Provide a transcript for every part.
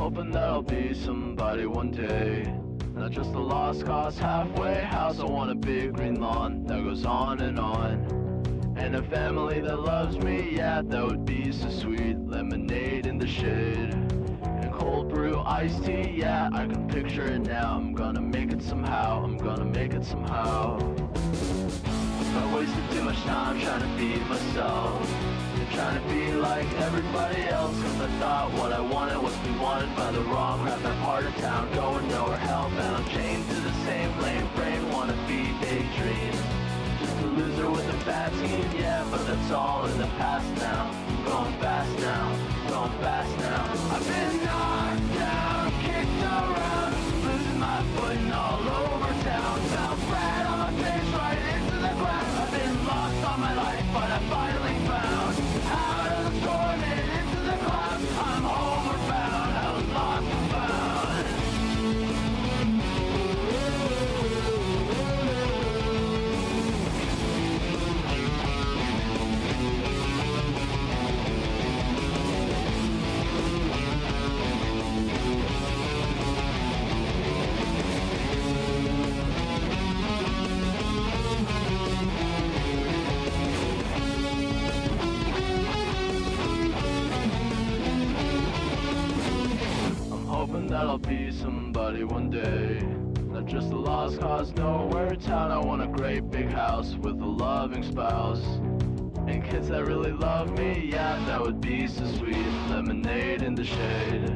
hoping that I'll be somebody one day, not just a lost cause halfway house. I want a big green lawn that goes on, and a family that loves me, yeah, that would be so sweet. Lemonade in the shade, and cold brew iced tea, yeah, I can picture it now. I'm gonna make it somehow, I'm gonna make it somehow. I wasted too much time trying to be myself, trying to be like everybody else, cause I thought what I wanted was be wanted by the wrong crap. That part of town, going nowhere, hellbound. I'm chained to the same lame brain, wanna be daydream. Just a loser with a bad scheme, yeah, but that's all in the past now. I'm going fast now, going fast now. I've been knocked down, kicked around, losing my footing all over town. Fell flat on my face right into the ground. I've been lost all my life, but I finally found out of the storm and into the clouds. I'm homeward bound, I was lost and found. Hoping that I'll be somebody one day, not just a lost cause, nowhere town. I want a great big house with a loving spouse, and kids that really love me, yeah, that would be so sweet. Lemonade in the shade,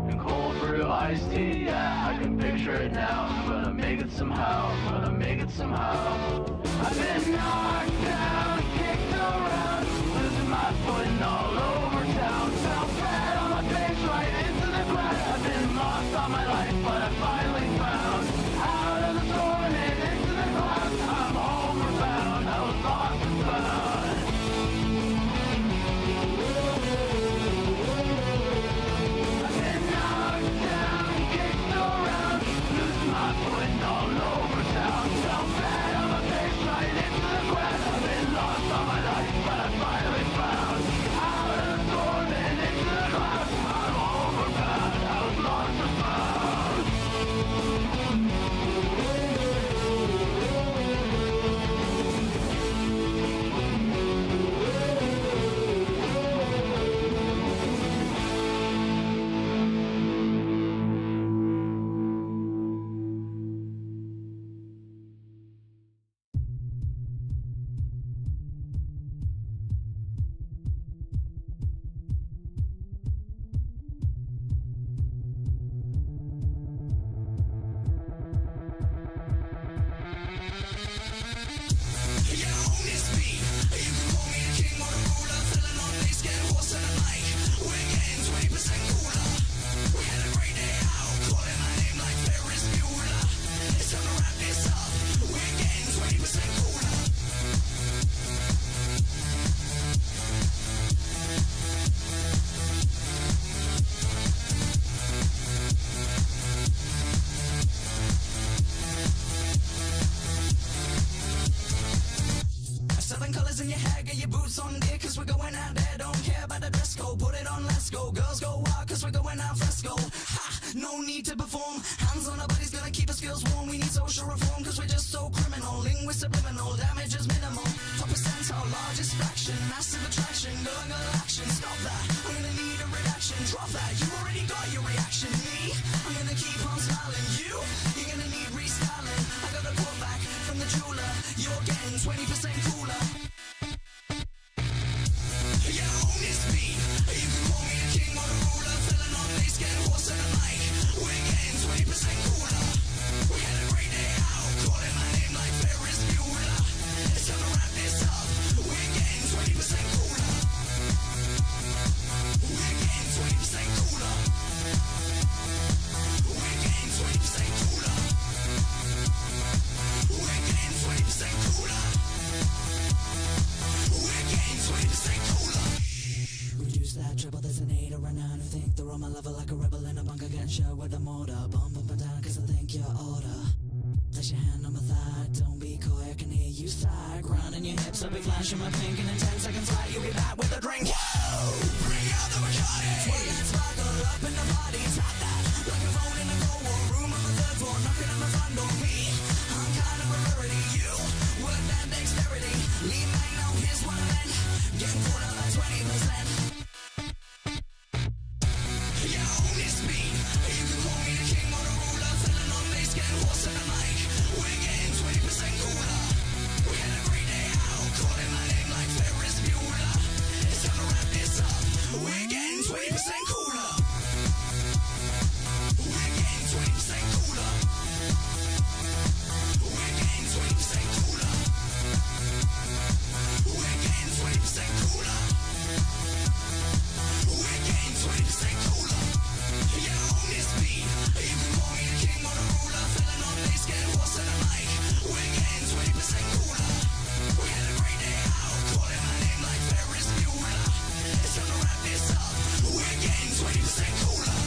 and cold brew iced tea, yeah, I can picture it now. I'm gonna make it somehow, I'm gonna make it somehow. I've been knocked down, kicked around, losing my footing all over town. Fell flat on my face right into the ground. I've been lost all my life, but I finally found out of the storm and into the clouds. I'm homeward bound, I was lost and found. I've been knocked down, kicked around, losing my footing all over town. Fell flat on my face right into the ground. I've been lost all my life, but I finally found out of the storm and into the clouds. I'm homeward bound, I was lost and found. on your hips, I'll be flashing my pink, and in 10 seconds flat, you'll be back with a drink. Whoa! Bring out the Bacardi! 20 minutes sparkle up in the party, it's hot that. Like a phone in a cold war room on the third floor, knocking on my front door. Me, I'm kind of a rarity. You, work that dexterity. Leave me know, here's what I meant. Getting caught up at 20%. Yeah, only speed. You can call me the king or the ruler. Filling on bass, getting horse in the mic. We're getting 20% cooler. We had a great day out, calling my name like Ferris Bueller. It's time to wrap this up. We're getting 20% cooler. We're getting 20% cooler. We're getting 20% cooler. We're getting 20% cooler. We're getting 20% cooler. Yeah, on this beat. You can call me the king or the ruler. Filling on bass, getting horse in the mic. We're getting 20% cooler. We had a great day out, calling my name like Ferris Bueller. It's time to wrap this up. We're getting 20% cooler.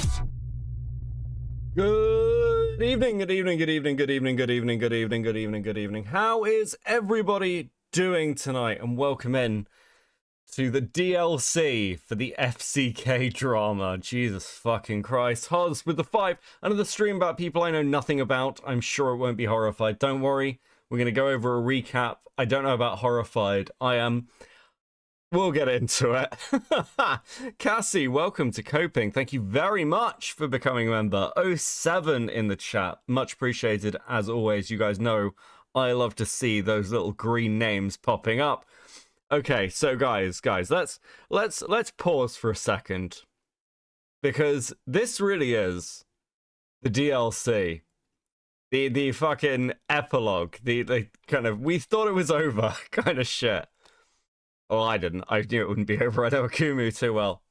Good evening, good evening, good evening, good evening, good evening, good evening, good evening, good evening. How is everybody doing tonight? And welcome in to the DLC for the FCK drama. Jesus fucking Christ. Hoz with the 5. Another stream about people I know nothing about. I'm sure it won't be Horrified. Don't worry. We're going to go over a recap. I don't know about Horrified. I am... We'll get into it. Cassie, welcome to Coping. Thank you very much for becoming a member. 07 in the chat. Much appreciated as always. You guys know I love to see those little green names popping up. Okay, so guys, let's pause for a second. Because this really is the DLC. The fucking epilogue. The kind of we thought it was over kind of shit. Well, I didn't. I knew it wouldn't be over. I know Akumu too well.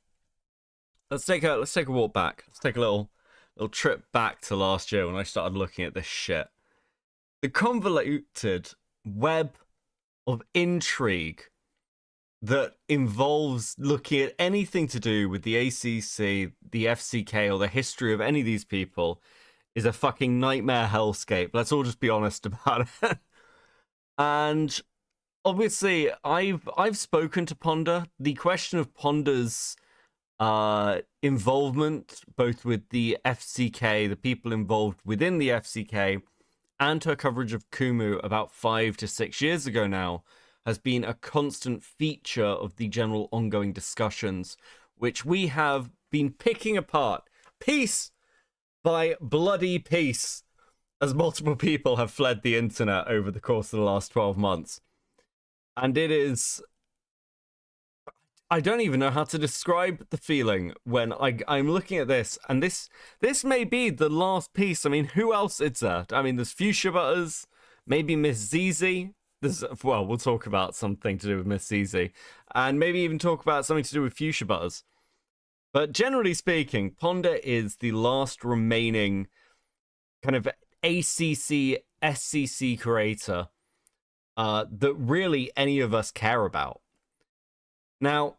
Let's take a walk back. Let's take a little trip back to last year when I started looking at this shit. The convoluted web of intrigue that involves looking at anything to do with the ACC, the FCK, or the history of any of these people is a fucking nightmare hellscape. Let's all just be honest about it. And obviously, I've spoken to Ponder. The question of Ponder's involvement, both with the FCK, the people involved within the FCK, and her coverage of Kumu about 5 to 6 years ago now, has been a constant feature of the general ongoing discussions, which we have been picking apart piece by bloody piece, as multiple people have fled the internet over the course of the last 12 months. And it is... I don't even know how to describe the feeling when I'm looking at this, and this may be the last piece. I mean, who else is there? I mean, there's Fuchsia Butters, maybe Miss Zizi. Well, we'll talk about something to do with Miss Zizi, and maybe even talk about something to do with Fuchsia Butters. But generally speaking, Ponder is the last remaining kind of ACC, SCC creator that really any of us care about. Now,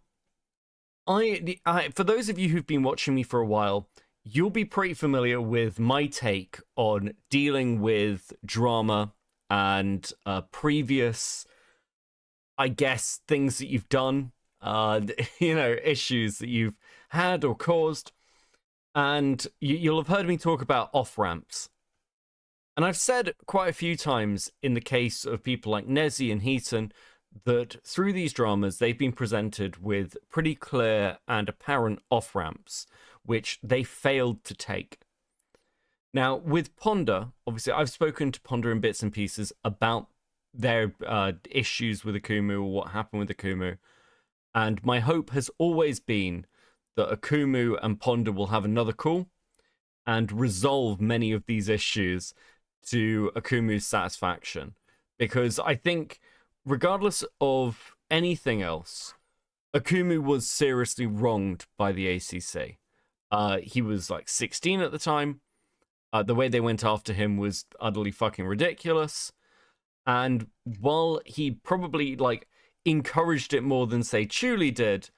I for those of you who've been watching me for a while, you'll be pretty familiar with my take on dealing with drama and previous, I guess, things that you've done, issues that you've had or caused. And you'll have heard me talk about off-ramps. And I've said quite a few times in the case of people like Nezzy and Heaton that through these dramas, they've been presented with pretty clear and apparent off-ramps, which they failed to take. Now, with Ponder, obviously, I've spoken to Ponder in bits and pieces about their issues with Akumu or what happened with Akumu. And my hope has always been that Akumu and Ponder will have another call and resolve many of these issues to Akumu's satisfaction. Because I think, regardless of anything else, Akumu was seriously wronged by the ACC. He was like 16 at the time. The way they went after him was utterly fucking ridiculous. And while he probably encouraged it more than, say, Chuli did,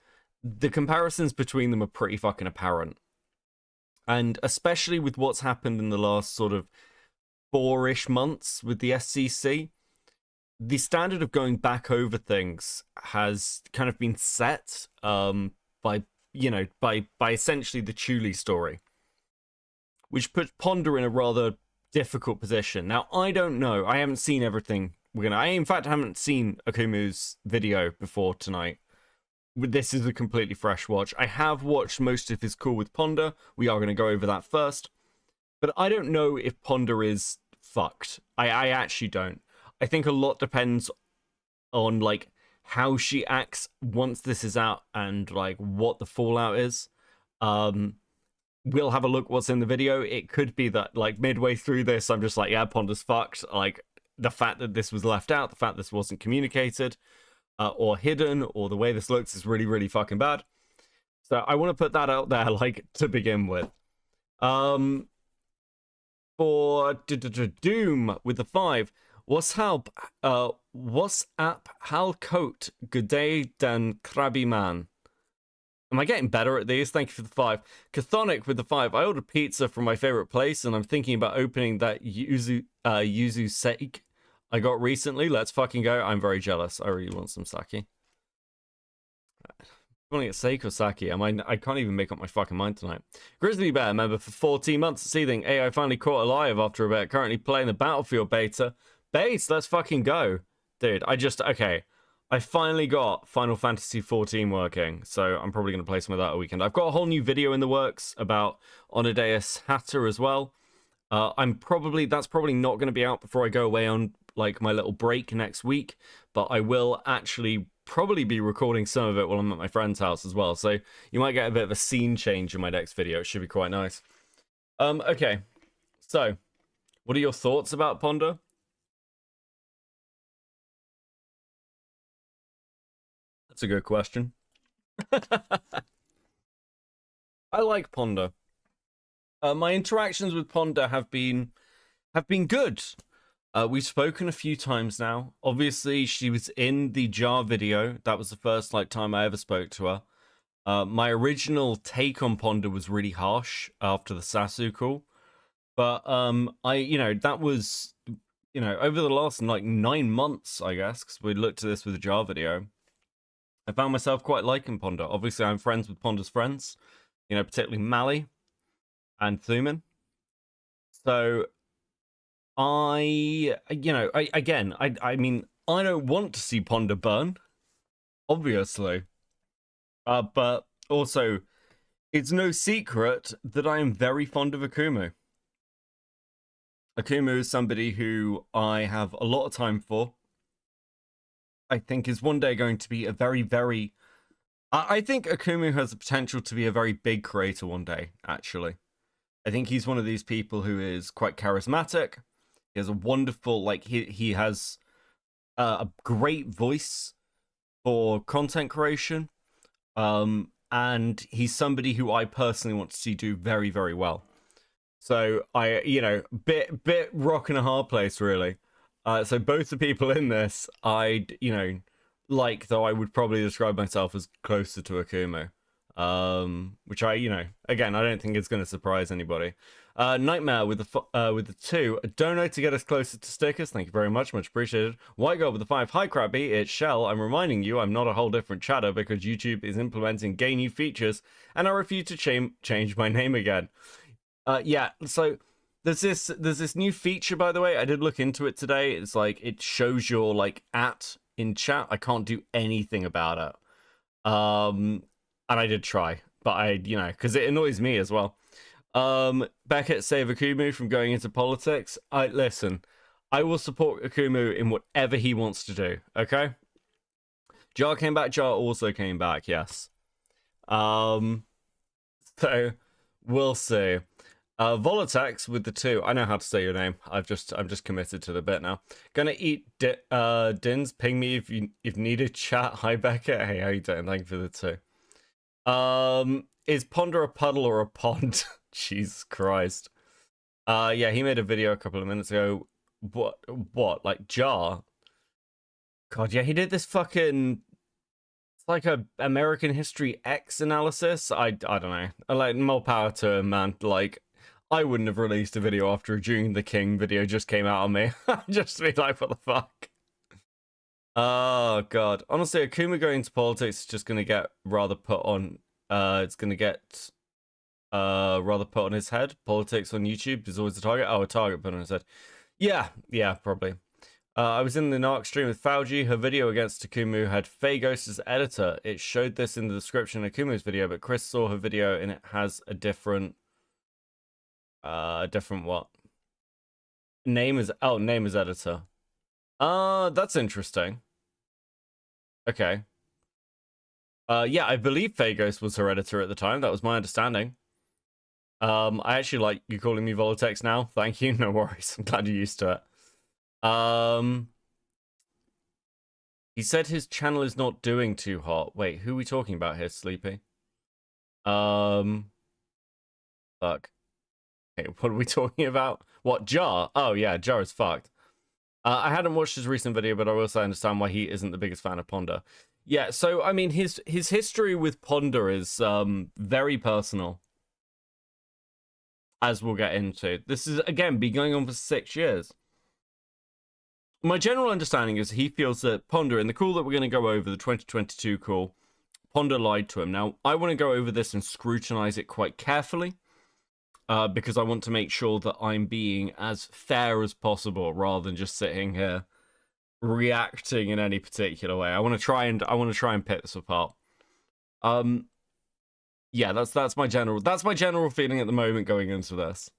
the comparisons between them are pretty fucking apparent. And especially with what's happened in the last sort of 4-ish months with the SCC, the standard of going back over things has kind of been set by by essentially the Chuli story, which puts Ponder in a rather difficult position. Now, I don't know. I haven't seen everything. I, in fact, haven't seen Akumu'S video before tonight. This is a completely fresh watch. I have watched most of his call with Ponder. We are going to go over that first. But I don't know if Ponder is fucked. I actually don't. I think a lot depends on, like, how she acts once this is out and, like, what the fallout is. We'll have a look what's in the video. It could be that, like, midway through this, I'm just like, yeah, Ponder's fucked. Like, the fact that this was left out, the fact this wasn't communicated or hidden, or the way this looks is really, really fucking bad. So I want to put that out there, like, to begin with. For Doom with the 5, WhatsApp Halcoat G'day Dan Krabby Man. Am I getting better at these? Thank you for the 5. Chthonic with the 5. I ordered pizza from my favorite place, and I'm thinking about opening that yuzu sake I got recently. Let's fucking go. I'm very jealous. I really want some sake. Calling it sake or sake? I can't even make up my fucking mind tonight. Grizzly Bear member for 14 months. Seething. AI finally caught alive after a bit. Currently playing the Battlefield beta. Base, let's fucking go. Dude, okay. I finally got Final Fantasy XIV working, so I'm probably going to play some of that a weekend. I've got a whole new video in the works about Onodeus Hatter as well. That's probably not going to be out before I go away on, like, my little break next week, but I will actually probably be recording some of it while I'm at my friend's house as well, so you might get a bit of a scene change in my next video. It should be quite nice. Okay, so what are your thoughts about Ponder? That's a good question. I like Ponder. My interactions with Ponder have been good. We've spoken a few times now. Obviously, she was in the Jar video. That was the first time I ever spoke to her. My original take on Ponder was really harsh after the Sasu call, but that was over the last 9 months, I guess, because we looked at this with the Jar video. I found myself quite liking Ponder. Obviously, I'm friends with Ponder's friends, particularly Mally and Thuman. So I don't want to see Ponder burn, obviously. But also, it's no secret that I am very fond of Akumu. Akumu is somebody who I have a lot of time for. I think is one day going to be a very, very... I think Akumu has the potential to be a very big creator one day, actually. I think he's one of these people who is quite charismatic. He has a wonderful, he has a great voice for content creation. And he's somebody who I personally want to see do very, very well. So bit rock and a hard place, really. So both the people in this, though I would probably describe myself as closer to Akumu. Which again, I don't think it's going to surprise anybody. Nightmare with the 2. A donate to get us closer to stickers. Thank you very much appreciated. White Girl with the 5. Hi Krabby, it's Shell. I'm reminding you I'm not a whole different chatter because YouTube is implementing gay new features and I refuse to change my name again. Yeah, so there's this new feature, by the way. I did look into it today. It's it shows your @ in chat. I can't do anything about it. And I did try, but because it annoys me as well. Beckett save Akumu from going into politics. Listen, I will support Akumu in whatever he wants to do, okay? Jar came back, Jar also came back, yes. So we'll see. Volitex with the 2. I know how to say your name. I'm just committed to the bit now. Gonna eat Dins. Ping me if you needed chat. Hi Beckett. Hey, how you doing? Thank you for the 2. Is Ponder a puddle or a pond? Jesus Christ. Yeah, he made a video a couple of minutes ago. What? Jar? God, yeah, he did this fucking... It's a American History X analysis. I don't know. More power to him, man. I wouldn't have released a video after a June the King video just came out on me. Just to be what the fuck? Oh god. Honestly, Akuma going into politics is just gonna get rather put on it's gonna get rather put on his head. Politics on YouTube is always a target. Oh, a target put on his head. Yeah, probably. I was in the Narc stream with Fauji. Her video against Akumu had Fagos as editor. It showed this in the description of Akumu's video, but Chris saw her video and it has a different what? Name is editor. That's interesting. Okay. Yeah, I believe Fagos was her editor at the time. That was my understanding. I actually like you calling me Volatex now. Thank you. No worries. I'm glad you're used to it. He said his channel is not doing too hot. Wait, who are we talking about here, Sleepy? Fuck. Okay, what are we talking about? What, Jar? Oh yeah, Jar is fucked. I hadn't watched his recent video, but I also understand why he isn't the biggest fan of Ponder. Yeah, so I mean, his history with Ponder is very personal, as we'll get into. This is again been going on for 6 years. My general understanding is he feels that Ponder, in the call that we're going to go over, the 2022 call, Ponder lied to him. Now, I want to go over this and scrutinize it quite carefully, because I want to make sure that I'm being as fair as possible rather than just sitting here reacting in any particular way. I want to try and pick this apart. Yeah, that's my general feeling at the moment going into this.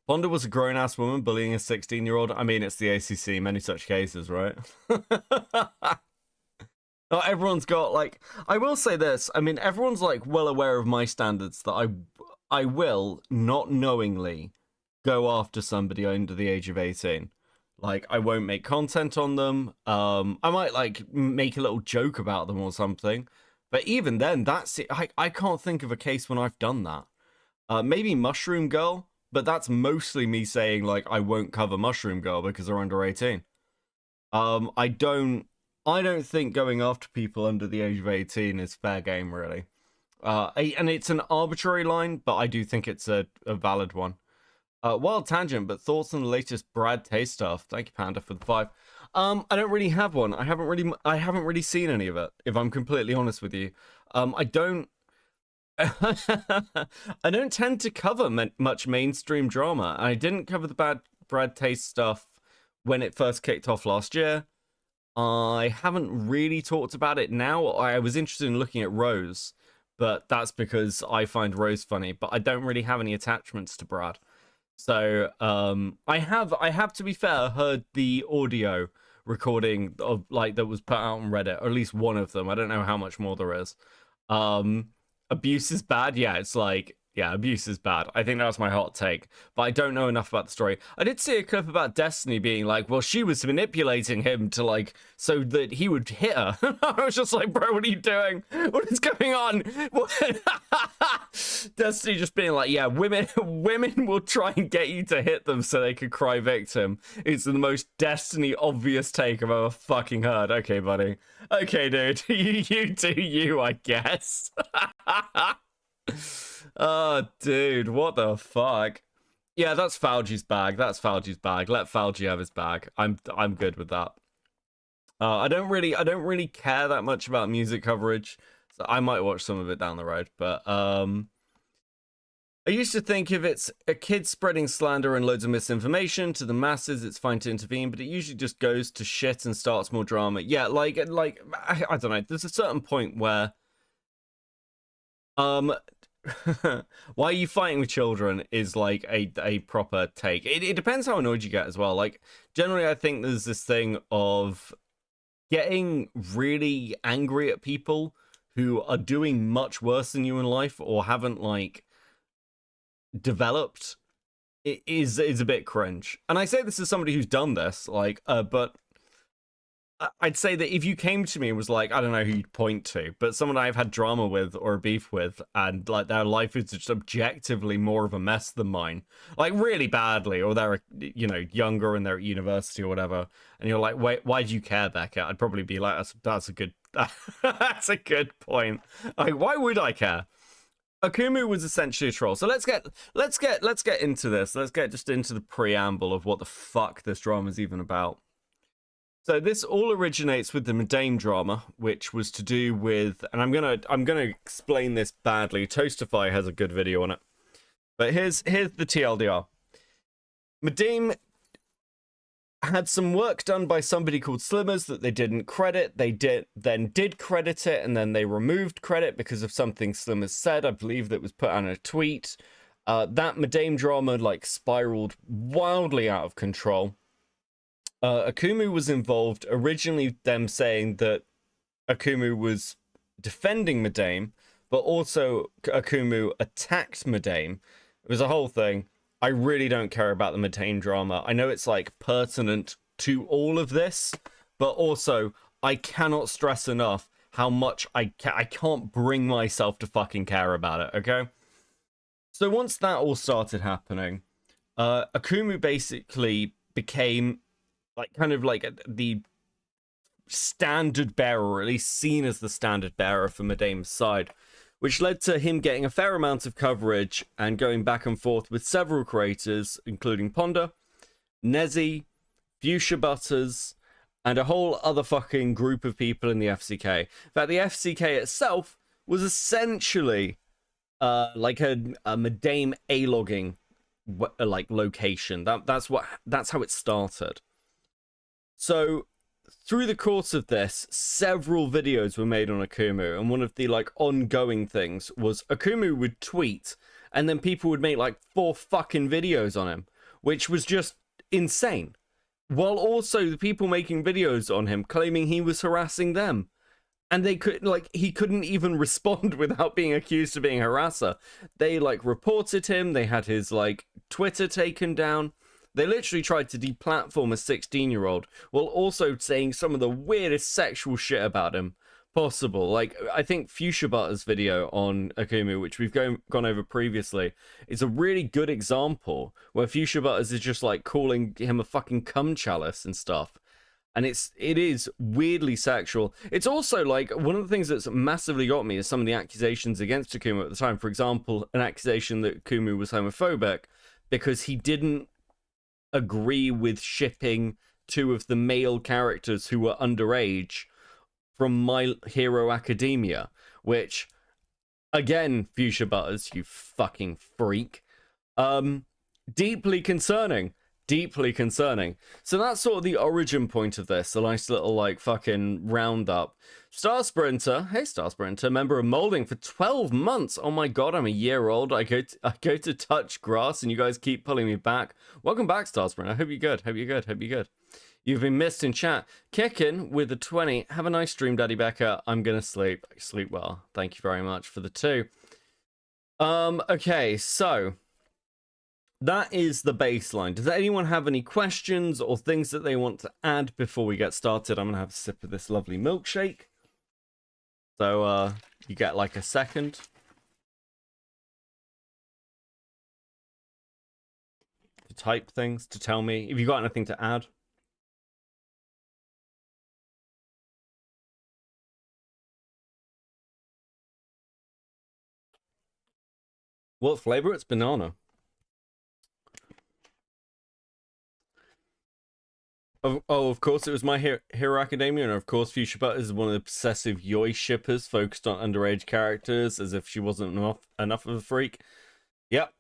Ponder was a grown-ass woman bullying a 16-year-old. I mean, it's the ACC, many such cases, right? Not everyone's got, like, I will say this. I mean, everyone's, like, well aware of my standards that I will, not knowingly, go after somebody under the age of 18. Like, I won't make content on them. I might, like, make a little joke about them or something. But even then, that's it. I can't think of a case when I've done that. Maybe Mushroom Girl, but that's mostly me saying, like, I won't cover Mushroom Girl because they're under 18. I don't think going after people under the age of 18 is fair game, really. And it's an arbitrary line, but I do think it's a valid one. Wild tangent, but thoughts on the latest Brad Tay stuff? Thank you, Panda, for the 5. I don't really have one. I haven't really seen any of it, if I'm completely honest with you. I don't tend to cover much mainstream drama. I didn't cover the Brad Tay stuff when it first kicked off last year. I haven't really talked about it now. I was interested in looking at Rose, but that's because I find Rose funny, but I don't really have any attachments to Brad. So I have, to be fair, heard the audio recording of, like, that was put out on Reddit, or at least one of them. I don't know how much more there is. Abuse is bad. Yeah, it's like, yeah, abuse is bad. I think that was my hot take, but I don't know enough about the story. I did see a clip about Destiny being like, well, she was manipulating him to, like, so that he would hit her. I was just like, bro, what are you doing? What is going on? Destiny just being like, yeah, women will try and get you to hit them so they could cry victim. It's the most Destiny obvious take I've ever fucking heard. Okay, buddy. Okay, dude. You do you, I guess. Oh, dude, what the fuck? Yeah, that's Fauji's bag. Let Fauji have his bag. I'm good with that. I don't really care that much about music coverage, so I might watch some of it down the road. But I used to think if it's a kid spreading slander and loads of misinformation to the masses, it's fine to intervene, but it usually just goes to shit and starts more drama. Yeah, like I don't know. There's a certain point where why are you fighting with children is like a proper take. It depends how annoyed you get as well. Like, generally I think there's this thing of getting really angry at people who are doing much worse than you in life or haven't, like, developed. It is a bit cringe. And I say this as somebody who's done this, like, but I'd say that if you came to me and was like, I don't know who you'd point to, but someone I've had drama with or beef with, and, like, their life is just objectively more of a mess than mine, like, really badly, or they're, you know, younger and they're at university or whatever, and you're like, wait, why do you care, Becca? I'd probably be like, that's a good that's a good point. Like, why would I care? Akumu was essentially a troll. So let's get into this. Let's get just into the preamble of what the fuck this drama is even about. So this all originates with the Madame drama, which was to do with, and I'm gonna explain this badly. Toastify has a good video on it, but here's the TLDR. Madame had some work done by somebody called Slimmers that they didn't credit. They did credit it, and then they removed credit because of something Slimmers said. I believe that was put on a tweet. That Madame drama like spiraled wildly out of control. Akumu was involved, originally them saying that Akumu was defending Madame, but also Akumu attacked Madame. It was a whole thing. I really don't care about the Madame drama. I know it's like pertinent to all of this, but also I cannot stress enough how much I can't bring myself to fucking care about it, okay? So once that all started happening, Akumu basically became like kind of like the standard bearer, or at least seen as the standard bearer for Madame's side, which led to him getting a fair amount of coverage and going back and forth with several creators, including Ponder, Nezzy, Fuchsia Butters, and a whole other fucking group of people in the FCK. In fact, the FCK itself was essentially like a Madame A-logging like location. That's how it started. So through the course of this, several videos were made on Akumu, and one of the like ongoing things was Akumu would tweet, and then people would make like 4 fucking videos on him, which was just insane. While also the people making videos on him claiming he was harassing them, and they could he couldn't even respond without being accused of being a harasser. They like reported him. They had his like Twitter taken down. They literally tried to deplatform a 16-year-old while also saying some of the weirdest sexual shit about him possible. Like, I think Fuchsia Butter's video on Akumu, which we've gone over previously, is a really good example where Fuchsia Butters is just like calling him a fucking cum chalice and stuff. And it is weirdly sexual. It's also like one of the things that's massively got me is some of the accusations against Akumu at the time. For example, an accusation that Akumu was homophobic because he didn't agree with shipping 2 of the male characters who were underage from My Hero Academia, which, again, Fuchsia Butters, you fucking freak, deeply concerning. So that's sort of the origin point of this, a nice little like fucking roundup. Star Sprinter, hey Star Sprinter, member of Molding for 12 months. Oh my god, I'm a year old. I go to touch grass and you guys keep pulling me back. Welcome back, Star Sprinter. I hope you're good. You've been missed in chat. Kicking with the 20. Have a nice stream, Daddy Becca. I'm gonna sleep. Sleep well. Thank you very much for the 2. Okay, so that is the baseline. Does anyone have any questions or things that they want to add before we get started? I'm gonna have a sip of this lovely milkshake. So you get like a second. To type things, to tell me if you got anything to add. What flavor? It's banana. Oh, of course, it was My Hero Academia, and of course, Fuchsia Butters is one of the obsessive yoi shippers focused on underage characters, as if she wasn't enough of a freak. Yep.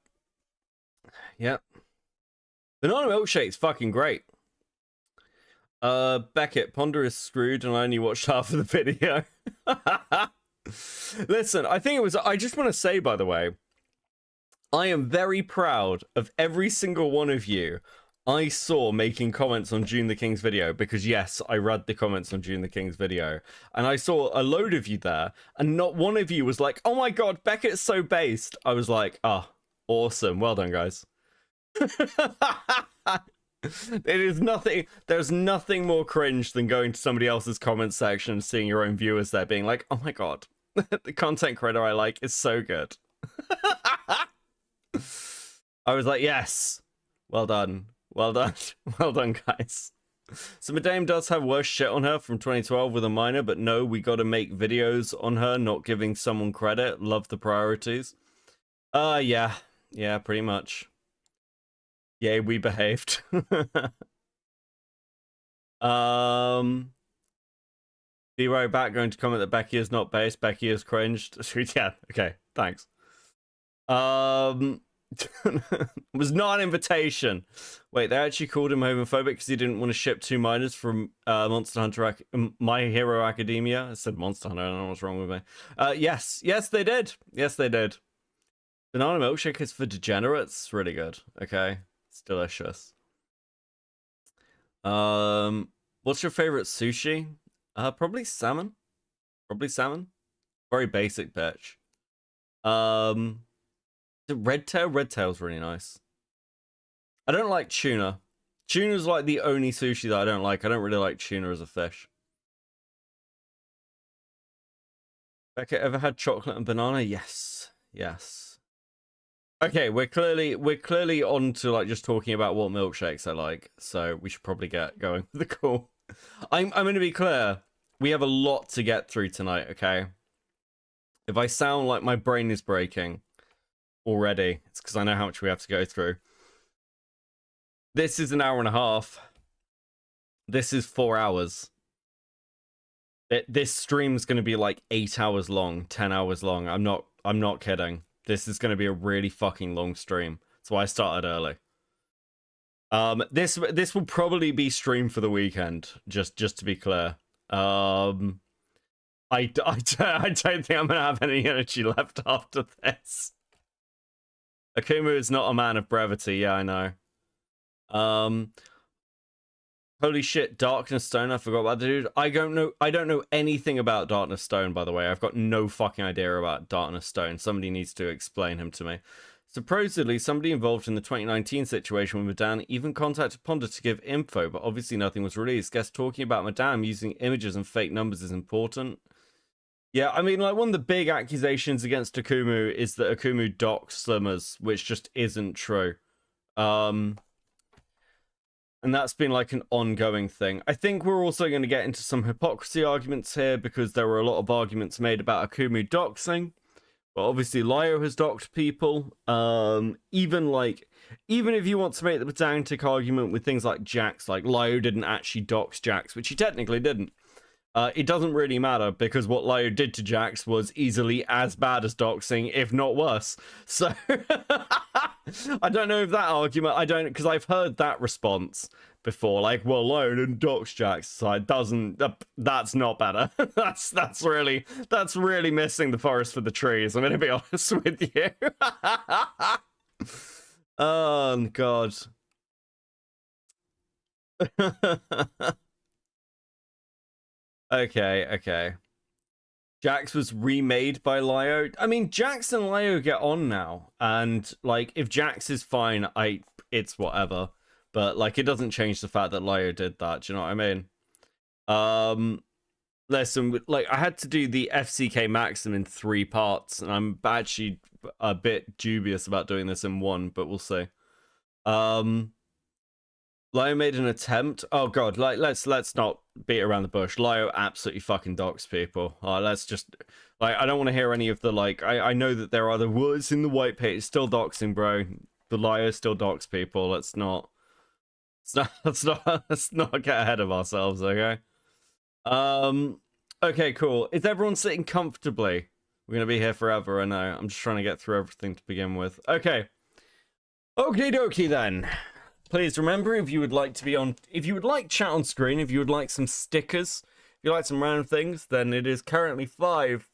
Banana milkshake's fucking great. Beckett, Ponder is screwed, and I only watched half of the video. Listen, I just want to say, by the way, I am very proud of every single one of you I saw making comments on June the King's video, because yes, I read the comments on June the King's video, and I saw a load of you there, and not one of you was like, oh my god, Beckett's so based. I was like, ah, oh, awesome, well done, guys. There's nothing more cringe than going to somebody else's comment section and seeing your own viewers there being like, oh my god, the content creator I like is so good. I was like, yes, well done, guys. So Madame does have worse shit on her from 2012 with a minor, but no, we gotta make videos on her, not giving someone credit. Love the priorities. Yeah, pretty much. Yeah, we behaved. Be right back. Going to comment that Becky is not based. Becky is cringed. Yeah. Okay. Thanks. Was not an invitation. Wait, they actually called him homophobic because he didn't want to ship 2 minors from Monster Hunter My Hero Academia. I said Monster Hunter. I don't know what's wrong with me. Yes, they did. Yes, they did. Banana milkshake is for degenerates. Really good. Okay, it's delicious. What's your favorite sushi? Probably salmon. Very basic bitch. The red tail's really nice. I don't like tuna. Tuna's like the only sushi that I don't like. I don't really like tuna as a fish. Becca, ever had chocolate and banana? Yes. Okay, we're clearly on to like just talking about what milkshakes I like, so we should probably get going with the call. I'm going to be clear. We have a lot to get through tonight, okay? If I sound like my brain is breaking already, it's because I know how much we have to go through. This is an hour and a half. This is 4 hours. This stream's going to be like 8 hours long, 10 hours long. I'm not kidding. This is going to be a really fucking long stream. That's why I started early. This will probably be streamed for the weekend, just to be clear. I don't think I'm gonna have any energy left after this. Akumu is not a man of brevity. Yeah, I know. Holy shit, Darkness Stone. I forgot about the dude. I don't know anything about Darkness Stone, by the way. I've got no fucking idea about Darkness Stone. Somebody needs to explain him to me. Supposedly, somebody involved in the 2019 situation with Madame even contacted Ponder to give info, but obviously nothing was released. Guess talking about Madame using images and fake numbers is important. Yeah, I mean, like, one of the big accusations against Akumu is that Akumu docks slimmers, which just isn't true. And that's been like an ongoing thing. I think we're also going to get into some hypocrisy arguments here because there were a lot of arguments made about Akumu doxing. But obviously Lyo has docked people. Even if you want to make the pedantic argument with things like Jax, like Lyo didn't actually dox Jax, which he technically didn't. It doesn't really matter because what Lyo did to Jax was easily as bad as doxing, if not worse. So I don't know if that argument, because I've heard that response before, like, well, Lyo didn't dox Jax, so it doesn't, that's not better. that's really missing the forest for the trees, I'm gonna be honest with you. Oh god. Okay. Jax was remade by Lyo. I mean, Jax and Lyo get on now, and like, if Jax is fine, it's whatever. But like, it doesn't change the fact that Lyo did that. Do you know what I mean? Listen, like, I had to do the FCK Maxim in 3 parts, and I'm actually a bit dubious about doing this in 1, but we'll see. Lyo made an attempt. Oh god, like let's not beat around the bush. Lyo absolutely fucking docks people. Let's just, like, I don't want to hear any of the, like, I know that there are the words in the white page. It's still doxing, bro. The Lyo still docks people. Let's not get ahead of ourselves, okay? Okay, cool. Is everyone sitting comfortably? We're gonna be here forever, I know. I'm just trying to get through everything to begin with. Okay. Okie dokie then. Please remember, if you would like chat on screen, if you would like some stickers, if you like some random things, then it is currently 5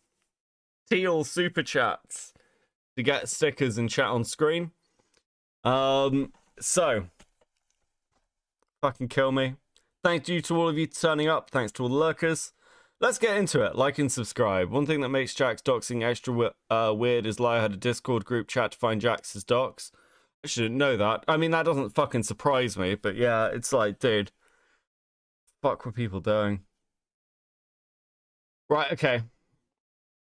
teal super chats to get stickers and chat on screen. So fucking kill me. Thank you to all of you turning up. Thanks to all the lurkers. Let's get into it. Like and subscribe. One thing that makes Jax doxing extra weird is Lyo had a Discord group chat to find Jax's docs. I shouldn't know that. I mean, that doesn't fucking surprise me, but yeah, it's like, dude, fuck what people doing. Right, okay.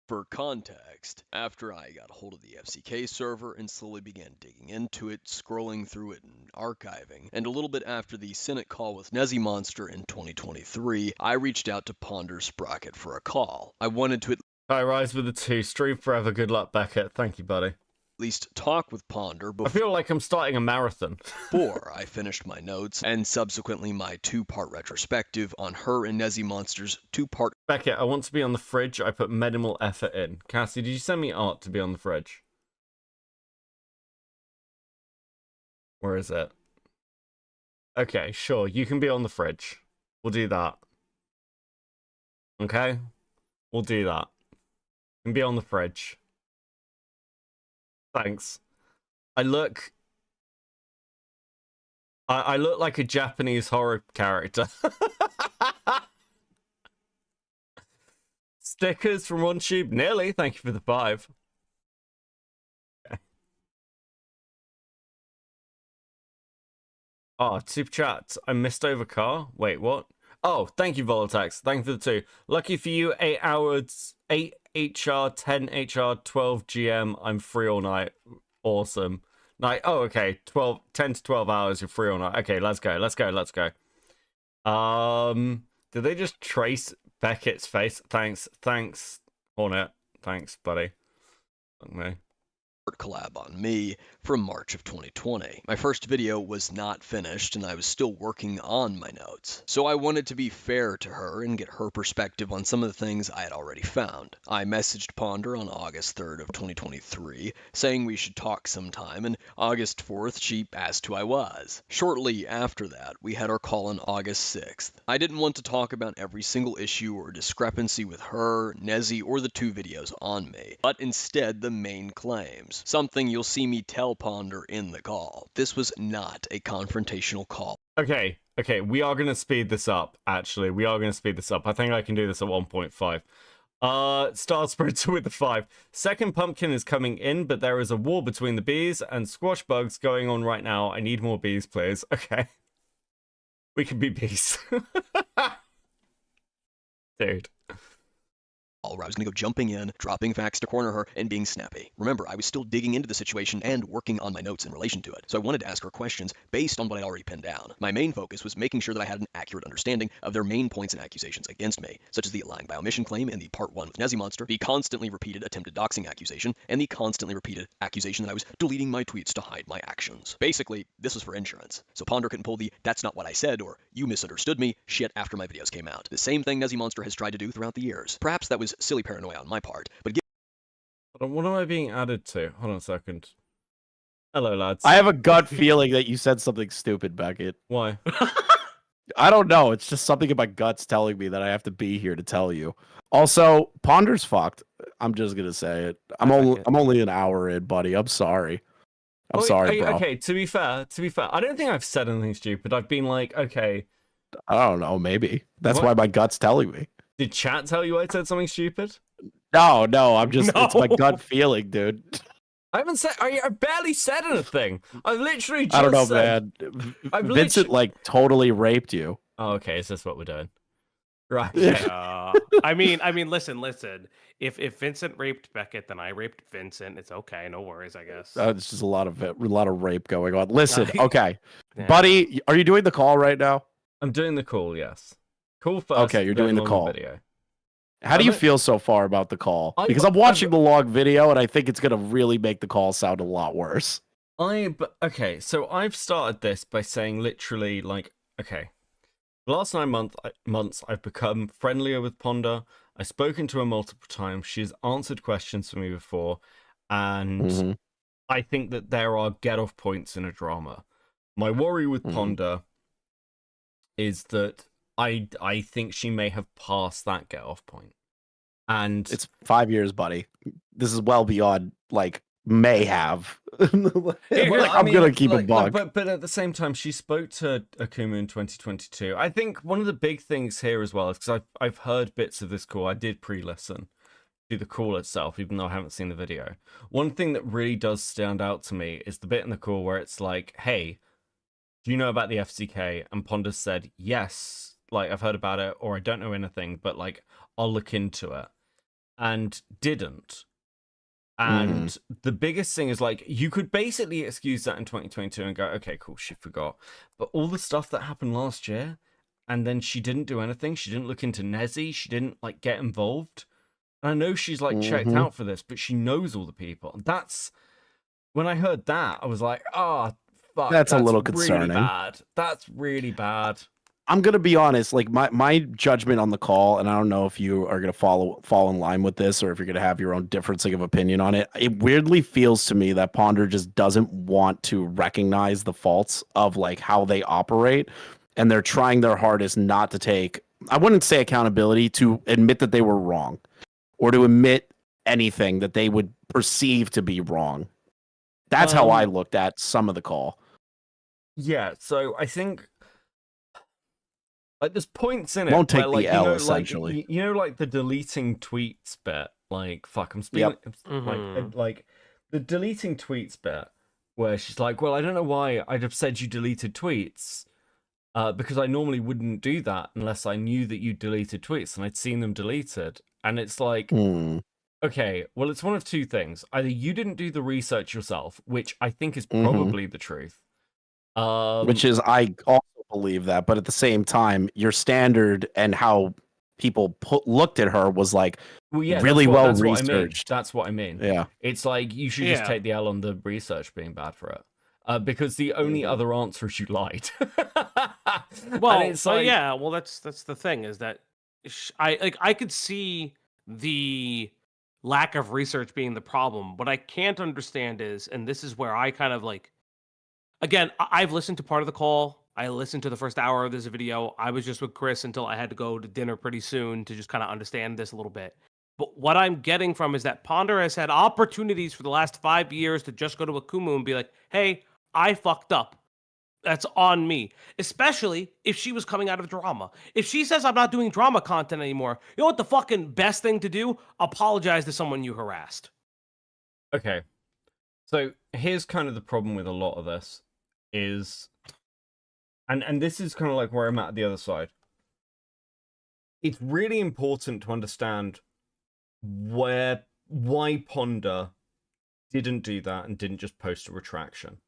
For context, after I got a hold of the FCK server and slowly began digging into it, scrolling through it and archiving, and a little bit after the Senate call with Nezzy Monster in 2023, I reached out to Ponder Sprocket for a call. I wanted to... Hi, Rise with the 2. Stream forever. Good luck, Beckett. Thank you, buddy. least talk with Ponder I feel like I'm starting a marathon. before I finished my notes and subsequently my 2-part retrospective on her and Nezzy Monster's 2-part. Beckett, I want to be on the fridge. I put minimal effort in. Cassie, did you send me art to be on the fridge? Where is it? Okay, sure. You can be on the fridge. We'll do that. Okay? We'll do that. You can be on the fridge. Thanks. I look like a Japanese horror character. Stickers from OneTube. Nearly. Thank you for the 5. Okay. Oh, super chat. I missed over car. Wait, what? Oh, thank you, Volatax. Thank you for the 2. Lucky for you, 8 hours, 8 HR, 10 HR, 12 GM. I'm free all night. Awesome. Night. Oh, okay. 10 to 12 hours. You're free all night. Okay, let's go. Let's go. Let's go. Did they just trace Beckett's face? Thanks, Hornet. Thanks, buddy. Fuck me. Collab on me from March of 2020. My first video was not finished and I was still working on my notes. So I wanted to be fair to her and get her perspective on some of the things I had already found. I messaged Ponder on August 3rd of 2023 saying we should talk sometime, and August 4th she asked who I was. Shortly after that, we had our call on August 6th. I didn't want to talk about every single issue or discrepancy with her, Nezzy, or the 2 videos on me, but instead the main claims. Something you'll see me tell Ponder in the call. This was not a confrontational call. Okay, we are going to speed this up, actually. We are going to speed this up. I think I can do this at 1.5. Star Sprinter with the 5. Second pumpkin is coming in, but there is a war between the bees and squash bugs going on right now. I need more bees, please. Okay. We can be bees. Dude. Where I was going to go jumping in, dropping facts to corner her, and being snappy. Remember, I was still digging into the situation and working on my notes in relation to it, so I wanted to ask her questions based on what I already pinned down. My main focus was making sure that I had an accurate understanding of their main points and accusations against me, such as the lying by omission claim in the Part 1 with Nezzy Monster, the constantly repeated attempted doxing accusation, and the constantly repeated accusation that I was deleting my tweets to hide my actions. Basically, this was for insurance, so Ponder couldn't pull the "that's not what I said" or "you misunderstood me" shit after my videos came out. The same thing Nezzy Monster has tried to do throughout the years. Perhaps that was silly paranoia on my part, but What am I being added to? Hold on a second. Hello, lads. I have a gut feeling that you said something stupid, Beckett. Why? I don't know. It's just something in my guts telling me that I have to be here to tell you. Also, Ponder's fucked. I'm just gonna say it. I'm only an hour in, buddy. I'm sorry. I'm sorry, bro. Okay, to be fair, I don't think I've said anything stupid. I've been like, okay. I don't know. Maybe that's why my gut's telling me. Did chat tell you I said something stupid? No. I'm just. No. It's my gut feeling, dude. I haven't said. I barely said anything. I've literally just. I don't know, said, man. Vincent like totally raped you. Oh, okay. Is this what we're doing? Right. Yeah. I mean, listen. If Vincent raped Beckett, then I raped Vincent. It's okay. No worries, I guess. It's just a lot of rape going on. Listen, okay, yeah. Buddy, are you doing the call right now? I'm doing the call. Yes. Call first. Okay, you're doing the call. Video. How do you feel so far about the call? Because I'm watching the log video, and I think it's gonna really make the call sound a lot worse. Okay, so I've started this by saying literally like, okay, the last 9 months I've become friendlier with Ponder. I've spoken to her multiple times. She's answered questions for me before, and I think that there are get-off points in a drama. My worry with Ponder is that I think she may have passed that get-off point. And it's 5 years, buddy. This is well beyond, like, may have. I'm going to keep a buck. But at the same time, she spoke to Akuma in 2022. I think one of the big things here as well is because I've heard bits of this call. I did pre-listen to the call itself, even though I haven't seen the video. One thing that really does stand out to me is the bit in the call where it's like, hey, do you know about the FCK? And Ponder said, yes. Like, I've heard about it, or I don't know anything, but, like, I'll look into it. And didn't. And the biggest thing is, like, you could basically excuse that in 2022 and go, okay, cool, she forgot. But all the stuff that happened last year, and then she didn't do anything. She didn't look into Nezzy. She didn't, like, get involved. And I know she's, like, checked out for this, but she knows all the people. And that's when I heard that, I was like, oh, fuck. That's a little really concerning. bad. That's really bad. I'm gonna be honest, like my judgment on the call, and I don't know if you are gonna fall in line with this or if you're gonna have your own differencing of opinion on it. It weirdly feels to me that Ponder just doesn't want to recognize the faults of like how they operate, and they're trying their hardest not to take, I wouldn't say accountability, to admit that they were wrong or to admit anything that they would perceive to be wrong. That's how I looked at some of the call. Yeah, so I think like there's points in it Won't take where, like, the L, essentially. like, you know, like the deleting tweets bit. Like, fuck, I'm speaking. Like the deleting tweets bit, where she's like, "Well, I don't know why I'd have said you deleted tweets, because I normally wouldn't do that unless I knew that you deleted tweets and I'd seen them deleted." And it's like, okay, well, it's one of two things: either you didn't do the research yourself, which I think is probably the truth, which is, I also believe that, but at the same time, your standard and how people looked at her was like, well, yeah, really well that's researched. That's what I mean. Yeah, it's like you should just take the L on the research being bad for it, because the only other answer is you lied. Well, and it's like, yeah, well, that's the thing, is that I could see the lack of research being the problem. What I can't understand is, and this is where I kind of like, again, I've listened to part of the call. I listened to the first hour of this video. I was just with Chris until I had to go to dinner pretty soon to just kind of understand this a little bit. But what I'm getting from is that Ponder has had opportunities for the last 5 years to just go to Akumu and be like, hey, I fucked up. That's on me. Especially if she was coming out of drama. If she says I'm not doing drama content anymore, you know what the fucking best thing to do? Apologize to someone you harassed. Okay. So here's kind of the problem with a lot of this is, and this is kind of like where I'm at the other side. It's really important to understand why Ponder didn't do that and didn't just post a retraction.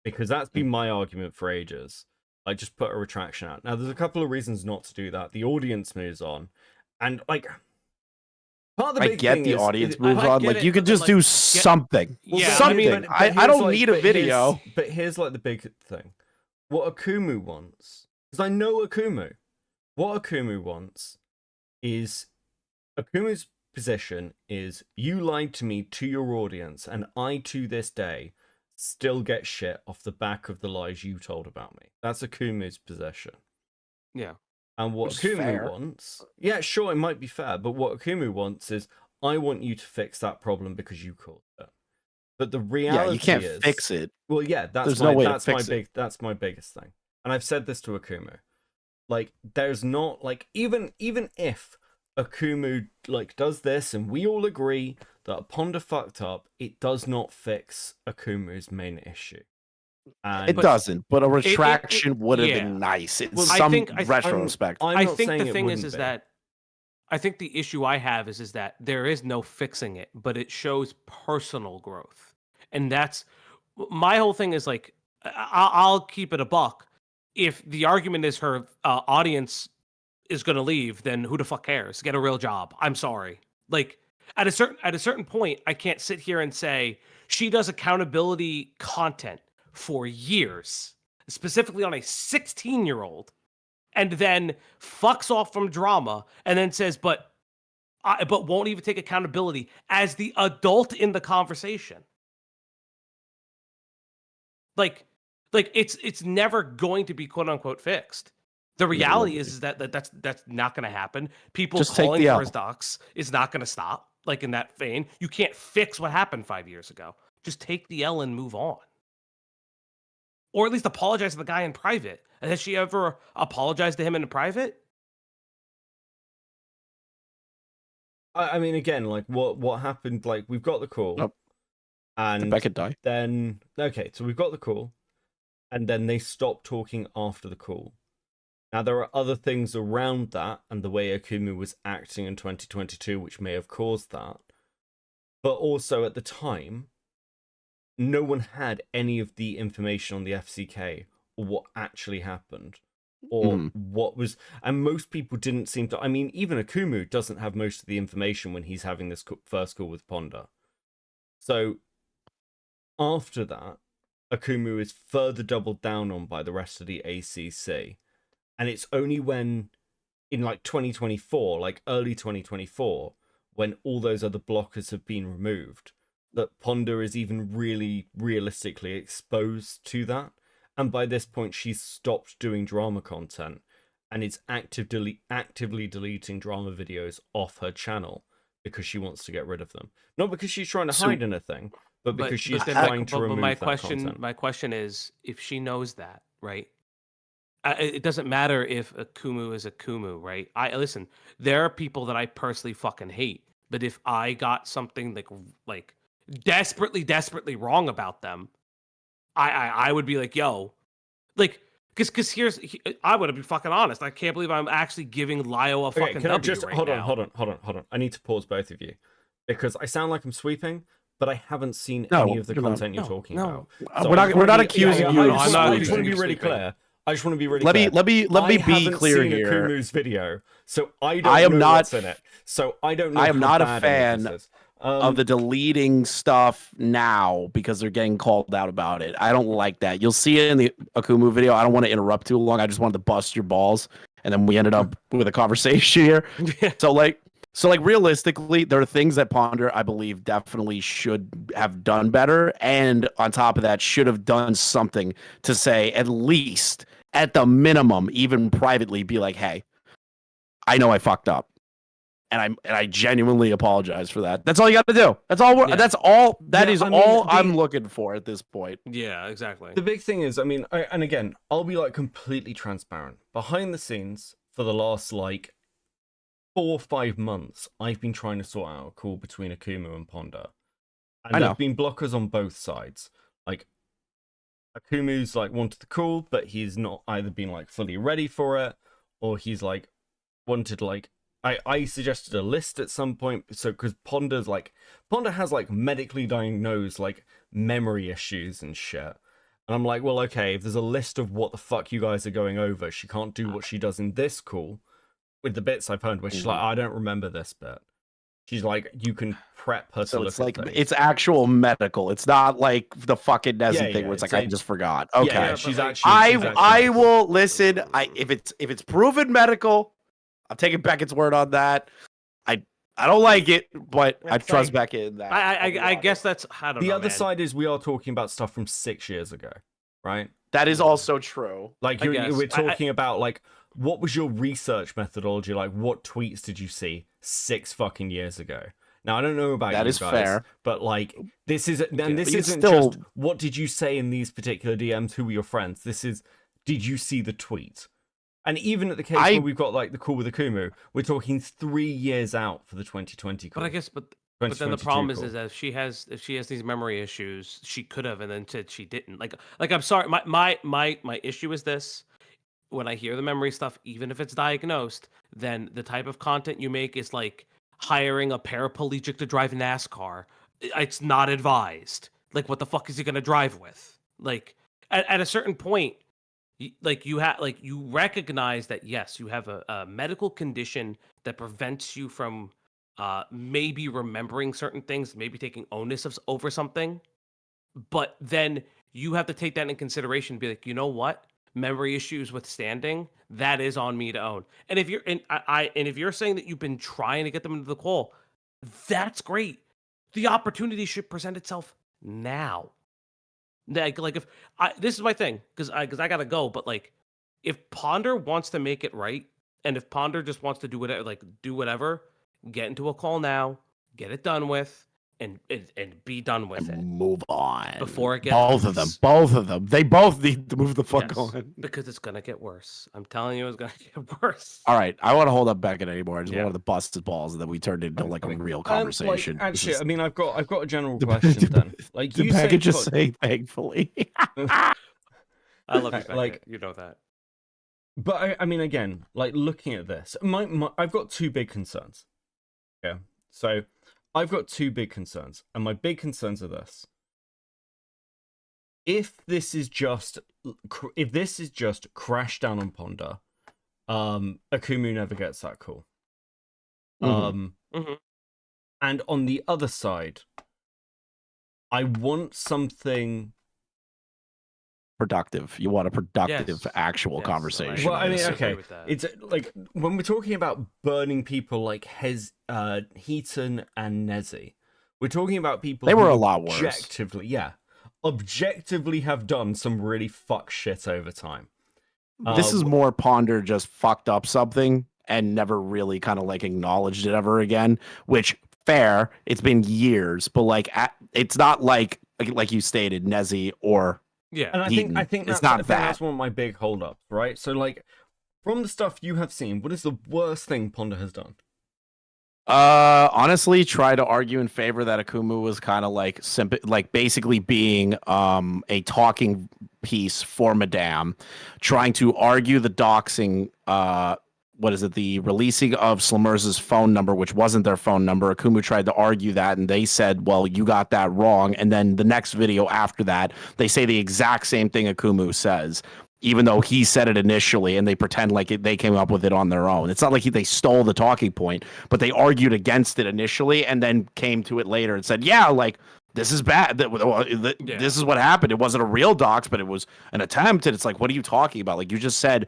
Because that's been my argument for ages. I just put a retraction out. Now, there's a couple of reasons not to do that. The audience moves on. And, like, part of the big thing the is, audience moves on. Like, you could just like, do something. Yeah, something. I don't need a video. But here's, like, the big thing. What Akumu wants, because I know Akumu. What Akumu wants is, Akumu's position is, you lied to me, to your audience, and I, to this day, still get shit off the back of the lies you told about me. That's Akumu's position. Yeah. And what Akumu wants... Yeah, sure, it might be fair, but what Akumu wants is, I want you to fix that problem because you caused it. But the reality you can't is... fix it. Well, yeah, that's my biggest thing. And I've said this to Akumu. Like, there's not... Like, even if Akumu, like, does this and we all agree that Ponder fucked up, it does not fix Akumu's main issue. And it doesn't, but a retraction would have been nice in some retrospect. I think the thing is that I think the issue I have is that there is no fixing it, but it shows personal growth. And that's my whole thing is like, I'll keep it a buck. If the argument is her audience is going to leave, then who the fuck cares? Get a real job. I'm sorry. Like, at a certain point, I can't sit here and say she does accountability content for years, specifically on a 16-year-old, and then fucks off from drama and then says, but won't even take accountability as the adult in the conversation. Like it's never going to be quote unquote fixed. The reality is that that's not going to happen. People just calling for his docs is not going to stop. Like, in that vein, you can't fix what happened 5 years ago. Just take the L and move on. Or at least apologize to the guy in private. Has she ever apologized to him in private? I mean, again, like, what happened, like, we've got the call. And Beckett died. Then, okay, so we've got the call. And then they stopped talking after the call. Now, there are other things around that and the way Akumu was acting in 2022, which may have caused that. But also, at the time, no one had any of the information on the FCK or what actually happened. Or what was... And most people didn't seem to... I mean, even Akumu doesn't have most of the information when he's having this first call with Ponder. So, after that, Akumu is further doubled down on by the rest of the ACC. And it's only when, in like 2024, like early 2024, when all those other blockers have been removed, that Ponder is even really realistically exposed to that. And by this point, she's stopped doing drama content and is actively deleting drama videos off her channel because she wants to get rid of them. Not because she's trying to hide anything, but because she's trying to remove that content. My question is, if she knows that, right? It doesn't matter if Akumu is Akumu, right? Listen, there are people that I personally fucking hate, but if I got something like desperately wrong about them, I would be like, yo, like, because I would be fucking honest. I can't believe I'm actually giving Lio a fucking can I just right hold now. on. I need to pause both of you because I sound like I'm sweeping, but I haven't seen No, any of the you're content not. you're talking No. about. So we're not accusing you. I I'm just not want to be really accusing clear. I just want to be really Let clear. me be haven't clear seen here. Akumu's video, so I I am don't know not- what's in it. So I don't know. I am how not a bad fan any of this is. of the deleting stuff now because they're getting called out about it. I don't like that. You'll see it in the Akumu video. I don't want to interrupt too long. I just wanted to bust your balls, and then we ended up with a conversation here. So like realistically, there are things that Ponder, I believe, definitely should have done better, and on top of that, should have done something to say at least at the minimum, even privately, be like, hey, I know I fucked up. And I genuinely apologize for that. That's all you got to do. That's all. That's all. That is all I'm looking for at this point. Yeah, exactly. The big thing is, I mean, and again, I'll be like completely transparent. Behind the scenes, for the last like 4 or 5 months, I've been trying to sort out a call between Akumu and Ponder, and I know. there've been blockers on both sides. Like Akumu's like wanted the call, but he's not either been like fully ready for it, or he's like wanted like. I suggested a list at some point, so because Ponder has like medically diagnosed like memory issues and shit, and I'm like, well, okay, if there's a list of what the fuck you guys are going over, she can't do what she does in this call with the bits I've heard, where she's like, I don't remember this bit. She's like, you can prep her to So look it's at like things. it's actual medical. It's not like the fucking Nessie Yeah, thing yeah, where it's like it's I just forgot. Okay, yeah, but she's like, actually. I will listen. If it's proven medical, I'm taking Beckett's word on that. I don't like it, but I trust Beckett in that. I guess that's I don't know. The other man. side is we are talking about stuff from 6 years ago, right? That is also true. Like I guess. we're talking about like what was your research methodology? Like what tweets did you see 6 fucking years ago? Now I don't know about That you is guys, fair. but like this is and this But you isn't still- just what did you say in these particular DMs? Who were your friends? This is did you see the tweet? And even at the case where we've got like the call with Akumu, we're talking 3 years out for the 2020 call. But I guess, but then the problem is that if she has these memory issues, she could have, and then said she didn't. Like I'm sorry, my issue is this: when I hear the memory stuff, even if it's diagnosed, then the type of content you make is like hiring a paraplegic to drive NASCAR. It's not advised. Like, what the fuck is he gonna drive with? Like, at a certain point. You recognize that yes, you have a medical condition that prevents you from maybe remembering certain things, maybe taking onus over something, but then you have to take that in consideration and be like, you know what, memory issues withstanding, that is on me to own. And if you're if you're saying that you've been trying to get them into the call, that's great. The opportunity should present itself now. Like if this is my thing, because I gotta go, but like if Ponder wants to make it right, and if Ponder just wants to do whatever, get into a call now, get it done with, and be done with it. Move on Before it gets both of them. They both need to move the fuck Yes, on. because it's gonna get worse. I'm telling you, it's gonna get worse. All right, I want to hold up Beckett anymore. I just Yeah. wanted to bust his balls, and then we turned it into like a real conversation. Like, This actually, is- I mean, I've got a general question then. Like Did you say, Beckett just say thankfully? I love you, Beckett. like- You know that. But I mean, again, like looking at this, I've got 2 big concerns. Yeah, so I've got 2 big concerns, and my big concerns are this: if this is just crash down on Ponder, Akumu never gets that call. Mhm. Mhm. And on the other side, I want something productive. You want a productive, Yes. actual Yes, conversation. Well, I mean, I agree okay, with that. it's like when we're talking about burning people like Heaton and Nezzy, we're talking about people They who were a lot worse. objectively have done some really fuck shit over time. This is more Ponder just fucked up something and never really kind of like acknowledged it ever again, which fair. It's been years, but like it's not like you stated, Nezzy or Yeah. And I Heaton. think It's that's, not I think that. that's one of my big holdups, right? So, like, from the stuff you have seen, what is the worst thing Ponder has done? Honestly, try to argue in favor that Akumu was kind of like basically being a talking piece for Madame, trying to argue the doxing what is it, the releasing of Slamerz's phone number, which wasn't their phone number. Akumu tried to argue that, and they said, well, you got that wrong. And then the next video after that, they say the exact same thing Akumu says, even though he said it initially, and they pretend like they came up with it on their own. It's not like they stole the talking point, but they argued against it initially and then came to it later and said, yeah, like, this is bad. This is what happened. It wasn't a real dox, but it was an attempt. And it's like, what are you talking about? Like, you just said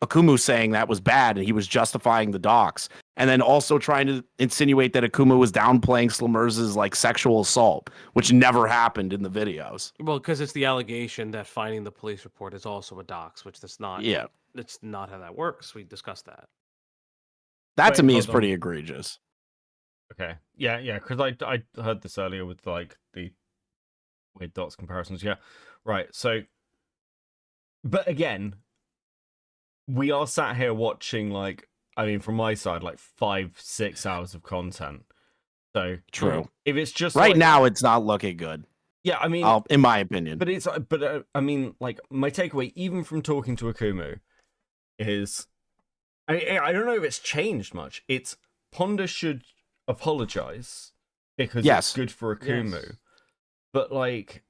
Akumu saying that was bad and he was justifying the dox, and then also trying to insinuate that Akumu was downplaying Slamerz's like sexual assault, which never happened in the videos. Well, because it's the allegation that finding the police report is also a dox, which that's not. Yeah, That's not how that works. We discussed that. that to Wait, me hold is pretty on. egregious. Okay, yeah, because I heard this earlier with like the weird dots comparisons. Yeah, right. So, but again, we are sat here watching, like, I mean, from my side, like 5-6 hours of content. So True. If it's just Right like, now, it's not looking good. yeah, I mean, In my opinion. but it's I mean, like, my takeaway, even from talking to Akumu, is I don't know if it's changed much. It's Ponder should apologize because Yes. it's good for Akumu, Yes. but like,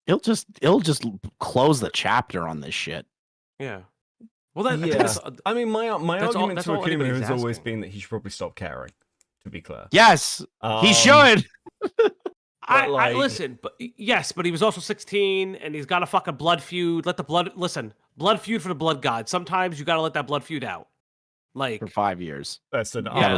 it'll just close the chapter on this shit. Yeah. Well, that yeah. that's, I mean, my that's all- argument that's to all Akumu anybody's has always asking. been that he should probably stop caring. To be clear, Yes, he Um, should. I like- listen, but yes, but he was also 16, and he's got a fucking blood feud. Let the blood feud for the blood god. Sometimes you gotta let that blood feud out. Like, For 5 years. Listen, Yeah,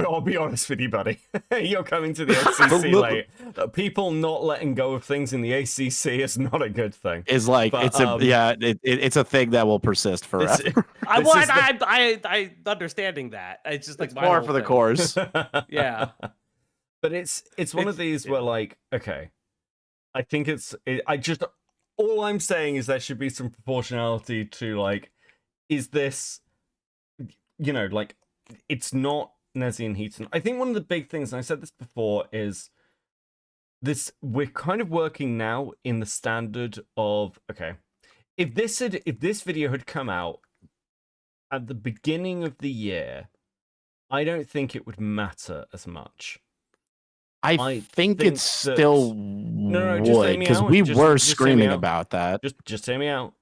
I'll be honest with you, buddy. You're coming to the ACC late. People not letting go of things in the ACC is not a good thing. Is like But, it's a thing that will persist forever. I understanding that. It's just like It's my more whole for the thing. course. Yeah. But it's one of these where, like, okay, I think all I'm saying is there should be some proportionality to, like, is this, you know, like, it's not Nezzy and Heaton. I think one of the big things, and I said this before, is this, we're kind of working now in the standard of, okay, if this video had come out at the beginning of the year, I don't think it would matter as much. I think think it that- still No, just hear would, me because out. we Just were hear me screaming out. about that. Just hear me out.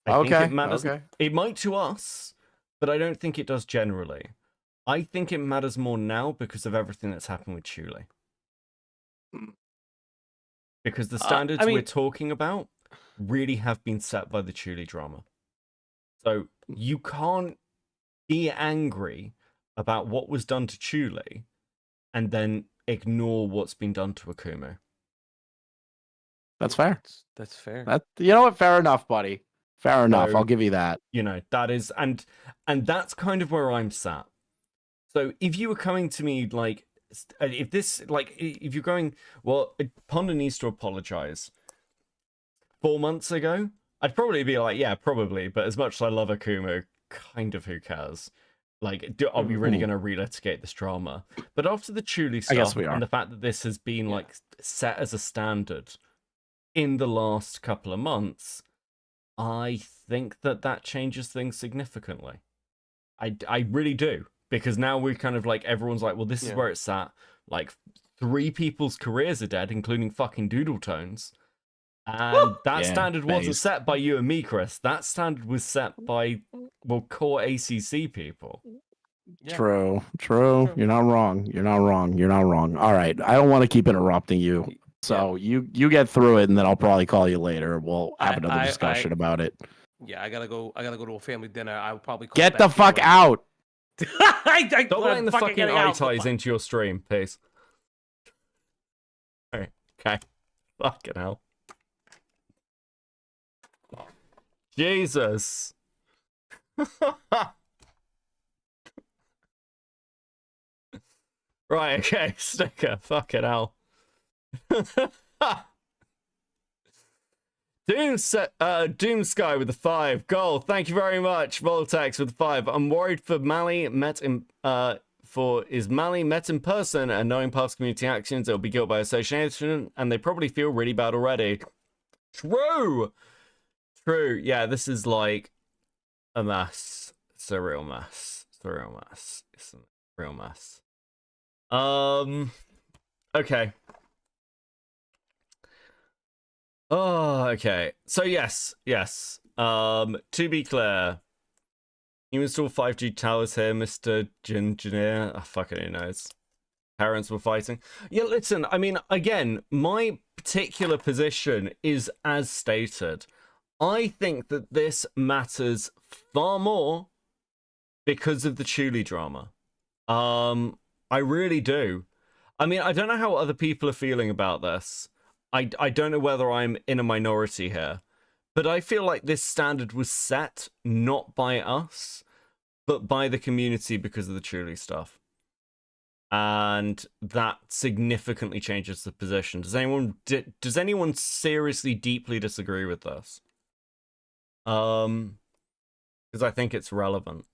I think Okay, it matters. okay. It might to us, but I don't think it does generally. I think it matters more now because of everything that's happened with Chuli. Because the standards we're talking about really have been set by the Chuli drama. So you can't be angry about what was done to Chuli and then ignore what's been done to Akumu. That's fair. That's fair. You know what? Fair enough, buddy. Fair enough. So- I'll give you that. You know, that is, and that's kind of where I'm sat. So if you were coming to me like, if you're going, well, Ponder needs to apologize 4 months ago, I'd probably be like, yeah, probably. But as much as I love Akumu, kind of who cares? Like, are we really going to relitigate this drama? But after the Chuli stuff, I guess we are. and the fact that this has been like set as a standard in the last couple of months, I think that changes things significantly. I really do, because now we're kind of like, everyone's like, well, this is where it's at. Like, 3 people's careers are dead, including fucking Doodle Tones. And that standard wasn't set by you and me, Chris. That standard was set by, well, core ACC people. Yeah. True. You're not wrong. All right. I don't want to keep interrupting you. So you get through it, and then I'll probably call you later. We'll have another discussion about it. Yeah, I gotta go to a family dinner. I'll probably call Get back the to you fuck later. out. Stop letting the fucking getting eye out. ties into your stream, please. Okay. Fucking hell. Jesus. Right, okay, sticker. Fucking hell. Doomsky with the 5 gold. Thank you very much. Voltex with the 5. I'm worried for Mally met in Mally met in person and knowing past community actions, it'll be guilt by association, and they probably feel really bad already. True. Yeah, this is like a mess. It's a real mess. It's a real mess. Okay. Oh, okay. So yes. To be clear, you install 5G towers here, Mr. Engineer. Oh, fucking who knows. Parents were fighting. Yeah, listen, I mean, again, my particular position is as stated. I think that this matters far more because of the Chuli drama. I really do. I mean, I don't know how other people are feeling about this. I don't know whether I'm in a minority here, but I feel like this standard was set not by us, but by the community because of the Chuli stuff. And that significantly changes the position. Does anyone seriously deeply disagree with this? Because I think it's relevant.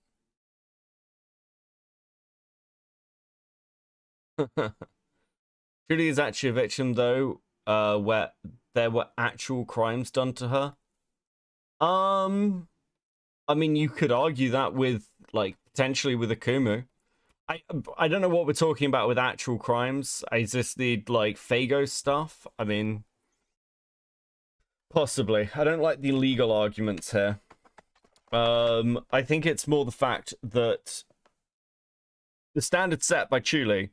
Chuli is actually a victim, though, where there were actual crimes done to her. I mean, you could argue that with, like, potentially with Akumu. I don't know what we're talking about with actual crimes. Is this the, like, Fago stuff? I mean, possibly. I don't like the legal arguments here. I think it's more the fact that the standard set by Chuli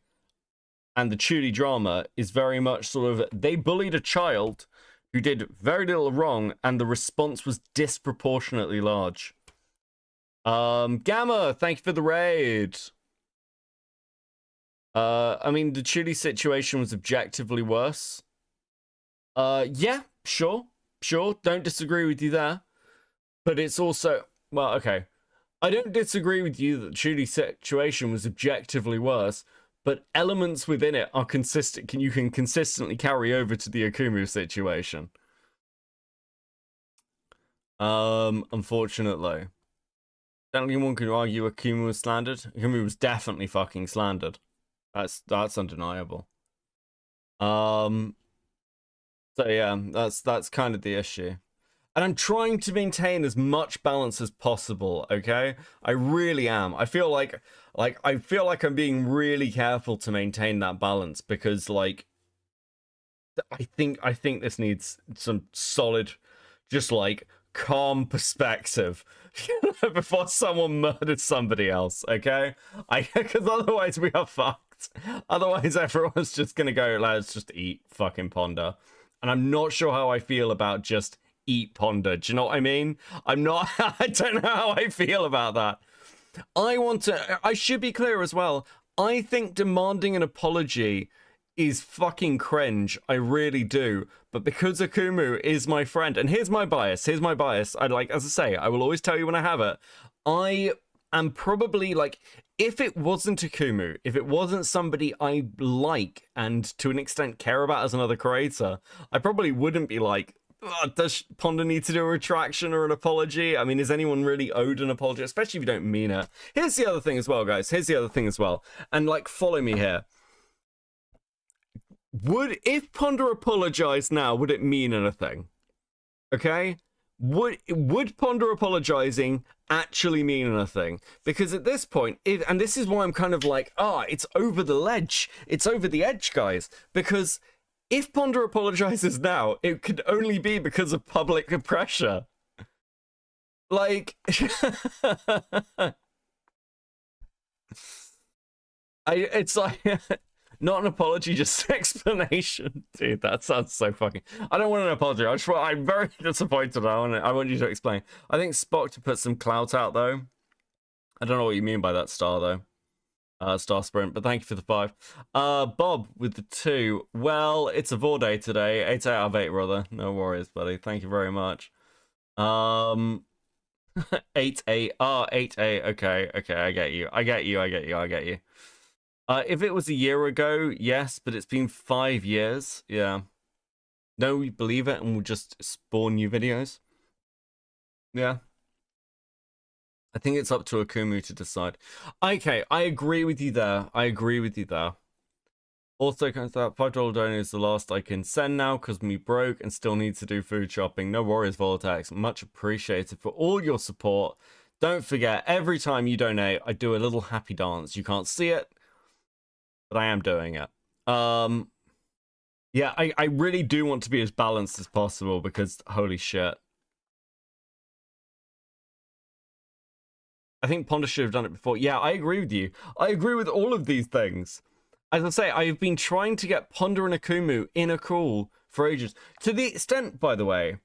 and the Chuli drama is very much sort of, they bullied a child who did very little wrong, and the response was disproportionately large. Gamma, thank you for the raid. I mean, the Chuli situation was objectively worse. Yeah, sure. Don't disagree with you there. But it's also, well, okay. I don't disagree with you that the Chuli situation was objectively worse, but elements within it are consistent. You can consistently carry over to the Akumu situation. Unfortunately. Don't think one can argue Akumu was slandered. Akumu was definitely fucking slandered. That's undeniable. So yeah, that's kind of the issue. And I'm trying to maintain as much balance as possible, okay? I really am. I feel like I'm being really careful to maintain that balance because, like, I think this needs some solid, just like calm perspective before someone murders somebody else, okay? Because otherwise we are fucked. Otherwise everyone's just gonna go, let's just eat fucking Ponder. And I'm not sure how I feel about just eat Ponder. Do you know what I mean? I don't know how I feel about that. I should be clear as well. I think demanding an apology is fucking cringe. I really do. But because Akumu is my friend, and here's my bias. I like, as I say, I will always tell you when I have it. I am probably like, if it wasn't Akumu, if it wasn't somebody I like and to an extent care about as another creator, I probably wouldn't be like, does Ponder need to do a retraction or an apology? I mean, is anyone really owed an apology? Especially if you don't mean it. Here's the other thing as well, guys. And, like, follow me here. If Ponder apologized now, would it mean anything? Okay? Would Ponder apologizing actually mean anything? Because at this point, and this is why I'm kind of like, it's over the ledge. It's over the edge, guys. Because if Ponder apologizes now, it could only be because of public pressure. Like, it's like, Not an apology, just an explanation. Dude, that sounds so fucking... I don't want an apology. I'm very disappointed. I want you to explain. I think Spock to put some clout out, though. I don't know what you mean by that star, though. Star Sprint, but thank you for the 5. Bob with the 2. Well, it's a Vor day today. 8 out of 8, brother. No worries, buddy. Thank you very much. 8-8. 8-8. Okay, I get you. If it was a year ago, yes, but it's been 5 years. Yeah. No, we believe it, and we'll just spawn new videos. Yeah. I think it's up to Akumu to decide. Okay, I agree with you there. Also, that $5 donation is the last I can send now because me broke and still need to do food shopping. No worries, Voltax. Much appreciated for all your support. Don't forget, every time you donate, I do a little happy dance. You can't see it, but I am doing it. Yeah, I really do want to be as balanced as possible because holy shit. I think Ponder should have done it before. Yeah, I agree with you. I agree with all of these things. As I say, I've been trying to get Ponder and Akumu in a call for ages. To the extent, by the way,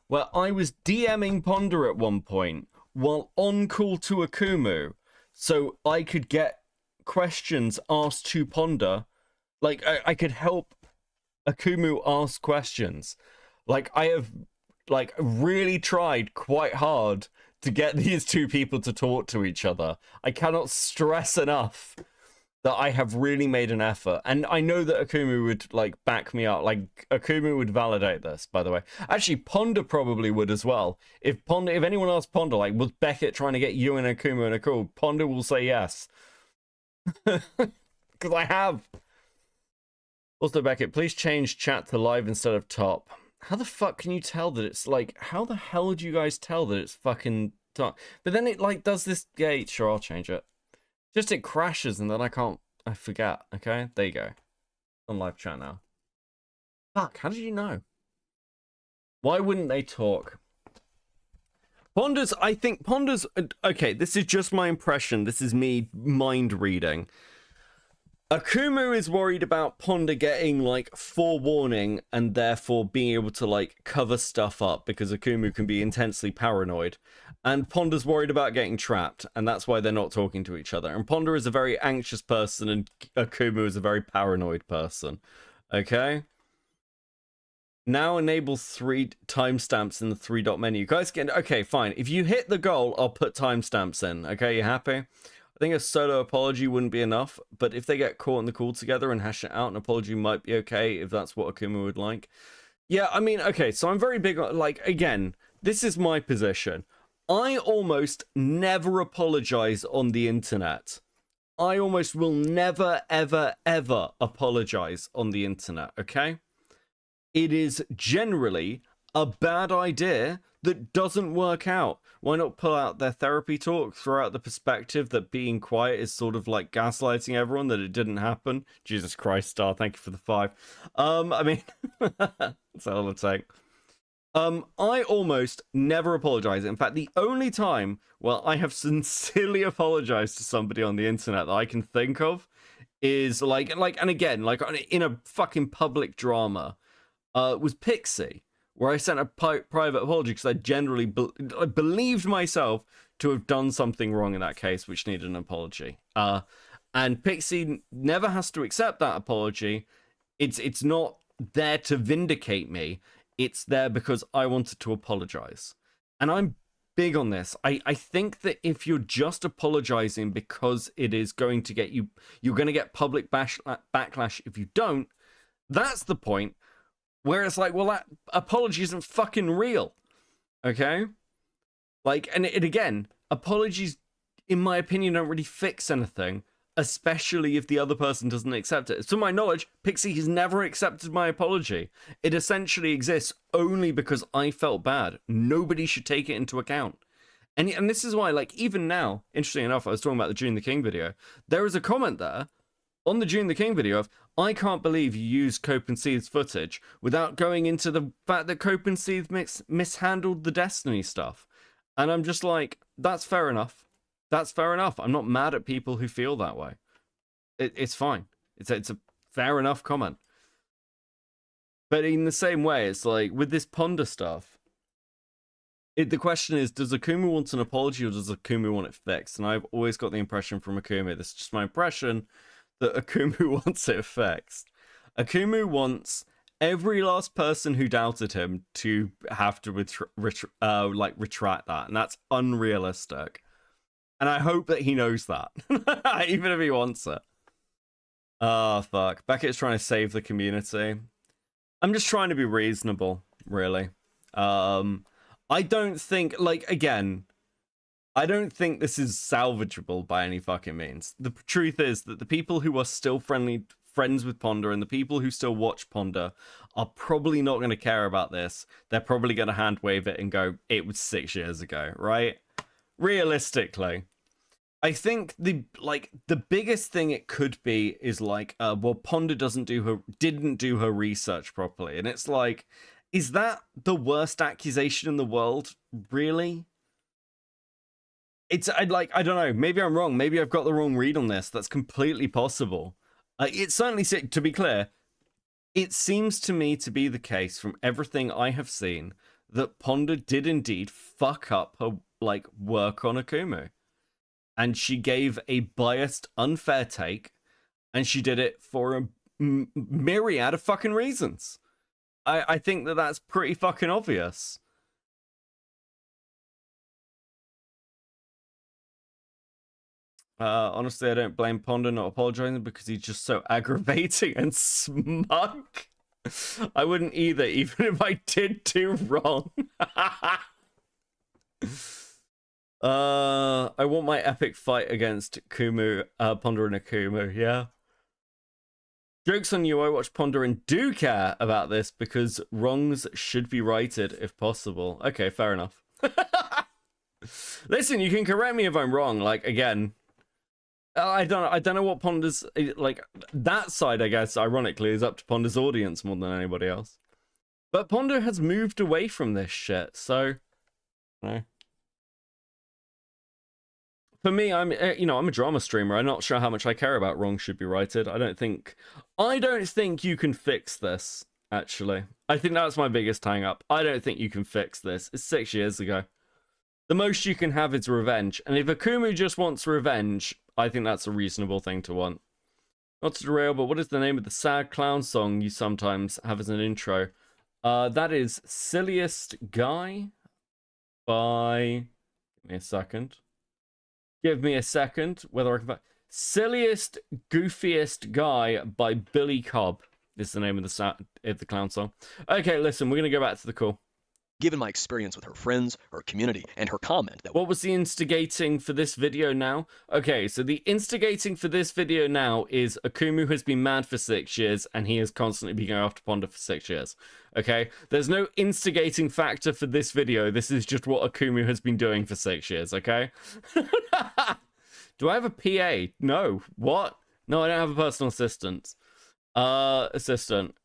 where I was DMing Ponder at one point while on call to Akumu, so I could get questions asked to Ponder. Like, I could help Akumu ask questions. Like, I have, like, really tried quite hard to get these two people to talk to each other. I cannot stress enough that I have really made an effort. And I know that Akumu would, like, back me up. Like, Akumu would validate this, by the way. Actually, Ponder probably would as well. If anyone asked Ponder, like, was Beckett trying to get you and Akumu in a call, Ponder will say yes. Because I have. Also, Beckett, please change chat to live instead of top. How the fuck can you tell that it's like, how the hell do you guys tell that it's fucking top? But then it like does this, yeah, sure, I'll change it. Just it crashes and then I forget, okay? There you go. On live chat now. Fuck, how did you know? Why wouldn't they talk? I think Ponder's, okay, this is just my impression. This is me mind reading. Akumu is worried about Ponder getting, like, forewarning and therefore being able to, like, cover stuff up because Akumu can be intensely paranoid. And Ponder's worried about getting trapped, and that's why they're not talking to each other. And Ponder is a very anxious person, and Akumu is a very paranoid person. Okay? Now enable 3 timestamps in the 3-dot menu. Guys, okay, fine. If you hit the goal, I'll put timestamps in. Okay, you happy? I think a solo apology wouldn't be enough, but if they get caught in the call together and hash it out, an apology might be okay if that's what Akuma would like. Yeah, I mean, okay, so I'm very big on, like, again, this is my position. I almost never apologize on the internet. I almost will never, ever, ever apologize on the internet, okay? It is generally a bad idea that doesn't work out. Why not pull out their therapy talk, throw out the perspective that being quiet is sort of like gaslighting everyone, that it didn't happen? Jesus Christ, Star, thank you for the 5. I mean, that's all it'll take. I almost never apologize. In fact, the only time, well, I have sincerely apologized to somebody on the internet that I can think of is like, and again, like in a fucking public drama, was Pixie, where I sent a private apology because I generally believed myself to have done something wrong in that case, which needed an apology. And Pixie never has to accept that apology. It's not there to vindicate me. It's there because I wanted to apologize. And I'm big on this. I think that if you're just apologizing because it is going to get you're going to get public backlash if you don't, that's the point. Where it's like, well, that apology isn't fucking real. Okay? Like, and again, apologies, in my opinion, don't really fix anything, especially if the other person doesn't accept it. To my knowledge, Pixie has never accepted my apology. It essentially exists only because I felt bad. Nobody should take it into account. And this is why, like, even now, interesting enough, I was talking about the June the King video. There is a comment there on the June the King video of, I can't believe you used Copecast's footage without going into the fact that Copecast mishandled the Destiny stuff. And I'm just like, that's fair enough. That's fair enough. I'm not mad at people who feel that way. it's fine. It's a fair enough comment. But in the same way, it's like with this Ponder stuff, the question is, does Akumu want an apology or does Akumu want it fixed? And I've always got the impression from Akumu, this is just my impression, that Akumu wants it fixed. Akumu wants every last person who doubted him to have to retract that, and that's unrealistic. And I hope that he knows that, even if he wants it. Oh, fuck. Beckett's trying to save the community. I'm just trying to be reasonable, really. I don't think, like, again, I don't think this is salvageable by any fucking means. The truth is that the people who are still friends with Ponder and the people who still watch Ponder are probably not going to care about this. They're probably going to hand wave it and go, it was 6 years ago, right? Realistically. I think the biggest thing it could be is like, well, Ponder didn't do her research properly. And it's like, is that the worst accusation in the world? Really? I don't know. Maybe I'm wrong. Maybe I've got the wrong read on this. That's completely possible. It certainly, to be clear, it seems to me to be the case from everything I have seen that Ponder did indeed fuck up her work on Akumu. And she gave a biased, unfair take, and she did it for a myriad of fucking reasons. I think that that's pretty fucking obvious. Honestly, I don't blame Ponder not apologizing because he's just so aggravating and smug. I wouldn't either, even if I did do wrong. I want my epic fight against Ponder and Akumu, yeah. Joke's on you, I watch Ponder and do care about this because wrongs should be righted if possible. Okay, fair enough. Listen, you can correct me if I'm wrong, like, again. I don't know what Ponder's, like, that side, I guess, ironically, is up to Ponder's audience more than anybody else. But Ponder has moved away from this shit, so, no. For me, I'm a drama streamer. I'm not sure how much I care about wrong should be righted. I don't think you can fix this, actually. I think that's my biggest hang up. I don't think you can fix this. It's 6 years ago. The most you can have is revenge. And if Akumu just wants revenge, I think that's a reasonable thing to want. Not to derail, but what is the name of the sad clown song you sometimes have as an intro? That is Silliest Guy by... Give me a second. Give me a second, whether I can find... Silliest, Goofiest Guy by Billy Cobb is the name of the clown song. Okay, listen, we're going to go back to the call. Given my experience with her friends, her community, and her comment that... What was the instigating for this video now? Okay, so the instigating for this video now is Akumu has been mad for 6 years, and he has constantly been going after Ponder for 6 years. Okay? There's no instigating factor for this video. This is just what Akumu has been doing for 6 years, okay? Do I have a PA? No. What? No, I don't have a personal assistant. Assistant.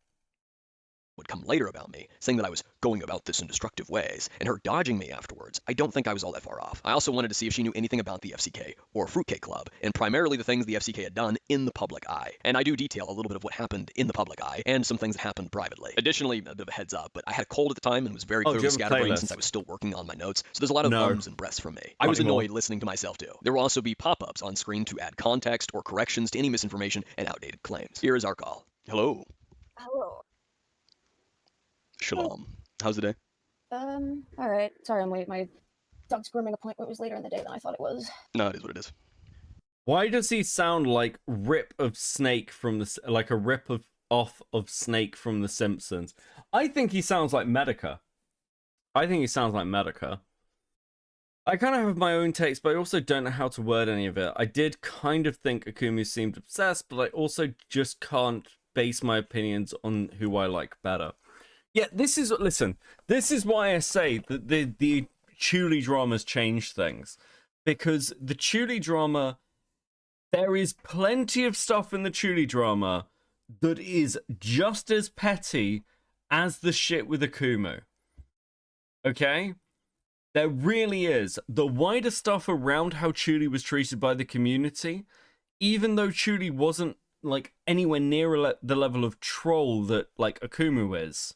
Would come later about me, saying that I was going about this in destructive ways, and her dodging me afterwards. I don't think I was all that far off. I also wanted to see if she knew anything about the FCK or Fruitcake Club, and primarily the things the FCK had done in the public eye. And I do detail a little bit of what happened in the public eye, and some things that happened privately. Additionally, a bit of a heads up, but I had a cold at the time and was very clearly scatterbrained since I was still working on my notes, so there's a lot of ums and breaths from me. I was annoyed listening to myself too. There will also be pop-ups on screen to add context or corrections to any misinformation and outdated claims. Here is our call. Hello. Hello. Shalom. How's the day? All right. Sorry, I'm late. My dog's grooming appointment was later in the day than I thought it was. No, it is what it is. Why does he sound like Rip of Snake from the like a rip off of Snake from The Simpsons? I think he sounds like Medica. I kind of have my own takes, but I also don't know how to word any of it. I did kind of think Akumu seemed obsessed, but I also just can't base my opinions on who I like better. Yeah, this is why I say that the Chuli dramas change things. Because the Chuli drama, there is plenty of stuff in the Chuli drama that is just as petty as the shit with Akumu. Okay? There really is. The wider stuff around how Chuli was treated by the community even though Chuli wasn't like anywhere near the level of troll that like Akumu is,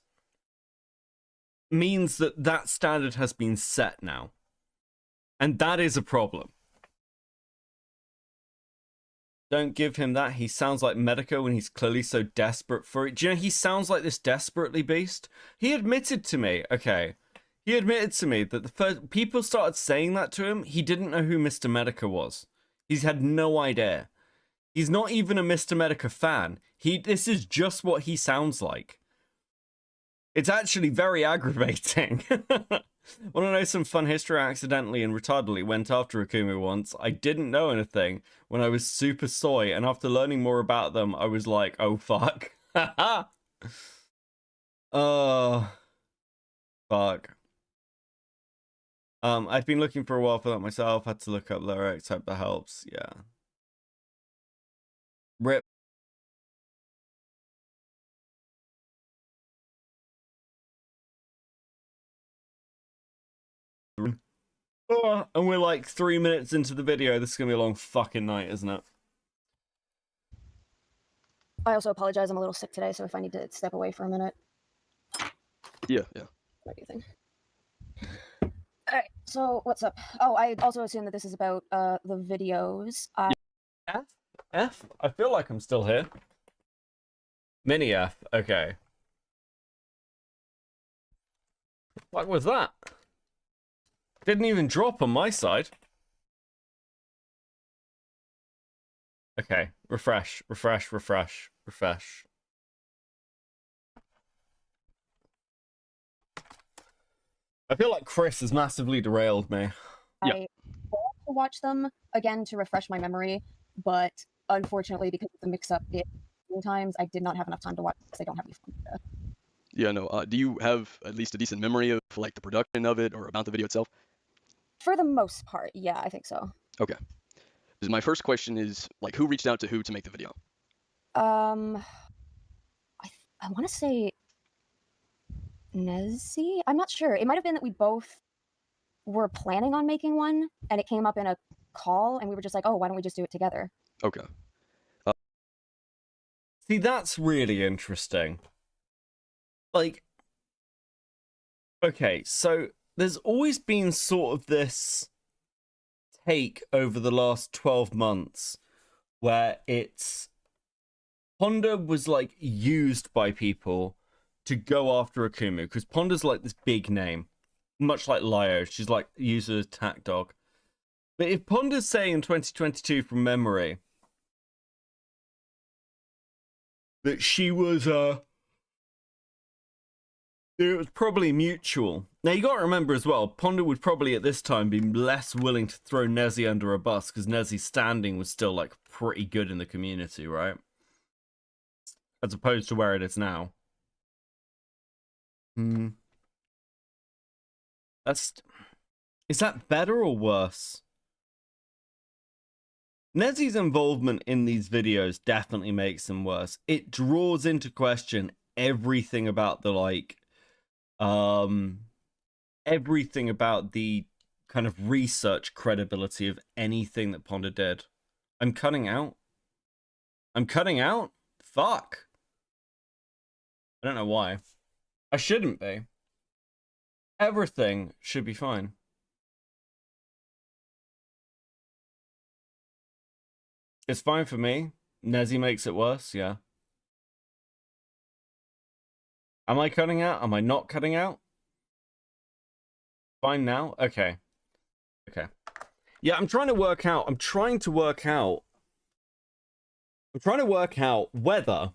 means that that standard has been set now. And that is a problem. Don't give him that. He sounds like Medico when he's clearly so desperate for it. Do you know, he sounds like this desperately beast. He admitted to me, okay, he admitted to me that the first people started saying that to him, he didn't know who Mr. Medica was. He's had no idea. He's not even a Mr. Medica fan. This is just what he sounds like. It's actually very aggravating. Want to know some fun history? I accidentally and retardedly went after Akumu once. I didn't know anything when I was super soy, and after learning more about them, I was like, oh fuck. Oh, fuck. I've been looking for a while for that myself. Had to look up lyrics. Hope that helps. Yeah. Rip. Oh, and we're like 3 minutes into the video. This is gonna be a long fucking night, isn't it? I also apologize. I'm a little sick today, so if I need to step away for a minute. Yeah. What do you think? Alright, so what's up? Oh, I also assume that this is about the videos. F? I feel like I'm still here. Mini F, okay. What was that? Didn't even drop on my side. Okay, refresh. I feel like Chris has massively derailed me. Yeah. I want to watch them again to refresh my memory, but unfortunately, because of the mix-up times, I did not have enough time to watch because I don't have any fun data. Yeah, no. Do you have at least a decent memory of like the production of it or about the video itself? For the most part, yeah, I think so. Okay. Because my first question is like, who reached out to who to make the video? I want to say Nezzy? I'm not sure. It might have been that we both were planning on making one, and it came up in a call, and we were just like, oh, why don't we just do it together? Okay. See, that's really interesting. Like, okay, so there's always been sort of this take over the last 12 months where it's Ponda was like used by people to go after Akumu because Ponda's like this big name, much like Lyo. She's like used as a attack dog. But if Ponda's saying in 2022 from memory that she was it was probably mutual. Now you got to remember as well, Ponda would probably at this time be less willing to throw Nezzy under a bus because Nezzy's standing was still like pretty good in the community, right? As opposed to where it is now. Is that better or worse? Nezzy's involvement in these videos definitely makes them worse. It draws into question everything about the like everything about the kind of research credibility of anything that Ponda did. I'm cutting out. Fuck. I don't know why. I shouldn't be. Everything should be fine. It's fine for me. Nezzy makes it worse, yeah. Am I cutting out? Am I not cutting out? Fine now? Okay. Okay. Yeah, I'm trying to work out whether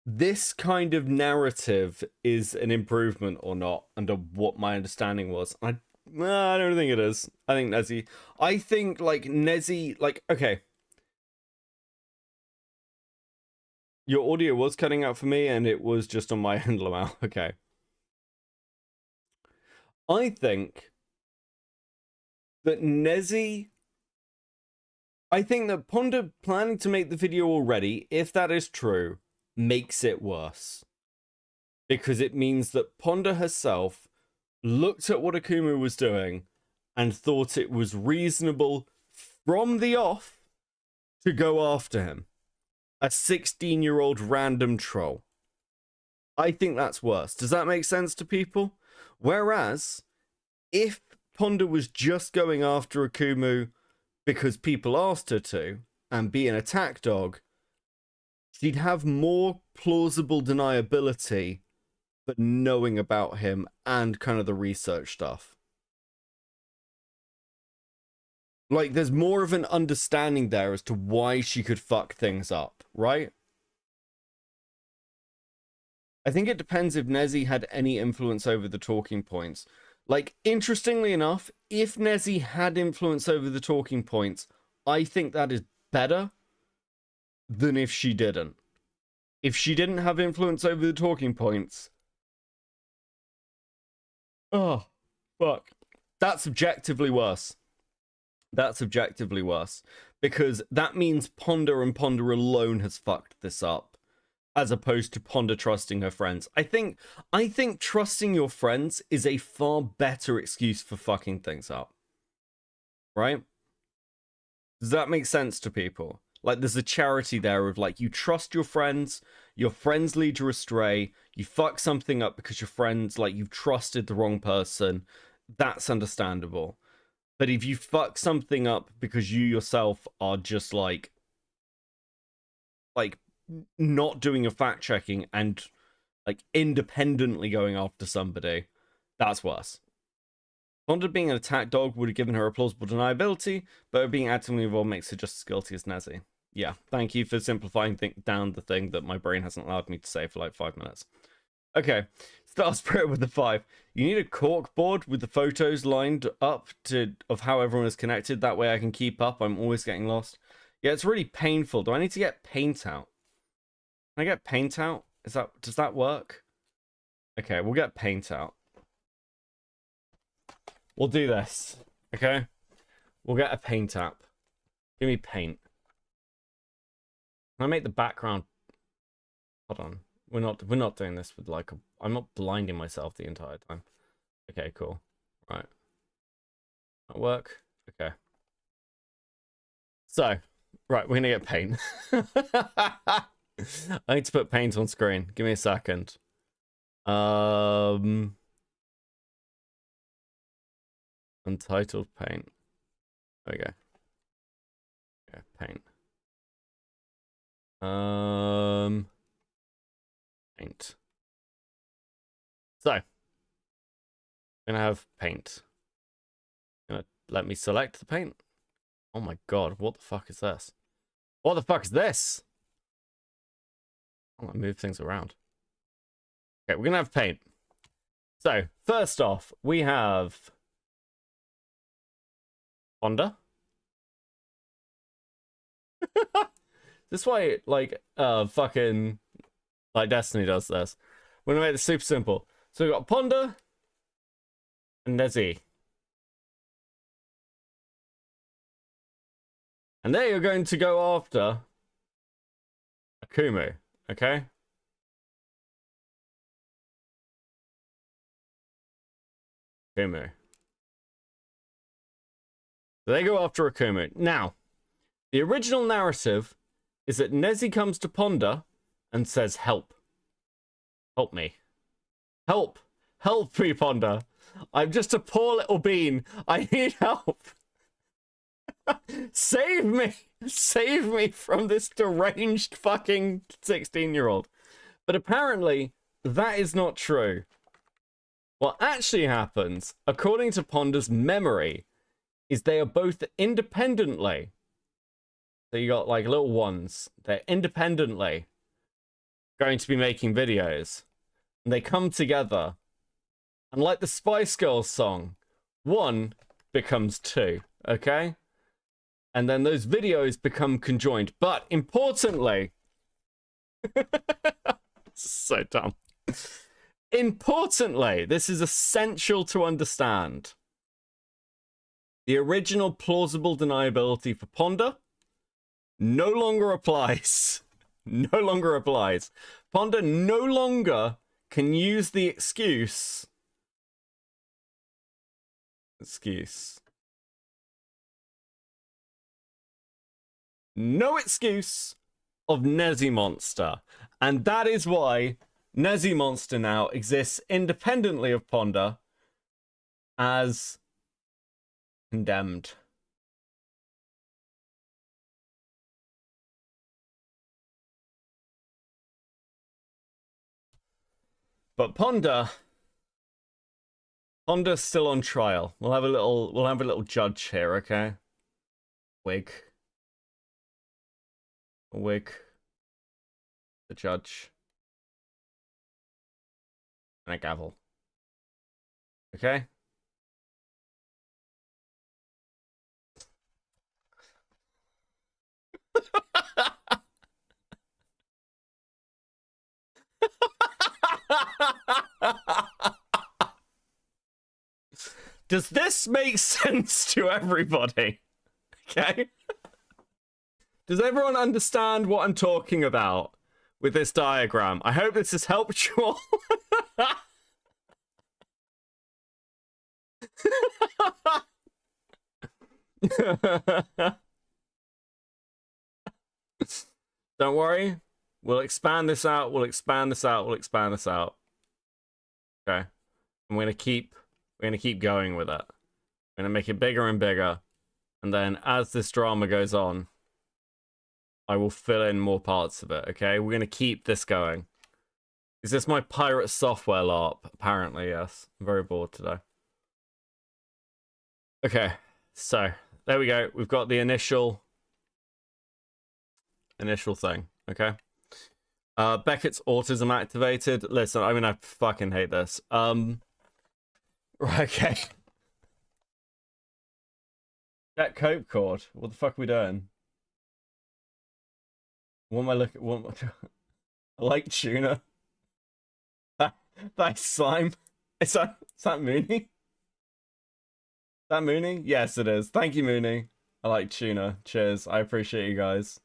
this kind of narrative is an improvement or not under what my understanding was. I don't think it is. I think Nezzy, okay. Your audio was cutting out for me and it was just on my end, Lamau. Okay. I think that Ponda planning to make the video already, if that is true, makes it worse. Because it means that Ponda herself looked at what Akumu was doing and thought it was reasonable, from the off to go after him. A 16-year-old random troll. I think that's worse. Does that make sense to people? Whereas, if Ponda was just going after Akumu because people asked her to, and be an attack dog, she'd have more plausible deniability but knowing about him and kind of the research stuff. Like, there's more of an understanding there as to why she could fuck things up, right? I think it depends if Nezzy had any influence over the talking points. Like, interestingly enough, if Nezzy had influence over the talking points, I think that is better than if she didn't. If she didn't have influence over the talking points... Oh, fuck. That's objectively worse. That's objectively worse. Because that means Ponda and Ponda alone has fucked this up. As opposed to Ponda trusting her friends. I think trusting your friends is a far better excuse for fucking things up. Right? Does that make sense to people? Like, there's a charity there of, like, you trust your friends lead you astray, you fuck something up because your friends, like, you've trusted the wrong person. That's understandable. But if you fuck something up because you yourself are just, like not doing your fact checking and, like, independently going after somebody, that's worse. Ponda being an attack dog would have given her a plausible deniability, but her being actively involved makes her just as guilty as Nezzy. Yeah, thank you for simplifying down the thing that my brain hasn't allowed me to say for like 5 minutes. Okay, Star Spirit with the 5. You need a cork board with the photos lined up of how everyone is connected. That way I can keep up. I'm always getting lost. Yeah, it's really painful. Do I need to get paint out? Can I get paint out? Does that work? Okay, we'll get paint out. We'll do this. Okay? We'll get a paint app. Give me paint. Can I make the background? Hold on. We're not doing this with like I'm not blinding myself the entire time. Okay, cool. Right. That work? Okay. So, right, we're gonna get paint. I need to put paint on screen. Give me a second. Untitled paint. There we go. Yeah, paint. Paint. So, I'm gonna have paint. Gonna let me select the paint. Oh my god, what the fuck is this? What the fuck is this? I'm gonna move things around. Okay, we're gonna have paint. So, first off, we have Honda. This is why, like, fucking, like, Destiny does this. We're gonna make this super simple. So we've got Ponda and Nezzy. And they are going to go after Akumu, okay? Akumu. So they go after Akumu. Now, the original narrative is that Nezzy comes to Ponda and says, help. Help me. Help. Help me, Ponda. I'm just a poor little bean. I need help. Save me. Save me from this deranged fucking 16-year-old. But apparently, that is not true. What actually happens, according to Ponda's memory, is they are both independently. So you got like little ones. They're independently going to be making videos. And they come together. And like the Spice Girls song, 1 becomes 2. Okay? And then those videos become conjoined. But importantly, so dumb. Importantly, this is essential to understand. The original plausible deniability for Ponda no longer applies. No longer applies. Ponda no longer can use the excuse. no excuse of Nezzy Monster. And that is why Nezzy Monster now exists independently of Ponder as condemned. But Ponder's still on trial. We'll have a little judge here, okay? Wig. The judge. And a gavel. Okay? Does this make sense to everybody? Okay? Does everyone understand what I'm talking about with this diagram? I hope this has helped you all. Don't worry. We'll expand this out. We'll expand this out. We'll expand this out. Okay. I'm gonna keep going with it. I'm gonna make it bigger and bigger. And then as this drama goes on, I will fill in more parts of it, okay? We're gonna keep this going. Is this my pirate software LARP? Apparently, yes. I'm very bored today. Okay, so there we go. We've got the initial thing, okay? Beckett's autism activated. Listen, I mean, I fucking hate this. Right, okay. That cope cord. What the fuck are we doing? What am I looking? What? I like tuna. That's slime. Is that Mooney? Is that Mooney? Yes, it is. Thank you, Mooney. I like tuna. Cheers. I appreciate you guys.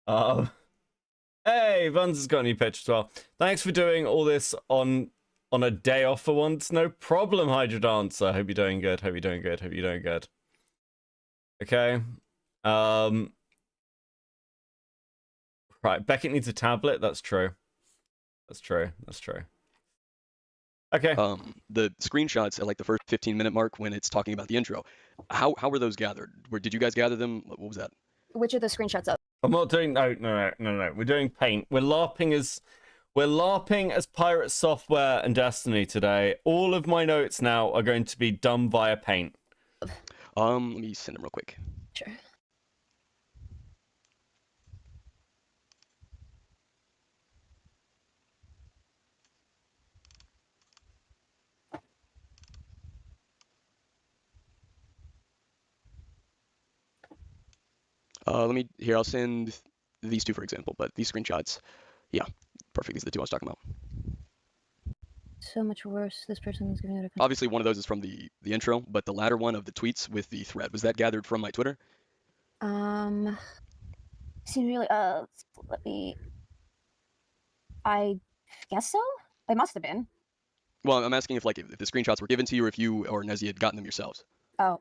Hey, Vuns has got a new picture as well. Thanks for doing all this on a day off for once. No problem, Hydra Dancer. Hope you're doing good. Hope you're doing good. Hope you're doing good. Okay. Right, Beckett needs a tablet. That's true. That's true. That's true. Okay. The screenshots at like the first 15-minute mark when it's talking about the intro, how were those gathered? Did you guys gather them? What was that? Which are the screenshots of? I'm not doing no. We're doing Paint. We're LARPing as Pirate Software and Destiny today. All of my notes now are going to be done via Paint. Let me send them real quick. Sure. I'll send these two, for example, but these screenshots, yeah, perfect. These are the two I was talking about. So much worse. This person is giving it a... Obviously, one of those is from the intro, but the latter one of the tweets with the thread, was that gathered from my Twitter? Seems really, let me... I guess so? It must have been. Well, I'm asking if the screenshots were given to you or if you or Nezzy had gotten them yourselves. Oh,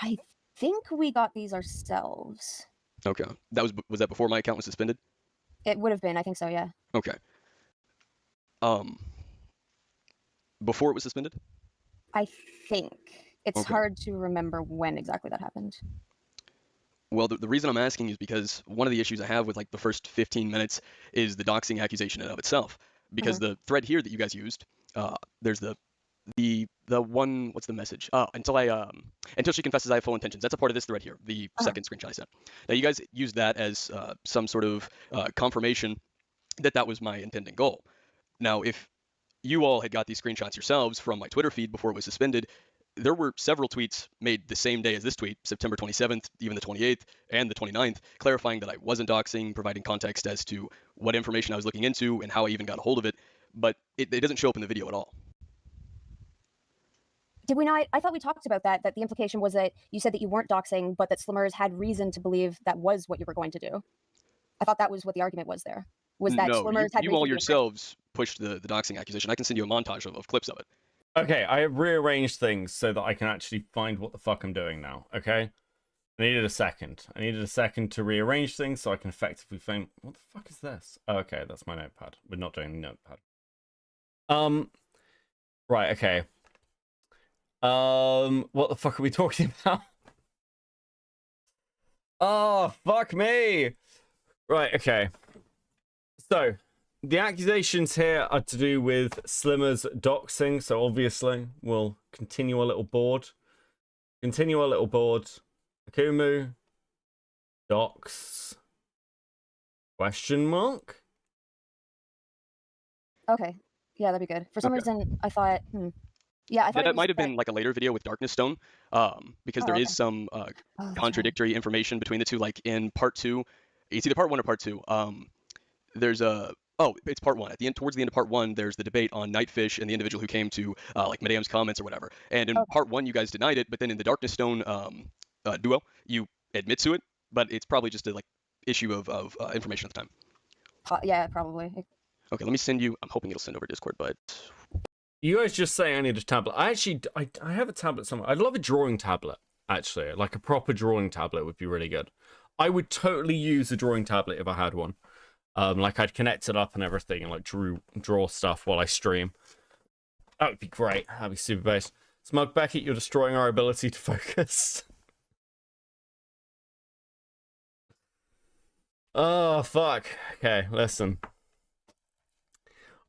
I think we got these ourselves. Okay. Was that before my account was suspended? It would have been, I think so, yeah. Okay. Before it was suspended? I think. It's Okay. hard to remember when exactly that happened. Well, the reason I'm asking is because one of the issues I have with like the first 15 minutes is the doxing accusation in and of itself. Because the thread here that you guys used, there's the one, what's the message? Until she confesses I have full intentions. That's a part of this thread here, the second screenshot I sent. Now you guys used that as some sort of confirmation that was my intended goal. Now, if you all had got these screenshots yourselves from my Twitter feed before it was suspended, there were several tweets made the same day as this tweet, September 27th, even the 28th, and the 29th, clarifying that I wasn't doxing, providing context as to what information I was looking into and how I even got a hold of it, but it doesn't show up in the video at all. Did we not? I thought we talked about that the implication was that you said that you weren't doxing, but that Slimmers had reason to believe that was what you were going to do. I thought that was what the argument was there. Was that No, Slimmers had you reason all to believe yourselves pushed the doxing accusation. I can send you a montage of clips of it. Okay, I have rearranged things so that I can actually find what the fuck I'm doing now, okay? I needed a second. I needed a second to rearrange things so I can effectively find... What the fuck is this? Oh, okay, that's my notepad. We're not doing the notepad. Right, okay. What the fuck are we talking about? Oh, fuck me! Right, okay. So, the accusations here are to do with Slimmer's doxing, so obviously we'll continue a little board. Akumu docs question mark? Okay. Yeah, that'd be good. For some reason, I thought, yeah, I thought That might have been like a later video with Darkness Stone, because there okay. is some Oh, that's right. contradictory information between the two. Like in part 2, it's either part 1 or part 2. There's a it's part 1. At the end, towards the end of part 1, there's the debate on Nightfish and the individual who came to like Madame's comments or whatever. And in part 1, you guys denied it, but then in the Darkness Stone duo, you admit to it. But it's probably just a like issue of information at the time. Yeah, probably. Okay, let me send you. I'm hoping it'll send over Discord, but You guys just say I need a tablet. I have a tablet somewhere. I'd love a drawing tablet, actually. Like a proper drawing tablet would be really good. I would totally use a drawing tablet if I had one. Like I'd connect it up and everything and like draw stuff while I stream. That would be great. That'd be super base. Smug Beckett, you're destroying our ability to focus. Oh, fuck. Okay, listen.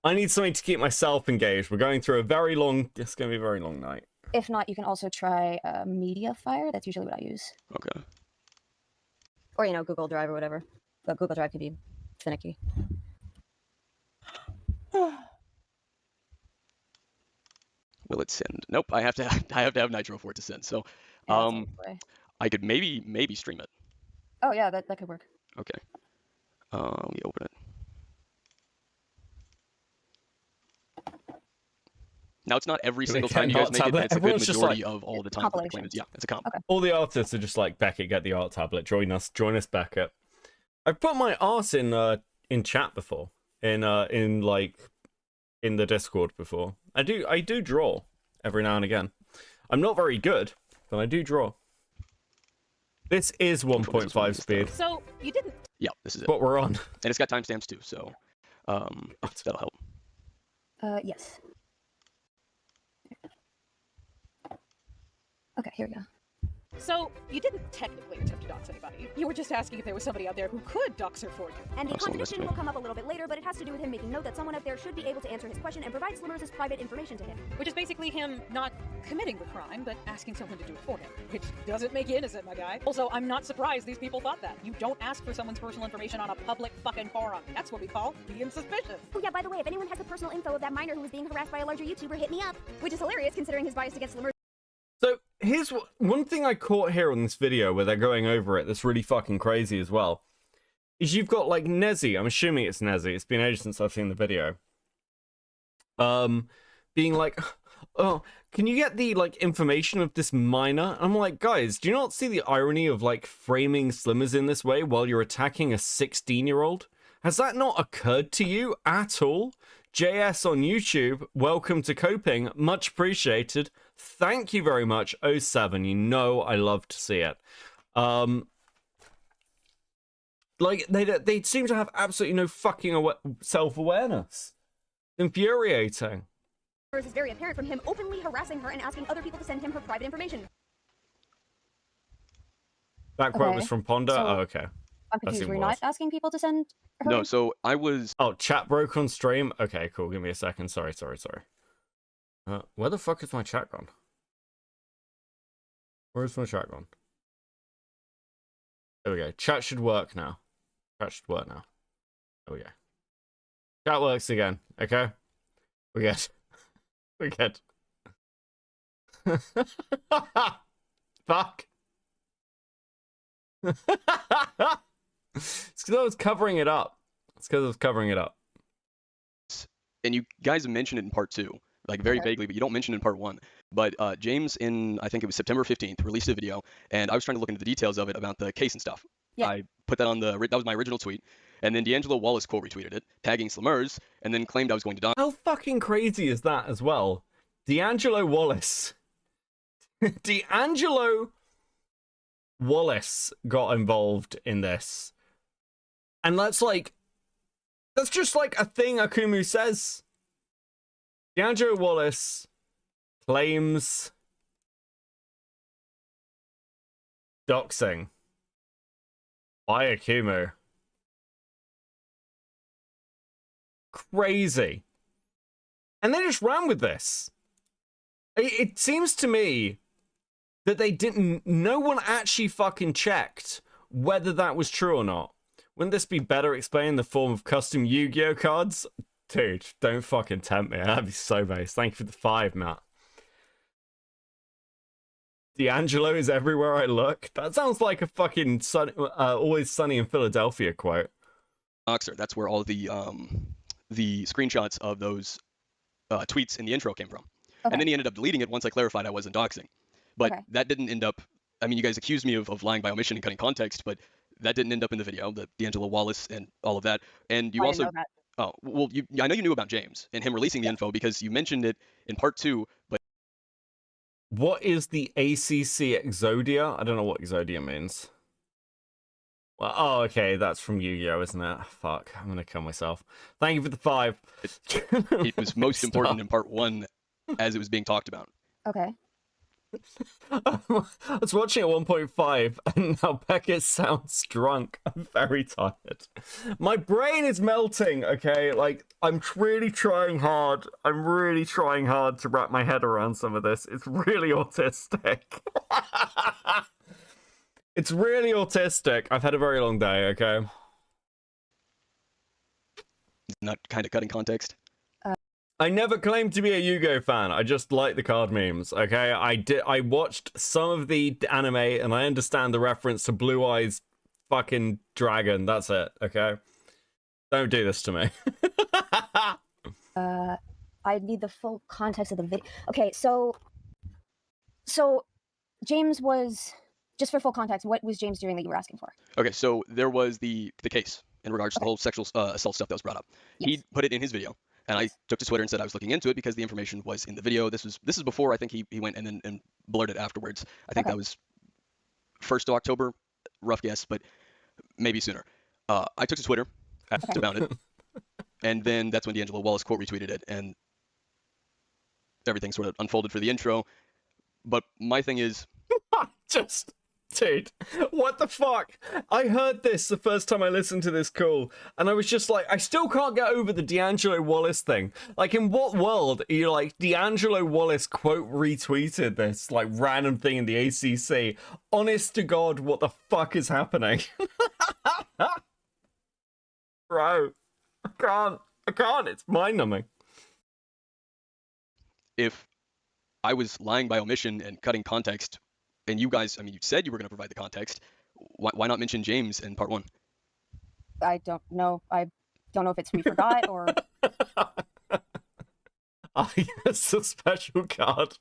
I need something to keep myself engaged. We're going through a very long... It's going to be a very long night. If not, you can also try Mediafire. That's usually what I use. okay. Or, you know, Google Drive or whatever. But Google Drive can be finicky. Will it send? Nope. I have to have Nitro for it to send. So, Yeah, I could maybe stream it. oh, yeah, that could work. Okay. Let me open it. Now it's not every single time you guys make it, but it's a good majority of all the time. Yeah, it's a comp. Okay. All the artists are just like, Beckett, get the art tablet. Join us, Beckett. I've put my art in chat before. In the Discord before. I do draw every now and again. I'm not very good, but I do draw. This is 1.5 speed. So, you didn't... Yeah, this is it. What we're on. And it's got timestamps too, so that'll help. Yes. Okay, here we go. So, you didn't technically attempt to dox anybody. You were just asking if there was somebody out there who could dox her for you. And the Absolutely. contradiction will come up a little bit later, but it has to do with him making note that someone out there should be able to answer his question and provide Slimmers' private information to him. Which is basically him not committing the crime, but asking someone to do it for him. Which doesn't make you innocent, my guy. Also, I'm not surprised these people thought that. You don't ask for someone's personal information on a public fucking forum. That's what we call being suspicious. Oh yeah, by the way, if anyone has the personal info of that minor who was being harassed by a larger YouTuber, hit me up. Which is hilarious considering his bias against Slimmers. So here's one thing I caught here on this video where they're going over it that's really fucking crazy as well. Is you've got like Nezzy, I'm assuming it's Nezzy, it's been ages since I've seen the video. Being like, oh, can you get the like information of this minor? I'm like, guys, do you not see the irony of like framing Slimmers in this way while you're attacking a 16-year-old? Has that not occurred to you at all? JS on YouTube, welcome to Coping, much appreciated. Thank you very much, 07. You know I love to see it. Like they seem to have absolutely no fucking self-awareness. Infuriating. Is very apparent from him openly harassing her and asking other people to send him her private information. That quote Okay, was from Ponder. so- Oh, okay. I'm That's confused. even Were you worse. not asking people to send her? No, so I was. Oh, chat broke on stream. Okay, cool. Give me a second. Sorry. Where the fuck is my chat gone? Where's my chat gone? There we go. Chat should work now. There we go. Chat works again. Okay. We're good. We're good. Fuck. It's because I was covering it up. And you guys mentioned it in part 2, like very vaguely, but you don't mention it in part 1. But James, in I think it was September 15th, released a video, and I was trying to look into the details of it about the case and stuff. Yeah. I put that on that was my original tweet, and then D'Angelo Wallace quote retweeted it, tagging Slimmers, and then claimed I was going to die. How fucking crazy is that as well? D'Angelo Wallace. D'Angelo Wallace got involved in this. And that's just like a thing Akumu says. D'Angelo Wallace claims doxing by Akumu. Crazy. And they just ran with this. It seems to me that no one actually fucking checked whether that was true or not. Wouldn't this be better explained in the form of custom Yu-Gi-Oh cards? Dude, don't fucking tempt me. That'd be so base. Thank you for the 5, Matt. D'Angelo is everywhere I look. That sounds like a fucking Always Sunny in Philadelphia quote. Oxer, that's where all the screenshots of those tweets in the intro came from. Okay. And then he ended up deleting it once I clarified I wasn't doxing. But Okay. that didn't end up, I mean, you guys accused me of lying by omission and cutting context, but that didn't end up in the video, the D'Angelo Wallace and all of that. And you I also, didn't know that. oh, well, I know you knew about James and him releasing the info because you mentioned it in part 2, but What is the ACC Exodia? I don't know what Exodia means. Well, oh, okay, that's from Yu-Gi-Oh, isn't it? Fuck, I'm gonna kill myself. Thank you for the 5. it was most Stop. important in part 1 as it was being talked about. Okay. I was watching at 1.5 and now Beckett sounds drunk. I'm very tired. My brain is melting, okay? Like, I'm really trying hard. I'm really trying hard to wrap my head around some of this. It's really autistic. It's really autistic. I've had a very long day, okay? Not kind of cutting context. I never claimed to be a Yu-Gi-Oh fan. I just like the card memes, okay? I watched some of the anime and I understand the reference to Blue Eyes fucking dragon. That's it, okay? Don't do this to me. I need the full context of the video. Okay, so James was, just for full context, what was James doing that you were asking for? Okay, so there was the case in regards to the whole sexual assault stuff that was brought up. Yes. He put it in his video. And I took to Twitter and said I was looking into it because the information was in the video. This is before I think he went and blurred it afterwards. I think Okay. that was 1st of October, rough guess, but maybe sooner. I took to Twitter, asked about it, and then that's when D'Angelo Wallace quote retweeted it, and everything sort of unfolded for the intro. But my thing is, Just, dude, what the fuck? I heard this the first time I listened to this call, and I was just like, I still can't get over the D'Angelo Wallace thing. Like, in what world are you like, D'Angelo Wallace quote retweeted this, like, random thing in the ACC? Honest to God, what the fuck is happening? Bro, I can't, it's mind-numbing. if I was lying by omission and cutting context, and you guys, I mean, you said you were going to provide the context, why not mention James in part 1? I don't know. I don't know if it's we forgot or It's a special card.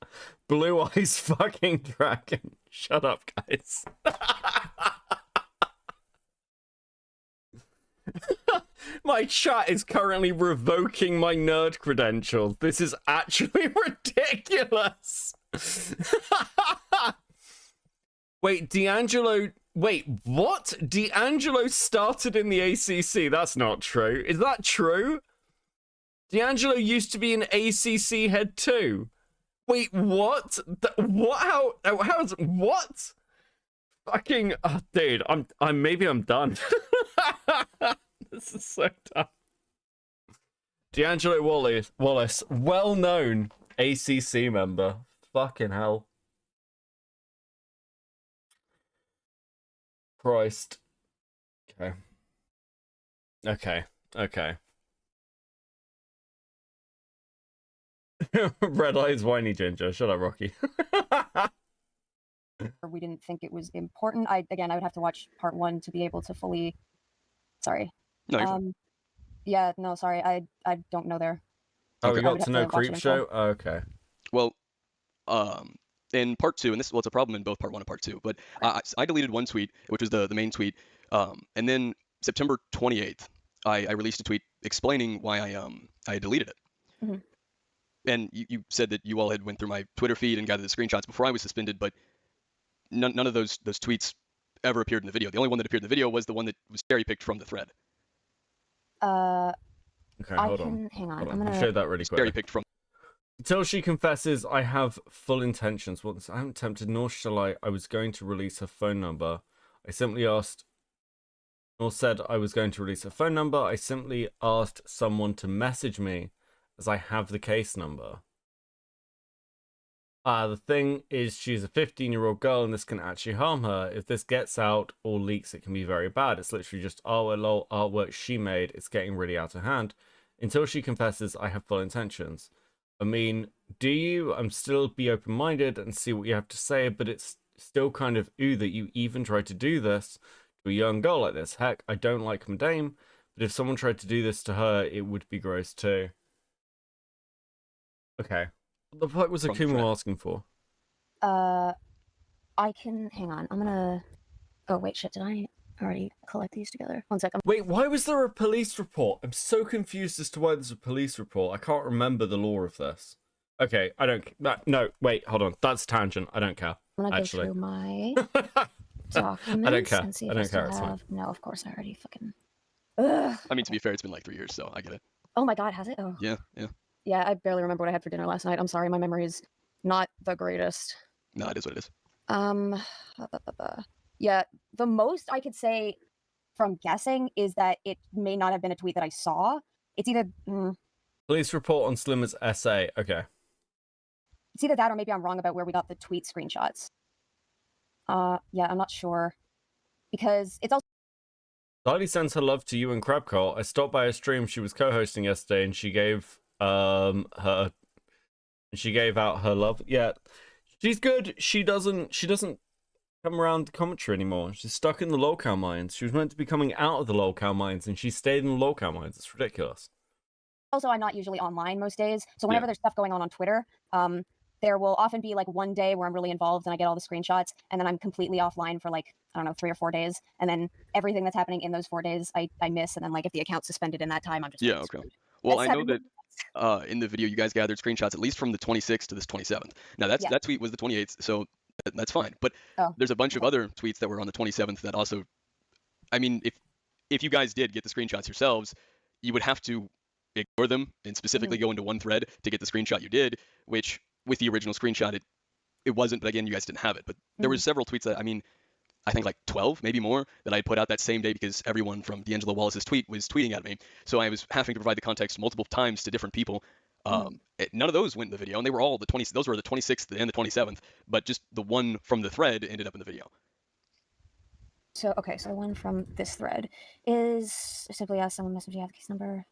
Blue Eyes fucking dragon. Shut up, guys. My chat is currently revoking my nerd credentials. This is actually ridiculous. Wait, D'Angelo... Wait, what? D'Angelo started in the ACC. That's not true. Is that true? D'Angelo used to be an ACC head too. Wait, what? What? How's... What? Fucking... Oh, dude, maybe I'm done. This is so dumb. D'Angelo Wallace, well-known ACC member. Fucking hell. Christ. Okay. Red Eyes Whiny Ginger. Shut up, Rocky. we didn't think it was important. I would have to watch part 1 to be able to fully. Sorry. No, you're fine. Yeah, no, sorry. I don't know there. Oh, we Okay. got would to have know to watch it Creep in Show? Oh, okay. Well, in part 2, and this it's a problem in both part 1 and part 2, but I deleted one tweet, which was the main tweet, and then September 28th, I released a tweet explaining why I deleted it. Mhm. And you said that you all had went through my Twitter feed and gathered the screenshots before I was suspended, but none of those tweets ever appeared in the video. The only one that appeared in the video was the one that was cherry-picked from the thread. Okay, hold on. Hang on. Hold I'm on. gonna. I'll show that really quick. Cherry-picked from. Until she confesses, I have full intentions. Well, I haven't tempted, nor shall I. I was going to release her phone number. I simply asked, nor said I was going to release her phone number. I simply asked someone to message me, as I have the case number. The thing is, she's a 15-year-old girl, and this can actually harm her. If this gets out or leaks, it can be very bad. It's literally just, oh, lol, artwork she made. It's getting really out of hand. Until she confesses, I have full intentions. I mean, do you? I'm still be open-minded and see what you have to say, but it's still kind of ooh that you even tried to do this to a young girl like this. Heck, I don't like Madame, but if someone tried to do this to her, it would be gross too. Okay. What the fuck was Akumu asking for? I can. Hang on. I'm gonna. Oh, wait, shit. Did I already collect these together? One second. Wait, why was there a police report? I'm so confused as to why there's a police report. I can't remember the law of this. Okay, I don't. No, wait, hold on. That's tangent. I don't care. I'm gonna actually. go through my documents I don't care. and see I if don't still care. It's fine. have. No, of course I already fucking. Ugh. I mean, to be fair, it's been like 3 years, so I get it. Oh my god, has it? Oh. Yeah, yeah. Yeah, I barely remember what I had for dinner last night. I'm sorry, my memory is not the greatest. No, it is what it is. Yeah, the most I could say from guessing is that it may not have been a tweet that I saw. It's either Police report on Slimmer's essay. Okay. it's either that or maybe I'm wrong about where we got the tweet screenshots. Yeah, I'm not sure because it's also. Lily sends her love to you and Crabcole. I stopped by her stream. She was co-hosting yesterday, and she gave out her love. Yeah, she's good. She doesn't come around the commentary anymore. She's stuck in the lolcow mines. She was meant to be coming out of the lolcow mines, and she stayed in the lolcow mines. It's ridiculous. Also, I'm not usually online most days, so whenever there's stuff going on Twitter, there will often be like one day where I'm really involved and I get all the screenshots, and then I'm completely offline for like, I don't know, 3 or 4 days, and then everything that's happening in those 4 days I miss, and then like if the account's suspended in that time, I'm just Yeah, okay. screwed. Well, That's I know happened. that in the video you guys gathered screenshots at least from the 26th to this 27th. Now that tweet was the 28th, so that's fine. But there's a bunch of other tweets that were on the 27th that also, I mean, if you guys did get the screenshots yourselves, you would have to ignore them and specifically go into one thread to get the screenshot you did, which with the original screenshot it wasn't, but again, you guys didn't have it. But there were several tweets that, I mean, I think like 12, maybe more, that I put out that same day because everyone from D'Angelo Wallace's tweet was tweeting at me. So I was having to provide the context multiple times to different people. None of those went in the video, and they were all those were the 26th and the 27th, but just the one from the thread ended up in the video. So, okay, so the one from this thread is simply ask someone message you have the case number.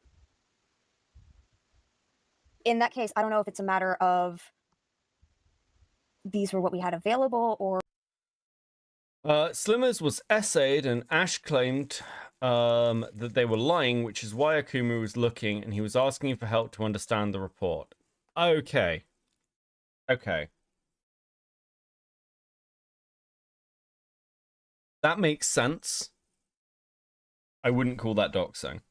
In that case, I don't know if it's a matter of these were what we had available or. Slimmers was essayed, and Ash claimed that they were lying, which is why Akumu was looking, and he was asking for help to understand the report. Okay. That makes sense. I wouldn't call that doxing.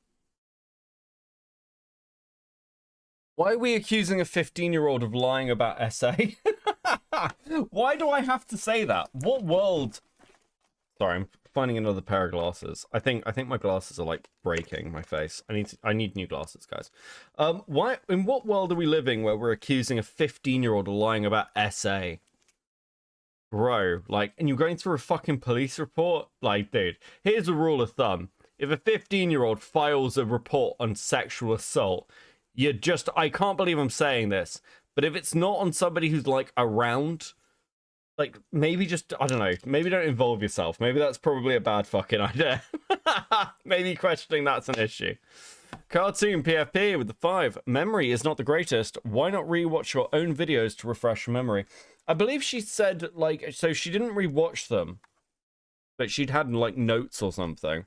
Why are we accusing a 15-year-old of lying about essay? Why do I have to say that? What world? Sorry, I'm finding another pair of glasses. I think my glasses are like breaking my face. I need new glasses, guys. Why? In what world are we living where we're accusing a 15-year-old of lying about essay? Bro, like, and you're going through a fucking police report? Like, dude, here's a rule of thumb. If a 15-year-old files a report on sexual assault, I can't believe I'm saying this, but if it's not on somebody who's like around, like maybe just, I don't know, maybe don't involve yourself. Maybe that's probably a bad fucking idea. Maybe questioning that's an issue. Cartoon PFP with the 5. Memory is not the greatest. Why not rewatch your own videos to refresh your memory? I believe she said, like, so she didn't rewatch them, but she'd had like notes or something.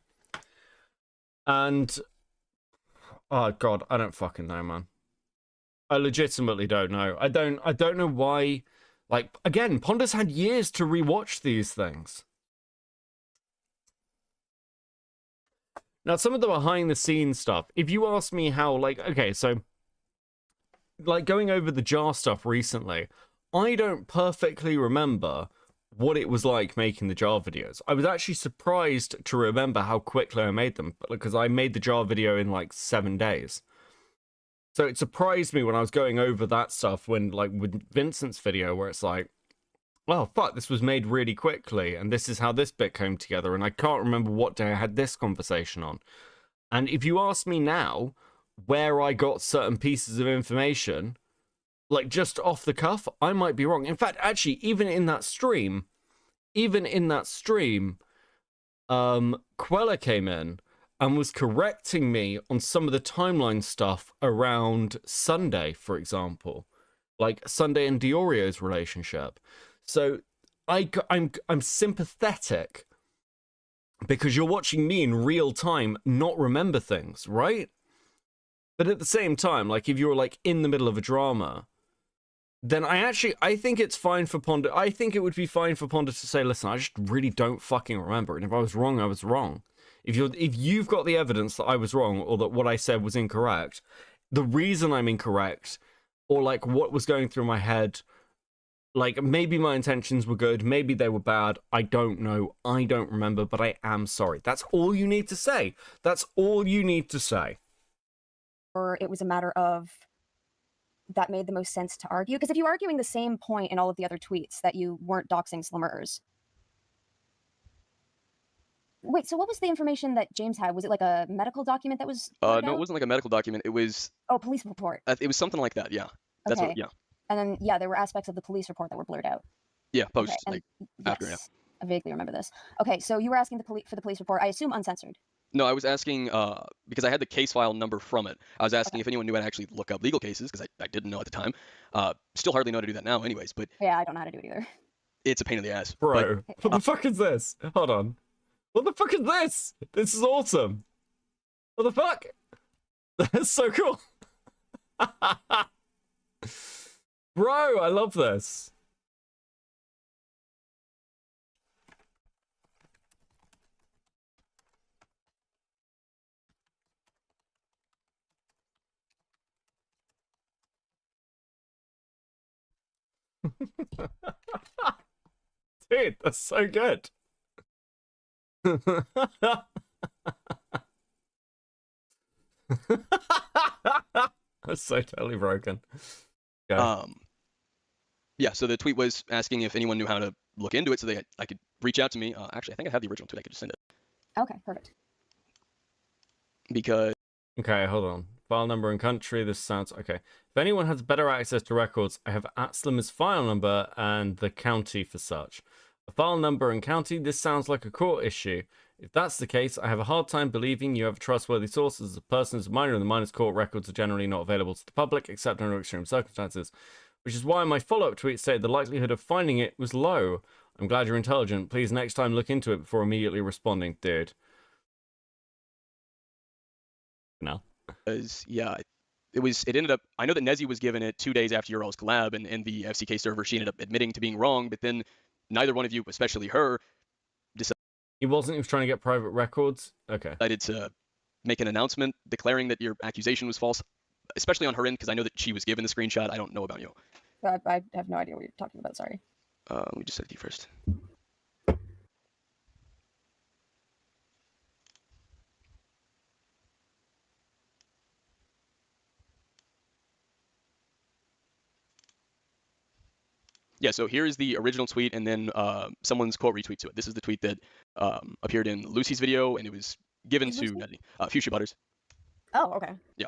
And oh god, I don't fucking know, man. I legitimately don't know. I don't know why. Like, again, Ponder's had years to rewatch these things. Now, some of the behind the scenes stuff, if you ask me how, like, okay, so like going over the jar stuff recently, I don't perfectly remember what it was like making the jar videos. I was actually surprised to remember how quickly I made them, because I made the jar video in like 7 days. So it surprised me when I was going over that stuff, when like with Vincent's video, where it's like, well, fuck, this was made really quickly, and this is how this bit came together, and I can't remember what day I had this conversation on. And if you ask me now where I got certain pieces of information, like just off the cuff, I might be wrong. In fact, actually, even in that stream, Quella came in and was correcting me on some of the timeline stuff around Sunday, for example, like Sunday and Diorio's relationship. So I'm sympathetic, because you're watching me in real time not remember things, right? But at the same time, like if you're like in the middle of a drama, then I think it's fine for Ponder. I think it would be fine for Ponder to say, listen, I just really don't fucking remember. And if I was wrong, I was wrong. If you've got the evidence that I was wrong, or that what I said was incorrect, the reason I'm incorrect, or like what was going through my head, like maybe my intentions were good, maybe they were bad, I don't know, I don't remember, but I am sorry. That's all you need to say. That's all you need to say. Or it was a matter of that made the most sense to argue? Because if you're arguing the same point in all of the other tweets, that you weren't doxing slummers. Wait, so what was the information that James had? Was it like a medical document that was No, it wasn't like a medical document. It was... Oh, police report. It was something like that, yeah. That's okay. what, yeah. And then, yeah, there were aspects of the police report that were blurred out. Yeah, post, okay. like, yes, after, yeah. I vaguely remember this. Okay, so you were asking for the police report, I assume uncensored. No, I was asking, because I had the case file number from it. I was asking if anyone knew how to actually look up legal cases, because I didn't know at the time. Still hardly know how to do that now anyways, but... Yeah, I don't know how to do it either. It's a pain in the ass. Bro, but, what the fuck is this? Hold on. What the fuck is this? This is awesome. What the fuck? That's so cool. Bro, I love this. Dude, that's so good. That's so totally broken. Okay. Yeah, so the tweet was asking if anyone knew how to look into it so I could reach out to me. Actually, I think I have the original tweet. I could just send it. Okay, perfect. Because... Okay, hold on. File number and country. This sounds... Okay. If anyone has better access to records, I have Aslam's file number and the county for such. A file number and county, this sounds like a court issue. If that's the case, I have a hard time believing you have a trustworthy source, as the person is a minor and the minor's court records are generally not available to the public, except under extreme circumstances. Which is why my follow-up tweet said the likelihood of finding it was low. I'm glad you're intelligent. Please next time look into it before immediately responding, dude. No. Yeah, it ended up... I know that Nezzy was given it 2 days after your all's collab, and in the FCK server, she ended up admitting to being wrong, but then neither one of you, especially her, He was trying to get private records? Okay. Decided to make an announcement declaring that your accusation was false, especially on her end, because I know that she was given the screenshot. I don't know about you. I have no idea what you're talking about, sorry. Let me just send it to you first. Yeah, so here's the original tweet, and then someone's quote retweet to it. This is the tweet that appeared in Lucy's video, and it was given to Fuchsia Butters. Oh, okay. Yeah.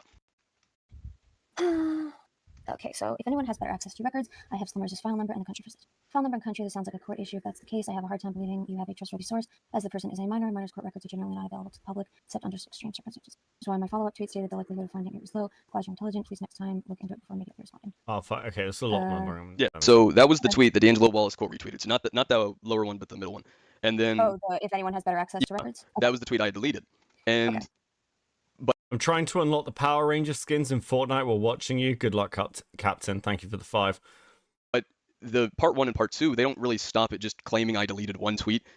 Okay, so if anyone has better access to records, I have Slummers' file number and the country for such. File number and country, this sounds like a court issue. If that's the case, I have a hard time believing you have a trustworthy source, as the person is a minor, and minors' court records are generally not available to the public, except under extreme circumstances. So my follow-up tweet stated the likelihood of finding it was low. Glad you're intelligent. Please next time look into it before immediately responding. Oh, fuck. Okay, that's a lot more. Yeah, so that was the tweet that D'Angelo Wallace quote retweeted. So not the lower one, but the middle one. And then... Oh, if anyone has better access to records? Okay. That was the tweet I deleted. And... Okay. But I'm trying to unlock the Power Ranger skins in Fortnite while watching you. Good luck, Captain. Thank you for the 5. But the part 1 and part 2, they don't really stop at just claiming I deleted one tweet.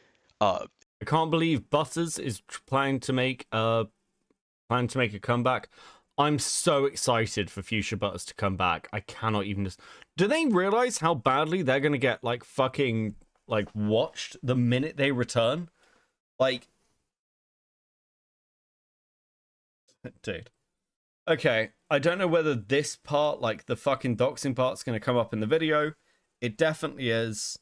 I can't believe Butters is planning to make a comeback. I'm so excited for Fuchsia Butters to come back. I cannot even just... Do they realize how badly they're going to get, like, fucking like watched the minute they return. Like, dude. Okay, I don't know whether this part, like the fucking doxing part's gonna come up in the video. It definitely is.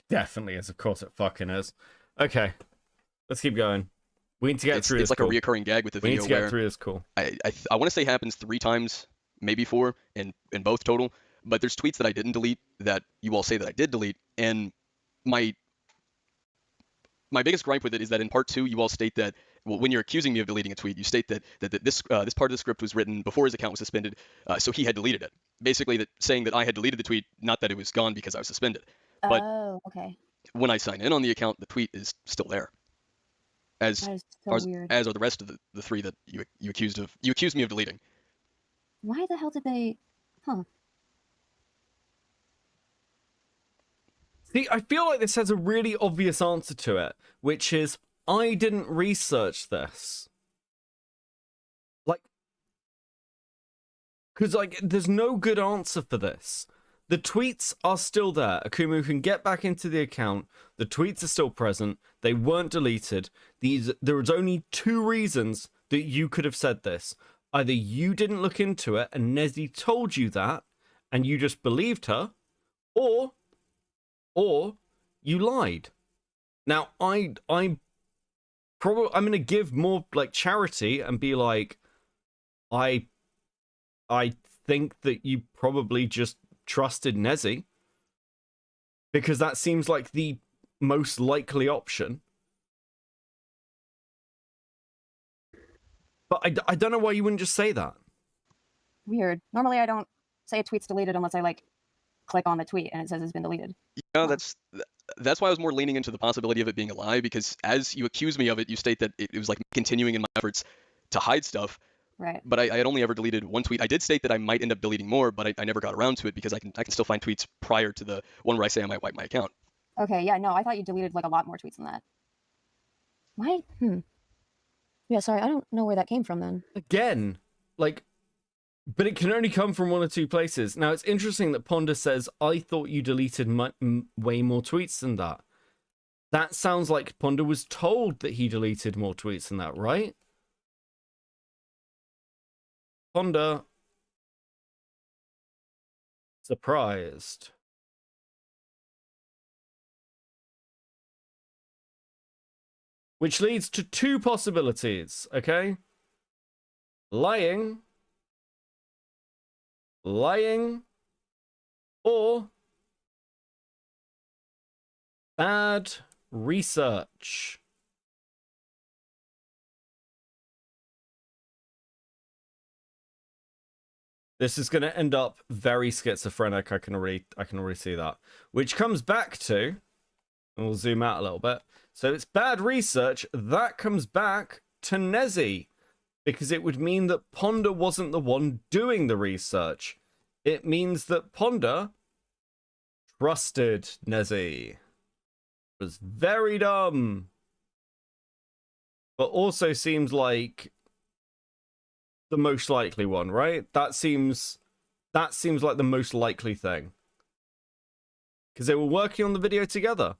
Definitely is. Of course it fucking is. Okay, let's keep going. We need to get through this. It's like a reoccurring gag with the video. We need to get through this. Cool. I want to say happens 3 times, maybe 4, in both total. But there's tweets that I didn't delete that you all say that I did delete, and my biggest gripe with it is that in part 2 you all state that, well, when you're accusing me of deleting a tweet, you state that this part of the script was written before his account was suspended, so he had deleted it. Basically, saying that I had deleted the tweet, not that it was gone because I was suspended. But okay. when I sign in on the account, the tweet is still there. As That is so weird. as are the rest of the 3 that you accused me of deleting. Why the hell did they? Huh. See, I feel like this has a really obvious answer to it, which is I didn't research this. Like, because like, there's no good answer for this. The tweets are still there. Akumu can get back into the account. The tweets are still present. They weren't deleted. There was only 2 reasons that you could have said this. Either you didn't look into it and Nezzy told you that, and you just believed her, or you lied. Now, I'm gonna give more like charity and be like, I think that you probably just trusted Nezzy, because that seems like the most likely option. But I don't know why you wouldn't just say that. Weird. Normally, I don't say a tweet's deleted unless I like click on the tweet and it says it's been deleted. Yeah, that's why I was more leaning into the possibility of it being a lie, because as you accuse me of it, you state that it was like continuing in my efforts to hide stuff. Right. But I had only ever deleted 1 tweet. I did state that I might end up deleting more, but I never got around to it because I can still find tweets prior to the one where I say I might wipe my account. Okay. Yeah. No, I thought you deleted like a lot more tweets than that. Why? Yeah. Sorry, I don't know where that came from then. Again, like, but it can only come from 1 or 2 places. Now, it's interesting that Ponder says, I thought you deleted way more tweets than that. That sounds like Ponder was told that he deleted more tweets than that, right? Ponder. Surprised. Which leads to 2 possibilities, okay? Lying, or bad research. This is going to end up very schizophrenic. I can already see that. Which comes back to, and we'll zoom out a little bit. So it's bad research. That comes back to Nezzy, because it would mean that Ponder wasn't the one doing the research. It means that Ponder trusted Nezzy. It was very dumb. But also seems like the most likely one, right? That seems like the most likely thing. Because they were working on the video together.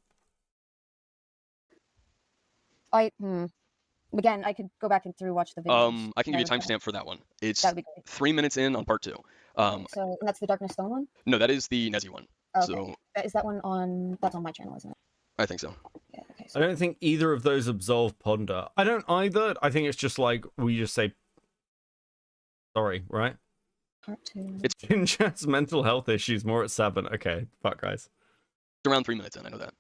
Again, I could go back and watch the video. I can give you a timestamp for that one. It's That'd be great. 3 minutes in on part 2. So and that's the Darkness Stone one? No, that is the Nezzy one. Okay. So Is that one that's on my channel, isn't it? I think so. Yeah, okay. I don't think either of those absolve Ponder. I don't either. I think it's just like, we just say sorry, right? Part 2. It's Ginger's mental health issues, more at 7. Okay, fuck, guys. It's around 3 minutes in, I know that.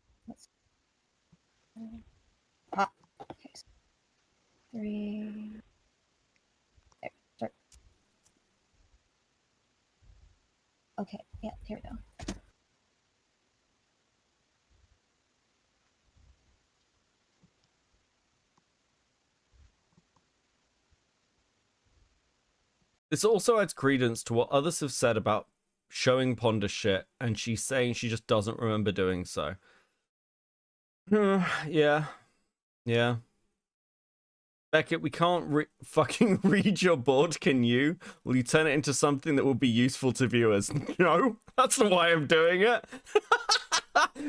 Okay. 3. There, start. Okay, yeah, here we go. This also adds credence to what others have said about showing Ponder shit, and she's saying she just doesn't remember doing so. Yeah. Beckett, we can't fucking read your board, can you? Will you turn it into something that will be useful to viewers? No, that's not why I'm doing it.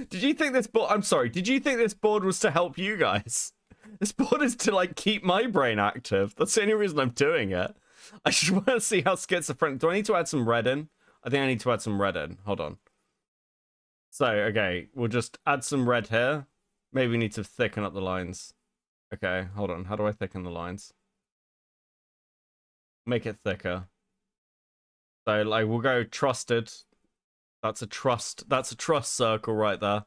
Did you think this board? I'm sorry. Did you think this board was to help you guys? This board is to like keep my brain active. That's the only reason I'm doing it. I just want to see how schizophrenic. Do I need to add some red in? I think I need to add some red in. Hold on. So, okay, we'll just add some red here. Maybe we need to thicken up the lines. Okay, hold on. How do I thicken the lines? Make it thicker. So, like, we'll go trusted. That's a trust circle right there.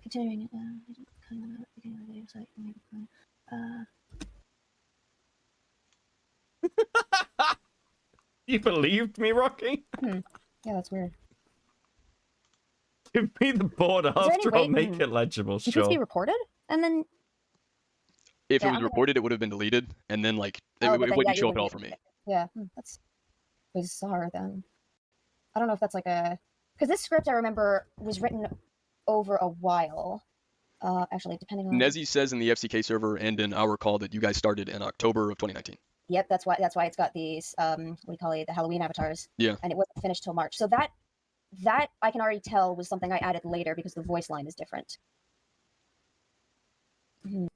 Continuing, You believed me, Rocky? Yeah, that's weird. Give me the board after I'll make it legible, Should sure. this be recorded? And then... If Yeah, it was reported, it would have been deleted, and then like it but then, wouldn't yeah, show you up at all wouldn't for me. Yeah, that's bizarre then. I don't know if that's like a... Because this script, I remember, was written over a while. Actually, depending on... Nezzy says in the FCK server and in our call that you guys started in October of 2019. Yep, that's why it's got these what do you call it, the Halloween avatars. Yeah. And it wasn't finished till March. So that I can already tell was something I added later because the voice line is different.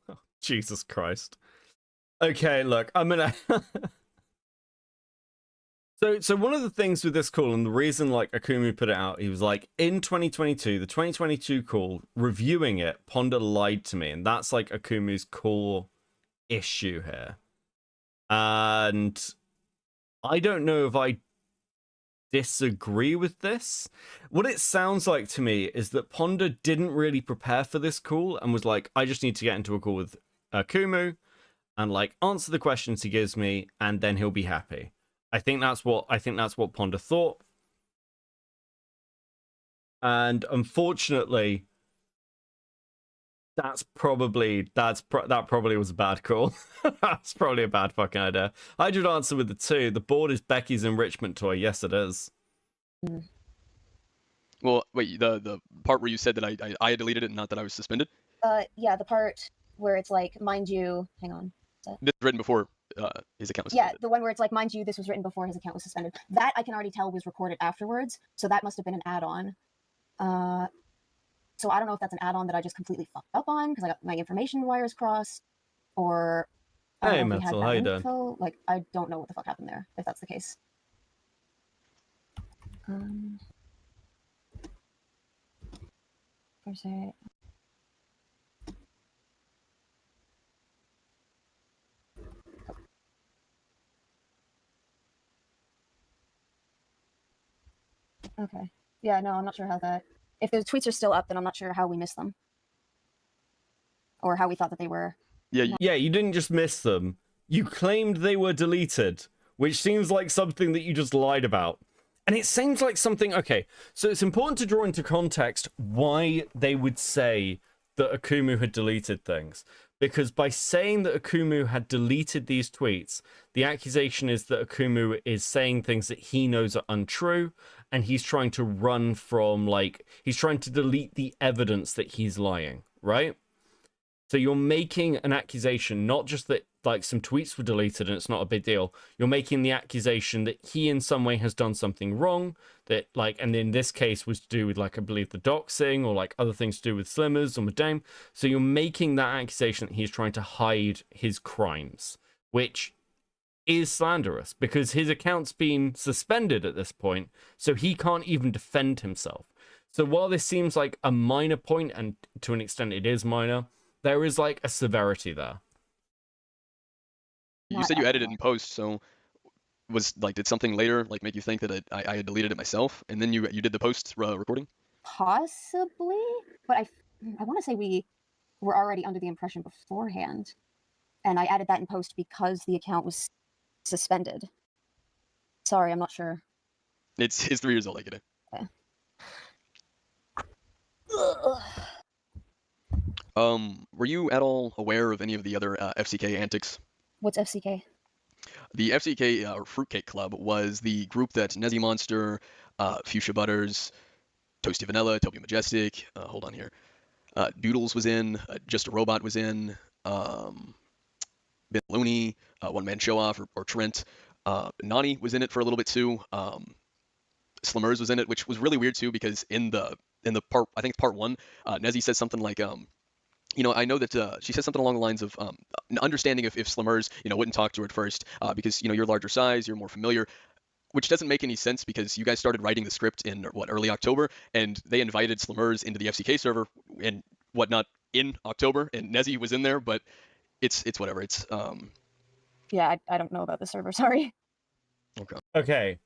Oh, Jesus Christ. Okay, look, I'm gonna... So one of the things with this call, and the reason like Akumu put it out, he was like, in 2022, the 2022 call, reviewing it, Ponder lied to me, and that's like Akumu's core issue here. And I don't know if I disagree with this. What it sounds like to me is that Ponder didn't really prepare for this call and was like, I just need to get into a call with Akumu and like answer the questions he gives me, and then he'll be happy. I think that's what Ponder thought. And unfortunately, that probably was a bad call. That's probably a bad fucking idea. I did answer with the 2. The board is Becky's enrichment toy. Yes, it is. Well, wait, the part where you said that I deleted it, not that I was suspended. Yeah, the part where it's like, mind you, hang on. This was written before his account was Yeah, suspended. the one where it's like, mind you, this was written before his account was suspended. That I can already tell was recorded afterwards, so that must have been an add-on. So I don't know if that's an add-on that I just completely fucked up on because I got my information wires crossed, or Hey, if he had Metal, that how you doing? info. Like, I don't know what the fuck happened there, if that's the case. Per se. Okay. Yeah, no, I'm not sure how that... If those tweets are still up, then I'm not sure how we missed them. Or how we thought that they were... Yeah, you didn't just miss them. You claimed they were deleted, which seems like something that you just lied about. And it seems like something... Okay, so it's important to draw into context why they would say that Akumu had deleted things. Because by saying that Akumu had deleted these tweets, the accusation is that Akumu is saying things that he knows are untrue, and he's trying to run from, like, he's trying to delete the evidence that he's lying, right? So you're making an accusation, not just that, like, some tweets were deleted and it's not a big deal. You're making the accusation that he in some way has done something wrong, that, like, and in this case was to do with, like, I believe the doxing or, like, other things to do with Slimmers or Madame. So you're making that accusation that he's trying to hide his crimes, which is slanderous because his account's been suspended at this point, so he can't even defend himself. So while this seems like a minor point, and to an extent it is minor, there is, like, a severity there. You said you edited in post, so did something later like make you think that I had deleted it myself, and then you did the post recording? Possibly, but I want to say we were already under the impression beforehand, and I added that in post because the account was suspended. Sorry, I'm not sure. It's 3 years old. I get it. Okay. Were you at all aware of any of the other FCK antics? What's FCK? The FCK or Fruitcake Club was the group that Nezzy Monster, Fuchsia Butters, Toasty Vanilla, Toby Majestic, hold on here, Doodles was in, Just a Robot was in, Ben Looney, One Man Show Off or Trent, Nani was in it for a little bit too. Slimmers was in it, which was really weird too, because in the part, I think it's part 1, Nezzy says something like, I know that she says something along the lines of understanding if Slimmers, wouldn't talk to her at first because, you're larger size, you're more familiar, which doesn't make any sense because you guys started writing the script in early October, and they invited Slimmers into the FCK server and whatnot in October, and Nezzy was in there, but it's whatever. It's Yeah, I don't know about the server. Sorry. Okay.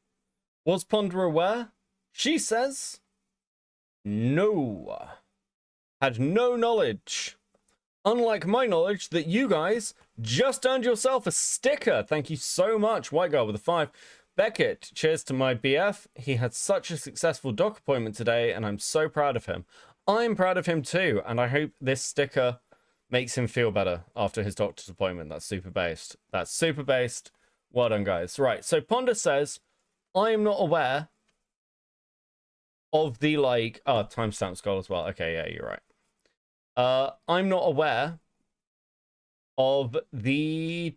Was Ponder aware? She says no. Had no knowledge. Unlike my knowledge that you guys just earned yourself a sticker. Thank you so much, White Girl with a 5. Beckett, cheers to my BF. He had such a successful doc appointment today, and I'm so proud of him. I'm proud of him too, and I hope this sticker makes him feel better after his doctor's appointment. That's super based. That's super based. Well done, guys. Right, so Ponder says, I am not aware of the, timestamp scroll as well. Okay, yeah, you're right. I'm not aware of the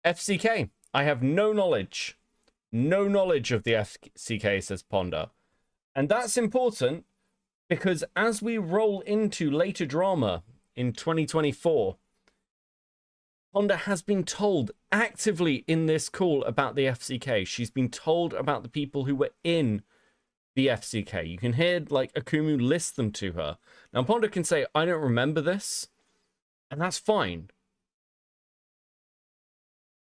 FCK. I have no knowledge. No knowledge of the FCK, says Ponder. And that's important because as we roll into later drama in 2024, Ponder has been told actively in this call about the FCK. She's been told about the people who were in the FCK. You can hear, Akumu list them to her. Now, Ponder can say, I don't remember this, and that's fine.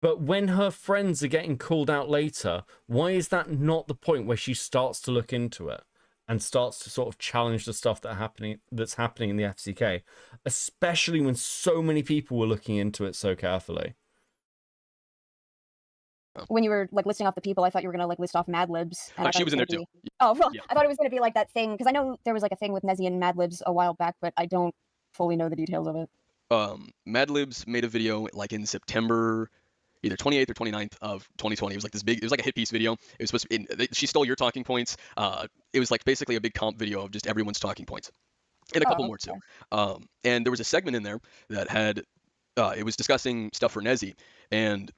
But when her friends are getting called out later, why is that not the point where she starts to look into it and starts to sort of challenge the stuff that's happening in the FCK, especially when so many people were looking into it so carefully? When you were listing off the people, I thought you were gonna list off Mad Libs. And she was in there too. Oh, well, Yeah. I thought it was gonna be that thing because I know there was a thing with Nezzy and Mad Libs a while back, but I don't fully know the details of it. Mad Libs made a video in September, either 28th or 29th of 2020. It was this big, it was a hit piece video. It was supposed to be, she stole your talking points. It was basically a big comp video of just everyone's talking points. And a couple more too. And there was a segment in there that had, it was discussing stuff for Nezzy. And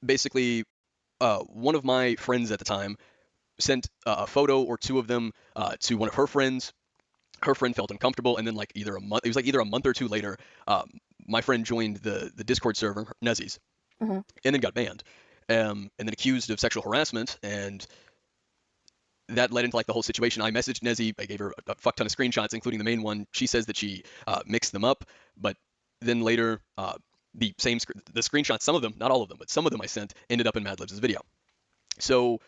basically, one of my friends at the time sent a photo or two of them to one of her friends. Her friend felt uncomfortable, and then either a month or two later, my friend joined the Discord server, Nezzy's, and then got banned, and then accused of sexual harassment, and that led into the whole situation. I messaged Nezzy. I gave her a fuck ton of screenshots, including the main one. She says that she mixed them up, but then later the screenshots, some of them, not all of them, but some of them I sent ended up in Mad Libs' video. So,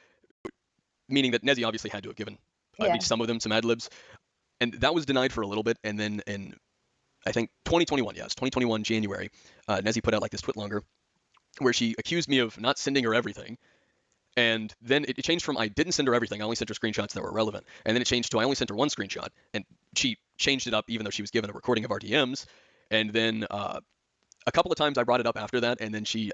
meaning that Nezzy obviously had to have given at least some of them to Mad Libs. And that was denied for a little bit, and then in, I think, 2021, January, Nezzy put out this twit longer, where she accused me of not sending her everything, and then it changed from I didn't send her everything, I only sent her screenshots that were relevant, and then it changed to I only sent her one screenshot, and she changed it up even though she was given a recording of our DMs, and then a couple of times I brought it up after that, and then she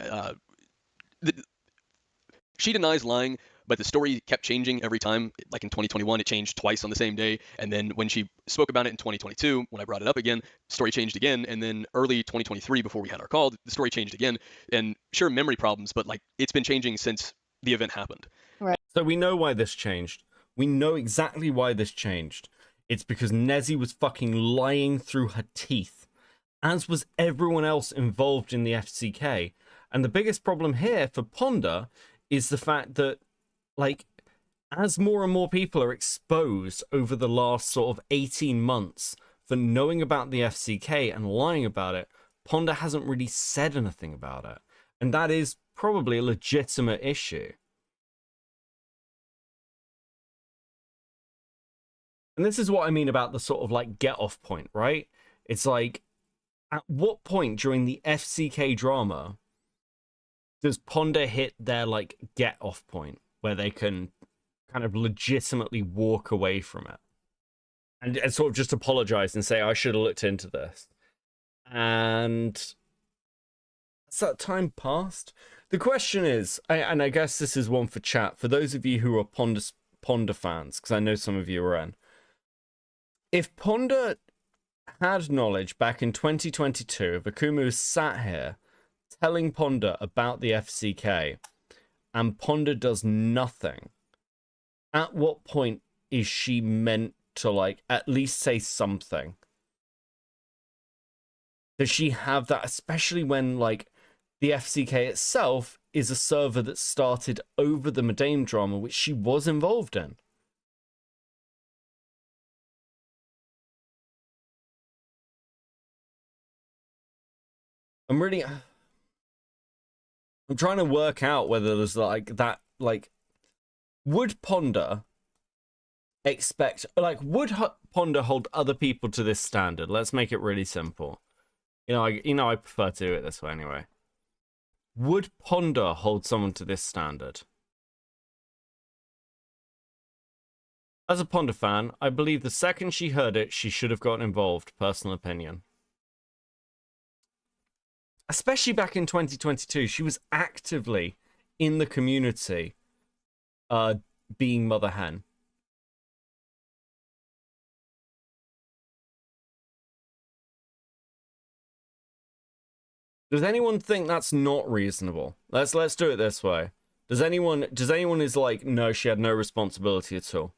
denies lying, but the story kept changing every time. In 2021, it changed twice on the same day. And then when she spoke about it in 2022, when I brought it up again, the story changed again. And then early 2023, before we had our call, the story changed again. And sure, memory problems, but it's been changing since the event happened. Right. So we know why this changed. We know exactly why this changed. It's because Nezzy was fucking lying through her teeth, as was everyone else involved in the FCK. And the biggest problem here for Ponder is the fact that as more and more people are exposed over the last sort of 18 months for knowing about the FCK and lying about it, Ponder hasn't really said anything about it. And that is probably a legitimate issue. And this is what I mean about the sort of get off point, right? It's at what point during the FCK drama does Ponder hit their get off point where they can kind of legitimately walk away from it and sort of just apologize and say, I should have looked into this? And has that time passed? The question is, and I guess this is one for chat, for those of you who are Ponder fans, because I know some of you are in, if Ponder had knowledge back in 2022, if Akumu'S sat here telling Ponder about the FCK and Ponder does nothing, at what point is she meant to, like, at least say something? Does she have that, especially when, like, the FCK itself is a server that started over the Medane drama, which she was involved in? I'm trying to work out whether there's, like, that, like, would Ponder expect, like, would Ponder hold other people to this standard? Let's make it really simple. I prefer to do it this way anyway. Would Ponder hold someone to this standard? As a Ponder fan, I believe the second she heard it, she should have gotten involved. Personal opinion. Especially back in 2022, she was actively in the community, being Mother Hen. Does anyone think that's not reasonable? Let's do it this way. Does anyone is like, no, she had no responsibility at all?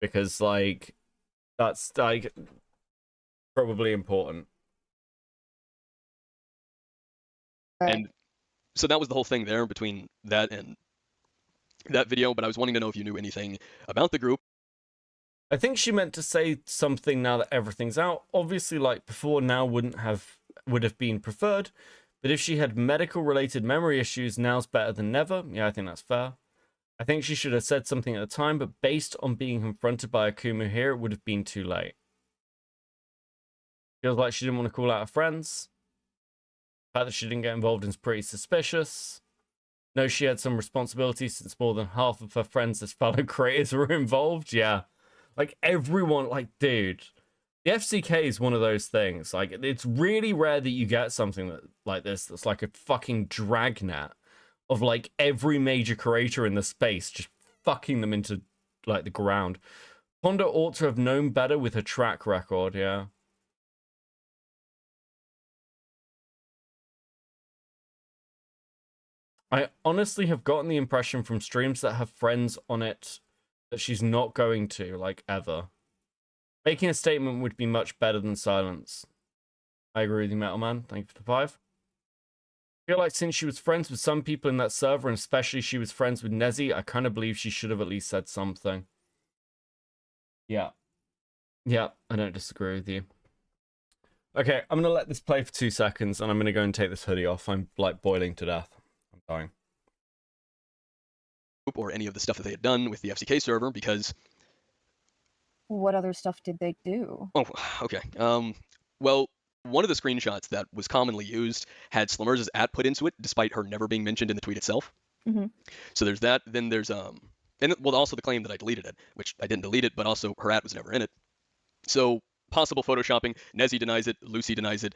Because, like, that's, like, probably important. And so that was the whole thing there between that and that video, but I was wanting to know if you knew anything about the group. I think she meant to say something now that everything's out. Obviously, like, before now would have been preferred, but if she had medical related memory issues, now's better than never. Yeah, I think that's fair. I think she should have said something at the time, but based on being confronted by Akumu here, it would have been too late. Feels like she didn't want to call out her friends. The fact that she didn't get involved is pretty suspicious. No, she had some responsibility since more than half of her friends as fellow creators were involved. Yeah. Like, everyone, like, dude, the FCK is one of those things. Like, it's really rare that you get something like this that's like a fucking dragnet of, like, every major creator in the space just fucking them into, like, the ground. Ponder ought to have known better with her track record, yeah. I honestly have gotten the impression from streams that have friends on it that she's not going to, like, ever. Making a statement would be much better than silence. I agree with you, Metal Man. Thank you for the 5. I feel like since she was friends with some people in that server, and especially she was friends with Nezzy, I kind of believe she should have at least said something. Yeah. Yeah, I don't disagree with you. Okay, I'm going to let this play for 2 seconds, and I'm going to go and take this hoodie off. I'm, like, boiling to death. I'm dying. Or any of the stuff that they had done with the FCK server, because... What other stuff did they do? Oh, okay. Well, one of the screenshots that was commonly used had Slimmers' @ put into it, despite her never being mentioned in the tweet itself. Mm-hmm. So there's that. Then there's and well, also the claim that I deleted it, which I didn't delete it, but also her @ was never in it. So possible photoshopping. Nezzy denies it. Lucy denies it,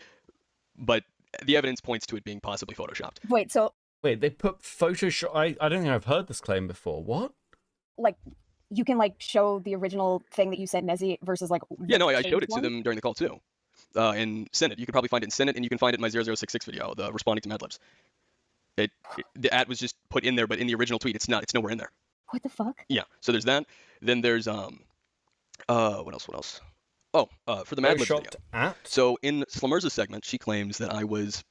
but the evidence points to it being possibly photoshopped. Wait, they put Photoshop... I don't think I've heard this claim before. What? Like, you can, like, show the original thing that you sent Nezzy versus, like... Yeah, no, I showed it to them during the call, too. In Senate. You can probably find it in Senate, and you can find it in my 0066 video, the responding to Madlibs. The @ was just put in there, but in the original tweet, it's not. It's nowhere in there. What the fuck? Yeah, so there's that. Then there's, what else? Oh, for the Madlibs video. So in Slimmers' segment, she claims that I was...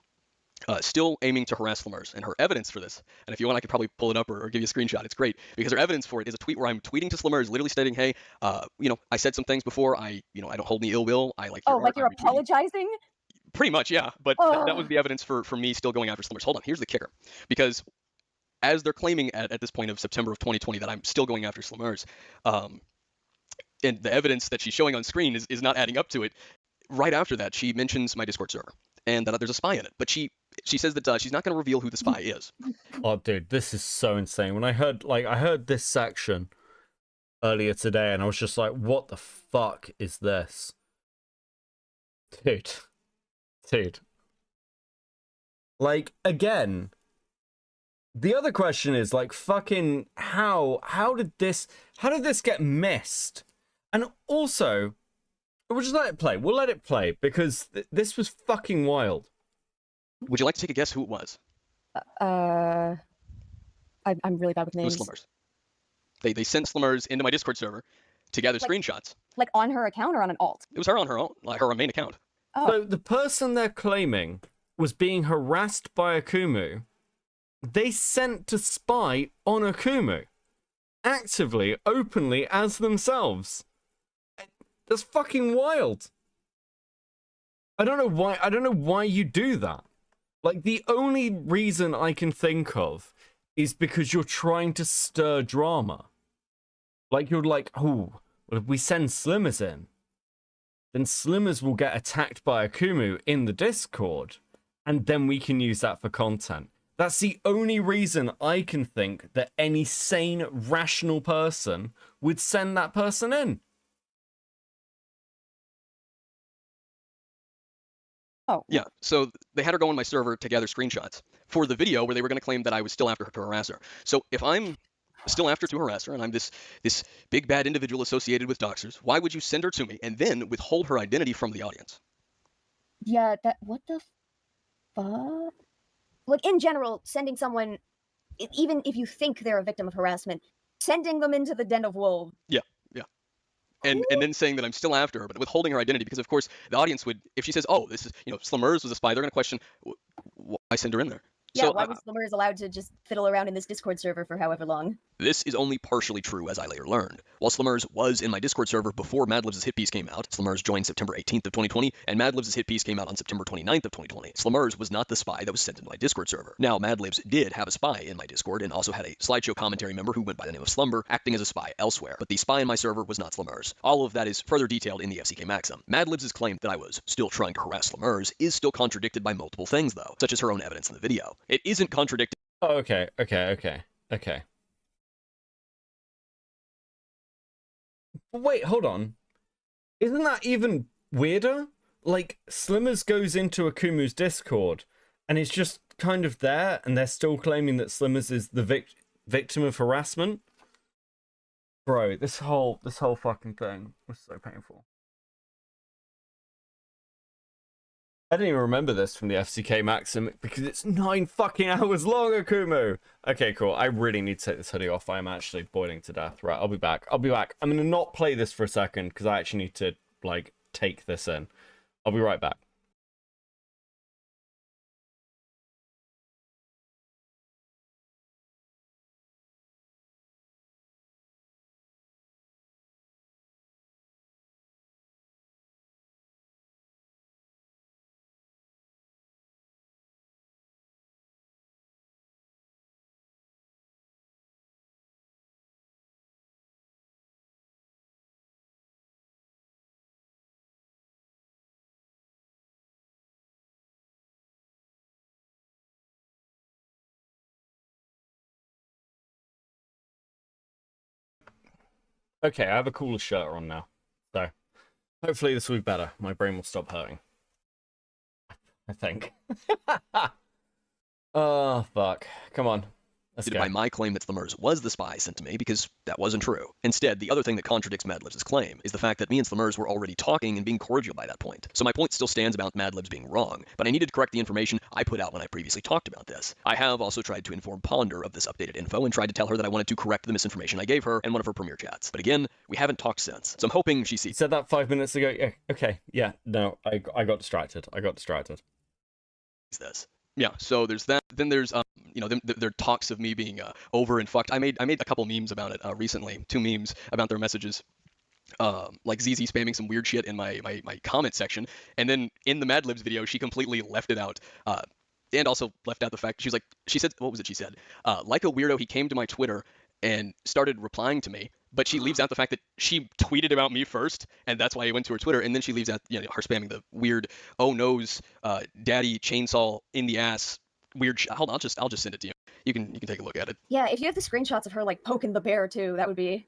still aiming to harass Slimmers, and her evidence for this, and if you want I could probably pull it up or give you a screenshot, it's great, because her evidence for it is a tweet where I'm tweeting to Slimmers, literally stating, hey, I said some things before, I don't hold any ill will, I like your art, you're apologizing? Pretty much, yeah, but that was the evidence for me still going after Slimmers. Hold on, here's the kicker, because as they're claiming at this point of September of 2020 that I'm still going after Slimmers, and the evidence that she's showing on screen is not adding up to it. Right after that, she mentions my Discord server, and that there's a spy in it, but she says that she's not going to reveal who the spy is. Oh, dude, this is so insane. When I heard this section earlier today, and I was just like, what the fuck is this? Dude. Like, again, the other question is, like, fucking how did this get missed? And also, we'll just let it play. We'll let it play, because this was fucking wild. Would you like to take a guess who it was? I'm really bad with It was names. Slummers. They sent Slummers into my Discord server to gather screenshots. Like on her account or on an alt? It was her on her own, like her main account. Oh. So the person they're claiming was being harassed by Akumu. They sent to spy on Akumu, actively, openly, as themselves. That's fucking wild. I don't know why you do that. Like, the only reason I can think of is because you're trying to stir drama. Like, you're like, oh, well, if we send Slimmers in, then Slimmers will get attacked by Akumu in the Discord, and then we can use that for content. That's the only reason I can think that any sane, rational person would send that person in. Oh. Yeah, so they had her go on my server to gather screenshots for the video where they were going to claim that I was still after her to harass her. So if I'm still after to harass her and I'm this big bad individual associated with doxers, why would you send her to me and then withhold her identity from the audience? Yeah, what the fuck? Like, in general, sending someone, even if you think they're a victim of harassment, sending them into the den of wolves. Yeah. And then saying that I'm still after her, but withholding her identity, because of course the audience would, if she says, oh, this is, Slummers was a spy, they're going to question, why send her in there? Yeah, So why was Slummers allowed to just fiddle around in this Discord server for however long? this is only partially true, as I later learned. While Slummers was in my Discord server before Mad Libs' hit piece came out, Slummers joined September 18th of 2020, and Mad Libs' hit piece came out on September 29th of 2020. Slummers was not the spy that was sent into my Discord server. Now, Mad Libs did have a spy in my Discord, and also had a slideshow commentary member who went by the name of Slumber, acting as a spy elsewhere. But the spy in my server was not Slummers. All of that is further detailed in the FCK Maxim. Mad Libs' claim that I was still trying to harass Slummers is still contradicted by multiple things, though, such as her own evidence in the video. It isn't contradicted. Oh, okay. Wait, hold on. Isn't that even weirder? Like, Slimmers goes into Akumu's Discord, and it's just kind of there, and they're still claiming that Slimmers is the victim of harassment? Bro, this whole fucking thing was so painful. I didn't even remember this from the FCK Maxim because it's 9 fucking hours long, Akumu! Okay, cool. I really need to take this hoodie off. I am actually boiling to death. Right, I'll be back. I'm gonna not play this for a second because I actually need to, like, take this in. I'll be right back. Okay, I have a cooler shirt on now. So, hopefully this will be better. My brain will stop hurting. I think. Oh, fuck. Come on. Let's go. By my claim that Slummers was the spy sent to me, because that wasn't true. Instead, the other thing that contradicts Mad Libs' claim is the fact that me and Slummers were already talking and being cordial by that point. So my point still stands about Mad Libs being wrong, but I needed to correct the information I put out when I previously talked about this. I have also tried to inform Ponder of this updated info and tried to tell her that I wanted to correct the misinformation I gave her in one of her premiere chats. But again, we haven't talked since, so I'm hoping she sees. You said that 5 minutes ago? Yeah, okay. Yeah, no, I got distracted. This. Yeah, so there's that. Then there's there are talks of me being over and fucked. I made a couple memes about it recently. 2 memes about their messages. Like ZZ spamming some weird shit in my comment section, and then in the Mad Libs video she completely left it out. And also left out the fact she said, what was it she said? Like a weirdo, he came to my Twitter and started replying to me, but she leaves out the fact that she tweeted about me first, and that's why he went to her Twitter, and then she leaves out her spamming the weird oh no's daddy chainsaw in the ass weird hold on, I'll just send it to you. You can take a look at it. Yeah, if you have the screenshots of her like poking the bear too, that would be.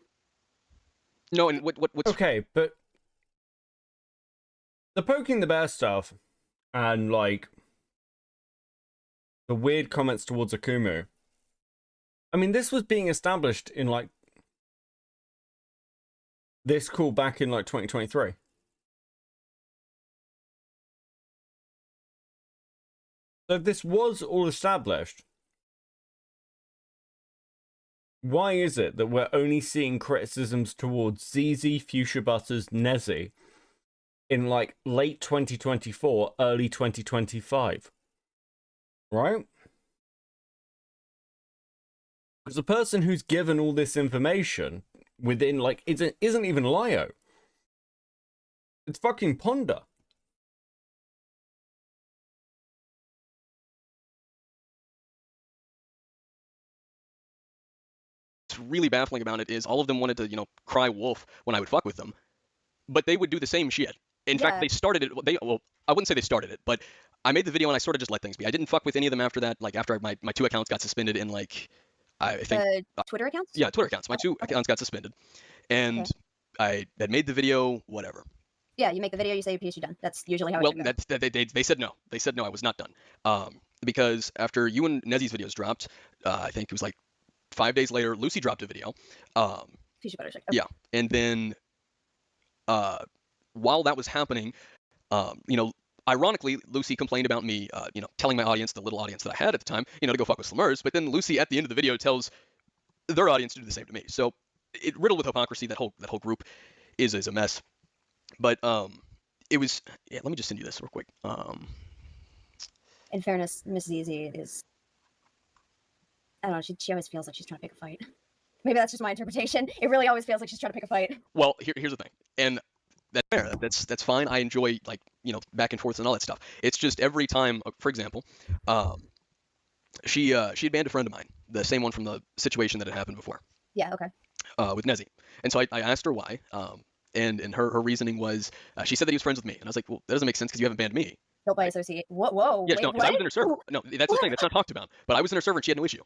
No, and what's okay, but the poking the bear stuff and like the weird comments towards Akumu. I mean, this was being established in like this call back in like 2023. So if this was all established, why is it that we're only seeing criticisms towards ZZ, Fuchsia Butters, Nezzy in like late 2024, early 2025? Right? Because the person who's given all this information within, like, isn't even Lio. It's fucking Ponder. What's really baffling about it is all of them wanted to, cry wolf when I would fuck with them, but they would do the same shit. In fact, they started it. Well, I wouldn't say they started it, but I made the video and I sort of just let things be. I didn't fuck with any of them after that. Like after my 2 accounts got suspended in like, I think Twitter accounts? Yeah, Twitter accounts. My 2 accounts got suspended, and I had made the video, whatever. Yeah, you make the video, you say your piece, you're done. That's usually how it should go. They said no. They said no, I was not done. Because after you and Nezzy's videos dropped, I think it was like 5 days later, Lucy dropped a video. Fuchsia Butters. Okay. Yeah, and then while that was happening, ironically, Lucy complained about me, telling my audience, the little audience that I had at the time, to go fuck with Slammers. But then Lucy, at the end of the video, tells their audience to do the same to me. So it riddled with hypocrisy. That whole group is a mess. But it was. Yeah, let me just send you this real quick. In fairness, Miss ZZ is. I don't know. She always feels like she's trying to pick a fight. Maybe that's just my interpretation. It really always feels like she's trying to pick a fight. Well, here's the thing, and that's fair. That's fine. I enjoy back and forth and all that stuff. It's just every time, for example, she had banned a friend of mine, the same one from the situation that had happened before. Yeah. Okay. With Nezzy, and so I asked her why, and her reasoning was she said that he was friends with me, and I was like, well, that doesn't make sense because you haven't banned me. Guilt by association. Whoa. Yes, wait, no, because I was in her server. Ooh. No, that's the thing. That's not talked about. But I was in her server and she had no issue.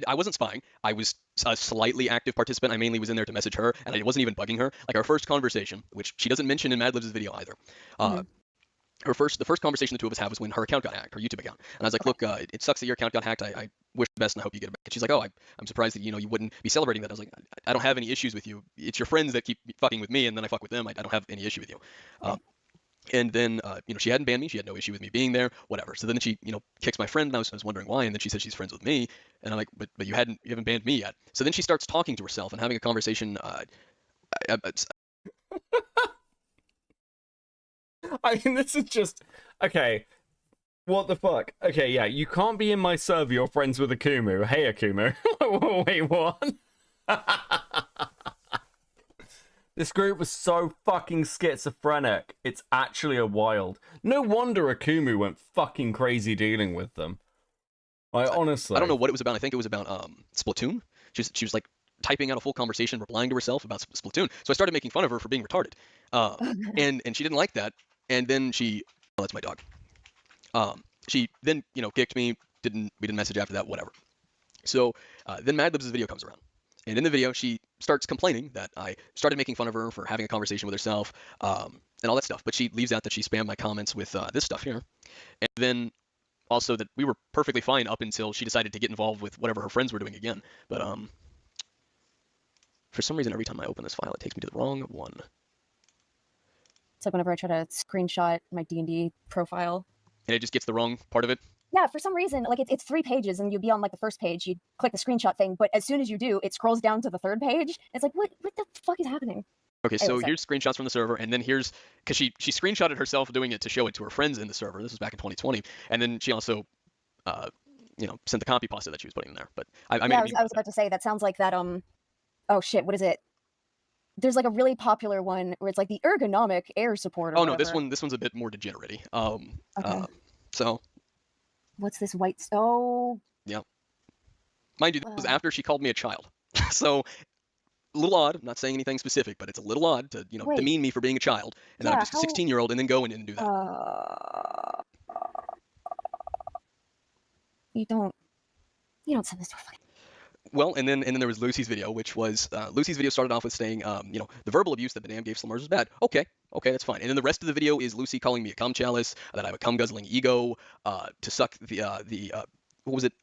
I wasn't spying. I was a slightly active participant. I mainly was in there to message her, and I wasn't even bugging her. Like our first conversation, which she doesn't mention in Madlib's video either. The first conversation the two of us had was when her account got hacked, her YouTube account. And I was like, look, it sucks that your account got hacked. I wish the best and I hope you get it back. And she's like, oh, I'm surprised that you wouldn't be celebrating that. I was like, I don't have any issues with you. It's your friends that keep fucking with me, and then I fuck with them. I don't have any issue with you. And then, she hadn't banned me. She had no issue with me being there, whatever. So then she, kicks my friend, and I was wondering why. And then she said she's friends with me. And I'm like, but you haven't banned me yet. So then she starts talking to herself and having a conversation. I mean, this is just... Okay. What the fuck? Okay, yeah, you can't be in my server, you're friends with Akumu. Hey, Akumu. Wait, what? This group was so fucking schizophrenic. It's actually a wild. No wonder Akumu went fucking crazy dealing with them. Honestly. I don't know what it was about. I think it was about Splatoon. She was like typing out a full conversation, replying to herself about Splatoon. So I started making fun of her for being retarded. And she didn't like that. And then she... Oh, that's my dog. She then, kicked me. We didn't message after that, whatever. So then Madlib's video comes around. And in the video, she starts complaining that I started making fun of her for having a conversation with herself and all that stuff. But she leaves out that she spammed my comments with this stuff here. And then also that we were perfectly fine up until she decided to get involved with whatever her friends were doing again. But for some reason, every time I open this file, it takes me to the wrong one. It's like whenever I try to screenshot my D&D profile. And it just gets the wrong part of it? Yeah, for some reason, like it's 3 pages, and you'd be on like the first page, you'd click the screenshot thing, but as soon as you do, it scrolls down to the 3rd page. It's like, what the fuck is happening? Okay, so here's screenshots from the server, and then here's, because she screenshotted herself doing it to show it to her friends in the server. This was back in 2020, and then she also, sent the copy pasta that she was putting in there. But I was about to say that sounds like that. Oh shit, what is it? There's like a really popular one where it's like the ergonomic air support. Oh no, this one's a bit more degenerate. Okay. So. What's this white? Oh. Yeah. Mind you, this was after she called me a child. So, a little odd. I'm not saying anything specific, but it's a little odd to, demean me for being a child. And then I'm just a 16-year-old and then go in and do that. You don't send this to a fucking... Well, and then there was Lucy's video, which was, Lucy's video started off with saying, the verbal abuse that Madame gave Slammers was bad. Okay, that's fine. And then the rest of the video is Lucy calling me a cum chalice, that I have a cum guzzling ego, to suck the what was it?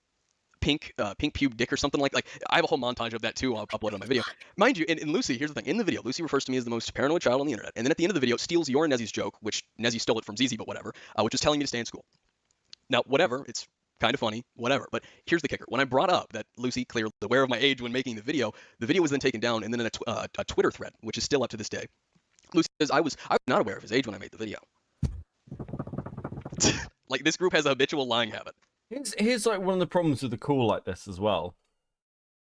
Pink pube dick or something like I have a whole montage of that too. I'll upload it on my video. Mind you, in Lucy, here's the thing. In the video, Lucy refers to me as the most paranoid child on the internet. And then at the end of the video, steals your and Nezzy's joke, which Nezzy stole it from ZZ, but whatever, which was telling me to stay in school. Now, whatever, it's kind of funny, whatever. But here's the kicker. When I brought up that Lucy, clearly aware of my age when making the video was then taken down, and then in a Twitter thread, which is still up to this day, Lucy says, I was not aware of his age when I made the video. Like, this group has a habitual lying habit. Here's like one of the problems with the call like this as well.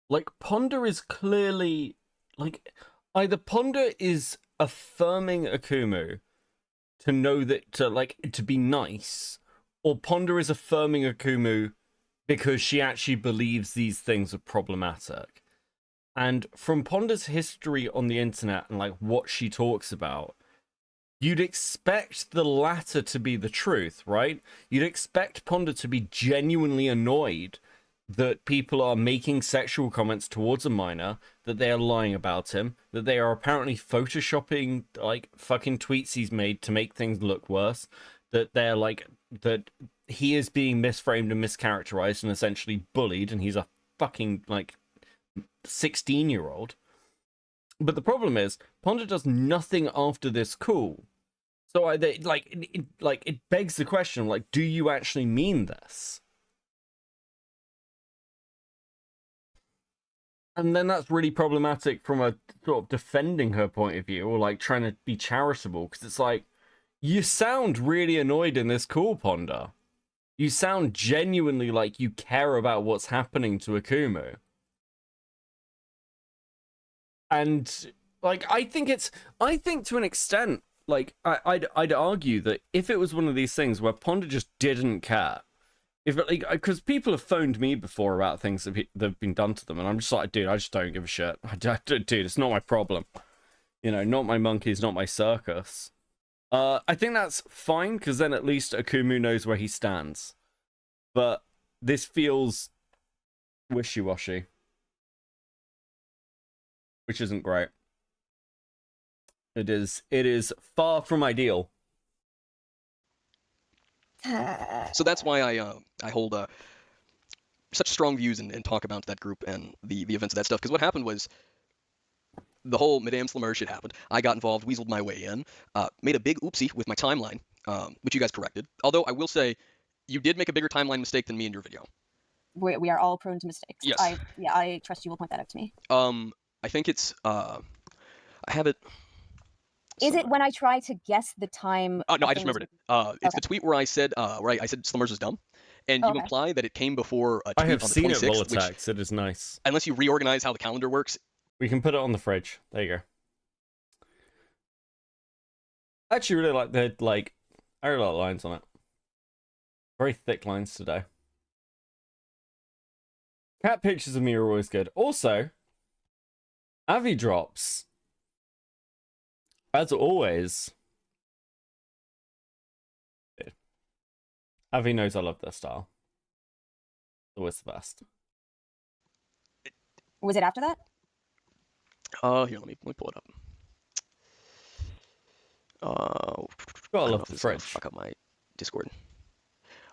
Like, Ponder is clearly, like, either Ponder is affirming Akumu to know that, to be nice, or Ponder is affirming Akumu because she actually believes these things are problematic. And from Ponder's history on the internet and, like, what she talks about, you'd expect the latter to be the truth, right? You'd expect Ponder to be genuinely annoyed that people are making sexual comments towards a minor, that they are lying about him, that they are apparently photoshopping, like, fucking tweets he's made to make things look worse, that they're, like, that he is being misframed and mischaracterized and essentially bullied, and he's a fucking, like, 16-year-old. But the problem is, Ponder does nothing after this call. So it begs the question, like, do you actually mean this? And then that's really problematic from a sort of defending her point of view, or like trying to be charitable, because it's like, you sound really annoyed in this call, Ponder. You sound genuinely like you care about what's happening to Akumu. And like, I think to an extent, like, I'd argue that if it was one of these things where Ponder just didn't care, because people have phoned me before about things that have been done to them, and I'm just like, dude, I just don't give a shit. Dude, it's not my problem. You know, not my monkeys, not my circus. I think that's fine, because then at least Akumu knows where he stands. But this feels wishy-washy, which isn't great. It is far from ideal. So that's why I hold such strong views and talk about that group and the events of that stuff. Because what happened was, the whole Madame Slammer shit happened. I got involved, weaseled my way in, made a big oopsie with my timeline, which you guys corrected. Although I will say, you did make a bigger timeline mistake than me in your video. We are all prone to mistakes. Yes. I trust you will point that out to me. I think it's I have it. Is it when I try to guess the time? Oh no, I just remembered it. It's the tweet where I said I said Slummers is dumb, and you imply that it came before a tweet I have on the seen 26th, it, Volatax. It is nice. Unless you reorganize how the calendar works. We can put it on the fridge. There you go. I actually really like I really like lines on it. Very thick lines today. Cat pictures of me are always good. Also, Avi drops. As always. Avi knows I love their style. Always the best. Was it after that? Here, let me pull it up. Gotta love the fridge. Fuck up my Discord.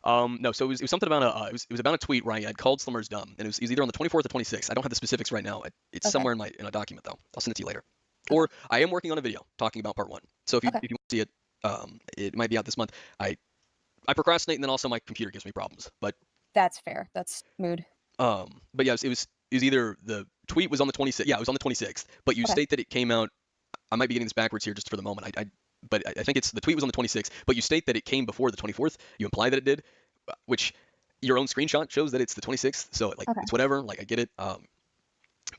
No, so it was something about it was about a tweet where I had called Slummers dumb, and it was either on the 24th or 26th. I don't have the specifics right now. It's somewhere in a document though. I'll send it to you later. Or I am working on a video talking about part 1. So if you want to see it, it might be out this month. I procrastinate, and then also my computer gives me problems. But that's fair. That's mood. But yes, it was either the tweet was on the 26th. Yeah, it was on the 26th. But you state that it came out. I might be getting this backwards here just for the moment. But I think it's the tweet was on the 26th. But you state that it came before the 24th. You imply that it did, which your own screenshot shows that it's the 26th. So it's whatever. Like, I get it.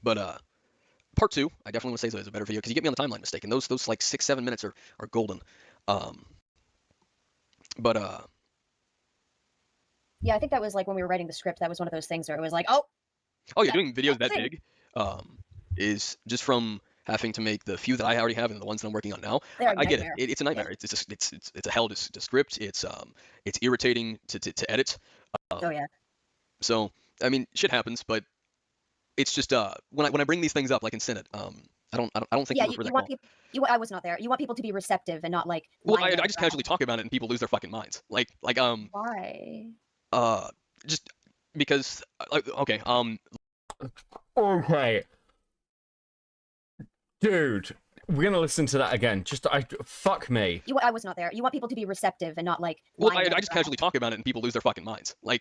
But part 2, I definitely want to say is a better video because you get me on the timeline mistake, and those like 6-7 minutes are golden. Yeah, I think that was like when we were writing the script. That was one of those things where it was like, you're doing videos that big, is just from having to make the few that I already have and the ones that I'm working on now. I get it. It's a nightmare. Yeah. It's a hell to script. It's irritating to edit. So I mean, shit happens, but it's just when I bring these things up, like in Senate, I don't think you want people. I was not there. You want people to be receptive and not like. Well, I just casually talk about it and people lose their fucking minds. Why? Just because. Okay. Okay. Dude, we're gonna listen to that again. Just fuck me. I was not there. You want people to be receptive and not like. Well, I lined up just around. casually talk about it and people lose their fucking minds. Why?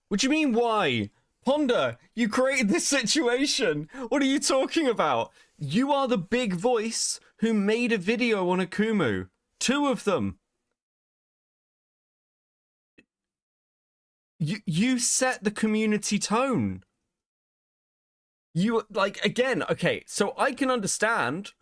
What do you mean, why? Ponder, you created this situation. What are you talking about? You are the big voice who made a video on Akumu. 2 of them. You set the community tone. You, like, again, okay, so I can understand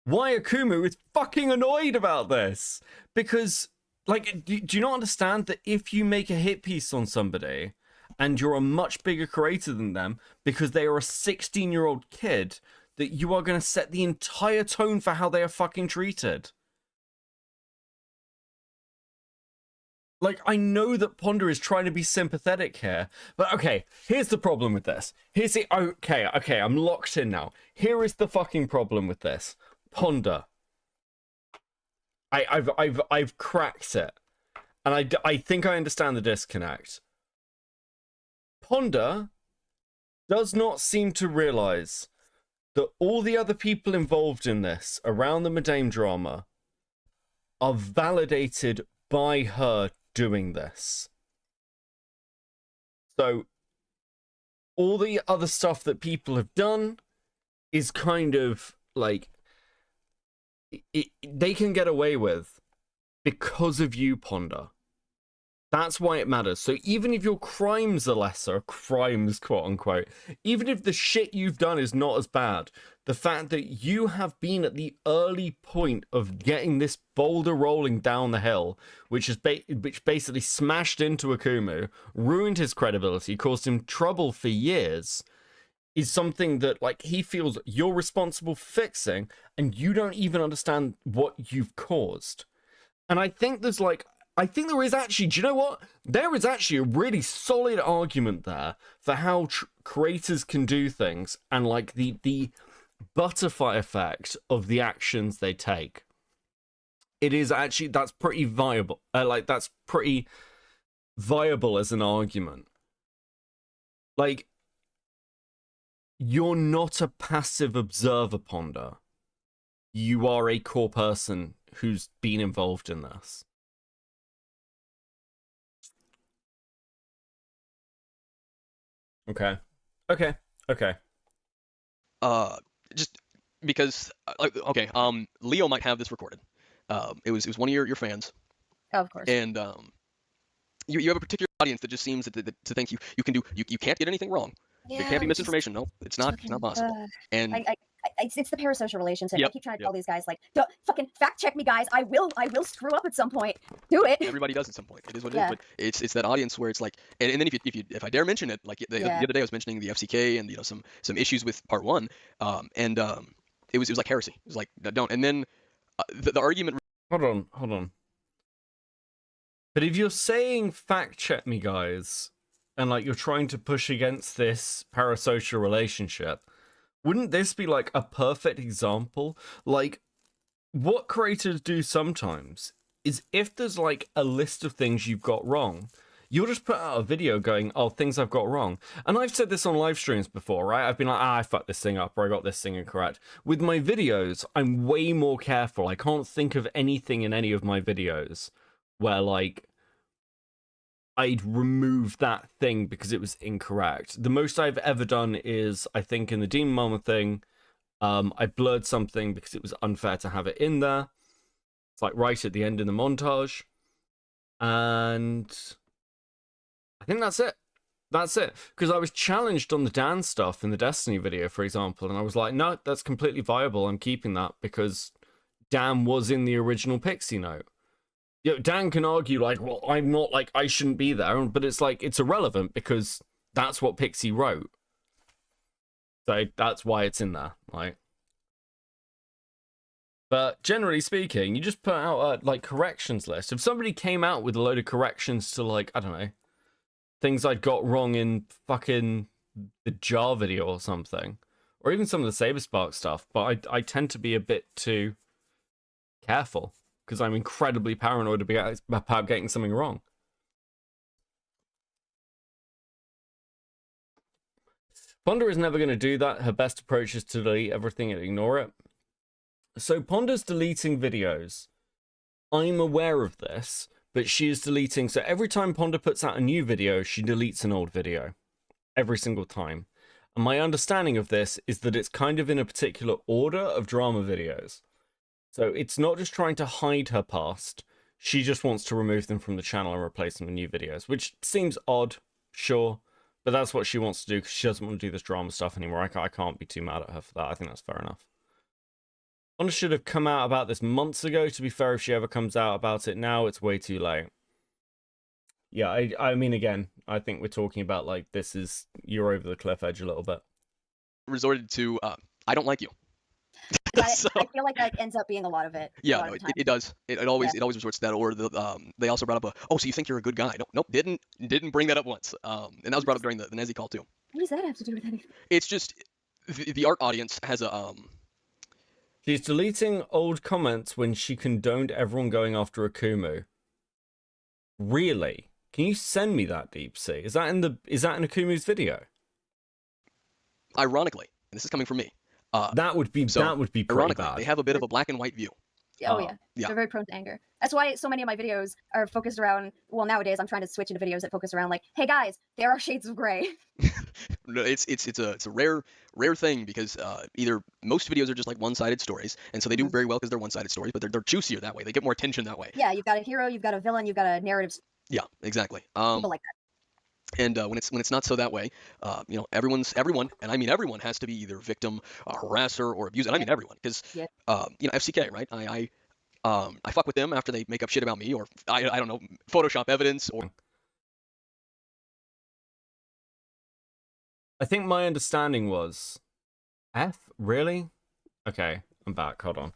why Akumu is fucking annoyed about this. Because, like, do you not understand that if you make a hit piece on somebody and you're a much bigger creator than them because they are a 16-year-old kid, that you are going to set the entire tone for how they are fucking treated? Like, I know that Ponder is trying to be sympathetic here, but okay, here's the problem with this. Here's the, okay, I'm locked in now. Here is the fucking problem with this. Ponder. I've cracked it. And I think I understand the disconnect. Ponder does not seem to realize that all the other people involved in this, around the Madame drama, are validated by her doing this. So all the other stuff that people have done is kind of like they can get away with because of you, Ponder. That's why it matters. So even if your crimes are lesser, crimes, quote unquote, even if the shit you've done is not as bad, the fact that you have been at the early point of getting this boulder rolling down the hill, which basically smashed into Akumu, ruined his credibility, caused him trouble for years, is something that, like, he feels you're responsible for fixing, and you don't even understand what you've caused. And I think there's, like, there is actually, do you know what? There is actually a really solid argument there for how creators can do things and, like, the butterfly effect of the actions they take. It is actually, that's pretty viable. That's pretty viable as an argument. Like, you're not a passive observer, Ponder. You are a core person who's been involved in this. Okay. Just because, okay, Leo might have this recorded. It was one of your fans, Oh, of course. and you have a particular audience that just seems to think you can do you can't get anything wrong. There can't be misinformation. No, it's not possible. And it's the parasocial relationship. I Yep, keep trying to yep. tell these guys, like, don't fucking fact check me, guys. I will screw up at some point. Do it. everybody does at some point. It is what it Yeah. is. But it's that audience where it's like, and then if I dare mention it, like the Yeah. other day I was mentioning the FCK and some issues with part 1, and it was like heresy. It was like don't. And then the argument. Hold on. But if you're saying fact check me, guys, and like you're trying to push against this parasocial relationship, wouldn't this be like a perfect example? Like, what creators do sometimes is if there's like a list of things you've got wrong, you'll just put out a video going, oh, things I've got wrong. And I've said this on live streams before, right? I've been like, I fucked this thing up, or I got this thing incorrect. With my videos, I'm way more careful. I can't think of anything in any of my videos where like I'd remove that thing because it was incorrect. The most I've ever done is, I think in the Demon Mama thing, I blurred something because it was unfair to have it in there. It's like right at the end in the montage. And I think that's it. That's it. Because I was challenged on the Dan stuff in the Destiny video, for example, and I was like, no, that's completely viable. I'm keeping that because Dan was in the original Pixie note. You know, Dan can argue like, well, I'm not, like, I shouldn't be there, but it's like, it's irrelevant because that's what Pixie wrote. So that's why it's in there, like. But generally speaking, you just put out a, like, corrections list. If somebody came out with a load of corrections to, like, I don't know, things I'd got wrong in fucking the Jar video or something, or even some of the Saberspark stuff, but I tend to be a bit too careful because I'm incredibly paranoid about getting something wrong. Ponder is never going to do that. Her best approach is to delete everything and ignore it. So Ponder's deleting videos. I'm aware of this, but she is deleting. So every time Ponder puts out a new video, she deletes an old video. Every single time. And my understanding of this is that it's kind of in a particular order of drama videos. So it's not just trying to hide her past. She just wants to remove them from the channel and replace them with new videos, which seems odd, sure. But that's what she wants to do because she doesn't want to do this drama stuff anymore. I can't be too mad at her for that. I think that's fair enough. Honda should have come out about this months ago. To be fair, if she ever comes out about it now, it's way too late. Yeah, I mean, again, I think we're talking about, like, this is, you're over the cliff edge a little bit. Resorted to, I don't like you. So, I feel like that ends up being a lot of it. Yeah, no, it does. It always resorts to that. Or they also brought up so you think you're a good guy? Nope, didn't bring that up once. And that was brought up during the Nezzy call too. What does that have to do with anything? It's just the art audience has a She's deleting old comments when she condoned everyone going after Akumu. Really? Can you send me that, Deep Sea? Is that in Akumu's video? Ironically, and this is coming from me. That would be pretty ironically, bad. they have a bit of a black and white view. Oh yeah. They're very prone to anger. That's why so many of my videos are focused around. Well, nowadays I'm trying to switch into videos that focus around like, hey guys, there are shades of gray. No, it's a rare thing because either most videos are just like one-sided stories, and so they do very well because they're one-sided stories, but they're juicier that way. They get more attention that way. Yeah, you've got a hero, you've got a villain, you've got a narrative. Yeah, exactly. People like that. And when it's not so that way, everyone, and I mean everyone, has to be either victim, harasser, or abuser. And I mean everyone, because FCK, right? I fuck with them after they make up shit about me, or I don't know, Photoshop evidence, or. I think my understanding was, really? Okay, I'm back. Hold on.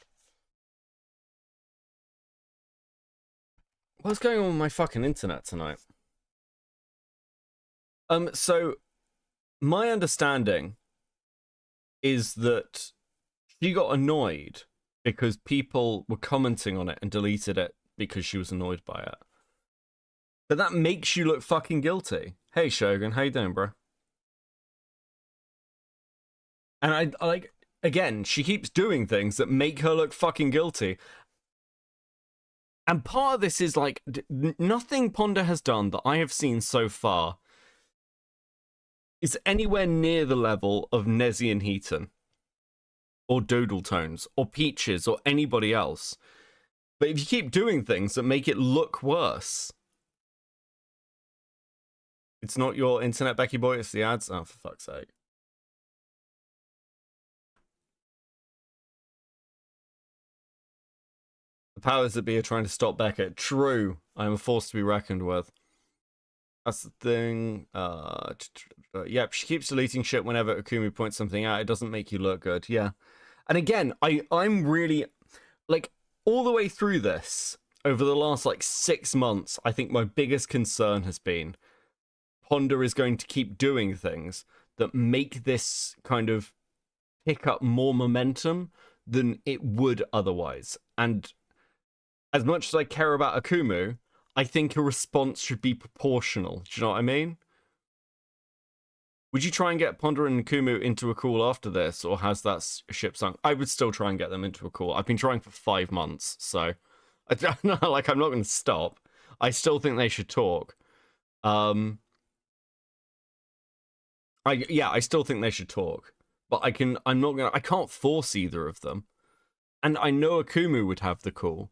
What's going on with my fucking internet tonight? So my understanding is that she got annoyed because people were commenting on it and deleted it because she was annoyed by it. But that makes you look fucking guilty. Hey Shogun, how you doing, bro? And I like, again, she keeps doing things that make her look fucking guilty. And part of this is like, nothing Ponder has done that I have seen so far is anywhere near the level of Nezzy and Heaton, or Doodle Tones, or Peaches, or anybody else. But if you keep doing things that make it look worse, it's not your internet, Becky boy, it's the ads. Oh, for fuck's sake. The powers that be are trying to stop Beckett. True, I am a force to be reckoned with. That's the thing. Yep, she keeps deleting shit whenever Akumu points something out. It doesn't make you look good. Yeah. And again, I'm really, like, all the way through this, over the last, like, 6 months, I think my biggest concern has been Ponder is going to keep doing things that make this kind of pick up more momentum than it would otherwise. And as much as I care about Akumu, I think a response should be proportional. Do you know what I mean? Would you try and get Ponder and Akumu into a call after this, or has that ship sunk? I would still try and get them into a call. I've been trying for 5 months, so I don't know, like, I'm not going to stop. I still think they should talk. I still think they should talk, but I can't force either of them. And I know Akumu would have the call.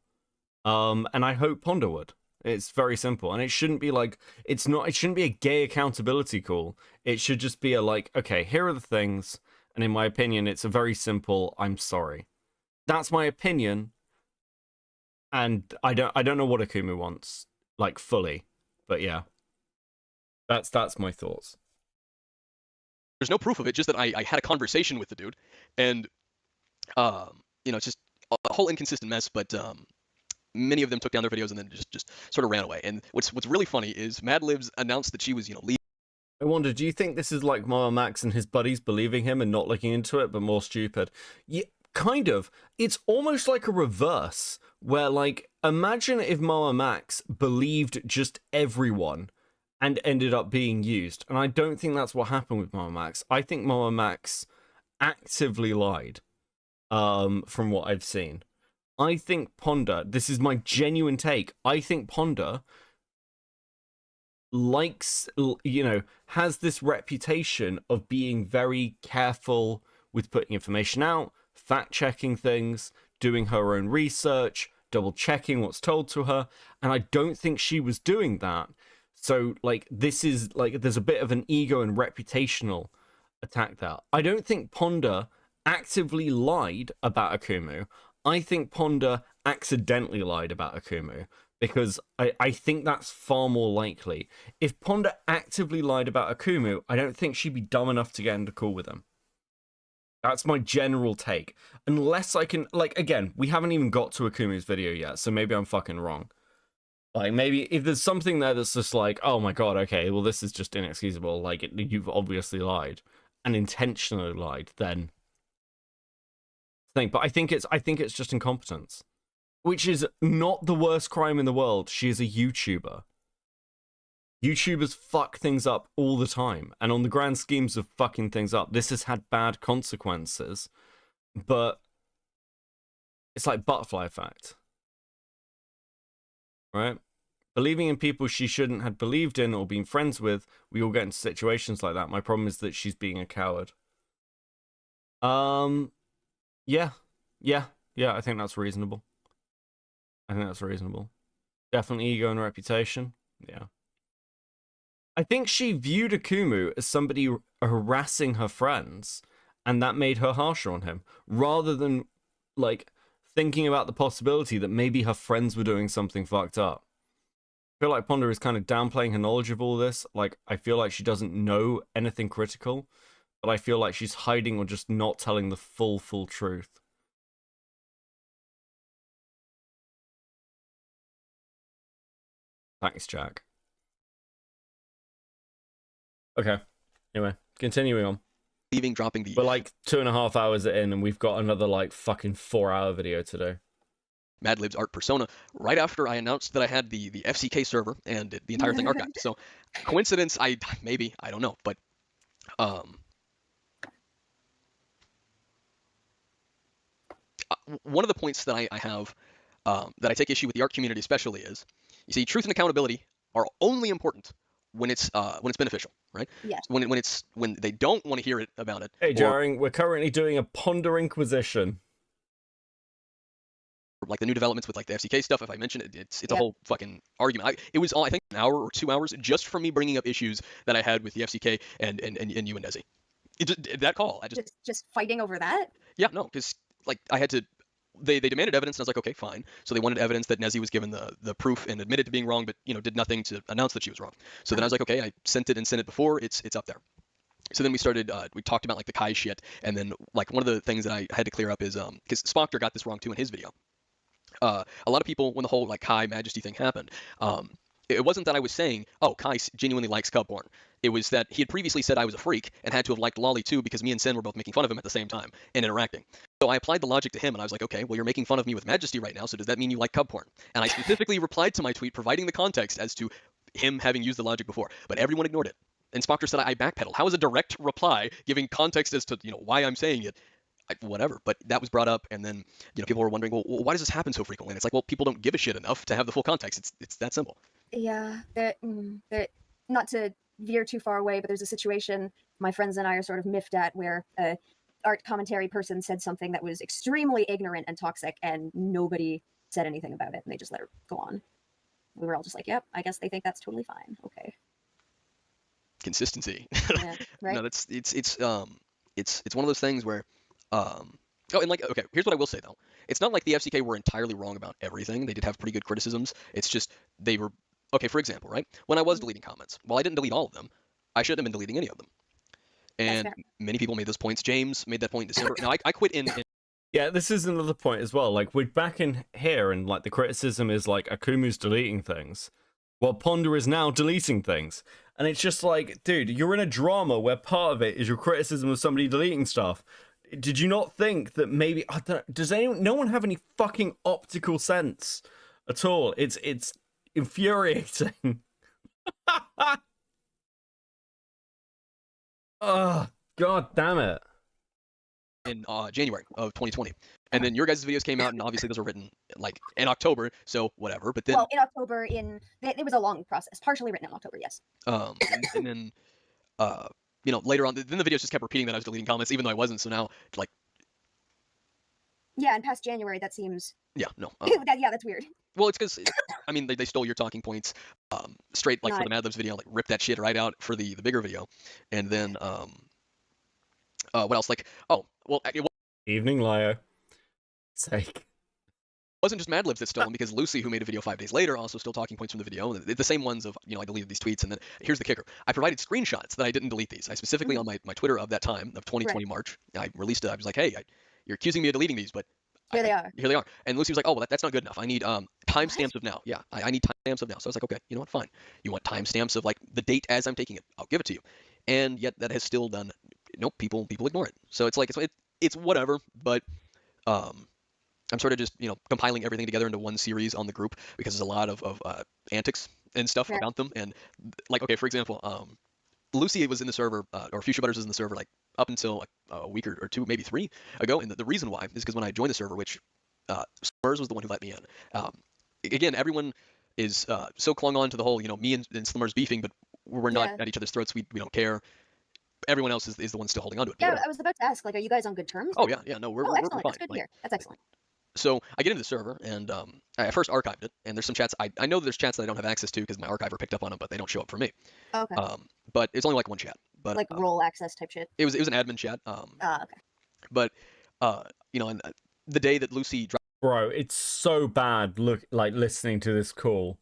And I hope Ponder would. It's very simple. And it shouldn't be like, it shouldn't be a gay accountability call. It should just be a like, okay, here are the things. And in my opinion, it's a very simple, I'm sorry. That's my opinion. And I don't know what Akumu wants, like, fully. But yeah. That's my thoughts. There's no proof of it, just that I had a conversation with the dude. And, it's just a whole inconsistent mess, but, many of them took down their videos and then just sort of ran away. And what's really funny is Madlibs announced that she was, leaving. I wonder, do you think this is like Mama Max and his buddies believing him and not looking into it, but more stupid? Yeah, kind of. It's almost like a reverse, where, like, imagine if Mama Max believed just everyone and ended up being used. And I don't think that's what happened with Mama Max. I think Mama Max actively lied, from what I've seen. I think Ponder, this is my genuine take, I think Ponder likes, you know, has this reputation of being very careful with putting information out, fact-checking things, doing her own research, double-checking what's told to her, and I don't think she was doing that. So, like, this is, like, there's a bit of an ego and reputational attack there. I don't think Ponder actively lied about Akumu. I think Ponder accidentally lied about Akumu, because I think that's far more likely. If Ponder actively lied about Akumu, I don't think she'd be dumb enough to get into call with him. That's my general take. Unless I can, like, again, we haven't even got to Akumu's video yet, so maybe I'm fucking wrong. Like, maybe if there's something there that's just like, oh my god, okay, well, this is just inexcusable, like, you've obviously lied, and intentionally lied, then... But I think it's just incompetence. Which is not the worst crime in the world. She is a YouTuber. YouTubers fuck things up all the time. And on the grand schemes of fucking things up, this has had bad consequences. But it's like butterfly effect. Right? Believing in people she shouldn't have believed in or been friends with, we all get into situations like that. My problem is that she's being a coward. Yeah, I think that's reasonable. Definitely ego and reputation. Yeah. I think she viewed Akumu as somebody harassing her friends, and that made her harsher on him, rather than, like, thinking about the possibility that maybe her friends were doing something fucked up. I feel like Ponder is kind of downplaying her knowledge of all this. Like, I feel like she doesn't know anything critical, but I feel like she's hiding or just not telling the full truth. Thanks, Jack. Okay. Anyway, continuing on. Dropping the... We're like 2.5 hours in, and we've got another, like, fucking 4-hour video to do. Madlib's art persona right after I announced that I had the FCK server and the entire thing archived. So, coincidence? I don't know. But, one of the points that I have, that I take issue with the art community especially is, you see, truth and accountability are only important when it's beneficial, right? Yes. When they don't want to hear it about it. Hey, Jaring, we're currently doing a Ponder Inquisition. Like the new developments with like the FCK stuff, if I mention it, it's a whole fucking argument. It was all, I think, an hour or 2 hours just from me bringing up issues that I had with the FCK and you and Nezzy. That call, I just fighting over that. Yeah, no, because like I had to. They demanded evidence, and I was like, okay, fine. So they wanted evidence that Nezzy was given the proof and admitted to being wrong, but did nothing to announce that she was wrong. So then I was like, okay, I sent it before. It's up there. So then we started. We talked about like the Kai shit, and then like one of the things that I had to clear up is because Spockter got this wrong too in his video. A lot of people, when the whole like Kai Majesty thing happened, it wasn't that I was saying, oh, Kai genuinely likes cub porn. It was that he had previously said I was a freak and had to have liked Lolly too because me and Sin were both making fun of him at the same time and interacting. So I applied the logic to him and I was like, okay, well, you're making fun of me with Majesty right now, so does that mean you like cub porn? And I specifically replied to my tweet providing the context as to him having used the logic before, but everyone ignored it. And Spockter said I backpedaled. How is a direct reply giving context as to why I'm saying it? Whatever, but that was brought up, and then people were wondering, well, why does this happen so frequently? And it's like, well, people don't give a shit enough to have the full context. It's that simple. Yeah, not to veer too far away, but there's a situation my friends and I are sort of miffed at where a art commentary person said something that was extremely ignorant and toxic, and nobody said anything about it, and they just let it go on. We were all just like, yep, I guess they think that's totally fine. Okay. Consistency. Yeah, right. No, it's one of those things where. And like, okay, here's what I will say though. It's not like the FCK were entirely wrong about everything. They did have pretty good criticisms. It's just they were okay. For example, right when I was deleting comments, while I didn't delete all of them, I shouldn't have been deleting any of them. And many people made those points. James made that point in December. Now I quit in. Yeah, this is another point as well. Like we're back in here, and like the criticism is like Akumu's deleting things, while Ponder is now deleting things. And it's just like, dude, you're in a drama where part of it is your criticism of somebody deleting stuff. Did you not think that maybe no one have any fucking optical sense at all? It's infuriating. Oh, god damn it. In January of 2020. And then your guys' videos came out, and obviously those were written like in October, so whatever. But then, well, in October, it was a long process, partially written in October, yes. and then, later on, then the videos just kept repeating that I was deleting comments, even though I wasn't. So now, like, yeah, and past January, that seems. Yeah, no. That's weird. Well, it's because, I mean, they stole your talking points straight, like, for the Mad Libs video, like, ripped that shit right out for the bigger video. And then, what else? Like, oh, well, it Evening, Lio. Sake. wasn't just Mad Libs that stole them, because Lucy, who made a video 5 days later, also stole talking points from the video. The same ones of, I deleted these tweets. And then here's the kicker. I provided screenshots that I didn't delete these. I specifically, on my Twitter of that time, of 2020 March, I released it. I was like, hey, you're accusing me of deleting these, but Here they are. Here they are. And Lucy was like, oh, well, that's not good enough. I need timestamps of now. Yeah, I need timestamps of now. So I was like, okay, you know what? Fine. You want timestamps of like the date as I'm taking it? I'll give it to you. And yet that has still done. Nope. People ignore it. So it's like it's whatever. But I'm sort of just compiling everything together into one series on the group, because there's a lot of antics and stuff about them. And like, okay, for example, Lucy was in the server, or Fuchsia Butters was in the server like up until like a week or two, maybe 3 ago. And the reason why is because when I joined the server, which Slurs was the one who let me in. Again, everyone is so clung on to the whole, me and Slimmers beefing, but we're not at each other's throats. We don't care. Everyone else is the one still holding on to it. Yeah, I was about to ask, like, are you guys on good terms? Oh yeah, no, we're excellent. fine. That's good to hear. That's excellent. So I get into the server, and I first archived it, and there's some chats. I know there's chats that I don't have access to because my archiver picked up on them, but they don't show up for me. Okay. But it's only like one chat. But like role access type shit. It was an admin chat. Okay. But and the day that Lucy dropped. Bro, it's so bad listening to this call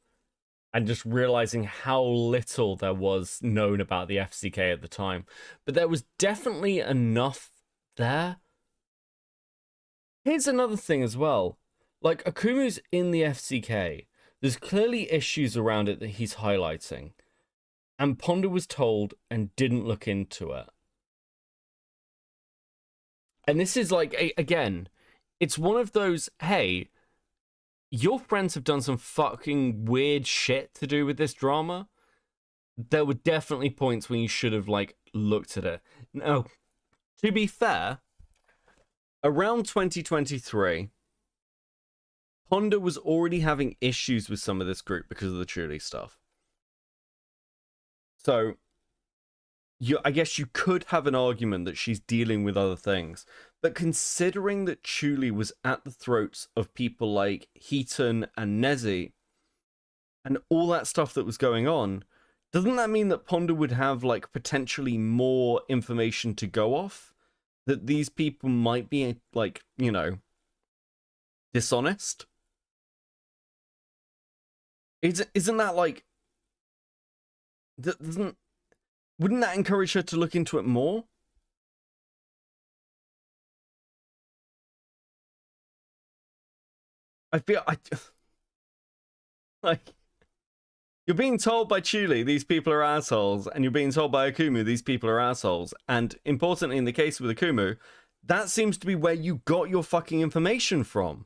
and just realizing how little there was known about the FCK at the time. But there was definitely enough there. Here's another thing as well. Like, Akumu'S in the FCK. There's clearly issues around it that he's highlighting. And Ponder was told and didn't look into it. And this is like, again, it's one of those, hey, your friends have done some fucking weird shit to do with this drama. There were definitely points when you should have, like, looked at it. Now, to be fair, around 2023, Ponder was already having issues with some of this group because of the Chuli stuff. So, I guess you could have an argument that she's dealing with other things. But considering that Chuli was at the throats of people like Heaton and Nezzy, and all that stuff that was going on, doesn't that mean that Ponder would have, like, potentially more information to go off? That these people might be, like, dishonest? Isn't that, like... Wouldn't that encourage her to look into it more? I feel... like... You're being told by Chuli, these people are assholes, and you're being told by Akumu, these people are assholes. And importantly, in the case with Akumu, that seems to be where you got your fucking information from.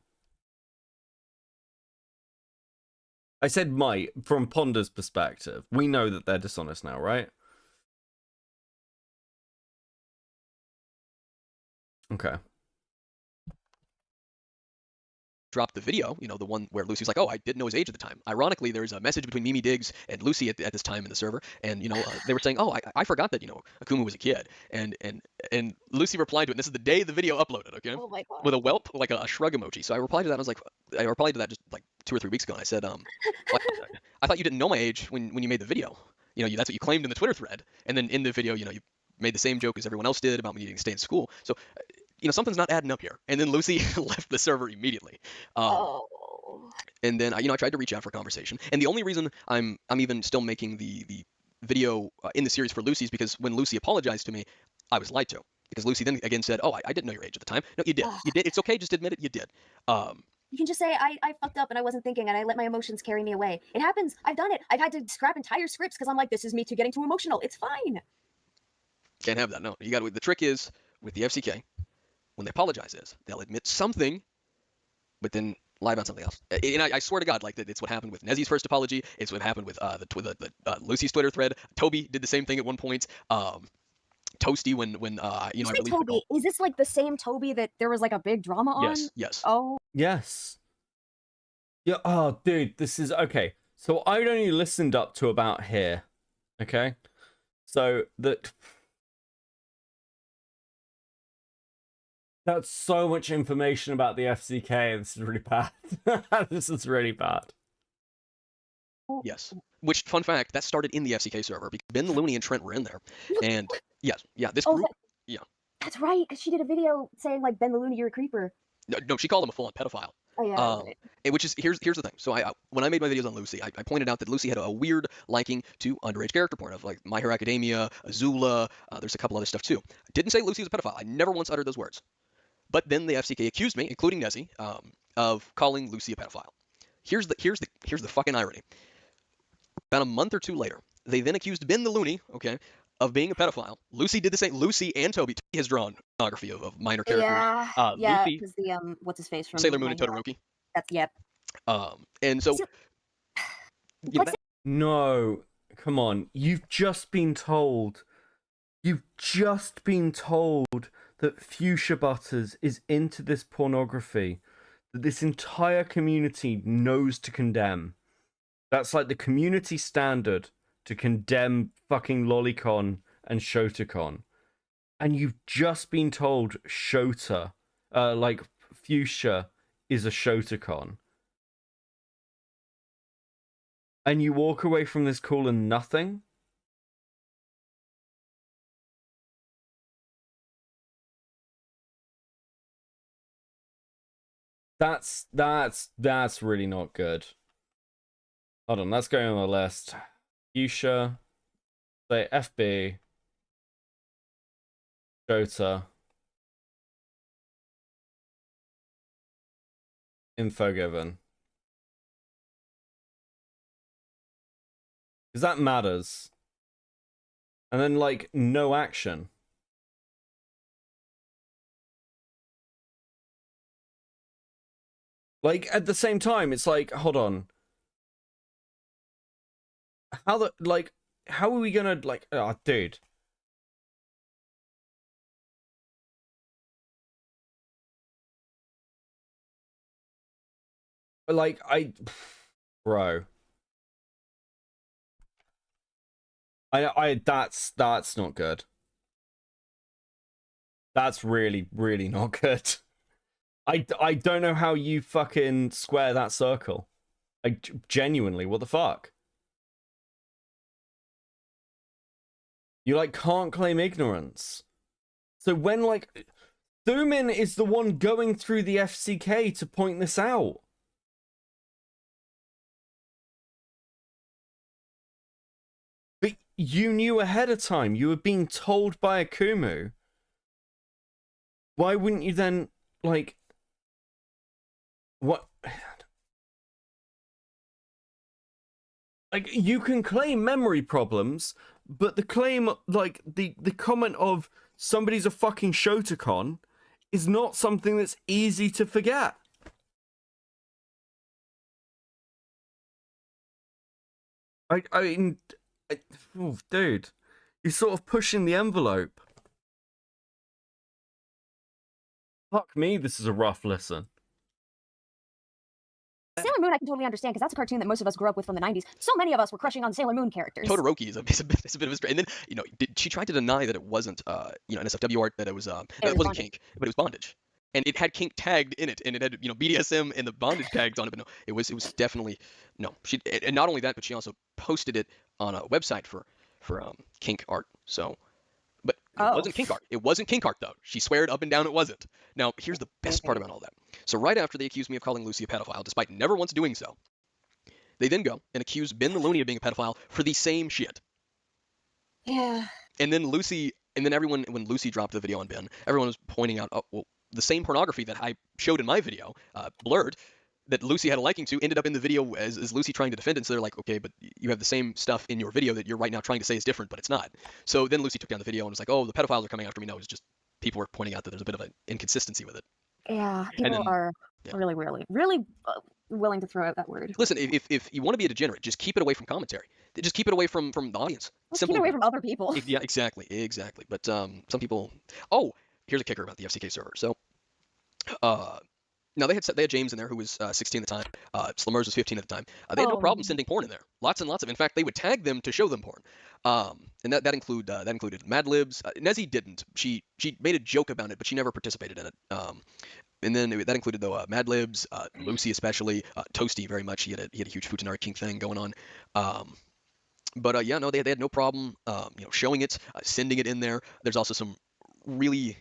I said from Ponder's perspective. We know that they're dishonest now, right? Okay. Dropped the video, the one where Lucy's like, oh, I didn't know his age at the time. Ironically, there's a message between Mimi Diggs and Lucy at this time in the server, and they were saying, oh, I forgot that Akumu was a kid, and Lucy replied to it. And this is the day the video uploaded, okay? Oh my God. With a whelp, like a shrug emoji. So I replied to that. I replied to that just like 2 or 3 weeks ago, and I said, I thought you didn't know my age when you made the video. That's what you claimed in the Twitter thread, and then in the video, you made the same joke as everyone else did about me needing to stay in school. So. Something's not adding up here. And then Lucy left the server immediately. And then I tried to reach out for conversation. And the only reason I'm even still making the video in the series for Lucy is because when Lucy apologized to me, I was lied to. Because Lucy then again said, oh, I didn't know your age at the time. No, you did. You did. It's okay. Just admit it. You did. You can just say, I fucked up and I wasn't thinking and I let my emotions carry me away. It happens. I've done it. I've had to scrap entire scripts because I'm like, this is me too getting too emotional. It's fine. Can't have that. No. The trick is with the FCK. When they apologize they'll admit something, but then lie about something else. And I swear to God, like it's what happened with Nezzy's first apology. It's what happened with the Lucy's Twitter thread. Toby did the same thing at one point. Toasty when I You say released the Toby. call. Is this like the same Toby that there was like a big drama on? Yes. Oh. Yes. Yeah. Oh, dude, this is okay. So I'd only listened up to about here. Okay. So that's so much information about the FCK. This is really bad. This is really bad. Yes. Which, fun fact, that started in the FCK server because Ben the Looney and Trent were in there. And yes, this group. That's right, because she did a video saying like Ben the Looney, you're a creeper. No, she called him a full-on pedophile. Oh yeah. And which is here's the thing. So when I made my videos on Lucy, I pointed out that Lucy had a weird liking to underage character porn of like My Hero Academia, Azula. There's a couple other stuff too. I didn't say Lucy was a pedophile. I never once uttered those words. But then the FCK accused me, including Nezzy, of calling Lucy a pedophile. Here's the fucking irony. About a month or two later, they then accused Ben the Looney, okay, of being a pedophile. Lucy did the same. Lucy and Toby has drawn pornography of minor characters. Yeah, Lucy, because the what's his face from Sailor Moon My and Hero. Todoroki. That's yep. And so, No, come on. You've just been told that Fuchsia Butters is into this pornography that this entire community knows to condemn. That's like the community standard to condemn fucking Lolicon and Shotacon. And you've just been told Shota, like Fuchsia is a Shotacon. And you walk away from this call and nothing? That's really not good. Hold on, let's go on the list. Fuchsia, say FB, Shota, info given. Because that matters. And then, like, no action. Like, at the same time, it's like, hold on. How are we gonna, like, oh, dude. Like, bro. That's not good. That's really, really not good. I don't know how you fucking square that circle. Like, genuinely, what the fuck? You, like, can't claim ignorance. So when, like, Thumin is the one going through the FCK to point this out. But you knew ahead of time. You were being told by Akumu. Why wouldn't you then, like... What? Like, you can claim memory problems, but the claim, like, the comment of somebody's a fucking Shotacon is not something that's easy to forget. I mean, oh, dude, you're sort of pushing the envelope. Fuck me, this is a rough listen. Sailor Moon I can totally understand because that's a cartoon that most of us grew up with from the 90s. So many of us were crushing on Sailor Moon characters. Todoroki is a bit of a stretch. And then, she tried to deny that it wasn't, NSFW art, that it was, it wasn't kink, but it was bondage. And it had kink tagged in it, and it had, BDSM and the bondage tags on it, but no, it was definitely, no. And not only that, but she also posted it on a website for kink art, so. But it wasn't kink art. It wasn't kink art, though. She sweared up and down it wasn't. Now, here's the best part about all that. So right after they accused me of calling Lucy a pedophile, despite never once doing so, they then go and accuse Ben the Looney of being a pedophile for the same shit. Yeah. And then everyone, when Lucy dropped the video on Ben, everyone was pointing out, oh, well, the same pornography that I showed in my video, blurred, that Lucy had a liking to, ended up in the video as Lucy trying to defend it. So they're like, okay, but you have the same stuff in your video that you're right now trying to say is different, but it's not. So then Lucy took down the video and was like, oh, the pedophiles are coming after me. No, it was just people were pointing out that there's a bit of an inconsistency with it. Yeah, people are really willing to throw out that word. Listen, if you want to be a degenerate, just keep it away from commentary. just keep it away from the audience. Let's Simple. keep it away from other people. Yeah, exactly. But some people. Oh, here's a kicker about the FCK server. So, now they had James in there who was 16 at the time. Slimmers was 15 at the time. They had no problem sending porn in there. Lots and lots of. In fact, they would tag them to show them porn. And that included Mad Libs. Nezzy didn't. She made a joke about it, but she never participated in it. And then that included though Mad Libs, Lucy especially, Toasty very much. He had a huge Futanari King thing going on. But yeah, no, they had no problem, showing it, sending it in there. There's also some really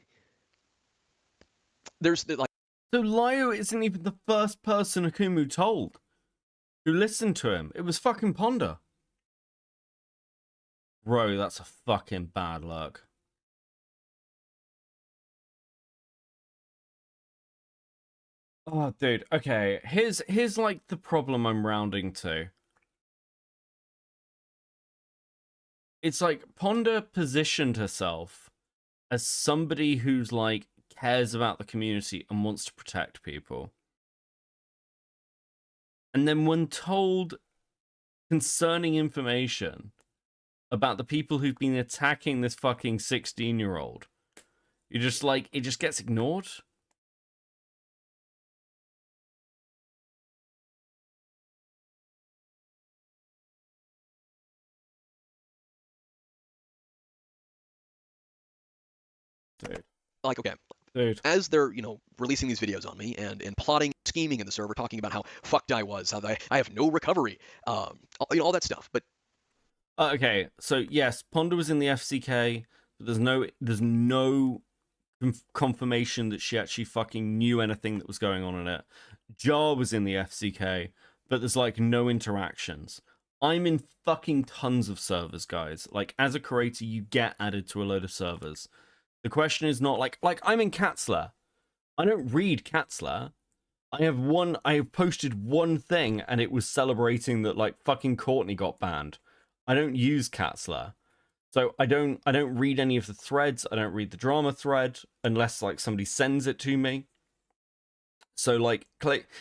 like. So Lyo isn't even the first person Akumu told who listened to him. It was fucking Ponder. Bro, that's a fucking bad luck. Oh, dude. Okay, here's like the problem I'm rounding to. It's like Ponder positioned herself as somebody who's like cares about the community and wants to protect people. And then when told concerning information about the people who've been attacking this fucking 16-year-old, you're just like, it just gets ignored. Dude. Like, okay, Dude. as they're, releasing these videos on me and plotting, scheming in the server, talking about how fucked I was, how I have no recovery, all that stuff. But okay, so yes, Ponder was in the FCK, but there's no confirmation that she actually fucking knew anything that was going on in it. Jar was in the FCK, but there's like no interactions. I'm in fucking tons of servers, guys. Like, as a creator, you get added to a load of servers. The question is not like I'm in Katzler. I don't read Katzler. I have posted one thing and it was celebrating that like fucking Courtney got banned. I don't use Katzler. So I don't read any of the threads. I don't read the drama thread unless like somebody sends it to me. So like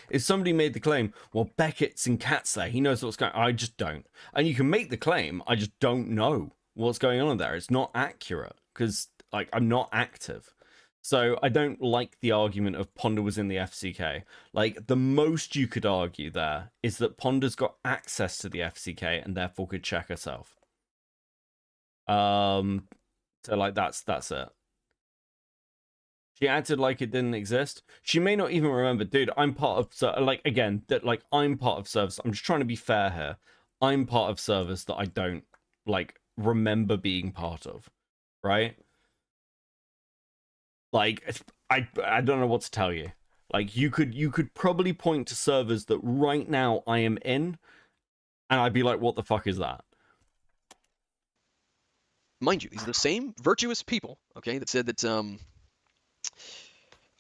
if somebody made the claim, well, Beckett's in Katzler, he knows what's going on. I just don't. And you can make the claim, I just don't know what's going on in there. It's not accurate because like I'm not active. So I don't like the argument of Ponder was in the FCK. Like, the most you could argue there is that Ponder's got access to the FCK and therefore could check herself. So like that's it. She acted like it didn't exist. She may not even remember. Dude, I'm part of I'm part of servers. I'm just trying to be fair here. I'm part of servers that I don't like remember being part of, right? Like, I don't know what to tell you. Like, you could probably point to servers that right now I am in, and I'd be like, what the fuck is that? mind you, these are the same virtuous people, okay, that said that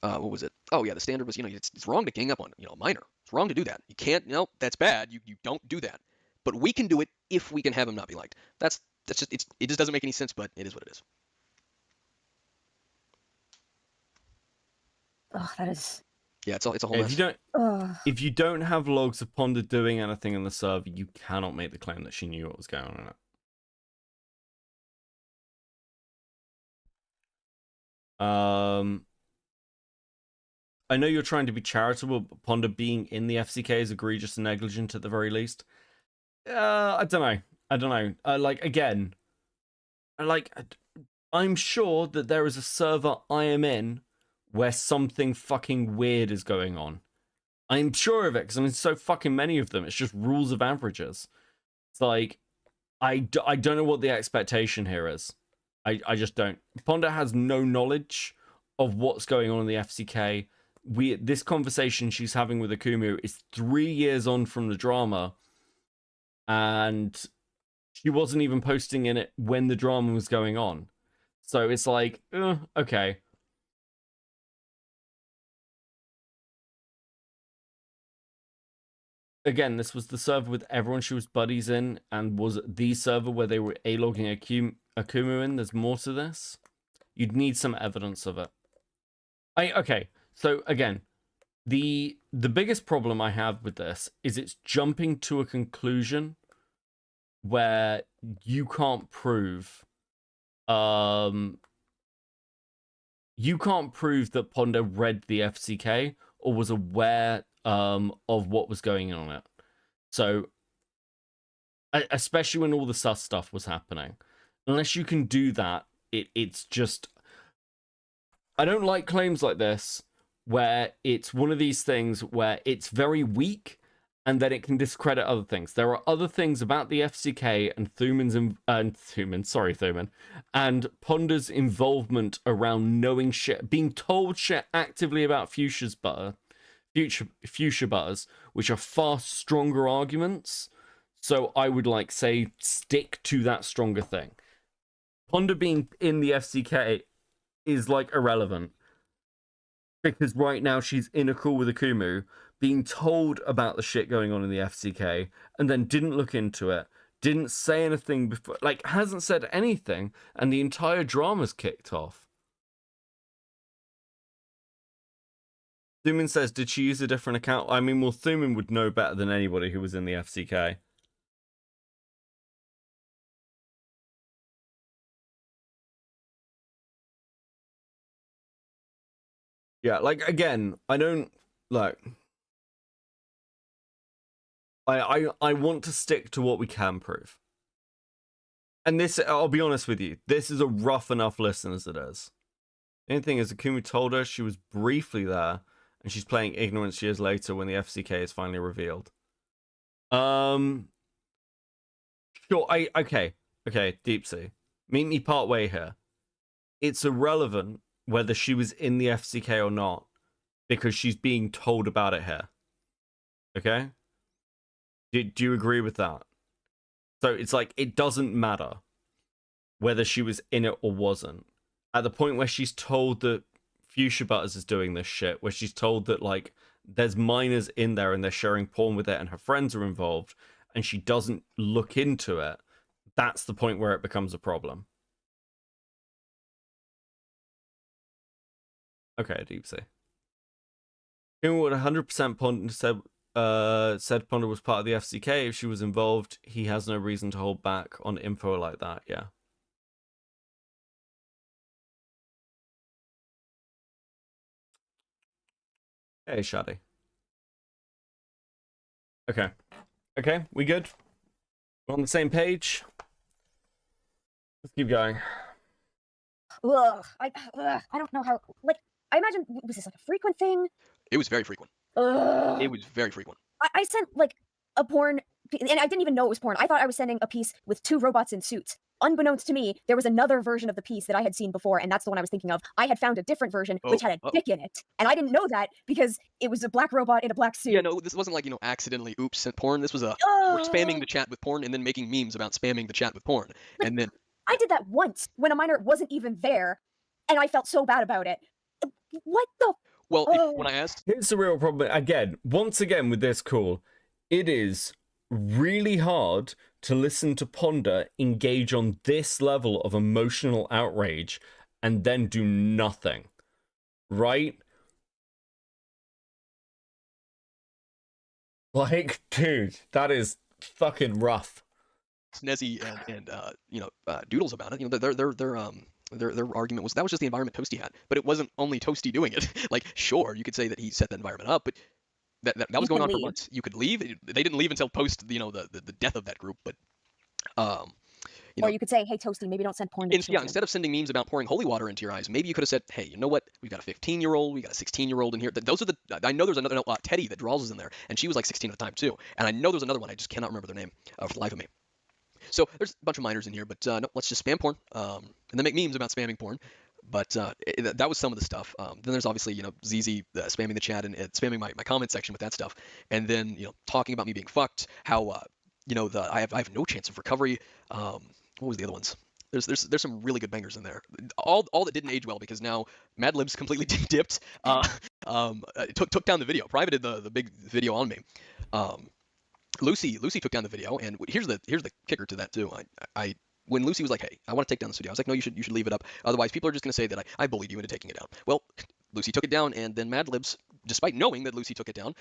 what was it? Oh yeah, the standard was, it's wrong to gang up on, a minor. It's wrong to do that. You can't, that's bad. You don't do that. But we can do it if we can have him not be liked. That's just it just doesn't make any sense, but it is what it is. Oh, that is. Yeah, it's a whole mess. If you don't have logs of Ponder doing anything in the server, you cannot make the claim that she knew what was going on in it. I know you're trying to be charitable, but Ponder being in the FCK is egregious and negligent at the very least. I don't know. I'm sure that there is a server I am in where something fucking weird is going on. I'm sure of it, because I mean, so fucking many of them. It's just rules of averages. It's like, I don't know what the expectation here is. I just don't. Ponder has no knowledge of what's going on in the FCK. This conversation she's having with Akumu is 3 years on from the drama, and she wasn't even posting in it when the drama was going on. So it's like, okay. Again, this was the server with everyone she was buddies in, and was the server where they were A-logging Akumu in. There's more to this. You'd need some evidence of it. Okay, so again, the biggest problem I have with this is it's jumping to a conclusion where you can't prove that Ponder read the FCK or was aware of what was going on it. So, especially when all the sus stuff was happening, unless you can do that, it's just, I don't like claims like this where it's one of these things where it's very weak and then it can discredit other things. There are other things about the FCK and Thuman's and Ponder's involvement around knowing shit, being told shit actively about fuchsia butters, which are far stronger arguments. So I would say stick to that stronger thing. Ponder being in the FCK is irrelevant, because right now she's in a call with Akumu, being told about the shit going on in the FCK, and then didn't look into it, didn't say anything before, hasn't said anything, and the entire drama's kicked off. Thuman says, did she use a different account? I mean, well, Thuman would know better than anybody who was in the FCK. Yeah, again, I don't, I want to stick to what we can prove. And this, I'll be honest with you, this is a rough enough listen as it is. The only thing is, Akumu told her she was briefly there, and she's playing ignorance years later when the FCK is finally revealed. Sure, okay, Deep Sea. Meet me part way here. It's irrelevant whether she was in the FCK or not, because she's being told about it here. Okay? Do you agree with that? So it's it doesn't matter whether she was in it or wasn't. At the point where she's told that Fuchsia Butters is doing this shit, where she's told that there's minors in there and they're sharing porn with it and her friends are involved, and she doesn't look into it, that's the point where it becomes a problem. Okay, Deep Sea. Would 100% Ponder said Ponder was part of the FCK. If she was involved, he has no reason to hold back on info like that. Yeah. Hey, Shadi. Okay. Okay, we good? We're on the same page? Let's keep going. Ugh, I don't know how. I imagine, was this a frequent thing? It was very frequent. Ugh. It was very frequent. I sent a porn, and I didn't even know it was porn. I thought I was sending a piece with 2 robots in suits. Unbeknownst to me, there was another version of the piece that I had seen before, and that's the one I was thinking of. I had found a different version which had a dick in it, and I didn't know that because it was a black robot in a black suit. Yeah, no, this wasn't accidentally oops sent porn. This was we're spamming the chat with porn and then making memes about spamming the chat with porn. And then I did that once when a minor wasn't even there, and I felt so bad about it. What the? Well, when I asked, here's the real problem. Once again with this call, it is really hard to listen to Ponder engage on this level of emotional outrage and then do nothing, right? Dude, that is fucking rough. Snezzy and Doodles about it. Their argument was that was just the environment Toasty had, but it wasn't only Toasty doing it. Sure, you could say that he set that environment up, but that was going on for months. You could leave. They didn't leave until post the death of that group, but or you could say, hey Toasty, maybe don't send porn to children. Instead of sending memes about pouring holy water into your eyes, maybe you could have said, hey, you know what? We've got a 15-year-old, we got a 16-year-old in here. Those are I know there's another Teddy that draws is in there, and she was 16 at the time too. And I know there's another one. I just cannot remember their name for the life of me. So there's a bunch of minors in here, but no, let's just spam porn, and then make memes about spamming porn. But that was some of the stuff. Then there's obviously, ZZ spamming the chat and spamming my comment section with that stuff. And then, talking about me being fucked, how, I have no chance of recovery. What was the other ones? There's some really good bangers in there. All that didn't age well because now Mad Libs completely dipped. Took down the video, privated the big video on me. Lucy took down the video, and here's the kicker to that too. When Lucy was like, hey, I want to take down this video, I was like, no, you should leave it up. Otherwise, people are just going to say that I bullied you into taking it down. Well, Lucy took it down, and then Mad Libs, despite knowing that Lucy took it down,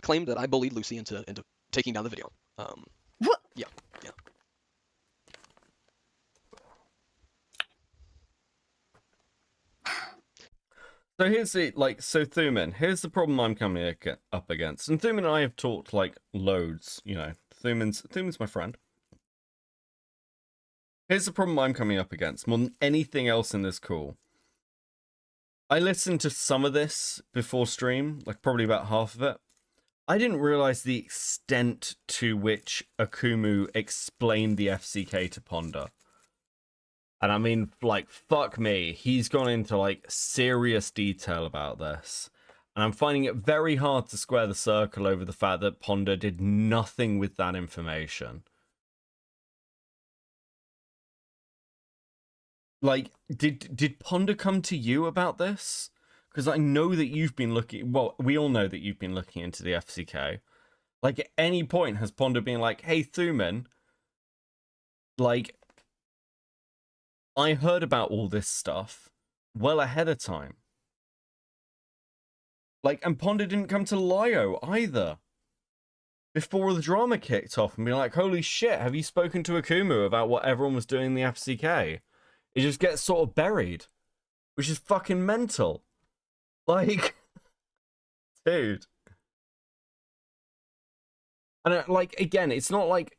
claimed that I bullied Lucy into taking down the video. Yeah. So here's the so Thuman, here's the problem I'm coming up against. And Thuman and I have talked like loads, you know. Thuman's my friend. Here's the problem I'm coming up against more than anything else in this call. I listened to some of this before stream, like probably about half of it. I didn't realize the extent to which Akumu explained the FCK to Ponder. And I mean, like, fuck me, he's gone into, like, serious detail about this. And I'm finding it very hard to square the circle over the fact that Ponder did nothing with that information. Like, did Ponder come to you about this? Because I know that you've been looking... Well, we all know that you've been looking into the FCK. Like, at any point has Ponder been like, hey, Thuman, like... I heard about all this stuff well ahead of time. Like, and Ponder didn't come to Lyo either. Before the drama kicked off and be like, holy shit, have you spoken to Akumu about what everyone was doing in the FCK? It just gets sort of buried. Which is fucking mental. Like, dude. And like, again, it's not like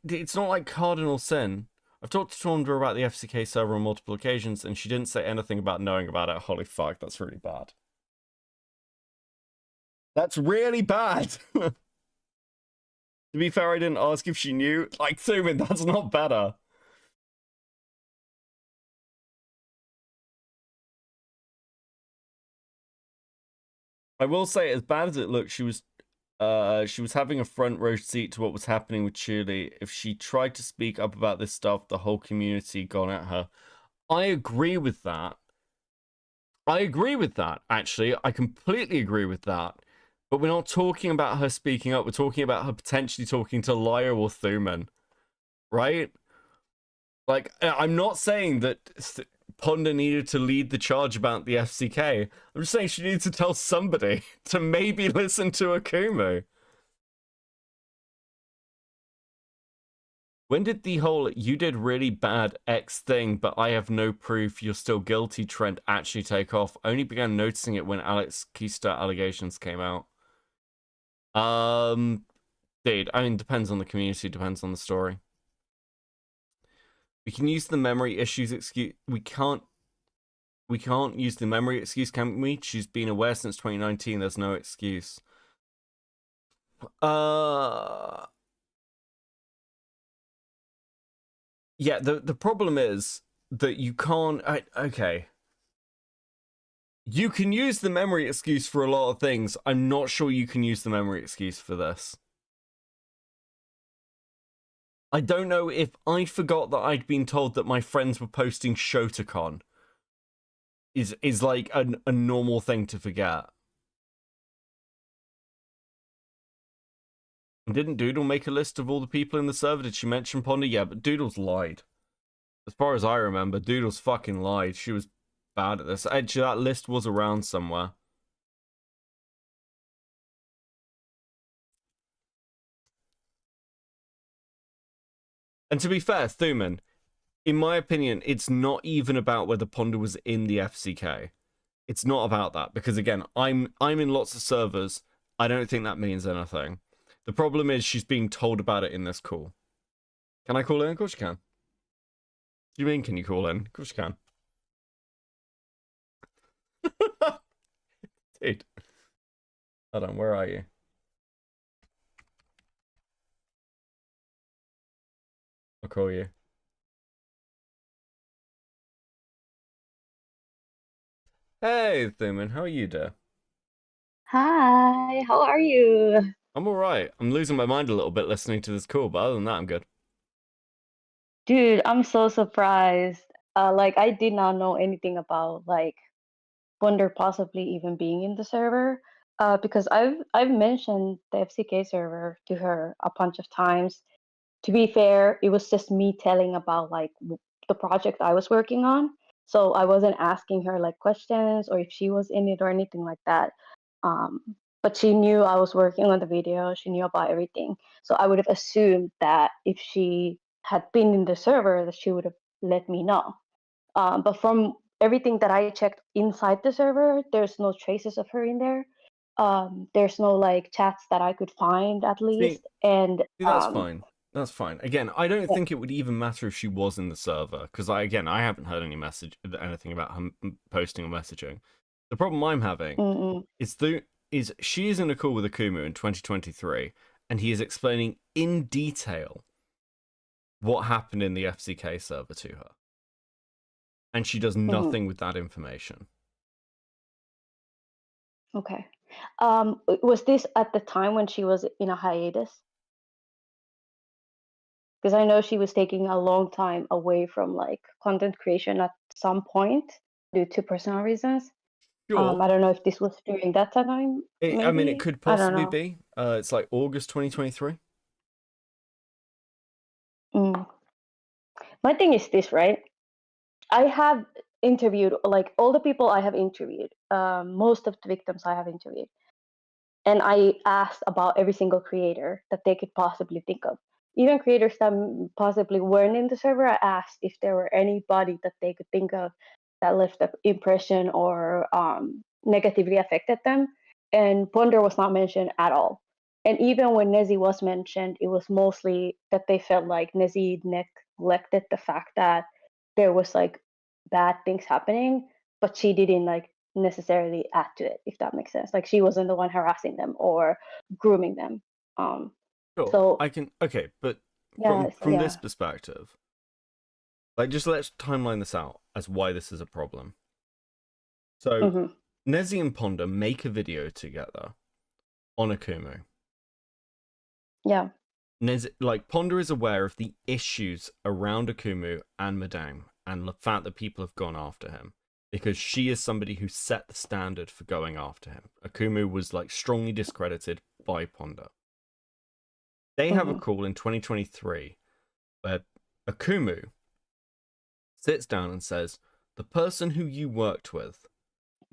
cardinal sin. I've talked to Tundra about the FCK server on multiple occasions, and she didn't say anything about knowing about it. Holy fuck, that's really bad. That's really bad. To be fair, I didn't ask if she knew. Like, Thuman, that's not better. I will say, as bad as it looked, she was having a front row seat to what was happening with Chile. If she tried to speak up about this stuff, the whole community gone at her. I agree with that. Actually. I completely agree with that. But we're not talking about her speaking up. We're talking about her potentially talking to Lyo or Thuman. Right? Like, I'm not saying that Ponder needed to lead the charge about the FCK. I'm just saying she needs to tell somebody to maybe listen to Akumu. When did the whole "you did really bad X thing, but I have no proof, you're still guilty" trend actually take off? I only began noticing it when Alex Keystar allegations came out. Dude, I mean, depends on the community, depends on the story. We can use the memory issues excuse. We can't use the memory excuse, can we? She's been aware since 2019. There's no excuse. Yeah, the problem is that you can't... okay. You can use the memory excuse for a lot of things. I'm not sure you can use the memory excuse for this. I don't know if I forgot that I'd been told that my friends were posting Shotacon is like a normal thing to forget. Didn't Doodle make a list of all the people in the server? Did she mention Ponder? Yeah, but Doodle's lied. As far as I remember, Doodle's fucking lied. She was bad at this. Actually, that list was around somewhere. And to be fair, Thuman, in my opinion, it's not even about whether Ponder was in the FCK. It's not about that, because again, I'm in lots of servers. I don't think that means anything. The problem is she's being told about it in this call. Can I call in? Of course you can. What do you mean, can you call in? Of course you can. Dude. Hold on, where are you? I'll call you. Hey, Thuman, how are you, dear? Hi, how are you? I'm alright. I'm losing my mind a little bit listening to this call, but other than that, I'm good. Dude, I'm so surprised. Like I did not know anything about like Wonder possibly even being in the server. Because I've mentioned the FCK server to her a bunch of times. To be fair, it was just me telling about like the project I was working on. So I wasn't asking her like questions or if she was in it or anything like that. But she knew I was working on the video. She knew about everything. So I would have assumed that if she had been in the server, that she would have let me know. But from everything that I checked inside the server, there's no traces of her in there. There's no like chats that I could find at least, and that's fine. That's fine. Again, I don't think it would even matter if she was in the server, because I haven't heard anything about her posting or messaging. The problem I'm having is she is in a call with Akumu in 2023, and he is explaining in detail what happened in the FCK server to her, and she does nothing with that information. Okay. Was this at the time when she was in a hiatus? Because I know she was taking a long time away from like content creation at some point due to personal reasons. Sure. I don't know if this was during that time. I mean, it could possibly know. be. It's like August 2023. My thing is this, right? I have interviewed like all the people I have interviewed, most of the victims I have interviewed, and I asked about every single creator that they could possibly think of. Even creators that possibly weren't in the server, I asked if there were anybody that they could think of that left an impression or negatively affected them. And Ponder was not mentioned at all. And even when Nezzy was mentioned, it was mostly that they felt like Nezzy neglected the fact that there was like bad things happening, but she didn't like necessarily add to it, if that makes sense. Like she wasn't the one harassing them or grooming them. Sure. So I can but from this perspective, like just let's timeline this out as why this is a problem. So Nezzy and Ponder make a video together on Akumu. Yeah. Like Ponder is aware of the issues around Akumu and Madame and the fact that people have gone after him, because she is somebody who set the standard for going after him. Akumu was like strongly discredited by Ponder. They have a call in 2023 where Akumu sits down and says, the person who you worked with,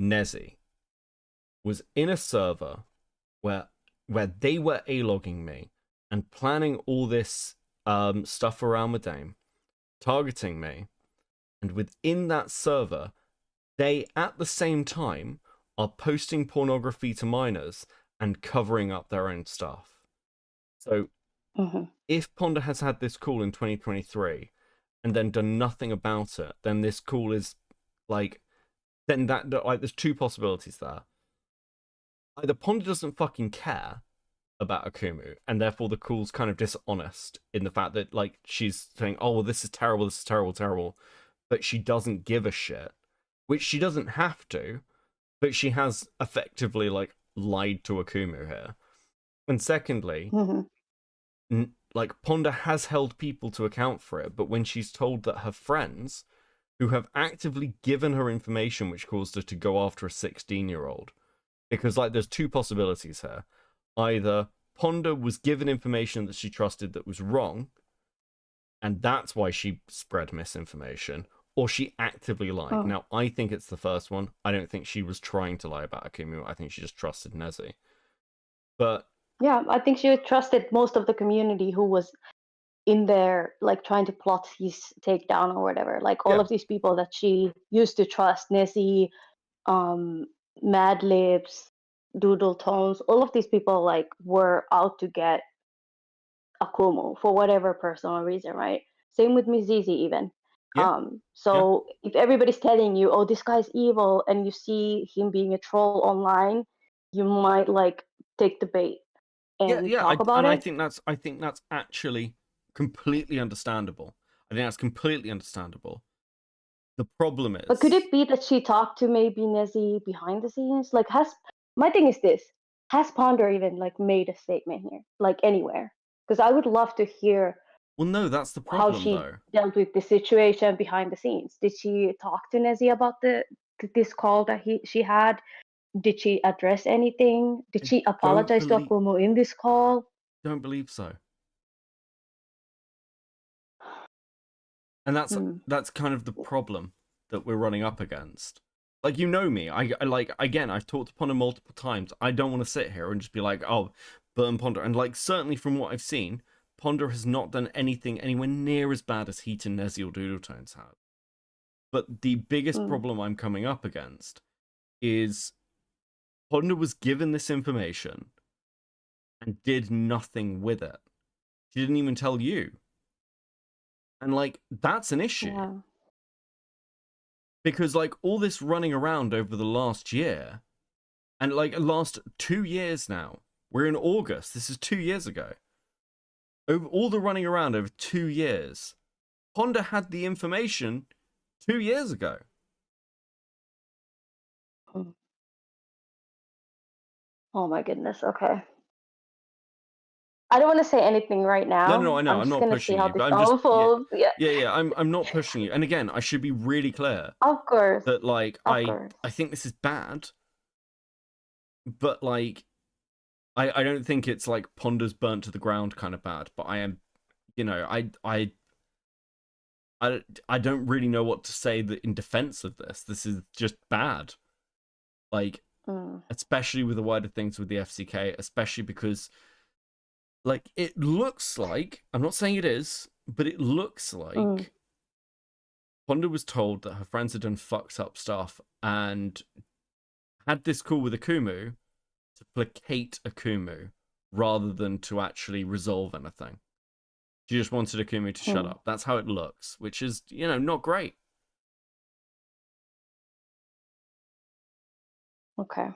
Nezzy, was in a server where they were A-logging me and planning all this stuff around Madame, targeting me, and within that server, they, at the same time, are posting pornography to minors and covering up their own stuff. So, if Ponder has had this call in 2023 and then done nothing about it, then this call is like, then that like there's two possibilities there. Either Ponder doesn't fucking care about Akumu, and therefore the call's kind of dishonest in the fact that like she's saying, "Oh, well, this is terrible, this is terrible, terrible," but she doesn't give a shit, which she doesn't have to, but she has effectively like lied to Akumu here. And secondly, like Ponder has held people to account for it, but when she's told that her friends, who have actively given her information which caused her to go after a 16-year-old, because like there's two possibilities here. Either Ponder was given information that she trusted that was wrong, and that's why she spread misinformation, or she actively lied. Now, I think it's the first one. I don't think she was trying to lie about Akumu. I think she just trusted Nezzy. But yeah, I think she trusted most of the community who was in there, like trying to plot his takedown or whatever. Like all of these people that she used to trust, Nezzy, Mad Libs, Doodle Tones, all of these people like were out to get Akumu for whatever personal reason, right? Same with Miss Zizi even. So if everybody's telling you, oh, this guy's evil, and you see him being a troll online, you might like take the bait and talk about it. I think that's actually completely understandable. I think that's completely understandable. The problem is, but could it be that she talked to maybe Nezzy behind the scenes? Like, my thing is this: has Ponder even like made a statement here, like anywhere? Because I would love to hear. Well, no, that's the problem, how she though. dealt with the situation behind the scenes. Did she talk to Nezzy about this call that she had? Did she address anything? Did she apologize to Akumu in this call? Don't believe so. And that's kind of the problem that we're running up against. Like, you know me, I like, again, I've talked to Ponder multiple times. I don't want to sit here and just be like, oh, burn Ponder. And like, certainly from what I've seen, Ponder has not done anything anywhere near as bad as Heat and Nezzy or Doodle Tones have. But the biggest problem I'm coming up against is Honda was given this information and did nothing with it. She didn't even tell you. And, like, that's an issue. Yeah. Because, like, all this running around over the last year, and, like, last 2 years now, we're in August, this is 2 years ago. Over all the running around over 2 years, Honda had the information 2 years ago. Oh my goodness. Okay. I don't want to say anything right now. No, I know. I'm just not gonna pushing see how you, this but I'm just unfolds. Yeah. yeah. I'm not pushing you. And again, I should be really clear Of course. that, like, Of I course. think this is bad, but, like, I don't think it's like Ponder's burnt to the ground kind of bad. But I am, you know, I don't really know what to say that in defense of this. This is just bad. Like, especially with the wider things with the FCK, especially because, like, it looks like, I'm not saying it is, but it looks like Honda was told that her friends had done fucked up stuff and had this call with Akumu to placate Akumu rather than to actually resolve anything. She just wanted Akumu to shut up. That's how it looks, which is, you know, not great. Okay.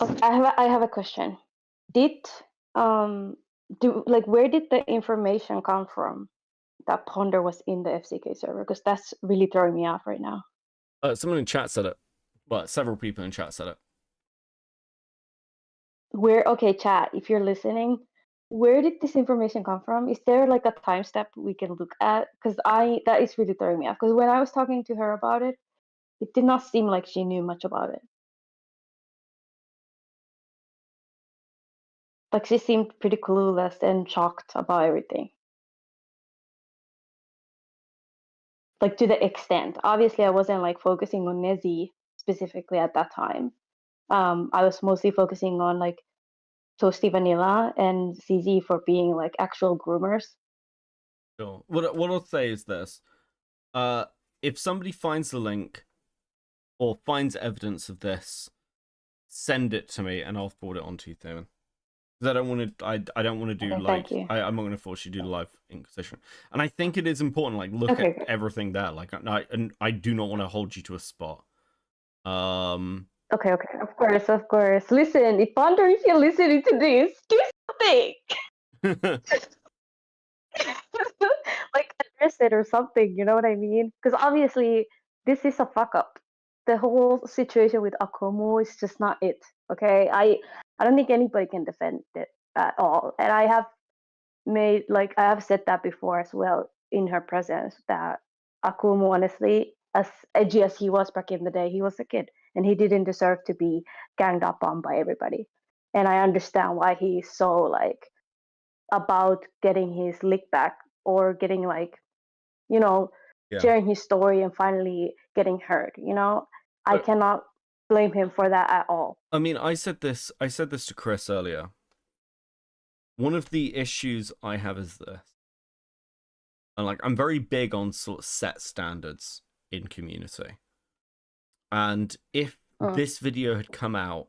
Okay, I have a question. Did where did the information come from that Ponder was in the FCK server? Because that's really throwing me off right now. Someone in chat said it. Well, several people in chat said it. Okay, chat, if you're listening, where did this information come from? Is there like a time step we can look at? Because that is really throwing me off. Because when I was talking to her about it, it did not seem like she knew much about it. Like, she seemed pretty clueless and shocked about everything. Like, to the extent. Obviously, I wasn't like focusing on Nezzy specifically at that time. I was mostly focusing on like Toasty Vanilla and CZ for being like actual groomers. Sure. What I'll say is this: if somebody finds the link or finds evidence of this, send it to me and I'll forward it on to you, Theon. Because I don't want to. I don't want to do like. I'm not going to force you to do live Inquisition. And I think it is important. Like, look at everything there. Like, I do not want to hold you to a spot. Okay, of course. Listen, if you're listening to this, do something. Like, address it or something, you know what I mean? Because obviously, this is a fuck up. The whole situation with Akumu is just not it. Okay, I don't think anybody can defend it at all. And I have said that before as well in her presence, that Akumu, honestly, as edgy as he was back in the day, he was a kid and he didn't deserve to be ganged up on by everybody. And I understand why he's so like about getting his lick back or getting like, you know, sharing his story and finally getting heard, you know. I cannot blame him for that at all. I mean, I said this to Chris earlier. One of the issues I have is this. And like, I'm very big on sort of set standards in community. And if this video had come out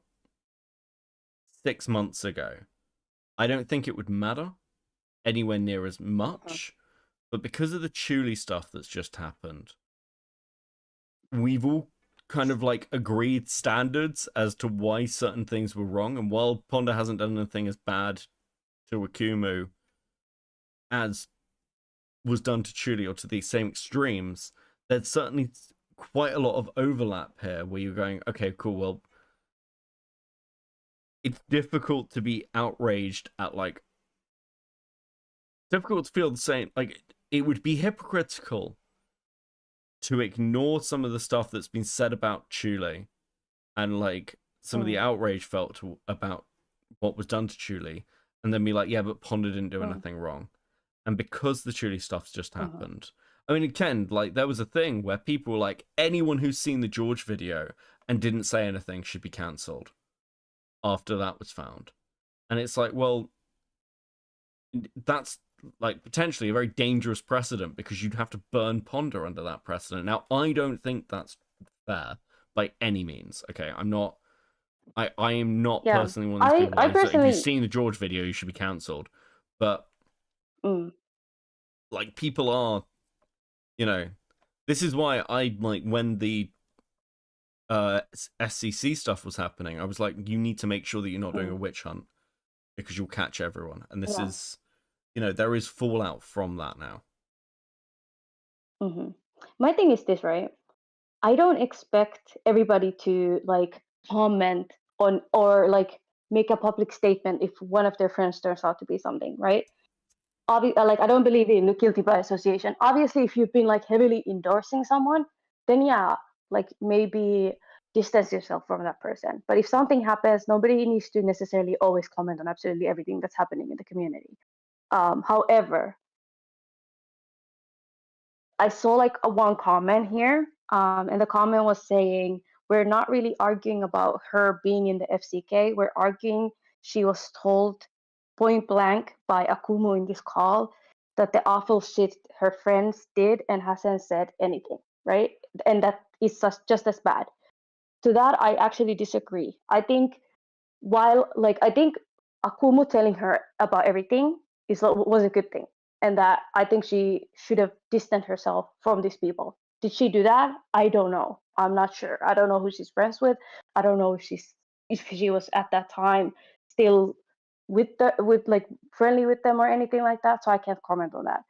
6 months ago, I don't think it would matter anywhere near as much. But because of the Chuli stuff that's just happened, we've all kind of like agreed standards as to why certain things were wrong. And while Ponder hasn't done anything as bad to Akumu as was done to Chuli or to these same extremes, there's certainly quite a lot of overlap here where you're going, okay, cool, well, it's difficult to be outraged at like, difficult to feel the same, like, it would be hypocritical to ignore some of the stuff that's been said about Chuli and like some of the outrage felt about what was done to Chuli, and then be like, yeah, but Ponder didn't do anything wrong. And because the Chuli stuff's just happened, I mean, again, like, there was a thing where people were like, anyone who's seen the George video and didn't say anything should be cancelled after that was found. And it's like, well, that's like potentially a very dangerous precedent because you'd have to burn Ponder under that precedent. Now, I don't think that's fair by any means. Okay, I am not Yeah. personally one of these people I that if personally. you've seen the George video, you should be cancelled. But like people are, this is why I like when the SCC stuff was happening, I was like, you need to make sure that you're not doing a witch hunt because you'll catch everyone. And this is, there is fallout from that now. My thing is this, right? I don't expect everybody to like comment on or like make a public statement if one of their friends turns out to be something, right? Like I don't believe in guilty by association. Obviously, if you've been like heavily endorsing someone, then yeah, like maybe distance yourself from that person. But if something happens, nobody needs to necessarily always comment on absolutely everything that's happening in the community. However, I saw like one comment here, and the comment was saying, we're not really arguing about her being in the FCK. We're arguing she was told point blank by Akumu in this call that the awful shit her friends did and hasn't said anything, right? And that is just as bad. To that, I actually disagree. I think I think Akumu telling her about everything was a good thing, and that I think she should have distanced herself from these people. Did she do that? I don't know. I'm not sure. I don't know who she's friends with. I don't know if she was at that time still with like friendly with them or anything like that. So I can't comment on that.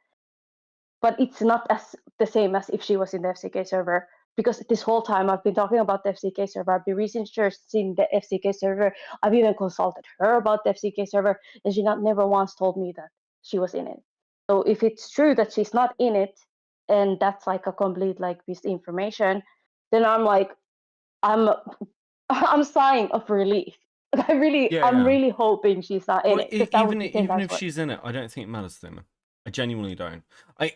But it's not as the same as if she was in the FCK server, because this whole time I've been talking about the FCK server. I've been researching the FCK server. I've even consulted her about the FCK server, and she never once told me that she was in it. So if it's true that she's not in it, and that's like a complete like misinformation, then I'm like, I'm sighing of relief. I'm really hoping she's not in it, because that would be even if she's in it, I don't think it matters to them. I genuinely don't.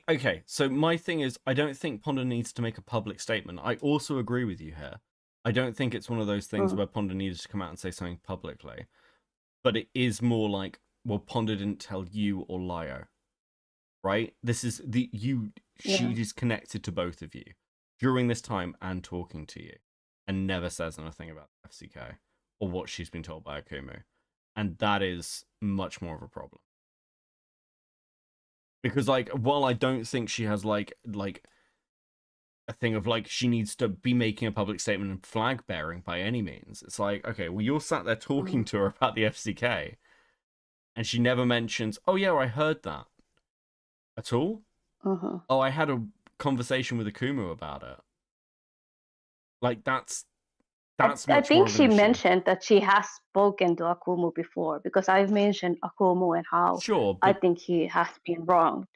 Okay, so my thing is, I don't think Ponder needs to make a public statement. I also agree with you here. I don't think it's one of those things where Ponder needed to come out and say something publicly. But it is more like, well, Ponder didn't tell you or Lio. Right? This is she is connected to both of you during this time and talking to you, and never says anything about FCK or what she's been told by Akumu. And that is much more of a problem. Because like, while I don't think she has like a thing of like she needs to be making a public statement and flag bearing by any means, it's like, okay, well, you're sat there talking to her about the FCK, and she never mentions, oh yeah, I heard that at all. Oh, I had a conversation with Akumu about it. Like that's I think she mentioned that she has spoken to Akumu before, because I've mentioned Akumu and how I think he has been wronged.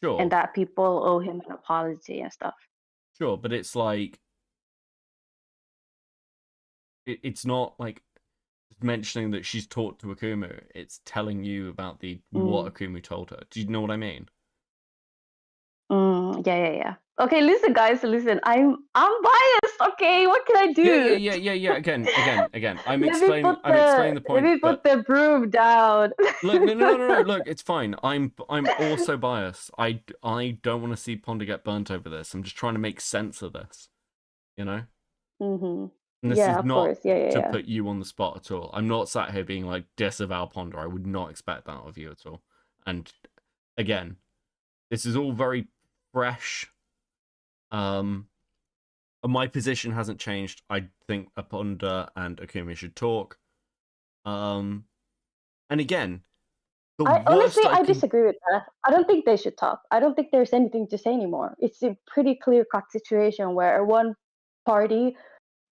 Sure. And that people owe him an apology and stuff. Sure, but it's like it's not like mentioning that she's talked to Akumu. It's telling you about what Akumu told her. Do you know what I mean? Yeah. Okay, listen, guys. Listen, I'm biased. Okay, what can I do? Yeah. Again. I'm explaining the point. Let me put the broom down. Look, no. Look, it's fine. I'm also biased. I don't want to see Ponder get burnt over this. I'm just trying to make sense of this. You know. And this is not to put you on the spot at all. I'm not sat here being like disavow Ponder. I would not expect that of you at all. And again, this is all very fresh. My position hasn't changed. I think Ponder and Akumi should talk. And again, I disagree with that. I don't think they should talk. I don't think there's anything to say anymore. It's a pretty clear-cut situation where one party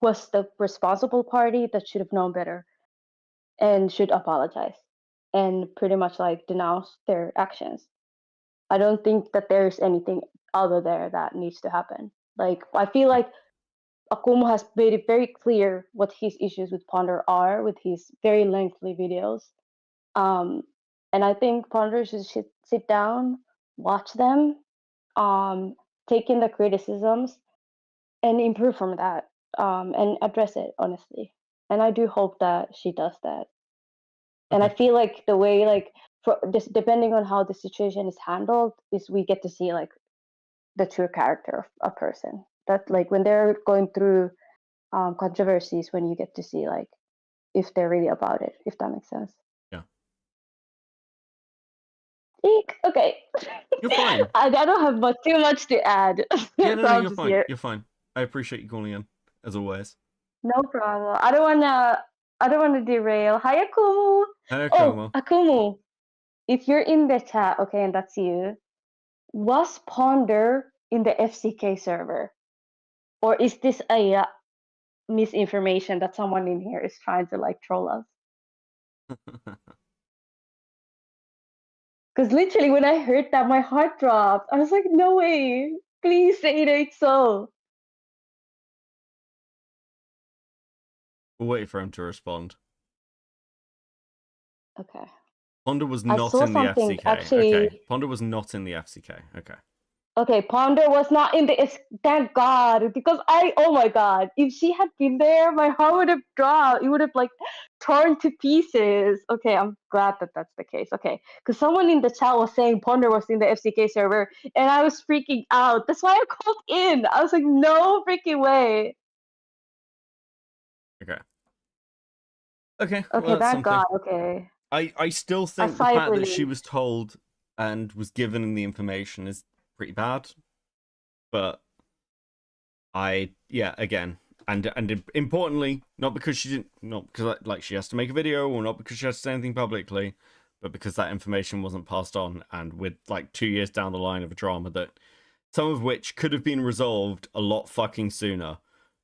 was the responsible party that should have known better and should apologize and pretty much like denounce their actions. I don't think that there's anything other there that needs to happen. Like, I feel like Akumu has made it very clear what his issues with Ponder are with his very lengthy videos. And I think Ponder should sit down, watch them, take in the criticisms, and improve from that, and address it honestly. And I do hope that she does that. And I feel like the way like for just depending on how the situation is handled, is we get to see like the true character of a person. That like when they're going through controversies, when you get to see like if they're really about it, if that makes sense. Yeah. Eek, okay. You're fine. I don't have too much to add. Yeah, So no, I'm you're just fine. here. You're fine. I appreciate you calling in, as always. No problem. I don't wanna derail. Hi Akumu. Hello, Oh, Como. Akumu. If you're in the chat, okay, and that's you, was Ponder in the FCK server? Or is this a misinformation that someone in here is trying to like troll us? Because literally when I heard that, my heart dropped. I was like, no way. Please say that it's so. We'll wait for him to respond. Okay. Ponder was I not saw in the something FCK. actually. Okay. Ponder was not in the FCK. Okay. Okay, Ponder was not in the. Thank God, because oh my God, if she had been there, my heart would have dropped. It would have like torn to pieces. Okay, I'm glad that that's the case. Okay, because someone in the chat was saying Ponder was in the FCK server, and I was freaking out. That's why I called in. I was like, no freaking way. Okay. Okay. Okay, Well, that's thank something. God. Okay. I still think the sigh of fact that she relief. was told and was given the information is pretty bad. But again, and importantly, not because she has to make a video, or not because she has to say anything publicly, but because that information wasn't passed on, and with like 2 years down the line of a drama that some of which could have been resolved a lot fucking sooner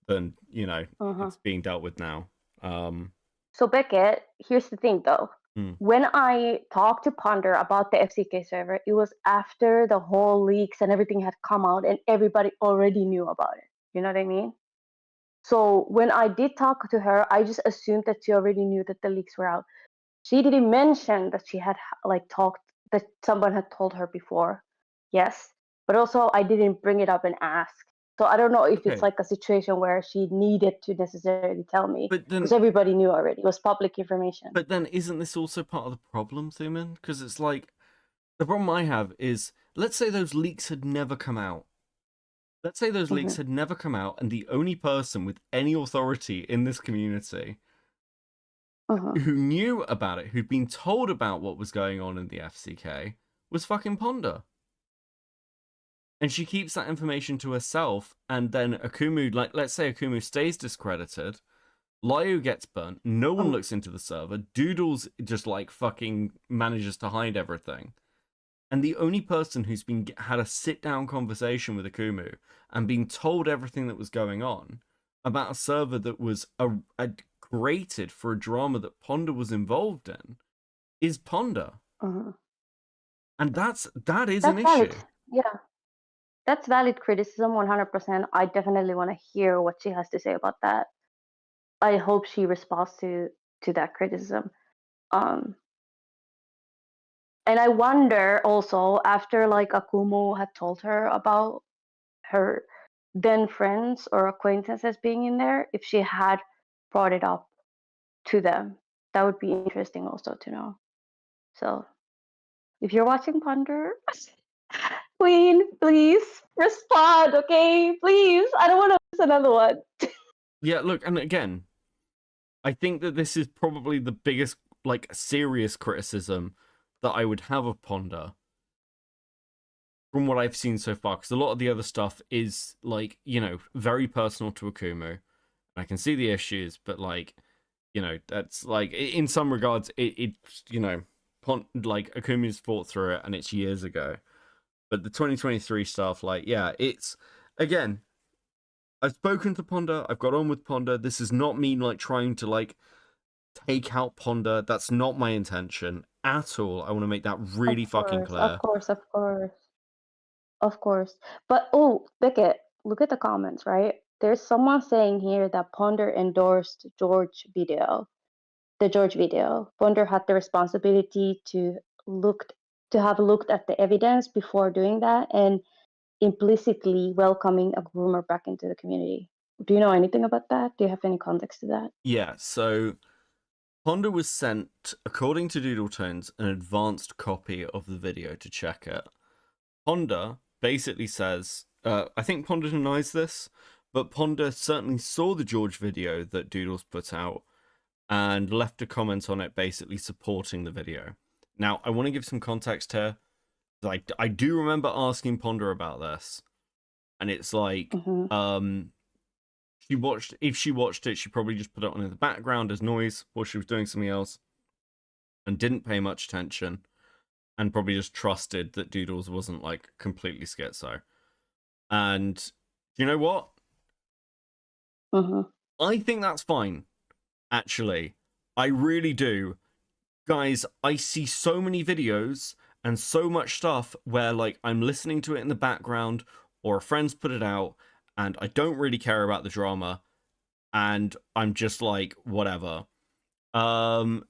than it's being dealt with now. So Beckett, here's the thing though. Hmm. When I talked to Ponder about the FCK server, it was after the whole leaks and everything had come out and everybody already knew about it. You know what I mean? So when I did talk to her, I just assumed that she already knew that the leaks were out. She didn't mention that she had like talked, that someone had told her before. Yes, but also I didn't bring it up and ask. So I don't know if it's Okay. like a situation where she needed to necessarily tell me, But then, because everybody knew already. It was public information. But then, isn't this also part of the problem, Thuman? Because it's like, the problem I have is, let's say those leaks had never come out. Let's say those leaks had never come out, and the only person with any authority in this community who knew about it, who'd been told about what was going on in the FCK, was fucking Ponder. And she keeps that information to herself, and then Akumu, like, let's say Akumu stays discredited, Lyo gets burnt, no one looks into the server, Doodles just, like, fucking manages to hide everything. And the only person who's had a sit-down conversation with Akumu and been told everything that was going on about a server that was created for a drama that Ponder was involved in is Ponder. And that is an valid. issue. Yeah. That's valid criticism, 100%. I definitely want to hear what she has to say about that. I hope she responds to that criticism. And I wonder also, after like Akumu had told her about her then friends or acquaintances being in there, if she had brought it up to them. That would be interesting also to know. So if you're watching Ponder, Queen, please respond, okay? Please. I don't want to miss another one. Yeah, look, and again, I think that this is probably the biggest, like, serious criticism that I would have of Ponder from what I've seen so far, because a lot of the other stuff is, like, very personal to Akumu. I can see the issues, but, like, that's, like, in some regards, it's like, Akumu's fought through it, and it's years ago. But the 2023 stuff, like, yeah, it's, again, I've spoken to Ponder, I've got on with Ponder, this is not me, like, trying to, like, take out Ponder, that's not my intention at all. I want to make that really fucking clear. Of course. But, oh, Beckett, look at the comments, right? There's someone saying here that Ponder endorsed the George video. Ponder had the responsibility to have looked at the evidence before doing that and implicitly welcoming a groomer back into the community. Do you know anything about that? Do you have any context to that? Yeah, so Ponder was sent, according to Doodle Tones, an advanced copy of the video to check it. Ponder basically says, I think Ponder denies this, but Ponder certainly saw the George video that Doodles put out and left a comment on it basically supporting the video. Now, I want to give some context here. I do remember asking Ponder about this, and it's like, if she watched it, she probably just put it on in the background as noise while she was doing something else and didn't pay much attention and probably just trusted that Doodles wasn't like completely schizo. And you know what? I think that's fine, actually. I really do. Guys, I see so many videos and so much stuff where like I'm listening to it in the background or a friend's put it out and I don't really care about the drama and I'm just like, whatever. Do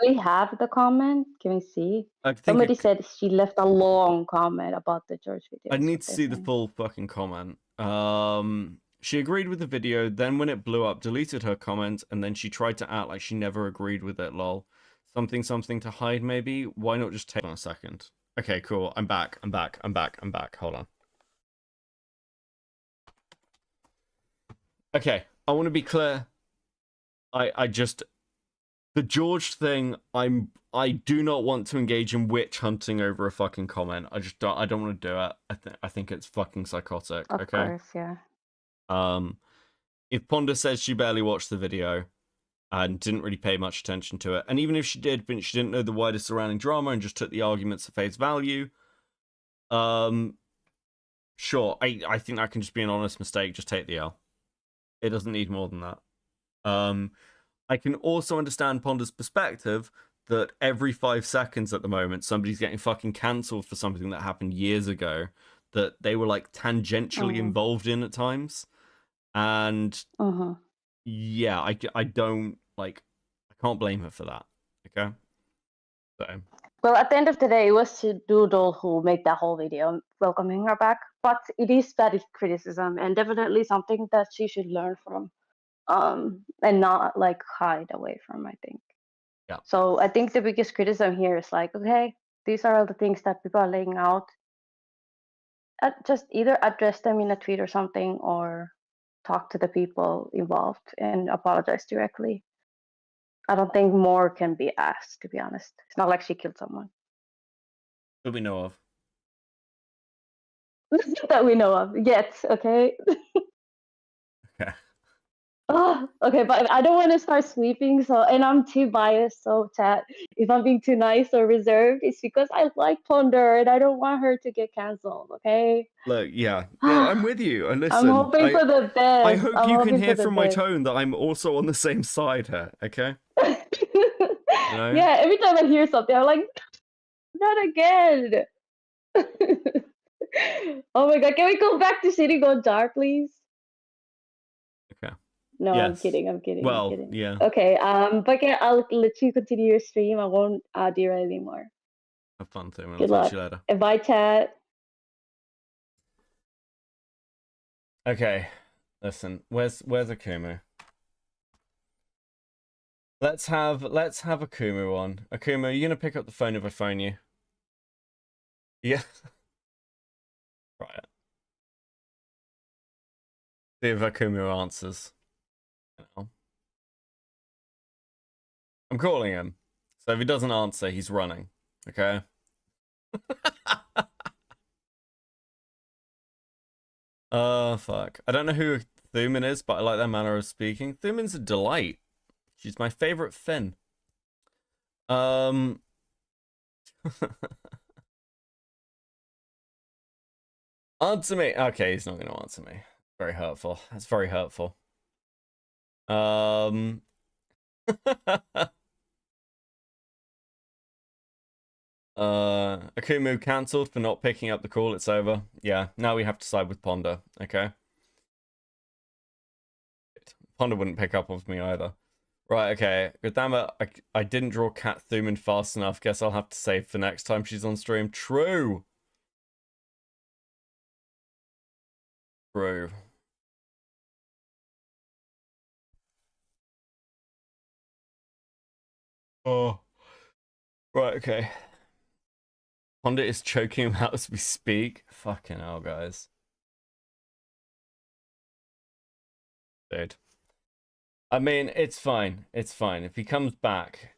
we have the comment? Can we see? I think Somebody said she left a long comment about the George video. I need to see the full fucking comment. She agreed with the video, then when it blew up, deleted her comment, and then she tried to act like she never agreed with it, lol. Something to hide, maybe? Why not just take on a second? Okay, cool. I'm back. Hold on. Okay, I want to be clear. The George thing, I do not want to engage in witch hunting over a fucking comment. I don't want to do it. I think it's fucking psychotic. Of okay? course, yeah. If Ponder says she barely watched the video and didn't really pay much attention to it, and even if she did, but she didn't know the wider surrounding drama and just took the arguments at face value, sure, I think that can just be an honest mistake. Just take the L. It doesn't need more than that. I can also understand Ponder's perspective that every 5 seconds at the moment, somebody's getting fucking cancelled for something that happened years ago that they were like tangentially involved in at times. And yeah, I don't like, I can't blame her for that. Okay. So. Well, at the end of the day, it was Doodle who made that whole video welcoming her back. But it is valid criticism and definitely something that she should learn from. And not like hide away from, I think. Yeah. So I think the biggest criticism here is like, okay, these are all the things that people are laying out. Just either address them in a tweet or something, or talk to the people involved and apologize directly. I don't think more can be asked, to be honest. It's not like she killed someone. That we know of. That we know of yet, okay? Okay. Oh, okay, but I don't want to start sweeping, and I'm too biased, so chat, if I'm being too nice or reserved, it's because I like Ponder and I don't want her to get cancelled, okay? Look, yeah, I'm with you. And listen, I'm hoping for the best. I hope you can hear from my tone that I'm also on the same side here, okay? You know? Yeah, every time I hear something, I'm like, not again. Oh my god, can we go back to City Go Jar, please? Okay. No, Yes. I'm kidding. Well, I'm kidding. yeah. Okay, but yeah, I'll let you continue your stream. I won't derail anymore. Have fun, Tim. I'll Good talk luck. to you later. And bye, chat. Okay, listen. Where's Akumu? Let's have Akumu on. Akumu, are you gonna pick up the phone if I phone you? Yeah. Right. See if Akumu answers. I'm calling him. So if he doesn't answer, he's running. Okay? Fuck. I don't know who Thuman is, but I like their manner of speaking. Thuman's a delight. She's my favorite Finn. Answer me. Okay, he's not going to answer me. Very hurtful. That's very hurtful. Akumu cancelled for not picking up the call. It's over. Yeah, now we have to side with Ponder. Okay. Ponder wouldn't pick up with me either. Right, okay. Good damn it. I didn't draw Cat Thuman fast enough. Guess I'll have to save for next time she's on stream. True. True. Oh. Right, okay. Honda is choking him out as we speak. Fucking hell, guys. Dude. I mean, it's fine. It's fine. If he comes back,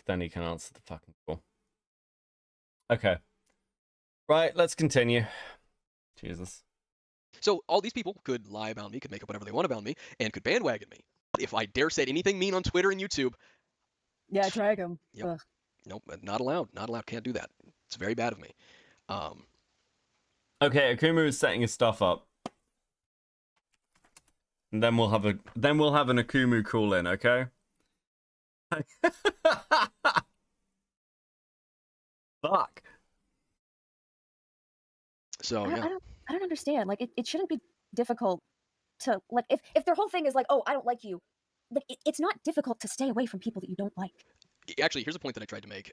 then he can answer the fucking call. Okay. Right, let's continue. Jesus. So all these people could lie about me, could make up whatever they want about me, and could bandwagon me. If I dare say anything mean on Twitter and YouTube, Yeah, drag him. Yep. Nope, not allowed. Not allowed. Can't do that. It's very bad of me. Okay, Akumu is setting his stuff up. And then we'll have an Akumu call in, okay? Fuck. So yeah. I don't understand. Like, it shouldn't be difficult to, like, if their whole thing is like, oh, I don't like you, like, it's not difficult to stay away from people that you don't like. Actually, here's a point that I tried to make,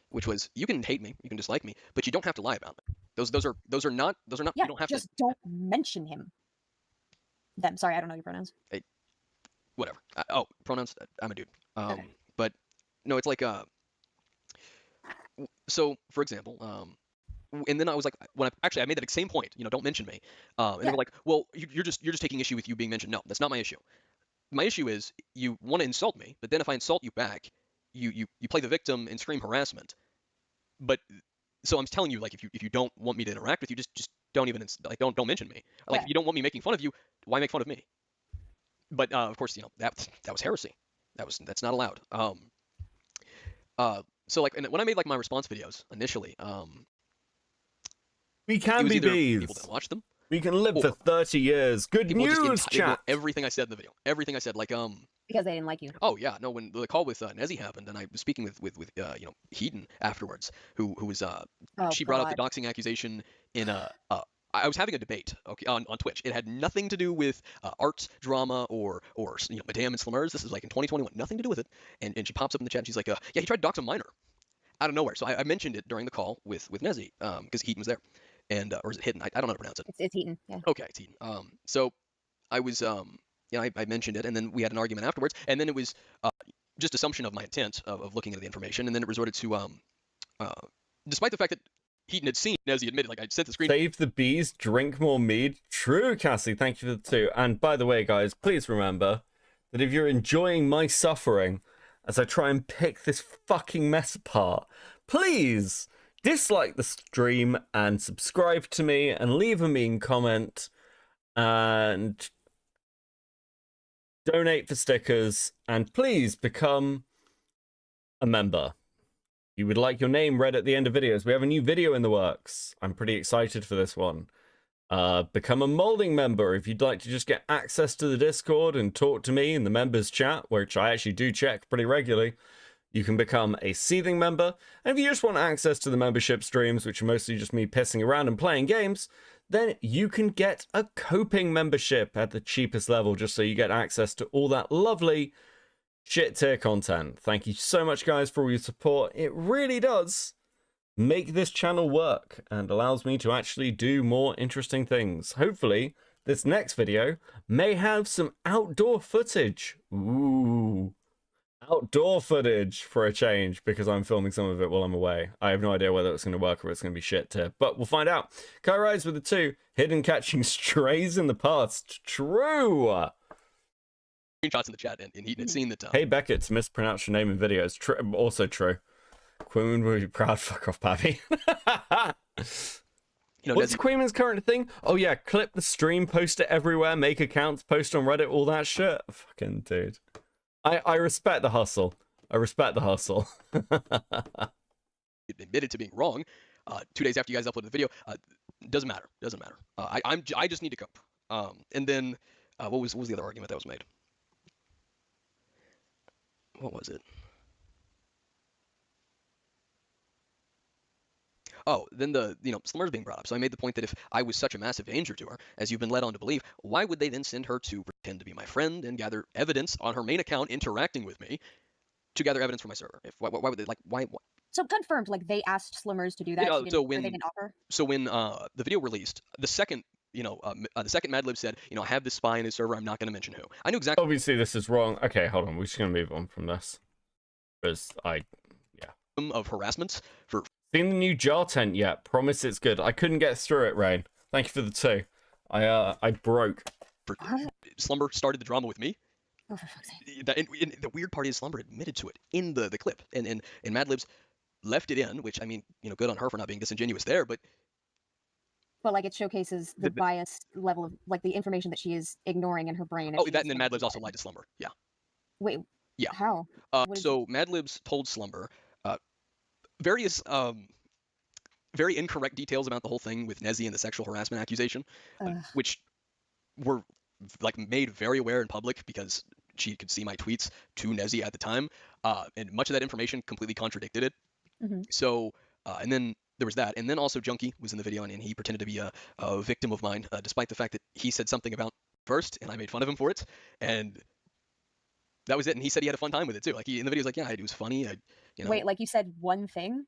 which was you can hate me, you can dislike me, but you don't have to lie about me. Those are not. Yeah, you don't have just don't mention him. Them. Sorry, I don't know your pronouns. Hey, whatever. Pronouns. I'm a dude. Okay. But no, it's like so for example, and then I was like, I made that same point. Don't mention me. And they were like, well, you're just taking issue with you being mentioned. No, that's not my issue. My issue is you want to insult me, but then if I insult you back, you play the victim and scream harassment. But so I'm telling you, like, if you don't want me to interact with you, just don't even don't mention me. Like, if you don't want me making fun of you, why make fun of me? But of course, that was heresy. That's not allowed. So like, and when I made like my response videos initially, we can be bees. People didn't watch them. We can live for 30 years. Good news, chat. Everything I said in the video. Everything I said, like because they didn't like you. Oh yeah, no. When the call with Nezzy happened, and I was speaking with Heaton afterwards, who was she brought up the doxing accusation in I was having a debate, okay, on Twitch. It had nothing to do with arts, drama, or Madame and Slammers. This is like in 2021, nothing to do with it. And she pops up in the chat and she's like, yeah, he tried to dox a minor out of nowhere. So I mentioned it during the call with Nezzy because Heaton was there, and or is it Hidden? I don't know how to pronounce it. It's Heaton. Yeah. Okay, it's Heaton. So I was I mentioned it, and then we had an argument afterwards, and then it was just assumption of my intent of looking at the information, and then it resorted to despite the fact that Heaton had seen, as he admitted, like I sent the screen. Save the bees, drink more mead. True, Cassie. Thank you for the 2. And by the way, guys, please remember that if you're enjoying my suffering as I try and pick this fucking mess apart, please dislike the stream and subscribe to me and leave a mean comment and donate for stickers, and please become a member. You would like your name read at the end of videos. We have a new video in the works. I'm pretty excited for this one. Become a molding member if you'd like to just get access to the Discord and talk to me in the members chat, which I actually do check pretty regularly. You can become a seething member. And if you just want access to the membership streams, which are mostly just me pissing around and playing games, then you can get a coping membership at the cheapest level, just so you get access to all that lovely shit tier content. Thank you so much, guys, for all your support. It really does make this channel work and allows me to actually do more interesting things. Hopefully, this next video may have some outdoor footage. Ooh. Outdoor footage for a change, because I'm filming some of it while I'm away. I have no idea whether it's going to work or it's going to be shit tier, but we'll find out. Kai Rise with the 2. Hidden catching strays in the past. True. Screenshots in the chat, and Heaton had seen the time. Hey Beckett's mispronounced your name in videos. Also true. Queen will be proud. Fuck off, Pappy. What's Queen's current thing? Oh yeah, clip the stream, post it everywhere, make accounts, post on Reddit, all that shit. Fucking dude. I respect the hustle. I respect the hustle. Admitted to being wrong 2 days after you guys uploaded the video. Doesn't matter. Doesn't matter. I just need to cope. And then what was the other argument that was made? What was it? Oh, then the Slammers being brought up. So I made the point that if I was such a massive danger to her, as you've been led on to believe, why would they then send her to pretend to be my friend and gather evidence on her main account interacting with me to gather evidence for my server? Why would they, like, why? So confirmed, like, they asked Slammers to do that. So when the video released, the second Madlib said, I have this spy in his server, I'm not going to mention who. I knew exactly. Obviously this is wrong. Okay, hold on, we're just going to move on from this. Because of harassment for seen the new jar tent yet? Promise it's good. I couldn't get through it, Rain. Thank you for the 2. I broke. Slumber started the drama with me. Oh, for fuck's sake. And the weird part is Slumber admitted to it in the clip, and Madlibs left it in, which I mean, good on her for not being disingenuous there, but like it showcases the bias level of like the information that she is ignoring in her brain. Oh, that and then Madlibs also lied to Slumber. Yeah. Wait. Yeah. How? So Madlibs told Slumber various very incorrect details about the whole thing with Nezzy and the sexual harassment accusation, which were like made very aware in public because she could see my tweets to Nezzy at the time, and much of that information completely contradicted it. Mm-hmm. So, and then there was that, and then also Junkie was in the video, and he pretended to be a victim of mine, despite the fact that he said something about first, and I made fun of him for it, and that was it. And he said he had a fun time with it too. Like in the video, he was like, "Yeah, it was funny." Wait, like you said one thing?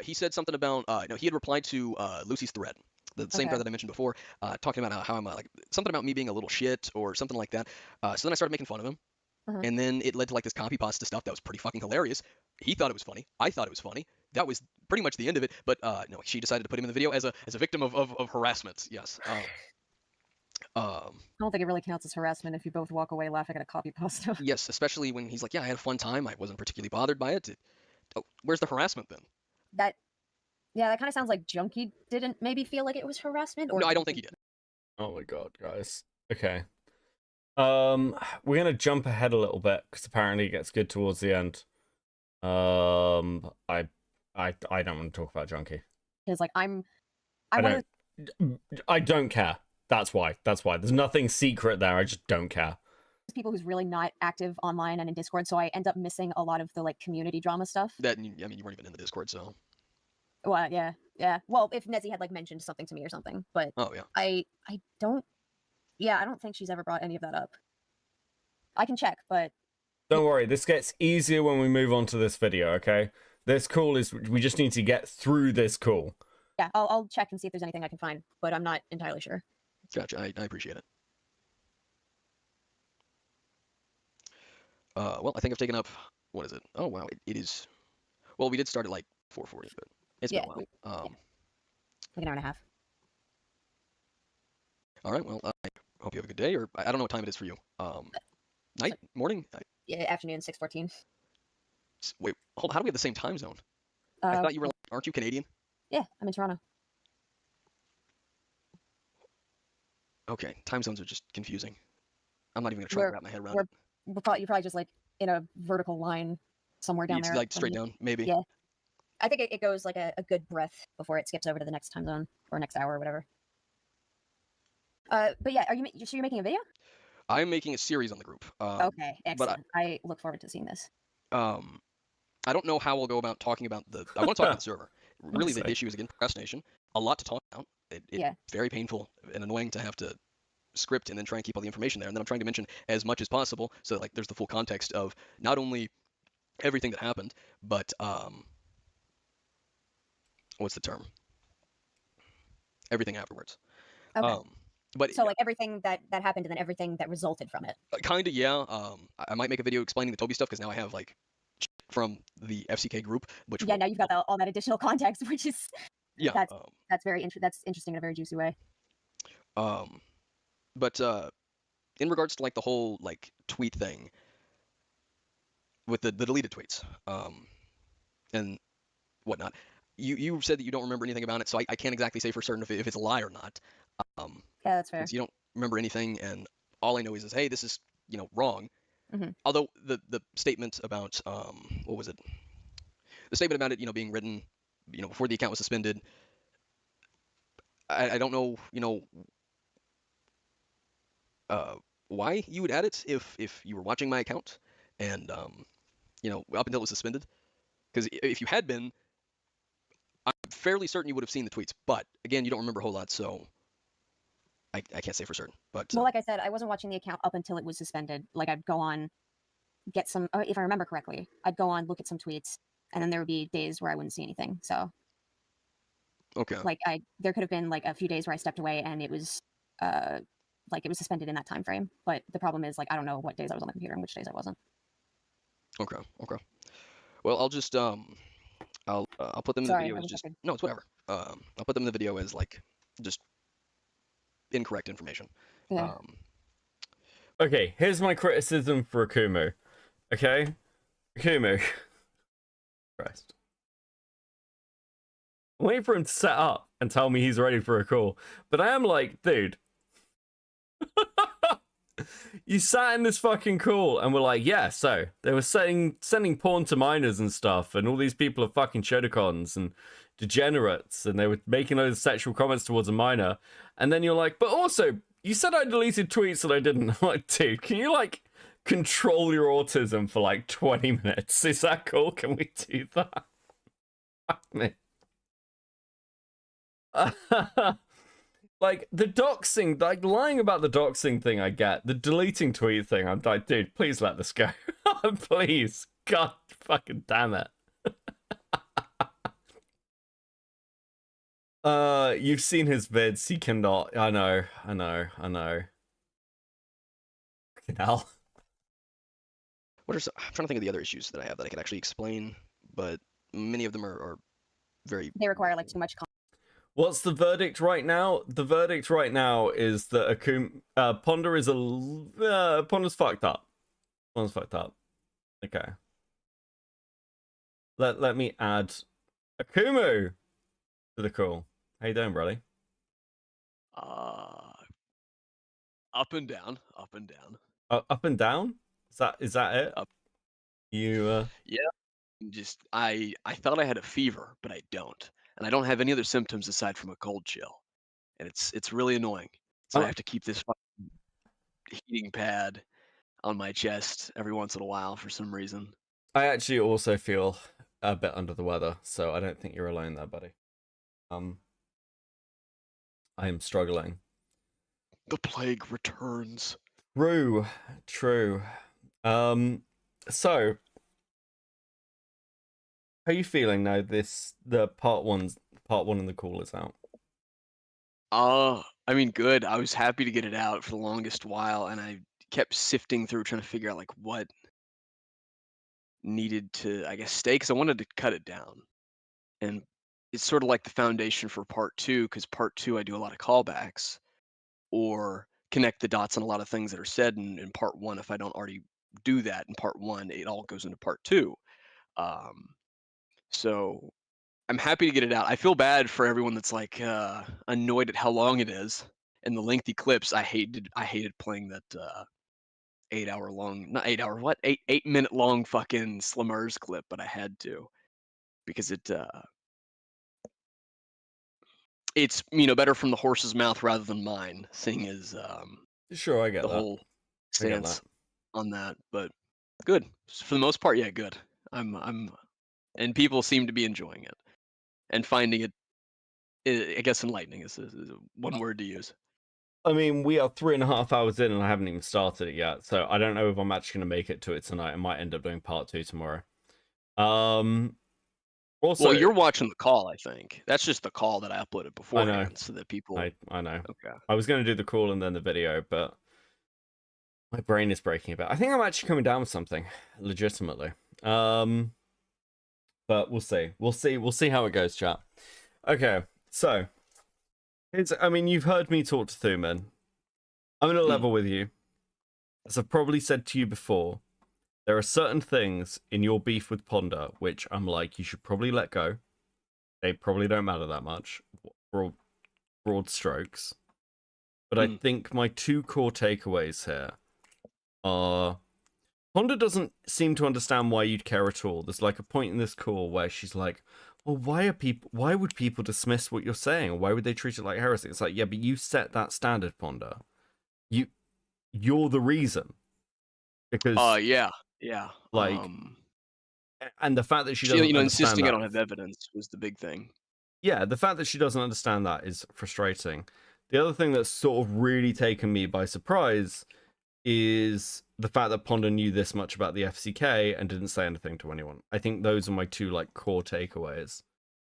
He said something about no, he had replied to Lucy's thread, the same thread that I mentioned before, talking about how I'm like something about me being a little shit or something like that. So then I started making fun of him, and then it led to like this copy pasta stuff that was pretty fucking hilarious. He thought it was funny. I thought it was funny. That was pretty much the end of it. But no, she decided to put him in the video as a victim of harassment. Yes. I don't think it really counts as harassment if you both walk away laughing at a copy pasta. Yes, especially when he's like, "Yeah, I had a fun time. I wasn't particularly bothered by it." Where's the harassment then? That kind of sounds like Junkie didn't maybe feel like it was harassment. Or no, I don't think he did. Oh my god, guys. Okay. We're gonna jump ahead a little bit because apparently it gets good towards the end. I don't want to talk about Junkie. Because like I don't care. That's why. There's nothing secret there. I just don't care. People who's really not active online and in Discord, so I end up missing a lot of the like community drama stuff. That, I mean, you weren't even in the Discord, so. Well, yeah. Well, if Nezzy had like mentioned something to me or something, but oh yeah, I don't think she's ever brought any of that up. I can check, but don't worry. This gets easier when we move on to this video. Okay, this call is we just need to get through this call. Yeah, I'll check and see if there's anything I can find, but I'm not entirely sure. Gotcha. I appreciate it. Well, I think I've taken up, what is it? Oh, wow, it is, well, we did start at like 4:40, but it's been a while. Like an hour and a half. All right, well, I hope you have a good day, or I don't know what time it is for you. Night? Morning? Yeah, afternoon, 6:14. Wait, hold on, how do we have the same time zone? I thought you were, aren't you Canadian? Yeah, I'm in Toronto. Okay, time zones are just confusing. I'm not even going to try to wrap my head around it. You're probably just like in a vertical line somewhere down there. Like straight down, maybe. Yeah. I think it goes like a good breath before it skips over to the next time zone or next hour or whatever. But yeah, so you're making a video? I'm making a series on the group. Okay, excellent. I look forward to seeing this. I don't know how we'll go about talking about I want to talk about the server. Really, the issue is again procrastination. A lot to talk about. It's very painful and annoying to have to script and then try and keep all the information there. And then I'm trying to mention as much as possible so that like there's the full context of not only everything that happened, but what's the term? Everything afterwards. Okay. But so like everything that happened and then everything that resulted from it. Kinda, yeah. I might make a video explaining the Toby stuff because now I have like from the FCK group, which now you've got all that additional context, which is that's very that's interesting in a very juicy way. But in regards to like the whole like tweet thing with the deleted tweets and whatnot, you said that you don't remember anything about it, so I can't exactly say for certain if it's a lie or not. Yeah, that's fair. Since you don't remember anything, and all I know is hey, this is wrong. Mm-hmm. Although the statement about what was it? The statement about it being written before the account was suspended. I don't know why you would add it if you were watching my account and up until it was suspended, because if you had been, I'm fairly certain you would have seen the tweets, but again you don't remember a whole lot, so I can't say for certain. But well, like I said, I wasn't watching the account up until it was suspended. Like I'd go on, get some, if I remember correctly, I'd go on, look at some tweets, and then there would be days where I wouldn't see anything. So okay, like there could have been like a few days where I stepped away and it was like it was suspended in that time frame. But the problem is like I don't know what days I was on the computer and which days I wasn't. Okay. Well, I'll just I'll put them in the Sorry, video I as was just interrupted. no, it's whatever. I'll put them in the video as like just incorrect information. Yeah. Okay, here's my criticism for Akumu. Okay, Akumu. Christ. I'm waiting for him to set up and tell me he's ready for a call, but I am like, dude. You sat in this fucking call and were like, yeah, so they were sending porn to minors and stuff, and all these people are fucking Shadowcons and degenerates, and they were making those sexual comments towards a minor, and then you're like, but also, you said I deleted tweets and I didn't. I'm like, dude, can you like control your autism for like 20 minutes? Is that cool? Can we do that? Fuck me. Like the doxing, like lying about the doxing thing, I get. The deleting tweet thing, I'm like, dude, please let this go. Please. God fucking damn it. You've seen his vids, he cannot. I know. Fucking hell. I'm trying to think of the other issues that I have that I could actually explain, but many of them are very. They require like too much. What's the verdict right now? The verdict right now is that Ponder is Ponder's fucked up. Ponder's fucked up. Okay. Let me add Akumu to the call. How you doing, brother? Up and down, up and down. Up and down? Is that it? Up. You Yeah. Just I thought I had a fever, but I don't. And I don't have any other symptoms aside from a cold chill. And it's really annoying. So I have to keep this fucking heating pad on my chest every once in a while for some reason. I actually also feel a bit under the weather, so I don't think you're alone there, buddy. I am struggling. The plague returns. True. So how are you feeling now the part one in the call is out? I mean, good. I was happy to get it out for the longest while, and I kept sifting through trying to figure out like what needed to, I guess, stay, because I wanted to cut it down. And it's sort of like the foundation for part two, because part two I do a lot of callbacks or connect the dots on a lot of things that are said in part one. If I don't already do that in part one, it all goes into part two. So I'm happy to get it out. I feel bad for everyone that's like annoyed at how long it is and the lengthy clips. I hated playing that 8 minute long fucking Slimmers clip, but I had to because it's better from the horse's mouth rather than mine, seeing as Sure, I get the that. whole stance on that. But good for the most part. Yeah, good. And people seem to be enjoying it and finding it, I guess, enlightening is one word to use. I mean, we are 3.5 hours in and I haven't even started it yet, so I don't know if I'm actually going to make it to it tonight. I might end up doing part 2 tomorrow. Also, well, you're watching the call, I think. That's just the call that I uploaded beforehand, so that people... I know. Okay. I was going to do the call and then the video, but my brain is breaking a bit. I think I'm actually coming down with something, legitimately. But we'll see. We'll see how it goes, chat. Okay, so... you've heard me talk to Thuman. I'm going to level with you. As I've probably said to you before, there are certain things in your beef with Ponder which I'm like, you should probably let go. They probably don't matter that much. Broad strokes. But I think my 2 core takeaways here are... Ponder doesn't seem to understand why you'd care at all. There's like a point in this call where she's like, well, why would people dismiss what you're saying? Or why would they treat it like heresy? It's like, yeah, but you set that standard, Ponder. You're the reason. Because yeah. Like and the fact that she doesn't insisting that, I don't have evidence was the big thing. Yeah, the fact that she doesn't understand that is frustrating. The other thing that's sort of really taken me by surprise is the fact that Ponder knew this much about the FCK and didn't say anything to anyone. I think those are my 2 like core takeaways.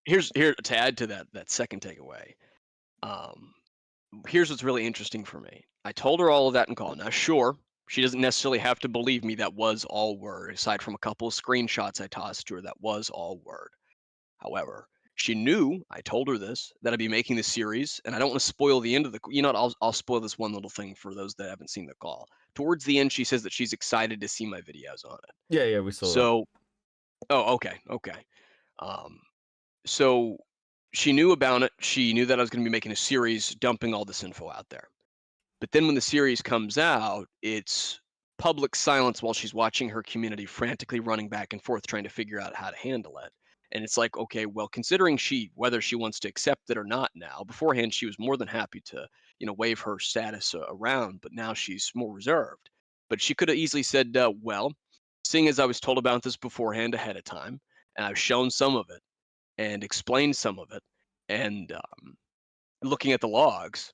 Here to add to that second takeaway. Here's what's really interesting for me. I told her all of that in call. Now, sure, She doesn't necessarily have to believe me. That was all word. Aside from a couple of screenshots I tossed to her, that was all word. However, she knew, I told her this, that I'd be making this series, and I don't want to spoil the end of the. You know what? I'll spoil this one little thing for those that haven't seen the call. Towards the end, she says that she's excited to see my videos on it. Yeah, we saw that. So, oh, okay. So she knew about it. She knew that I was going to be making a series, dumping all this info out there. But then when the series comes out, it's public silence while she's watching her community frantically running back and forth trying to figure out how to handle it. And it's like, okay, well, considering whether she wants to accept it or not now, beforehand she was more than happy to, wave her status around, but now she's more reserved. But she could have easily said, well, seeing as I was told about this beforehand ahead of time, and I've shown some of it and explained some of it, and looking at the logs,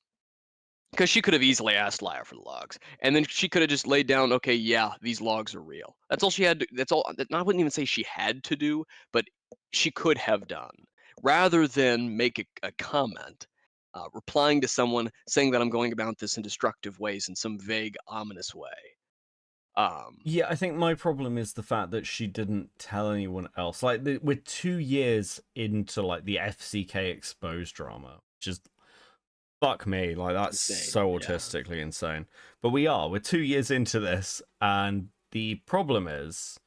because she could have easily asked Lyra for the logs, and then she could have just laid down, okay, yeah, these logs are real. That's all she had to, that's all, I wouldn't even say she had to do, but she could have done, rather than make a comment, replying to someone saying that I'm going about this in destructive ways in some vague, ominous way. Yeah, I think my problem is the fact that she didn't tell anyone else. Like, we're 2 years into, like, the FCK exposed drama, which is, fuck me, like, that's Insane, so yeah. autistically insane. But we're 2 years into this, and the problem is,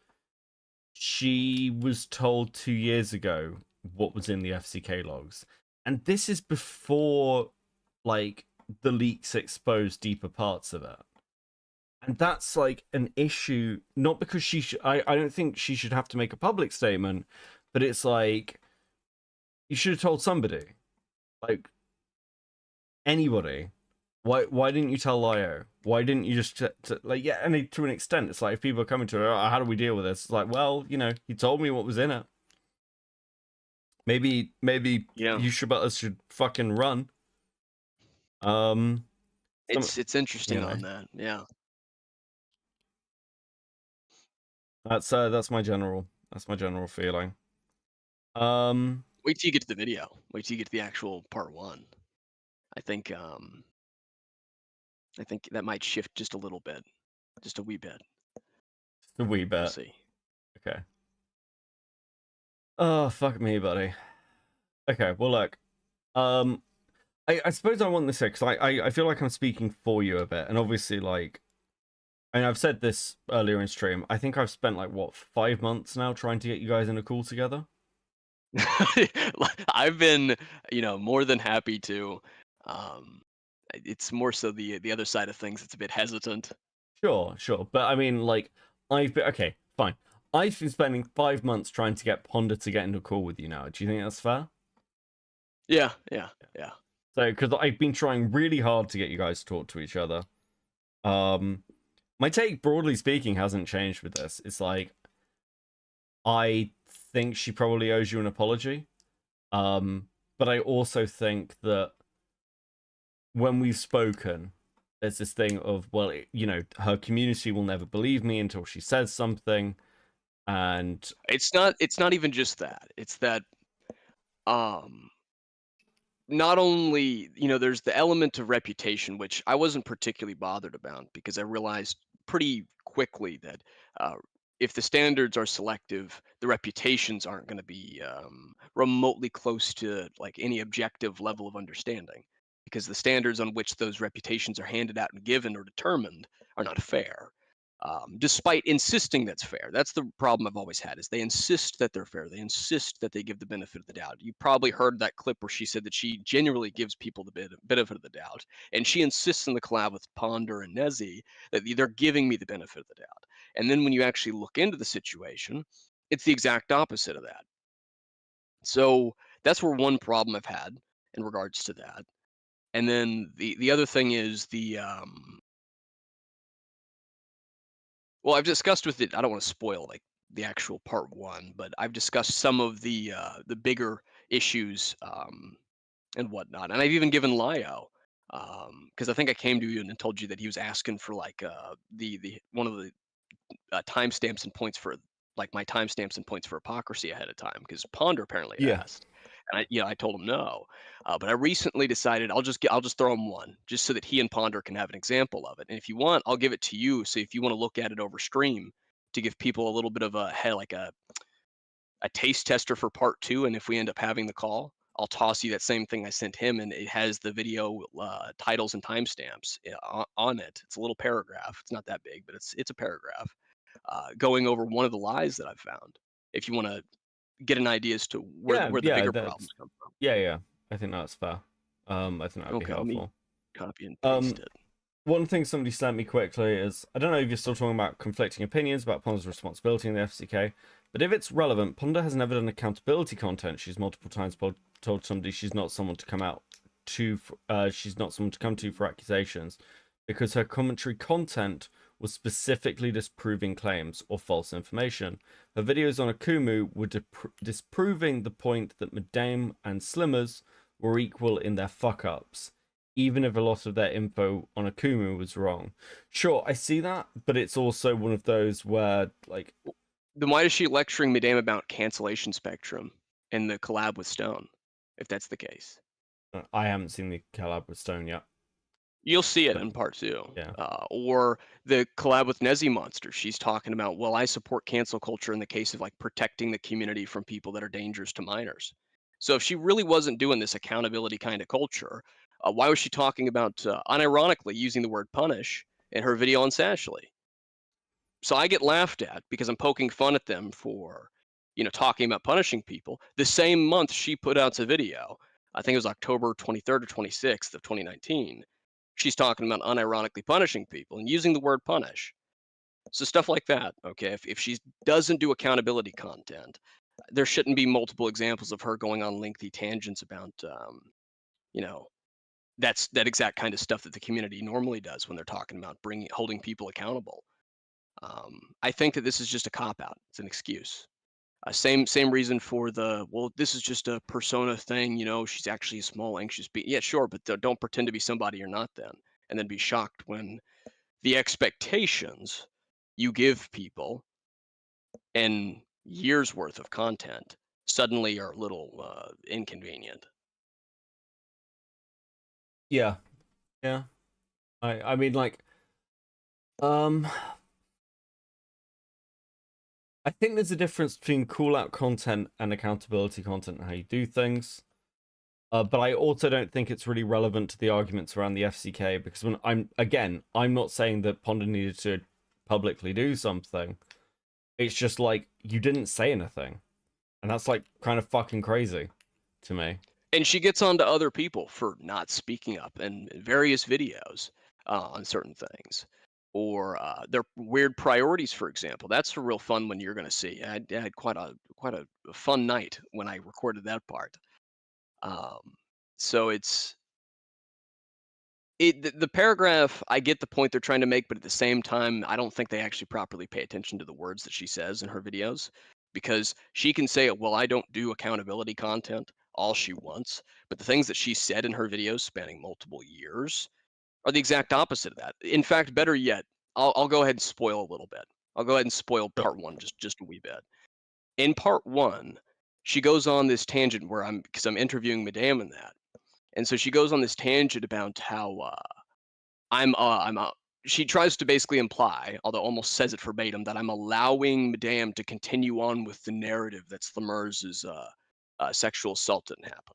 she was told 2 years ago what was in the FCK logs. And this is before, like, the leaks exposed deeper parts of it. And that's like an issue, not because she I don't think she should have to make a public statement, but it's like, you should have told somebody, like, anybody. Why didn't you tell Lio? Why didn't you just like, yeah, and to an extent, it's like, if people are coming to her, oh, how do we deal with this? It's like, well, he told me what was in it. Maybe Yeah. you should fucking run. It's interesting on that, yeah. That's my general feeling. Wait till you get to the video. Wait till you get to the actual part 1. I think that might shift just a little bit, just a wee bit. A wee bit. We'll see. Okay. Oh, fuck me, buddy. Okay, well, look. I suppose I want this here, because I feel like I'm speaking for you a bit, and obviously, like, and I've said this earlier in stream, I think I've spent, like, 5 months now trying to get you guys in a call together? I've been, more than happy to. It's more so the other side of things that's a bit hesitant. Sure. But I mean, like, okay, fine. I've been spending 5 months trying to get Ponder to get into a call with you now. Do you think that's fair? Yeah. So, because I've been trying really hard to get you guys to talk to each other. My take, broadly speaking, hasn't changed with this. It's like, I think she probably owes you an apology. But I also think that when we've spoken, there's this thing of, well, her community will never believe me until she says something. And it's not even just that. It's that not only, there's the element of reputation, which I wasn't particularly bothered about, because I realized pretty quickly that if the standards are selective, the reputations aren't going to be remotely close to, like, any objective level of understanding, because the standards on which those reputations are handed out and given or determined are not fair. Despite insisting that's fair. That's the problem I've always had, is they insist that they're fair. They insist that they give the benefit of the doubt. You probably heard that clip where she said that she genuinely gives people the benefit of the doubt. And she insists in the collab with Ponder and Nezzy that they're giving me the benefit of the doubt. And then when you actually look into the situation, it's the exact opposite of that. So that's where one problem I've had in regards to that. And then the other thing is well, I've discussed with it. I don't want to spoil, like, the actual part 1, but I've discussed some of the bigger issues and whatnot, and I've even given Lio, because I think I came to you and told you that he was asking for, like, the one of the timestamps and points for, like, my timestamps and points for hypocrisy ahead of time, because Ponder apparently Yeah. asked, And I told him no. But I recently decided I'll just throw him one, just so that he and Ponder can have an example of it. And if you want, I'll give it to you. So if you want to look at it over stream to give people a little bit of a taste tester for part 2, and if we end up having the call, I'll toss you that same thing I sent him, and it has the video titles and timestamps on it. It's a little paragraph. It's not that big, but it's a paragraph going over one of the lies that I've found. If you want to get an idea as to where the bigger problems come from. Yeah. I think that's fair. I think that would be Let me helpful. copy and paste it. One thing somebody sent me quickly is, I don't know if you're still talking about conflicting opinions about Ponder's responsibility in the FCK, but if it's relevant, Ponder has never done accountability content. She's multiple times told somebody she's not someone to come to for accusations, because her commentary content was specifically disproving claims or false information. Her videos on Akumu were disproving the point that Madame and Slimmers were equal in their fuck-ups, even if a lot of their info on Akumu was wrong. Sure, I see that, but it's also one of those where, like... Then why is she lecturing Madame about cancellation spectrum and the collab with Stone, if that's the case? I haven't seen the collab with Stone yet. You'll see it in part 2. Yeah. Or the collab with Nezzy Monster. She's talking about, well, I support cancel culture in the case of like protecting the community from people that are dangerous to minors. So if she really wasn't doing this accountability kind of culture, why was she talking about, unironically, using the word punish in her video on Sashley? So I get laughed at because I'm poking fun at them for, talking about punishing people. The same month she put out a video, I think it was October 23rd or 26th of 2019. She's talking about unironically punishing people and using the word punish. So stuff like that, okay? If she doesn't do accountability content, there shouldn't be multiple examples of her going on lengthy tangents about, that exact kind of stuff that the community normally does when they're talking about holding people accountable. I think that this is just a cop-out. It's an excuse. Same reason for this is just a persona thing, she's actually a small, anxious being. Yeah, sure, but don't pretend to be somebody you're not then, and then be shocked when the expectations you give people and years worth of content suddenly are a little inconvenient. Yeah. I mean, like, I think there's a difference between call-out content and accountability content and how you do things. But I also don't think it's really relevant to the arguments around the FCK, because I'm not saying that Ponder needed to publicly do something. It's just like, you didn't say anything. And that's like kind of fucking crazy to me. And she gets on to other people for not speaking up in various videos on certain things. Or their weird priorities, for example. That's a real fun one you're going to see. I had quite a fun night when I recorded that part. So the paragraph, I get the point they're trying to make, but at the same time, I don't think they actually properly pay attention to the words that she says in her videos, because she can say, well, I don't do accountability content all she wants, but the things that she said in her videos spanning multiple years are the exact opposite of that. In fact, better yet, I'll go ahead and spoil a little bit. I'll go ahead and spoil part 1 just a wee bit. In part 1, she goes on this tangent because I'm interviewing Madame in that. And so she goes on this tangent about how she tries to basically imply, although almost says it verbatim, that I'm allowing Madame to continue on with the narrative that Slimmers' sexual assault didn't happen,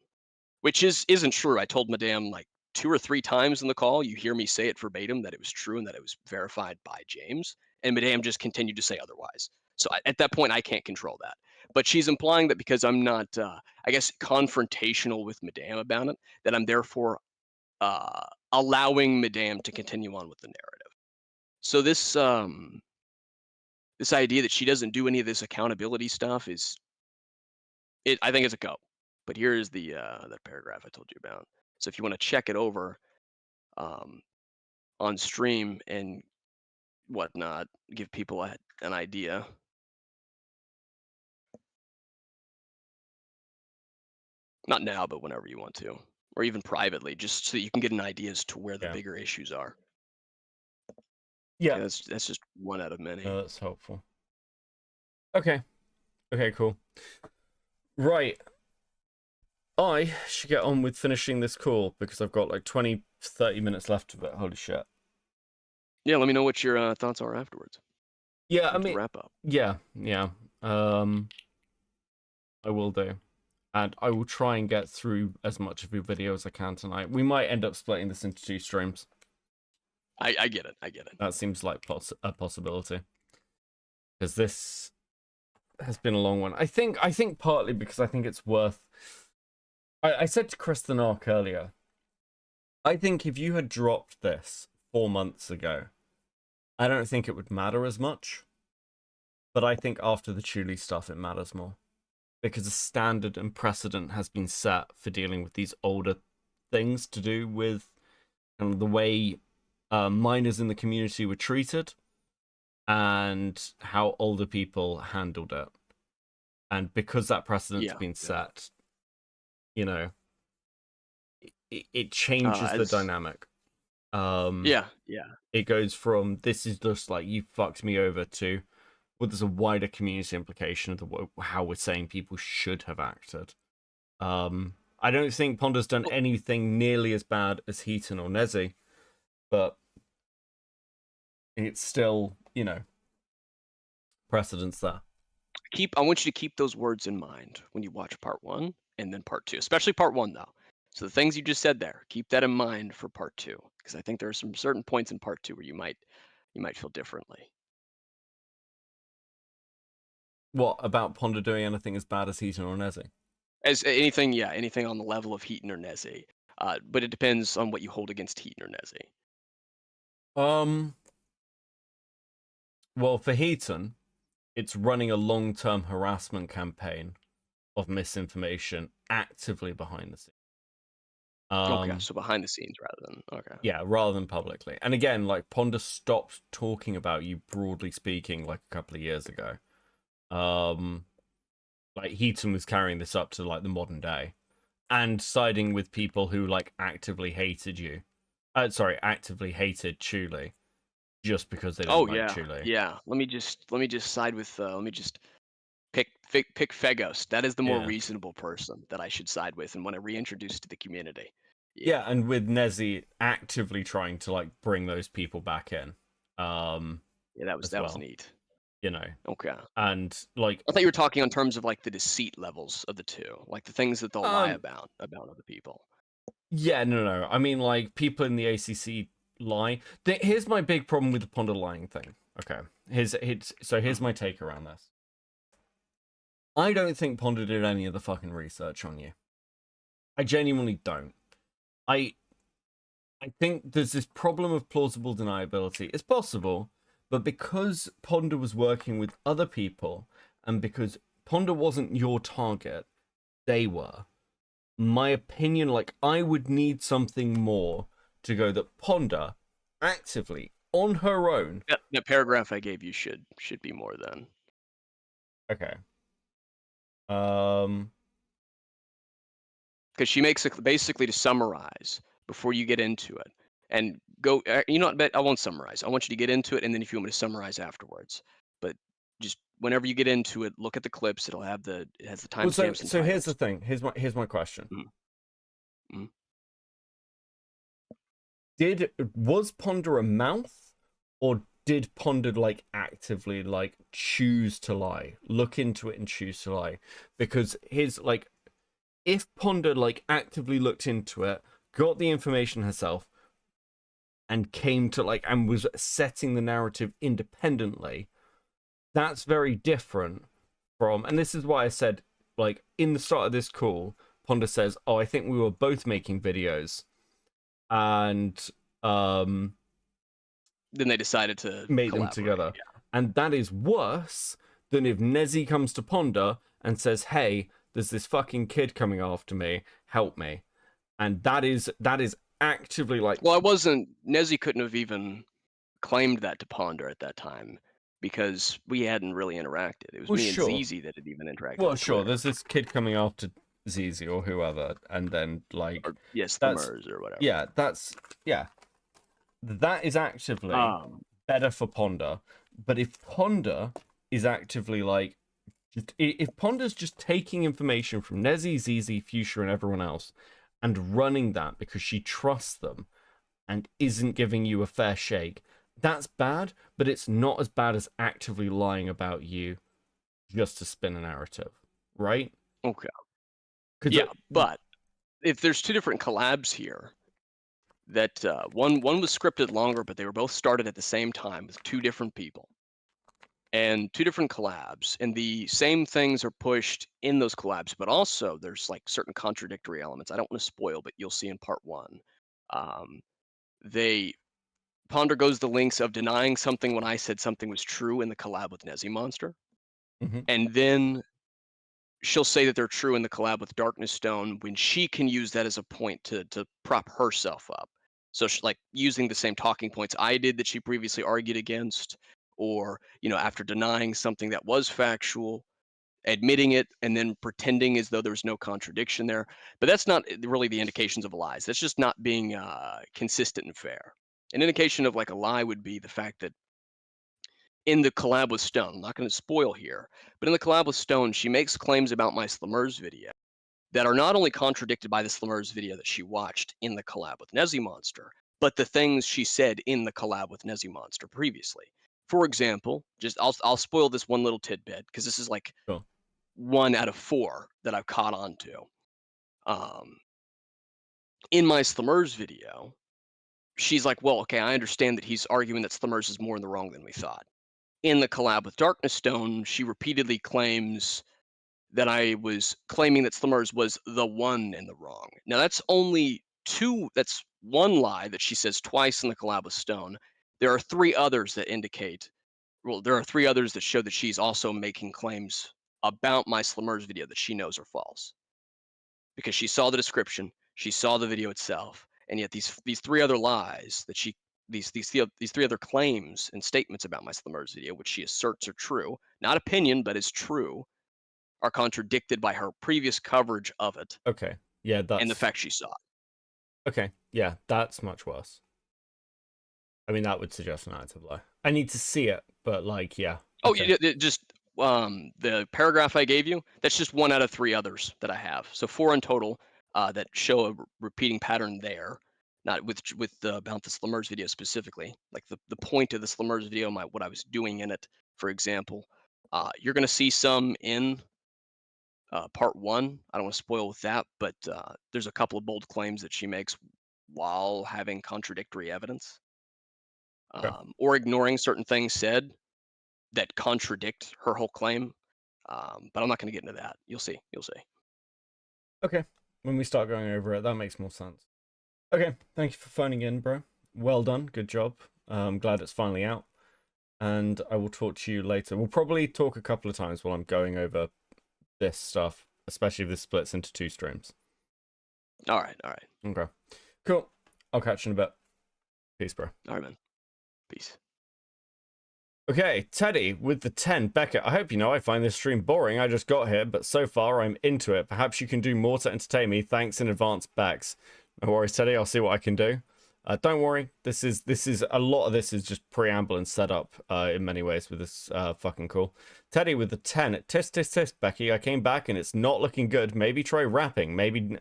which isn't true. I told Madame like 2 or 3 times in the call, you hear me say it verbatim, that it was true and that it was verified by James, and Madame just continued to say otherwise. So at that point, I can't control that. But she's implying that because I'm not, I guess, confrontational with Madame about it, that I'm therefore allowing Madame to continue on with the narrative. So this idea that she doesn't do any of this accountability stuff I think it's a go. But here is that paragraph I told you about. So if you want to check it over on stream and whatnot, give people an idea. Not now, but whenever you want to, or even privately, just so you can get an idea as to where the bigger issues are. Yeah, that's just one out of many. That's helpful. Okay, cool. Right. I should get on with finishing this call because I've got like 20, 30 minutes left of it. Holy shit. Yeah, let me know what your thoughts are afterwards. Yeah, I To mean, wrap up. yeah. I will do. And I will try and get through as much of your video as I can tonight. We might end up splitting this into 2 streams. I get it. That seems like a possibility. Because this has been a long one. I think partly because I think it's worth... I said to Chris the Narc earlier, I think if you had dropped this 4 months ago, I don't think it would matter as much. But I think after the Chuli stuff, it matters more. Because a standard and precedent has been set for dealing with these older things to do with kind of the way minors in the community were treated and how older people handled it. And because that precedent's been set, you know, it changes the dynamic. It goes from, this is just like, you fucked me over, to, well, there's a wider community implication of how we're saying people should have acted. I don't think Ponder's done anything nearly as bad as Heaton or Nezzy, but it's still, you know, precedence there. I want you to keep those words in mind when you watch part 1 and then part 2, especially part 1 though. So the things you just said there, keep that in mind for part 2, because I think there are some certain points in part 2 where you might feel differently. What about Ponder doing anything as bad as Heaton or Nezzy? As anything, anything on the level of Heaton or Nezzy. But it depends on what you hold against Heaton or Nezzy. Well, for Heaton, it's running a long-term harassment campaign of misinformation actively behind the scenes. Okay, so behind the scenes rather than rather than publicly. And again, like, Ponder stopped talking about you, broadly speaking, like a couple of years ago. Like, Heaton was carrying this up to like the modern day and siding with people who like actively hated you. Actively hated Chuli just because they didn't like Chuli. Yeah. Let me just side with pick Fegos. That is the more reasonable person that I should side with and want to reintroduce to the community. Yeah, and with Nezzy actively trying to like bring those people back in. That was neat. You know. Okay. And like, I thought you were talking on terms of like the deceit levels of the two, like the things that they'll lie about other people. Yeah, no. I mean, like, people in the ACC lie. Here's my big problem with the Ponder lying thing. Okay. Here's my take around this. I don't think Ponder did any of the fucking research on you. I genuinely don't. I think there's this problem of plausible deniability. It's possible, but because Ponder was working with other people, and because Ponder wasn't your target, they were. My opinion, like, I would need something more to go that Ponder actively, on her own... That paragraph I gave you should be more than. Okay. Because she makes it basically to summarize before you get into it. And go, you know what, bet I won't summarize. I want you to get into it, and then if you want me to summarize afterwards. But just whenever you get into it, look at the clips. It has the timestamps. So here's the thing. Here's my question. Was Ponder a mouth, or did Ponder like actively like choose to lie, look into it and choose to lie? Because if Ponder like actively looked into it, got the information herself, and came to like, and was setting the narrative independently, that's very different from, and this is why I said, like, in the start of this call, Ponder says, oh, I think we were both making videos, and then they decided to make them together. And that is worse than if Nezzy comes to Ponder and says, hey, there's this fucking kid coming after me, help me. And that is actively like... Well, Nezzy couldn't have even claimed that to Ponder at that time, because we hadn't really interacted. It was me and ZZ that had even interacted. Well, sure, there's this kid coming after ZZ or whoever, and then like... the MERS or whatever. Yeah, that is actively better for Ponder. But if Ponder is actively like If Ponder's just taking information from Nezzy, ZZ, Fuchsia, and everyone else and running that because she trusts them and isn't giving you a fair shake, that's bad, but it's not as bad as actively lying about you just to spin a narrative, right? Okay. Yeah, but if there's two different collabs here, that one was scripted longer, but they were both started at the same time with two different people and two different collabs, and the same things are pushed in those collabs, but also there's like certain contradictory elements. I don't want to spoil, but you'll see in part one. Ponder goes the links of denying something when I said something was true in the collab with Nezzy Monster, and then she'll say that they're true in the collab with Darkness Stone when she can use that as a point to prop herself up. So she's like using the same talking points I did that she previously argued against, or after denying something that was factual, admitting it and then pretending as though there was no contradiction there. But that's not really the indications of lies. That's just not being consistent and fair. An indication of like a lie would be the fact that in the collab with Stone, I'm not going to spoil here, but in the collab with Stone, she makes claims about my Slummers video that are not only contradicted by the Slummers video that she watched in the collab with Nezzy Monster, but the things she said in the collab with Nezzy Monster previously. For example, I'll spoil this one little tidbit because this is like 1 out of 4 that I've caught on to. In my Slummers video, she's like, well, okay, I understand that he's arguing that Slummers is more in the wrong than we thought. In the collab with Darkness Stone, she repeatedly claims that I was claiming that Slummers was the one in the wrong. Now that's one lie that she says twice in the collab with Stone. There are 3 others that show that she's also making claims about my Slummers video that she knows are false. Because she saw the description, she saw the video itself, and yet these 3 other lies that these 3 other claims and statements about my Slummers video, which she asserts are true, not opinion, but is true, are contradicted by her previous coverage of it. Okay. Yeah, and the fact she saw it. Okay. Yeah, that's much worse. I mean, that would suggest an narrative lie. I need to see it, but like, yeah. Oh, yeah, just the paragraph I gave you, that's just 1 out of 3 others that I have. So 4 in total that show a repeating pattern there. Not with about the Slummers video specifically, like the point of the Slummers video, what I was doing in it, for example. You're going to see some in part 1. I don't want to spoil with that, but there's a couple of bold claims that she makes while having contradictory evidence, or ignoring certain things said that contradict her whole claim. But I'm not going to get into that. You'll see. Okay. When we start going over it, that makes more sense. Okay, thank you for phoning in, bro. Well done, good job. I'm glad it's finally out. And I will talk to you later. We'll probably talk a couple of times while I'm going over this stuff, especially if this splits into 2 streams. All right. Okay, cool. I'll catch you in a bit. Peace, bro. All right, man. Peace. Okay, Teddy with the 10. Beckett, I hope you know I find this stream boring. I just got here, but so far I'm into it. Perhaps you can do more to entertain me. Thanks in advance, Bex. No worries, Teddy. I'll see what I can do. Don't worry. This is a lot of this is just preamble and setup in many ways with this fucking call. Teddy with the 10. Tisk, Becky. I came back and it's not looking good. Maybe try rapping. Maybe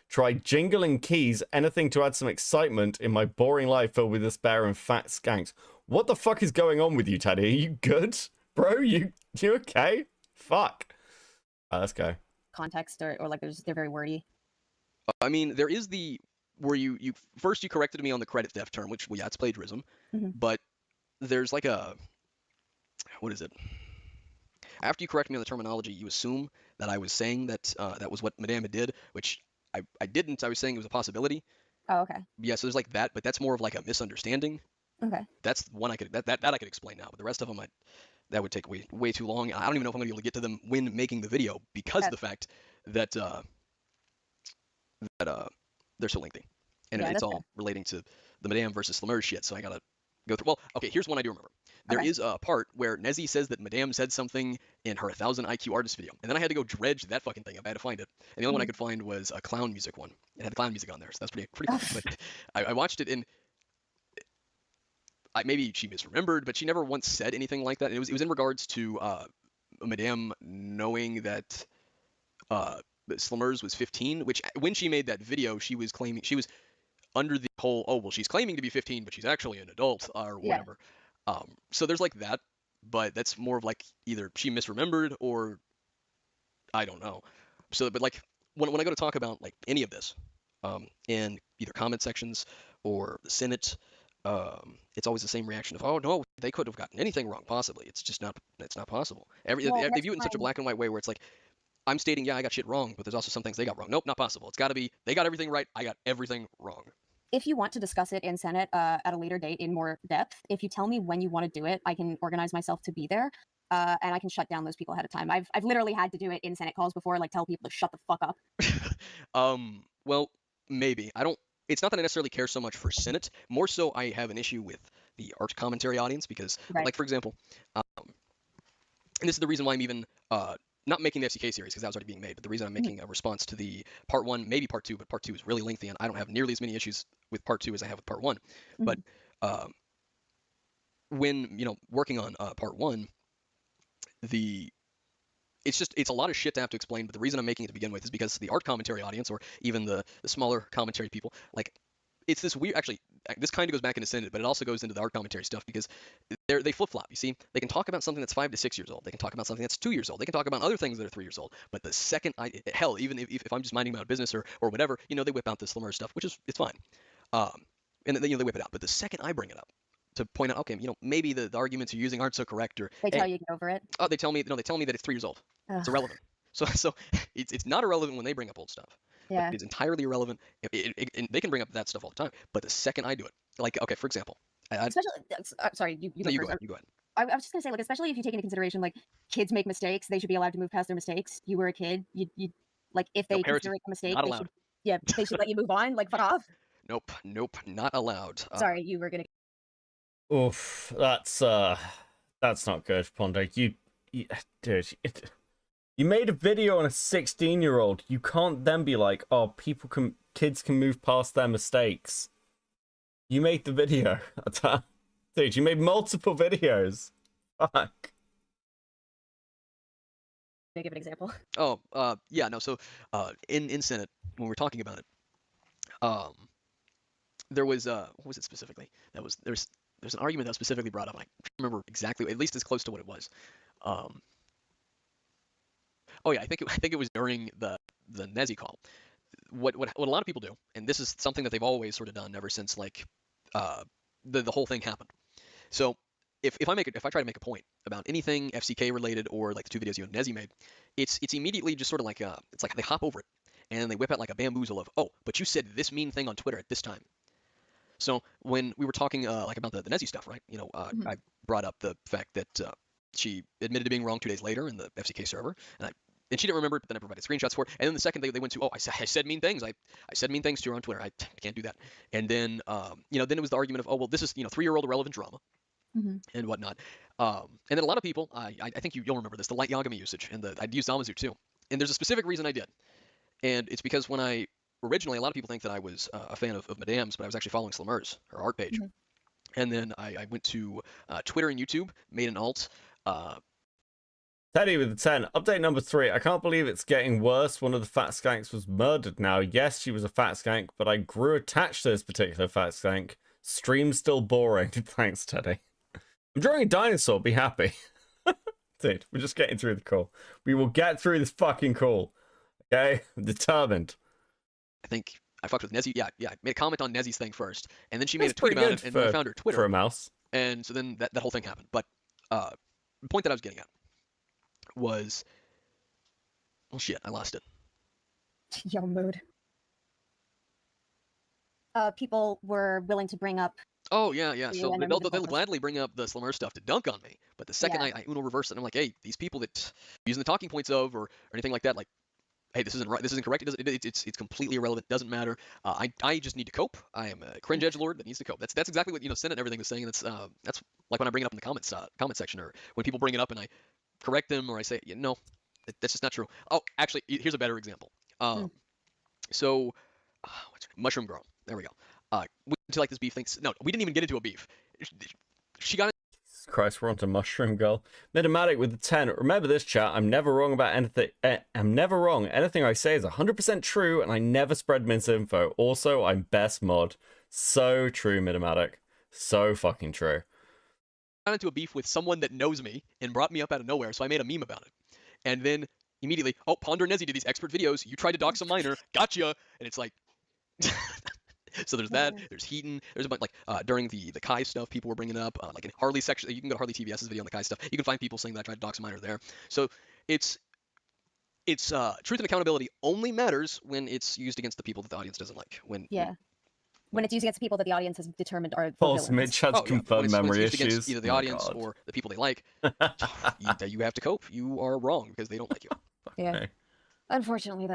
try jingling keys. Anything to add some excitement in my boring life filled with despair and fat skanks. What the fuck is going on with you, Teddy? Are you good? Bro, you okay? Fuck. Let's go. Context or like they're very wordy. I mean, there is where you first you corrected me on the credit theft term, which, well, yeah, it's plagiarism. But there's like what is it? After you correct me on the terminology, you assume that I was saying that that was what Madame did, which I didn't. I was saying it was a possibility. Oh, okay. Yeah, so there's like that, but that's more of like a misunderstanding. Okay. That's one I could that I could explain now, but the rest of them that would take way too long. I don't even know if I'm gonna be able to get to them when making the video because of the fact that they're so lengthy, and it's all relating to the Madame versus Slummers shit. So I gotta go through. Well, okay, here's one I do remember. There is a part where Nezzy says that Madame said something in her 1000 IQ artist video, and then I had to go dredge that fucking thing up. I had to find it, and the only one I could find was a clown music one. It had clown music on there, so that's pretty cool. But I watched it, and maybe she misremembered, but she never once said anything like that. And it was in regards to Madame knowing that Slummers was 15, which when she made that video, she was claiming she was under the whole, oh well, she's claiming to be 15, but she's actually an adult or whatever. So there's like that, but that's more of like either she misremembered or I don't know. So, but like when I go to talk about like any of this, in either comment sections or the Senate, it's always the same reaction of, oh no, they could have gotten anything wrong possibly. It's just not, it's not possible. They view it in such a black and white way where it's like, I'm stating, yeah, I got shit wrong, but there's also some things they got wrong. Nope, not possible. It's got to be, they got everything right, I got everything wrong. If you want to discuss it in Senate at a later date in more depth, if you tell me when you want to do it, I can organize myself to be there. And I can shut down those people ahead of time. I've literally had to do it in Senate calls before, like tell people to shut the fuck up. Well, maybe. It's not that I necessarily care so much for Senate. More so, I have an issue with the art commentary audience because, like, for example, and this is the reason why I'm even not making the FCK series because that was already being made, but the reason I'm making a response to the part 1, maybe part 2, but part 2 is really lengthy and I don't have nearly as many issues with part 2 as I have with part 1. But when, working on part 1, it's a lot of shit to have to explain, but the reason I'm making it to begin with is because the art commentary audience, or even the smaller commentary people, like, it's this weird, actually, this kind of goes back into Senate, but it also goes into the art commentary stuff, because they flip-flop, you see? They can talk about something that's 5 to 6 years old, they can talk about something that's 2 years old, they can talk about other things that are 3 years old, but the second hell, even if I'm just minding my own business or whatever, they whip out this Slimmer stuff, which is, it's fine. And then, they whip it out, but the second I bring it up, to point out, okay, maybe the arguments you're using aren't so correct, or they tell you to get over it. Oh, they tell me that it's 3 years old. It's irrelevant. So it's not irrelevant when they bring up old stuff. Yeah. But it's entirely irrelevant. They can bring up that stuff all the time. But the second I do it, like, okay, for example, especially, sorry, you go you first. go ahead. I was just gonna say, like, especially if you take into consideration, like, kids make mistakes, they should be allowed to move past their mistakes. You were a kid, you like, if they consider it a mistake, they should let you move on. Like, fuck off. Nope, not allowed. Sorry, you were gonna. Oof, that's not good, Pondo. Dude, you made a video on a 16-year-old. You can't then be like, oh, kids can move past their mistakes. You made the video. Dude, you made multiple videos. Fuck. Can I give an example? Oh, yeah, no, so, in Senate, when we were talking about it, there was, what was it specifically? There's an argument that was specifically brought up, and I can't remember exactly, at least as close to what it was. Oh yeah, I think it was during the Nezi call. What a lot of people do, and this is something that they've always sort of done ever since, like, the whole thing happened. So if I try to make a point about anything FCK related, or like the 2 videos you and Nezi made, it's immediately just sort of like it's like they hop over it and they whip out like a bamboozle of, oh, but you said this mean thing on Twitter at this time. So when we were talking like about the Nezi stuff, right? I brought up the fact that she admitted to being wrong 2 days later in the FCK server, and she didn't remember it, but then I provided screenshots for it. And then the second they went to, oh, I said mean things. I said mean things to her on Twitter. I can't do that. And then then it was the argument of, oh well, this is 3-year-old irrelevant drama. And whatnot. And then a lot of people, I think you'll remember this, the light Yagami usage, and I'd use Zamazu too. And there's a specific reason I did, and it's because when originally, a lot of people think that I was a fan of Madame's, but I was actually following Slummers, her art page. And then I went to Twitter and YouTube, made an alt. Teddy with the 10. Update number 3. I can't believe it's getting worse. One of the fat skanks was murdered now. Yes, she was a fat skank, but I grew attached to this particular fat skank. Stream still boring. Thanks, Teddy. I'm drawing a dinosaur. Be happy. Dude, we're just getting through the call. We will get through this fucking call. Okay? I'm determined. I think I fucked with Nezi. Yeah. I made a comment on Nezi's thing first, and then she made a tweet about it, and then I found her Twitter. For a mouse. And so then that whole thing happened. But the point that I was getting at was, well, shit, I lost it. Yo, mood. People were willing to bring up. Oh yeah. So they'll gladly bring up the Slimmer stuff to dunk on me. But the second I Uno reverse it, I'm like, hey, these people that using the talking points of or anything like that, like, hey, this isn't right, this isn't correct. It's completely irrelevant. Doesn't matter. I just need to cope. I am a cringe edgelord that needs to cope. That's exactly what Senate and everything was saying. That's like when I bring it up in the comment section, or when people bring it up and I correct them, or I say, no, that's just not true. Oh, actually, here's a better example. So, Mushroom Girl. There we go. We went to like this beef thing. No, we didn't even get into a beef. She got Christ, we're on to Mushroom Girl. Midomatic with the 10. Remember this, chat. I'm never wrong about anything. I'm never wrong. Anything I say is 100% true, and I never spread misinfo. Also, I'm best mod. So true, Midomatic. So fucking true. I got into a beef with someone that knows me and brought me up out of nowhere, so I made a meme about it. And then immediately, oh, Ponder and Nezzy did these expert videos. You tried to dox a minor. Gotcha. And it's like... So there's that. There's Heaton. There's a bunch, like, during the Kai stuff, people were bringing up, like in Harley section. You can go to Harley TVS's video on the Kai stuff. You can find people saying that I tried to dox a minor there. So it's truth and accountability only matters when it's used against the people that the audience doesn't like. When it's used against people that the audience has determined are the False villains. Mitch has confirmed when it's memory used against issues. either the audience or the people they like, you have to cope. You are wrong because they don't like you. Yeah. Okay. Unfortunately,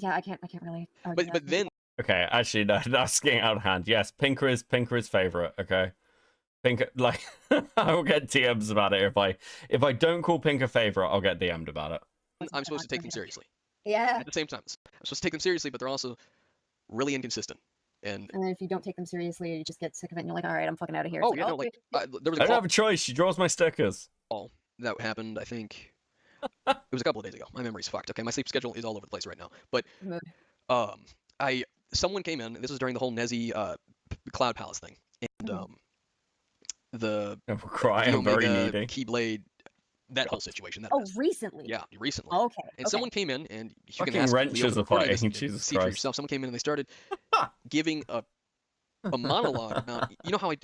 I can't really argue But then Okay, actually, no, that's getting out of hand. Yes, Pinker is favorite. Okay, Pinker, like, I will get DMs about it if I don't call Pinker favorite, I'll get DM'd about it. I'm supposed to take them seriously. Yeah. At the same time, I'm supposed to take them seriously, but they're also really inconsistent. And then if you don't take them seriously, you just get sick of it, and you're like, all right, I'm fucking out of here. oh It's yeah, no, okay. like there was a I don't call have a choice. She draws my stickers. that happened. I think it was a couple of days ago. My memory's fucked. Okay, my sleep schedule is all over the place right now. But someone came in. This was during the whole Nezzy Cloud Palace thing, and the I'm crying. I'm very Omega needy. Keyblade, that whole situation. That mess. Recently? Yeah, recently. Oh, okay. And someone came in, and you Fucking can ask wrenches Leo, the are recording, fighting, to Jesus see for Christ. yourself. Someone came in and they started giving a monologue about, you know how you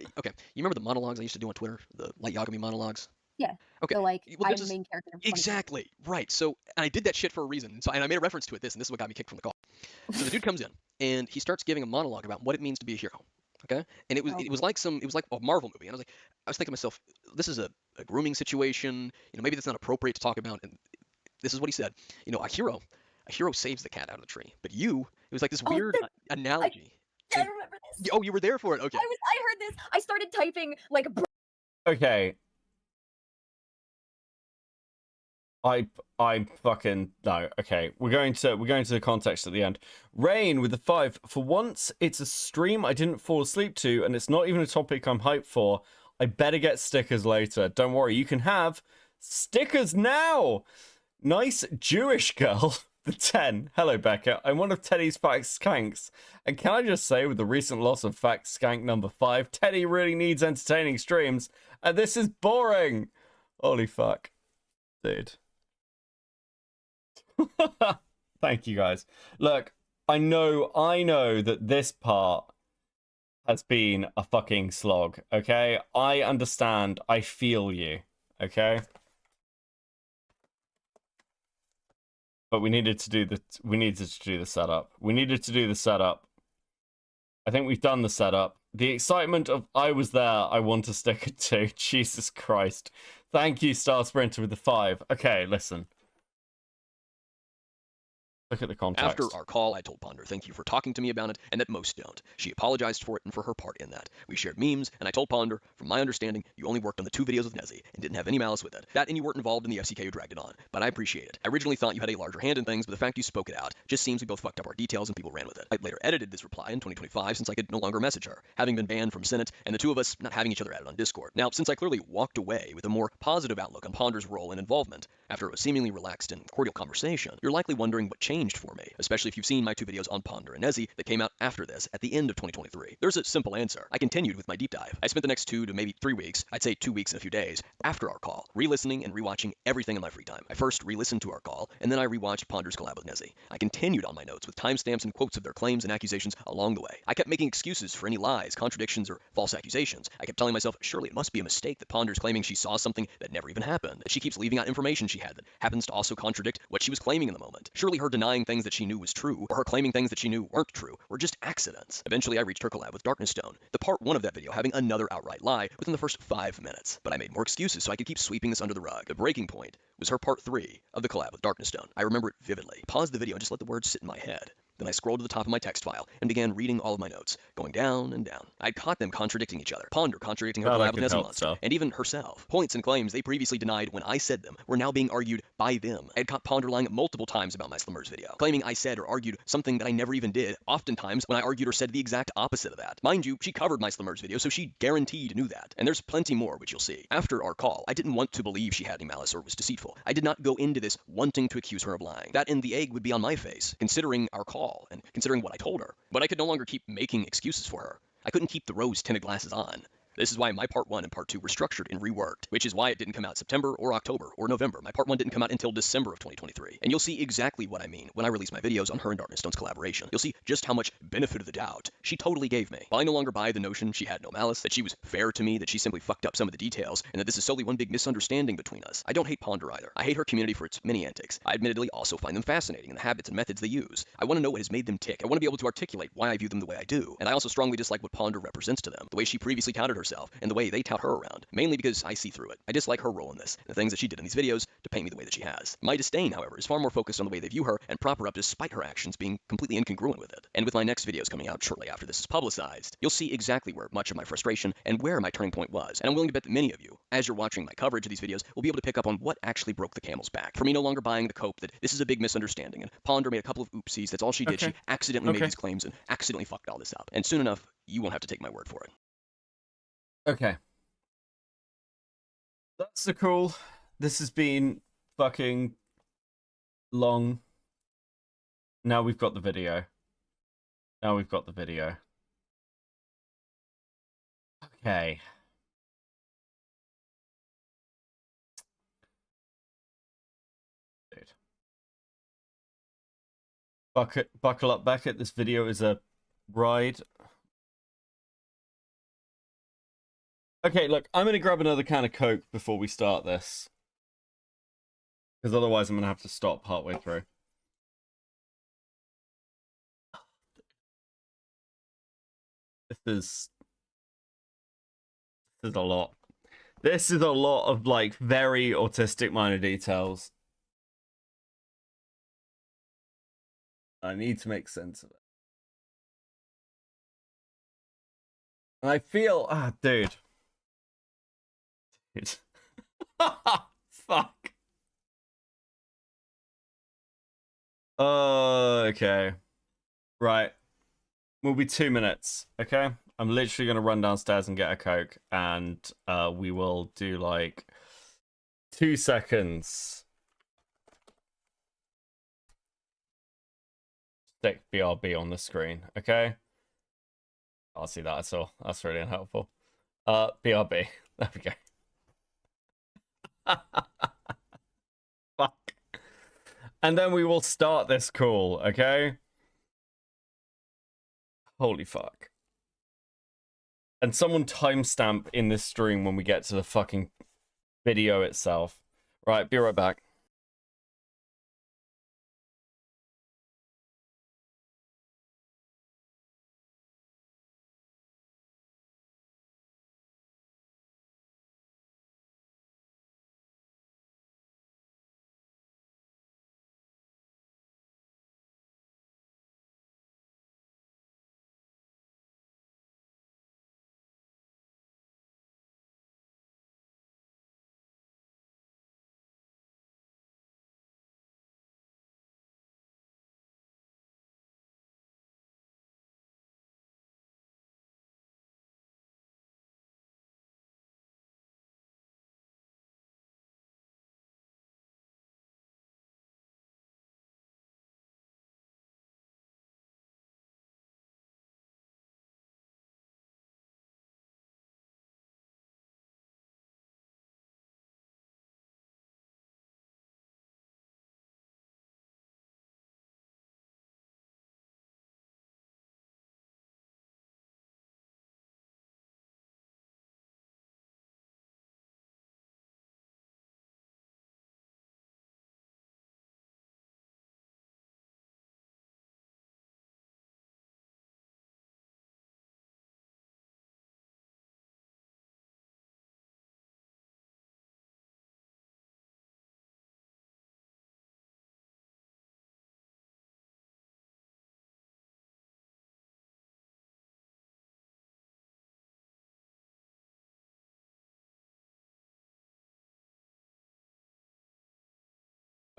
remember the monologues I used to do on Twitter, the Light Yagami monologues? Yeah. Okay. So, like, Well, I'm this the is- main character. Exactly. Right. So, and I did that shit for a reason. And I made a reference to it. And this is what got me kicked from the call. So the dude comes in and he starts giving a monologue about what it means to be a hero. Okay. And it was like a Marvel movie. And I was thinking to myself, this is a grooming situation. You know, maybe that's not appropriate to talk about. And this is what he said. You know, a hero saves the cat out of the tree. But it was like this weird analogy. I remember this. Oh, you were there for it. Okay. I heard this. I started typing like. Okay. I fucking no. Okay, we're going to the context at the end. Rain with the 5. For once, it's a stream I didn't fall asleep to, and it's not even a topic I'm hyped for. I better get stickers later. Don't worry, you can have stickers now. Nice Jewish girl. The 10. Hello, Becca. I'm one of Teddy's Fact Skanks. And can I just say, with the recent loss of Fact Skank number 5, Teddy really needs entertaining streams, and this is boring. Holy fuck. Dude. Thank you, guys. Look, I know that this part has been a fucking slog, okay? I understand. I feel you, okay? But we needed to do the setup. We needed to do the setup. I think we've done the setup. The excitement of I was there, I want to stick it to. Jesus Christ. Thank you, Star Sprinter with the 5. Okay, listen. Look at the context. After our call, I told Ponder thank you for talking to me about it, and that most don't. She apologized for it and for her part in that. We shared memes, and I told Ponder, from my understanding, you only worked on the 2 videos with Nezzy and didn't have any malice with it. That and you weren't involved in the FCK who dragged it on. But I appreciate it. I originally thought you had a larger hand in things, but the fact you spoke it out just seems we both fucked up our details and people ran with it. I later edited this reply in 2025 since I could no longer message her, having been banned from Senate, and the 2 of us not having each other added on Discord. Now, since I clearly walked away with a more positive outlook on Ponder's role and involvement after a seemingly relaxed and cordial conversation, you're likely wondering what changed for me, especially if you've seen my 2 videos on Ponder and Nezzy that came out after this at the end of 2023. There's a simple answer. I continued with my deep dive. I spent the next 2 to maybe 3 weeks, I'd say 2 weeks and a few days, after our call, re-listening and rewatching everything in my free time. I first re-listened to our call, and then I rewatched Ponder's collab with Nezzy. I continued on my notes with timestamps and quotes of their claims and accusations along the way. I kept making excuses for any lies, contradictions, or false accusations. I kept telling myself, surely it must be a mistake that Ponder's claiming she saw something that never even happened, that she keeps leaving out information she had that happens to also contradict what she was claiming in the moment. Surely her denying things that she knew was true, or her claiming things that she knew weren't true, were just accidents. Eventually, I reached her collab with Darkness Stone, the part 1 of that video having another outright lie within the first 5 minutes. But I made more excuses so I could keep sweeping this under the rug. The breaking point was her part 3 of the collab with Darkness Stone. I remember it vividly. Paused the video and just let the words sit in my head. Then I scrolled to the top of my text file and began reading all of my notes, going down and down. I'd caught them contradicting each other, Ponder contradicting her Well, that collab with could help, Monster, so. and even herself. Points and claims they previously denied when I said them were now being argued by them. I had caught Ponder lying multiple times about my Slummers video, claiming I said or argued something that I never even did, oftentimes when I argued or said the exact opposite of that. Mind you, she covered my Slummers video, so she guaranteed knew that. And there's plenty more, which you'll see. After our call, I didn't want to believe she had any malice or was deceitful. I did not go into this wanting to accuse her of lying. That and the egg would be on my face, considering our call and considering what I told her. But I could no longer keep making excuses for her. I couldn't keep the rose-tinted glasses on. This is why my Part 1 and Part 2 were structured and reworked, which is why it didn't come out September or October or November. My Part 1 didn't come out until December of 2023. And you'll see exactly what I mean when I release my videos on her and Darkness Stone's collaboration. You'll see just how much benefit of the doubt she totally gave me. While I no longer buy the notion she had no malice, that she was fair to me, that she simply fucked up some of the details, and that this is solely one big misunderstanding between us. I don't hate Ponder either. I hate her community for its many antics. I admittedly also find them fascinating in the habits and methods they use. I want to know what has made them tick. I want to be able to articulate why I view them the way I do. And I also strongly dislike what Ponder represents to them, the way she previously touted herself, and the way they tout her around, mainly because I see through it. I dislike her role in this, the things that she did in these videos to paint me the way that she has. My disdain, however, is far more focused on the way they view her and prop her up despite her actions being completely incongruent with it. And with my next videos coming out shortly after this is publicized, you'll see exactly where much of my frustration and where my turning point was. And I'm willing to bet that many of you, as you're watching my coverage of these videos, will be able to pick up on what actually broke the camel's back. For me no longer buying the cope that this is a big misunderstanding and Ponder made a couple of oopsies, that's all she did. Okay. She accidentally made Okay. these claims and accidentally fucked all this up. And soon enough, you won't have to take my word for it. Okay. That's so cool. This has been fucking long. Now we've got the video. Now we've got the video. Okay. Dude. Buckle up, Beckett. This video is a ride. Okay, look, I'm going to grab another can of Coke before we start this. Because otherwise I'm going to have to stop partway through. This is a lot. This is a lot of, like, very autistic minor details. I need to make sense of it. And I feel... Ah, dude. Fuck. Okay. Right. We'll be 2 minutes, okay? I'm literally going to run downstairs and get a Coke, and we will do, like, 2 seconds. Stick BRB on the screen, okay? I'll see that, I saw. That's really unhelpful. BRB. There we go. Fuck. And then we will start this call, okay? Holy fuck. And someone timestamp in this stream when we get to the fucking video itself. Right, be right back.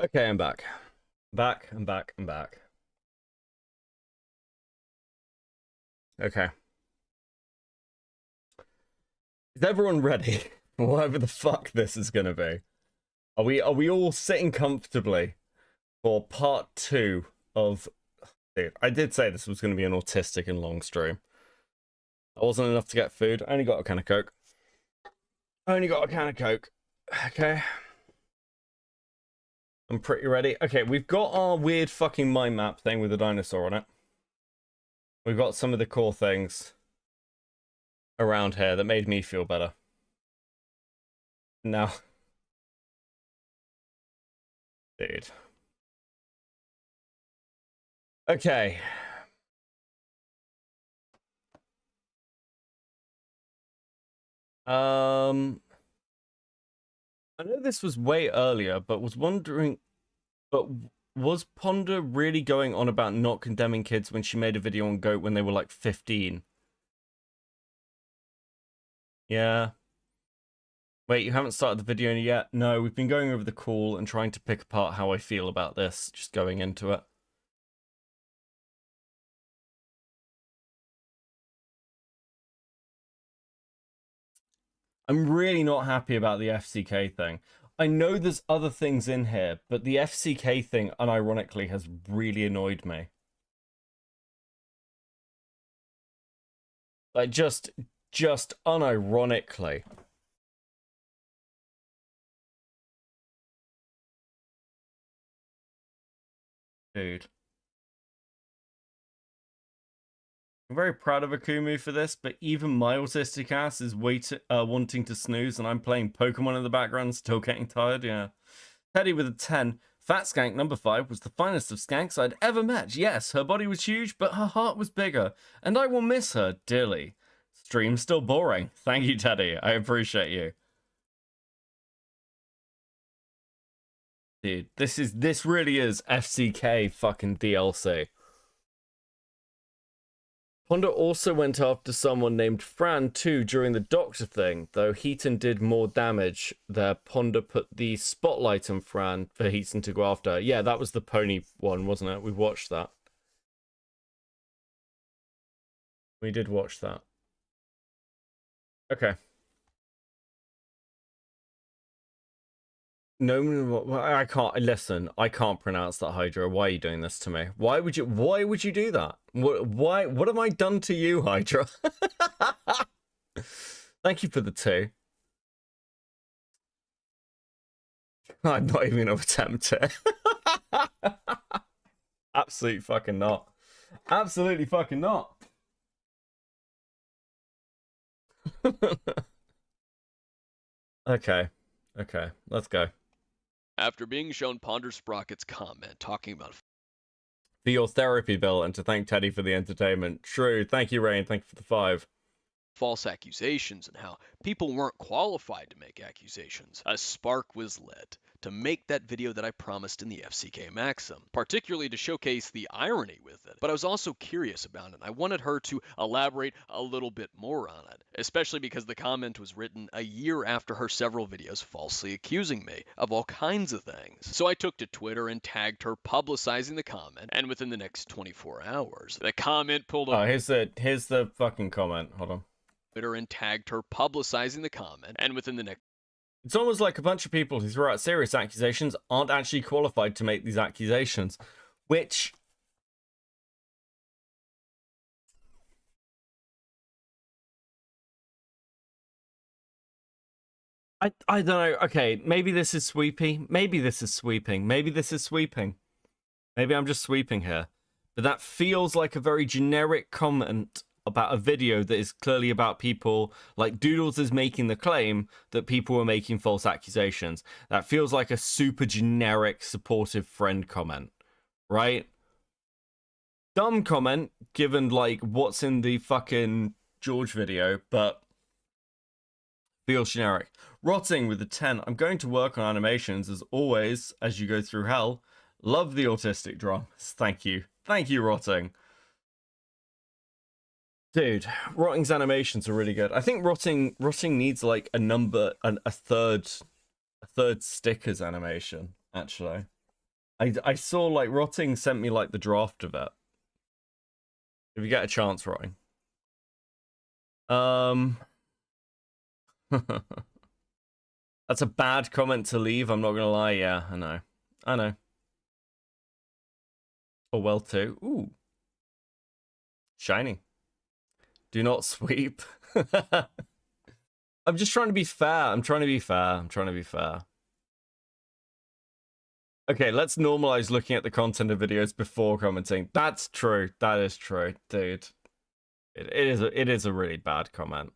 Okay, I'm back. I'm back. Okay. Is everyone ready? Whatever the fuck this is gonna be. Are we all sitting comfortably for part 2 of... Dude, I did say this was gonna be an autistic and long stream. That wasn't enough to get food. I only got a can of Coke. Okay. I'm pretty ready. Okay, we've got our weird fucking mind map thing with the dinosaur on it. We've got some of the core things around here that made me feel better. Now, dude. Okay. I know this was way earlier, but was wondering, but was Ponder really going on about not condemning kids when she made a video on Goat when they were like 15? Yeah. Wait, you haven't started the video yet? No, we've been going over the call and trying to pick apart how I feel about this, just going into it. I'm really not happy about the FCK thing. I know there's other things in here, but the FCK thing, unironically, has really annoyed me. Like, just unironically. Dude. I'm very proud of Akumu for this, but even my autistic ass is wanting to snooze, and I'm playing Pokemon in the background, still getting tired, yeah. Teddy with a 10. Fat Skank number 5 was the finest of skanks I'd ever met. Yes, her body was huge, but her heart was bigger, and I will miss her dearly. Stream still boring. Thank you, Teddy. I appreciate you. Dude, this really is FCK fucking DLC. Ponder also went after someone named Fran too during the doctor thing, though Heaton did more damage there. Ponder put the spotlight on Fran for Heaton to go after. Yeah, that was the pony one, wasn't it? We watched that. We did watch that. Okay. No, I can't listen. I can't pronounce that, Hydra. Why are you doing this to me? Why would you do that? What have I done to you, Hydra? Thank you for the 2. I'm not even gonna attempt it. Absolutely fucking not. Absolutely fucking not. Okay, let's go. After being shown Ponder Sprocket's comment talking about for your therapy bill and to thank Teddy for the entertainment. True. Thank you, Rain. Thank you for the 5. false accusations and how people weren't qualified to make accusations, a spark was lit to make that video that I promised in the FCK Maxim, particularly to showcase the irony with it. But I was also curious about it. I wanted her to elaborate a little bit more on it, especially because the comment was written a year after her several videos falsely accusing me of all kinds of things. So I took to Twitter and tagged her publicizing the comment, and within the next 24 hours, the comment pulled up. Oh, here's the fucking comment. Hold on. Twitter and tagged her publicizing the comment, and within the next... It's almost like a bunch of people who throw out serious accusations aren't actually qualified to make these accusations, which... I don't know. Okay, maybe this is sweepy. Maybe this is sweeping. Maybe this is sweeping. Maybe I'm just sweeping here. But that feels like a very generic comment about a video that is clearly about people. Like Doodles is making the claim that people were making false accusations. That feels like a super generic supportive friend comment, right? Dumb comment given like what's in the fucking George video, but feels generic. Rotting with a 10. I'm going to work on animations as always as you go through hell. Love the autistic dramas. Thank you. Thank you, Rotting. Dude, Rotting's animations are really good. I think Rotting needs like a third stickers animation, actually. I saw like Rotting sent me like the draft of it. If you get a chance, Rotting. That's a bad comment to leave, I'm not gonna lie. Yeah, I know. I know. Oh, well, too. Ooh. Shiny. Do not sweep. I'm just trying to be fair. I'm trying to be fair. Okay, let's normalize looking at the content of videos before commenting. That's true. That is true, dude. It is a really bad comment.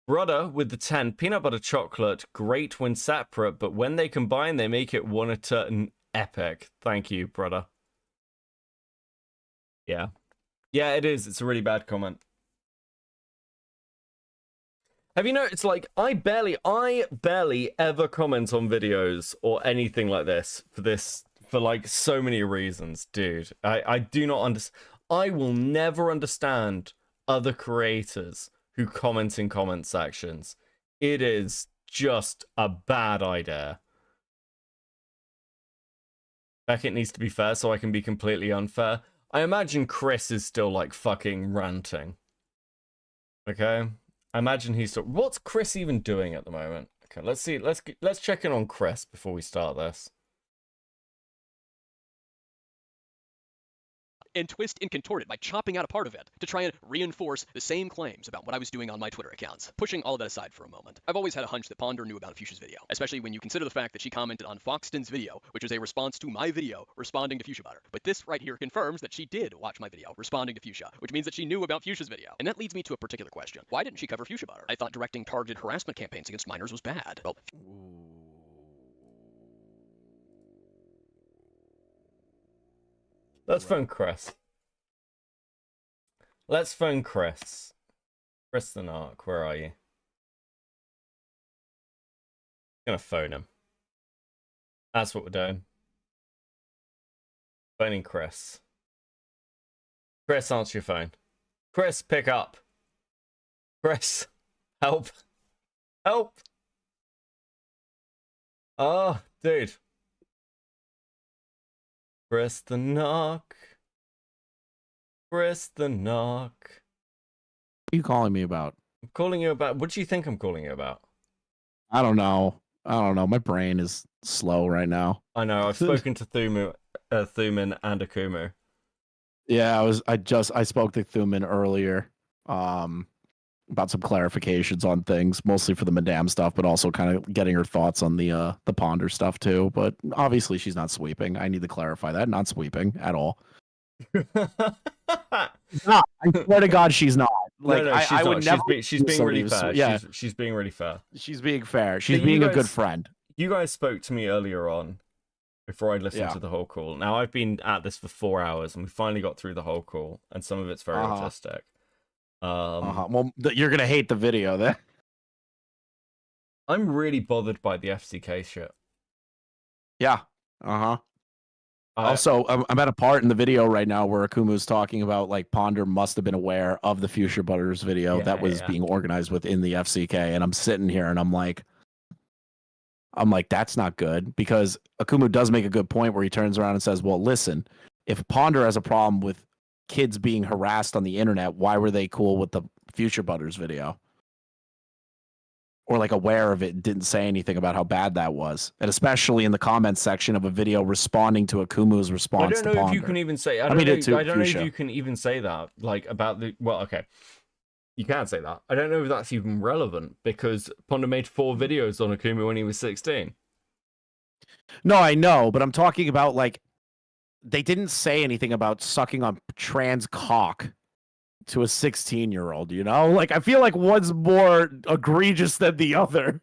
Brother with the 10, peanut butter chocolate, great when separate, but when they combine, they make it one a turn epic. Thank you, brother. Yeah. Yeah, it is. It's a really bad comment. Have you noticed, like, I barely ever comment on videos or anything like this, for like so many reasons, dude. I do not understand. I will never understand other creators who comment in comment sections. It is just a bad idea. Beckett needs to be fair so I can be completely unfair. I imagine Chris is still like fucking ranting. Okay? I imagine he's still... What's Chris even doing at the moment? Okay, let's see. Let's check in on Chris before we start this. And twist and contort it by chopping out a part of it to try and reinforce the same claims about what I was doing on my Twitter accounts. Pushing all of that aside for a moment, I've always had a hunch that Ponder knew about Fuchsia's video, especially when you consider the fact that she commented on Foxton's video, which was a response to my video responding to Fuchsia Butter. But this right here confirms that she did watch my video responding to Fuchsia, which means that she knew about Fuchsia's video. And that leads me to a particular question. Why didn't she cover Fuchsia Butter? I thought directing targeted harassment campaigns against minors was bad. Well, Let's phone Chris. Let's phone Chris. Chris the Narc, where are you? I'm gonna phone him. That's what we're doing. Phoning Chris. Chris, answer your phone. Chris, pick up. Chris, help. Help. Oh, dude. Chris the Narc. Chris the Narc. What are you calling me about? I'm calling you about... What do you think I'm calling you about? I don't know. My brain is slow right now. I know. I've spoken to Thumin and Akumu. Yeah, I spoke to Thumin earlier about some clarifications on things, mostly for the Madame stuff, but also kind of getting her thoughts on the Ponder stuff too. But obviously she's not sweeping. I need to clarify that. Not sweeping at all. No, I swear to God, she's not. Like, no, she's I not. would never. She's being really fair. Yeah, she's being really fair. She's being fair. She's being a good friend. You guys spoke to me earlier on, before I listened to the whole call. Now I've been at this for 4 hours, and we finally got through the whole call, and some of it's very autistic. Well, you're gonna hate the video then. I'm really bothered by the FCK shit. Yeah. Also, I'm at a part in the video right now where Akumu's talking about like Ponder must have been aware of the Fuchsia Butters video that was being organized within the FCK, and I'm sitting here and I'm like, that's not good, because Akumu does make a good point where he turns around and says, well, listen, if Ponder has a problem with kids being harassed on the internet, why were they cool with the Fuchsia Butters video? Or like aware of it, didn't say anything about how bad that was, and especially in the comments section of a video responding to Akumu's response. I don't know if you can even say. I don't know if you can even say that, like, about the. Well, okay, you can't say that. I don't know if that's even relevant, because Ponder made 4 videos on Akumu when he was 16. No, I know, but I'm talking about, like, they didn't say anything about sucking on trans cock to a 16-year-old, you know? Like, I feel like one's more egregious than the other.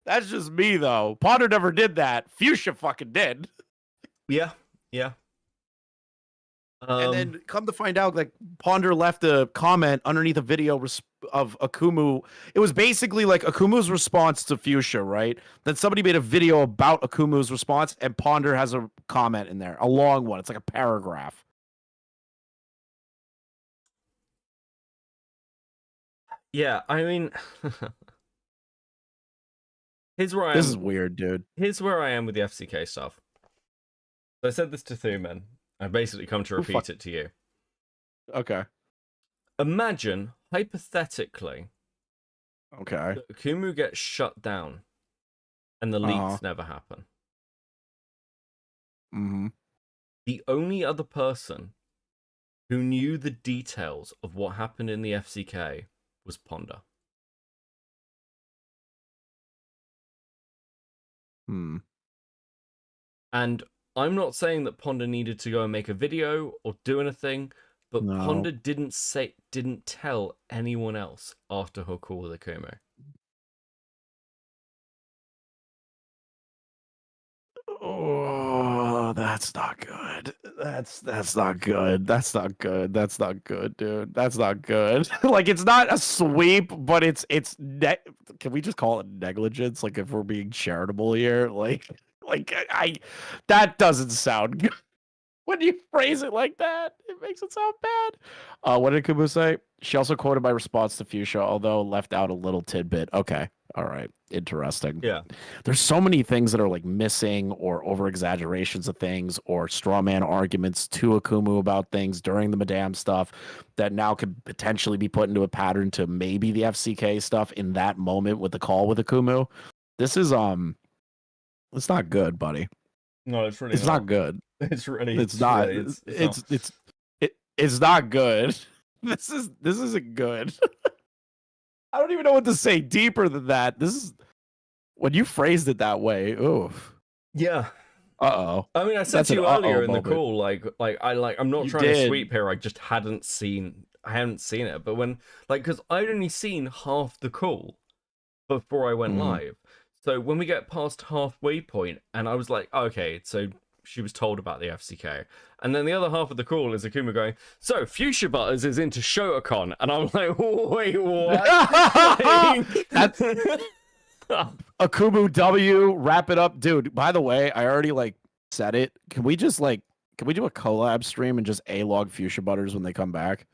That's just me, though. Ponder never did that. Fuchsia fucking did. Yeah. And then come to find out, like, Ponder left a comment underneath a video of Akumu. It was basically like Akumu's response to Fuchsia, right? Then somebody made a video about Akumu's response, and Ponder has a comment in there, a long one. It's like a paragraph. Yeah, I mean, here's where This is weird, dude. Here's where I am with the FCK stuff. I said this to Thuman. I've basically come to repeat it to you. Okay. Imagine, hypothetically, Okay. that Akumu gets shut down and the leaks never happen. Mm-hmm. The only other person who knew the details of what happened in the FCK was Ponder. Hmm. And I'm not saying that Ponder needed to go and make a video or do anything, but Ponder didn't tell anyone else after her call with Akumu. Oh, that's not good. That's not good. That's not good. That's not good, dude. That's not good. Like, it's not a sweep, but it's can we just call it negligence? Like, if we're being charitable here, like I that doesn't sound good. When you phrase it like that, it makes it sound bad. What did Kubu say? She also quoted my response to Fuchsia, although left out a little tidbit. Okay. All right. Interesting. Yeah. There's so many things that are like missing or over exaggerations of things or straw man arguments to Akumu about things during the Madame stuff that now could potentially be put into a pattern to maybe the FCK stuff in that moment with the call with Akumu. This is it's not good, buddy. No, it's really not good. It's really It's not. Really, It's not good. This isn't good. I don't even know what to say deeper than that. This is when you phrased it that way. Oof. Yeah. Uh-oh. I mean, I said to you earlier in the call, I'm not trying to sweep here. I just hadn't seen it. But when, because I'd only seen half the call before I went live. So when we get past halfway point, and I was like, okay, so she was told about the FCK. And then the other half of the call is Akuma going, so Fuchsia Butters is into Shotacon. And I'm like, wait, what? That's Akumu W, wrap it up. Dude, by the way, I already said it. Can we do a collab stream and just A-log Fuchsia Butters when they come back?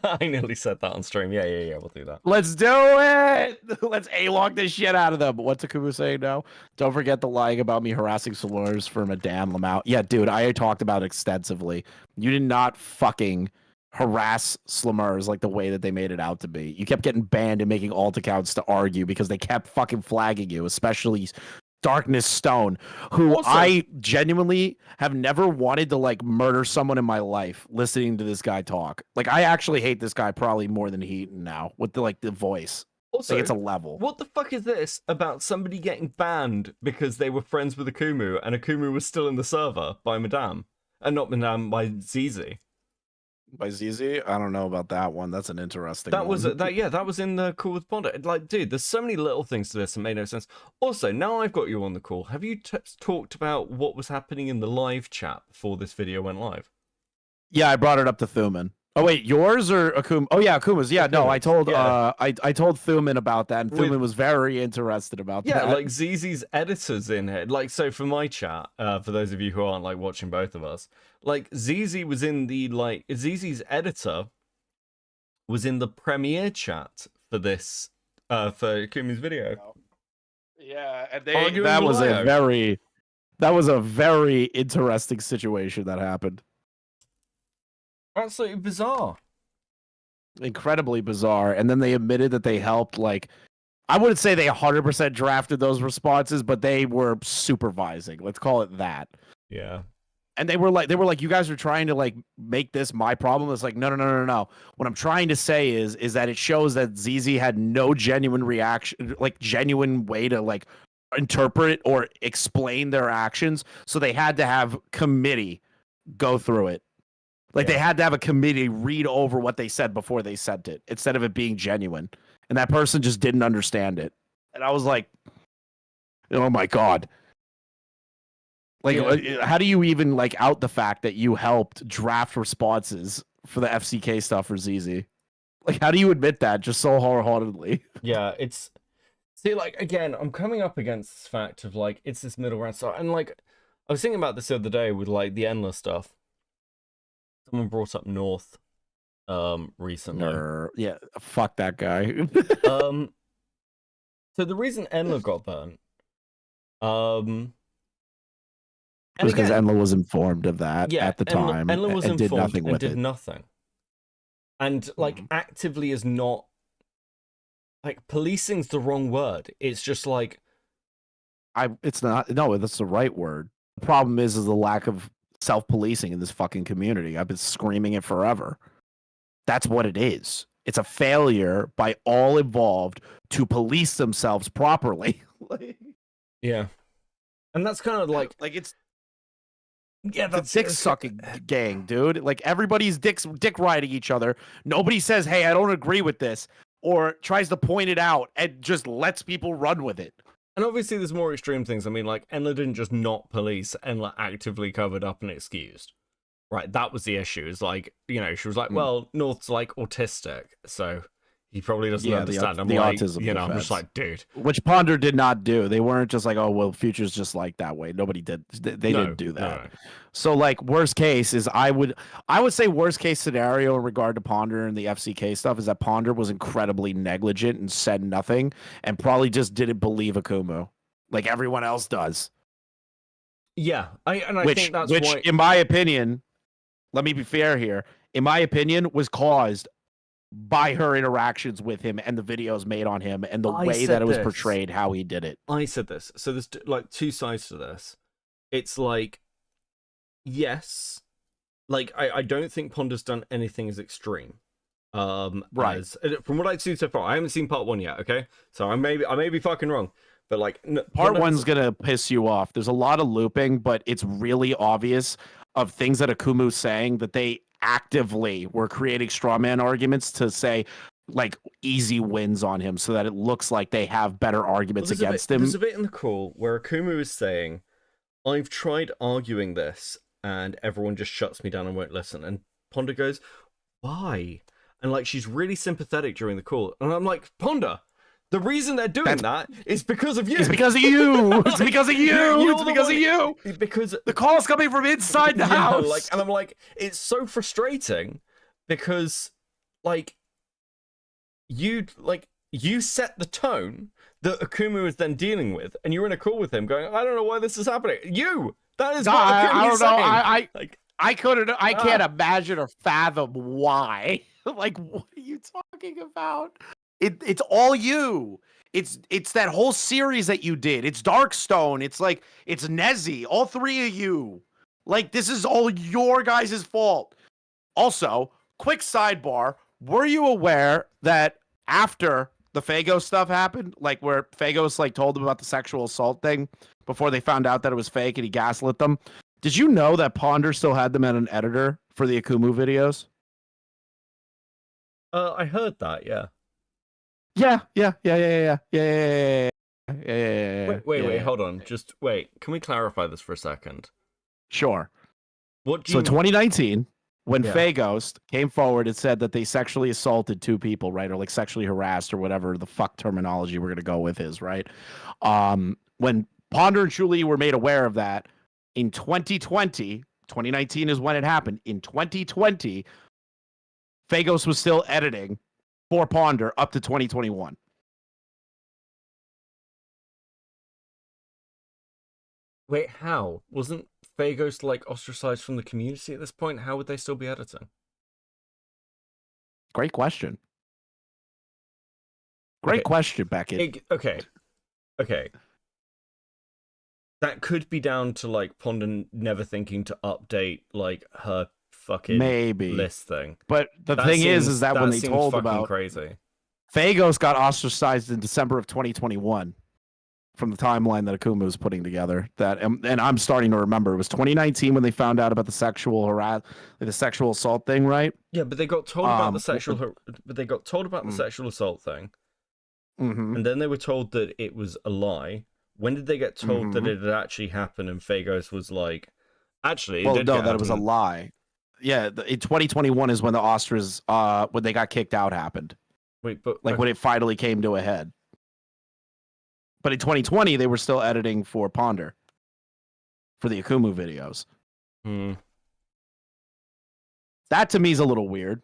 I nearly said that on stream. Yeah, we'll do that. Let's do it. Let's A-log this shit out of them. But what's Akumu saying now? Don't forget the lying about me harassing slurs for Madame Lamau. Yeah, dude, I talked about it extensively. You did not fucking harass Slumers like the way that they made it out to be. You kept getting banned and making alt accounts to argue because they kept fucking flagging you, especially Darkness Stone, who also, I genuinely have never wanted to murder someone in my life listening to this guy talk. I actually hate this guy probably more than Heaton now with the voice. Also, it's a level. What the fuck is this about somebody getting banned because they were friends with Akumu and Akumu was still in the server by Madame? And not Madame, by ZZ. By ZZ? I don't know about that one. That's an interesting that one. That was in the call with Ponder. Dude, there's so many little things to this that made no sense. Also, now I've got you on the call, have you talked about what was happening in the live chat before this video went live? Yeah, I brought it up to Thuman. Oh wait, yours or Akuma? Oh yeah, Akuma's. Yeah, no, I told I told Thuman about that, and Thuman was very interested about that. Yeah, ZZ's editors in here. So for my chat, for those of you who aren't watching both of us, ZZ was in the ZZ's editor was in the premiere chat for this for Akuma's video. Yeah, and that was a very interesting situation that happened. Absolutely bizarre. Incredibly bizarre. And then they admitted that they helped, I wouldn't say they 100% drafted those responses, but they were supervising. Let's call it that. Yeah. And they were like, you guys are trying to make this my problem. It's like, no. What I'm trying to say is that it shows that ZZ had no genuine reaction, genuine way to interpret or explain their actions. So they had to have committee go through it. They had to have a committee read over what they said before they sent it, instead of it being genuine. And that person just didn't understand it. And I was like, oh my God. How do you even out the fact that you helped draft responses for the FCK stuff for ZZ? How do you admit that just so wholeheartedly? Yeah, it's... See, again, I'm coming up against this fact of, it's this middle ground stuff. And, I was thinking about this the other day with, the Endless stuff. Someone brought up North recently. Yeah, fuck that guy. So the reason Enla got burnt It was because Enla was informed of that at the Enla, time Enla was and did informed nothing and with did it. nothing. And like actively is not like policing's the wrong word. It's just like it's not. No, that's the right word. The problem is the lack of self-policing in this fucking community. I've been screaming it forever. That's what it is. It's a failure by all involved to police themselves properly. yeah, and that's kind of like it's that's dick sucking gang, dude. Like everybody's dick riding each other. Nobody says, "Hey, I don't agree with this," or tries to point it out and just lets people run with it. And obviously, there's more extreme things. I mean, like Enla didn't just not police; Enla actively covered up and excused. Right, that was the issue. Is like, you know, she was like, "Well, North's like autistic, so he probably doesn't understand." I'm the like, autism you know, I'm defense. just like, dude. Which Ponder did not do. They weren't just like, "Oh, well, Future's just like that way." Nobody did. They didn't do that. No. So, like, worst case is I would say worst case scenario in regard to Ponder and the FCK stuff is that Ponder was incredibly negligent and said nothing and probably just didn't believe Akumu like everyone else does. Yeah, I think that's why, in my opinion. Let me be fair here. In my opinion, was caused by her interactions with him and the videos made on him and the way that it was portrayed, how he did it. I said this. So there's like two sides to this. It's like, yes, like I don't think Ponder's done anything as extreme. Right. From what I've seen so far, I haven't seen part 1 yet. Okay, so I may be fucking wrong. But like part 1's gonna piss you off. There's a lot of looping, but it's really obvious of things that Akumu's saying that they actively were creating straw man arguments to say like easy wins on him so that it looks like they have better arguments against him. There's a bit in the call where Akumu is saying, I've tried arguing this and everyone just shuts me down and won't listen. And Ponder goes, why? And like she's really sympathetic during the call. And I'm like, Ponder, the reason they're doing that is because of you. It's because of you. It's because of you. It's because of you. Because the call's coming from inside the house. Like, and I'm like, it's so frustrating because, like, you set the tone that Akumu is then dealing with, and you're in a call with him, going, I don't know why this is happening. That is what Akumu is saying. I can't imagine or fathom why. Like, what are you talking about? It's all you. It's that whole series that you did. It's Darkstone. It's like it's Nezzy. All three of you. Like this is all your guys' fault. Also, quick sidebar: were you aware that after the Fago stuff happened, like where Fagos like told them about the sexual assault thing before they found out that it was fake and he gaslit them? Did you know that Ponder still had them at an editor for the Akumu videos? I heard that. Yeah. Yeah. Wait, hold on. Just wait. Can we clarify this for a second? Sure. What do so 2019, when Fagos came forward and said that they sexually assaulted 2 people, right? Or like sexually harassed or whatever the fuck terminology we're going to go with is, right? When Ponder and Shuli were made aware of that in 2020, 2019 is when it happened. In 2020, Fagos was still editing for Ponder up to 2021. Wait, how? Wasn't Fagos like ostracized from the community at this point? How would they still be editing? Great question. Great question, Beckett. Okay. That could be down to like Ponder never thinking to update like her fucking list thing. But the thing is that when they told about crazy. Fagos got ostracized in December of 2021 from the timeline that Akumu was putting together. That and I'm starting to remember it was 2019 when they found out about the sexual assault thing, right? Yeah, but they got told about the sexual assault thing. Mm-hmm. And then they were told that it was a lie. When did they get told that it had actually happened? And Fagos was like, actually, that it was a lie. Yeah, in 2021 is when the Ostras, when they got kicked out, happened. Wait, but when it finally came to a head. But in 2020, they were still editing for Ponder for the Akumu videos. That to me is a little weird.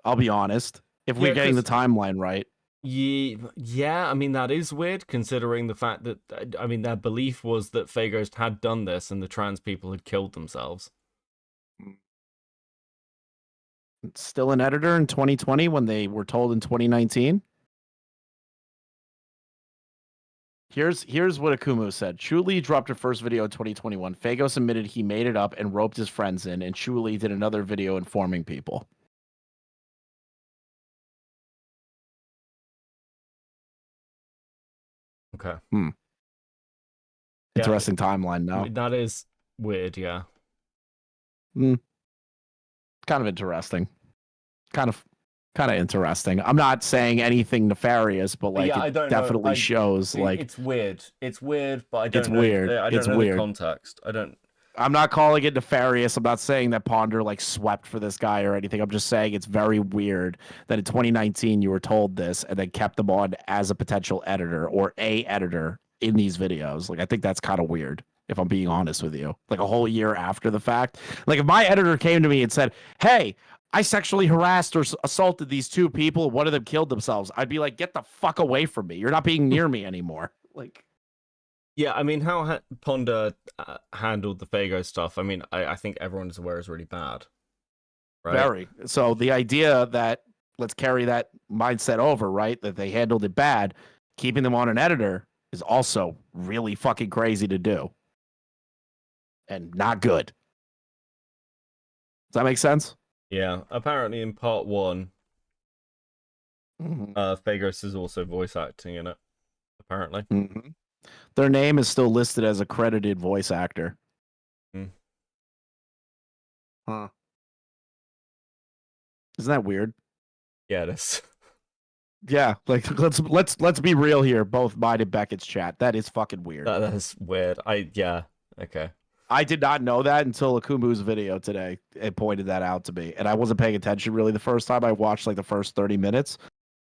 I'll be honest. If we're getting the timeline right. Yeah, I mean, that is weird considering the fact that, I mean, their belief was that Faghost had done this and the trans people had killed themselves. Still an editor in 2020 when they were told in 2019. Here's what Akumu said. Chuli dropped her first video in 2021. Fagos admitted he made it up and roped his friends in, and Chuli did another video informing people. Okay. Interesting timeline now. I mean, that is weird, yeah. Kind of interesting. Kind of interesting. I'm not saying anything nefarious, but like yeah, it definitely shows like it's weird. It's weird, but I don't it's know. weird. I don't it's know weird. the context. I'm not calling it nefarious. I'm not saying that Ponder like swept for this guy or anything. I'm just saying it's very weird that in 2019 you were told this and then kept them on as a potential editor or a editor in these videos. Like I think that's kind of weird, if I'm being honest with you. Like a whole year after the fact. Like if my editor came to me and said, "Hey, I sexually harassed or assaulted these two people. One of them killed themselves," I'd be like, "Get the fuck away from me. You're not being near me anymore." Like, yeah, I mean, how Ponder handled the Fago stuff, I mean, I think everyone is aware is really bad. Right? Very. So the idea that let's carry that mindset over, right? That they handled it bad, keeping them on an editor is also really fucking crazy to do. And not good. Does that make sense? Yeah. Apparently in part 1, Fagos is also voice acting in it. Apparently. Their name is still listed as accredited voice actor. Huh. Isn't that weird? Yeah, it is. Yeah, like let's be real here. Both mine and Beckett's chat. That is fucking weird. That is weird. Okay. I did not know that until Akumu's video today. It pointed that out to me, and I wasn't paying attention really the first time. I watched like the first 30 minutes,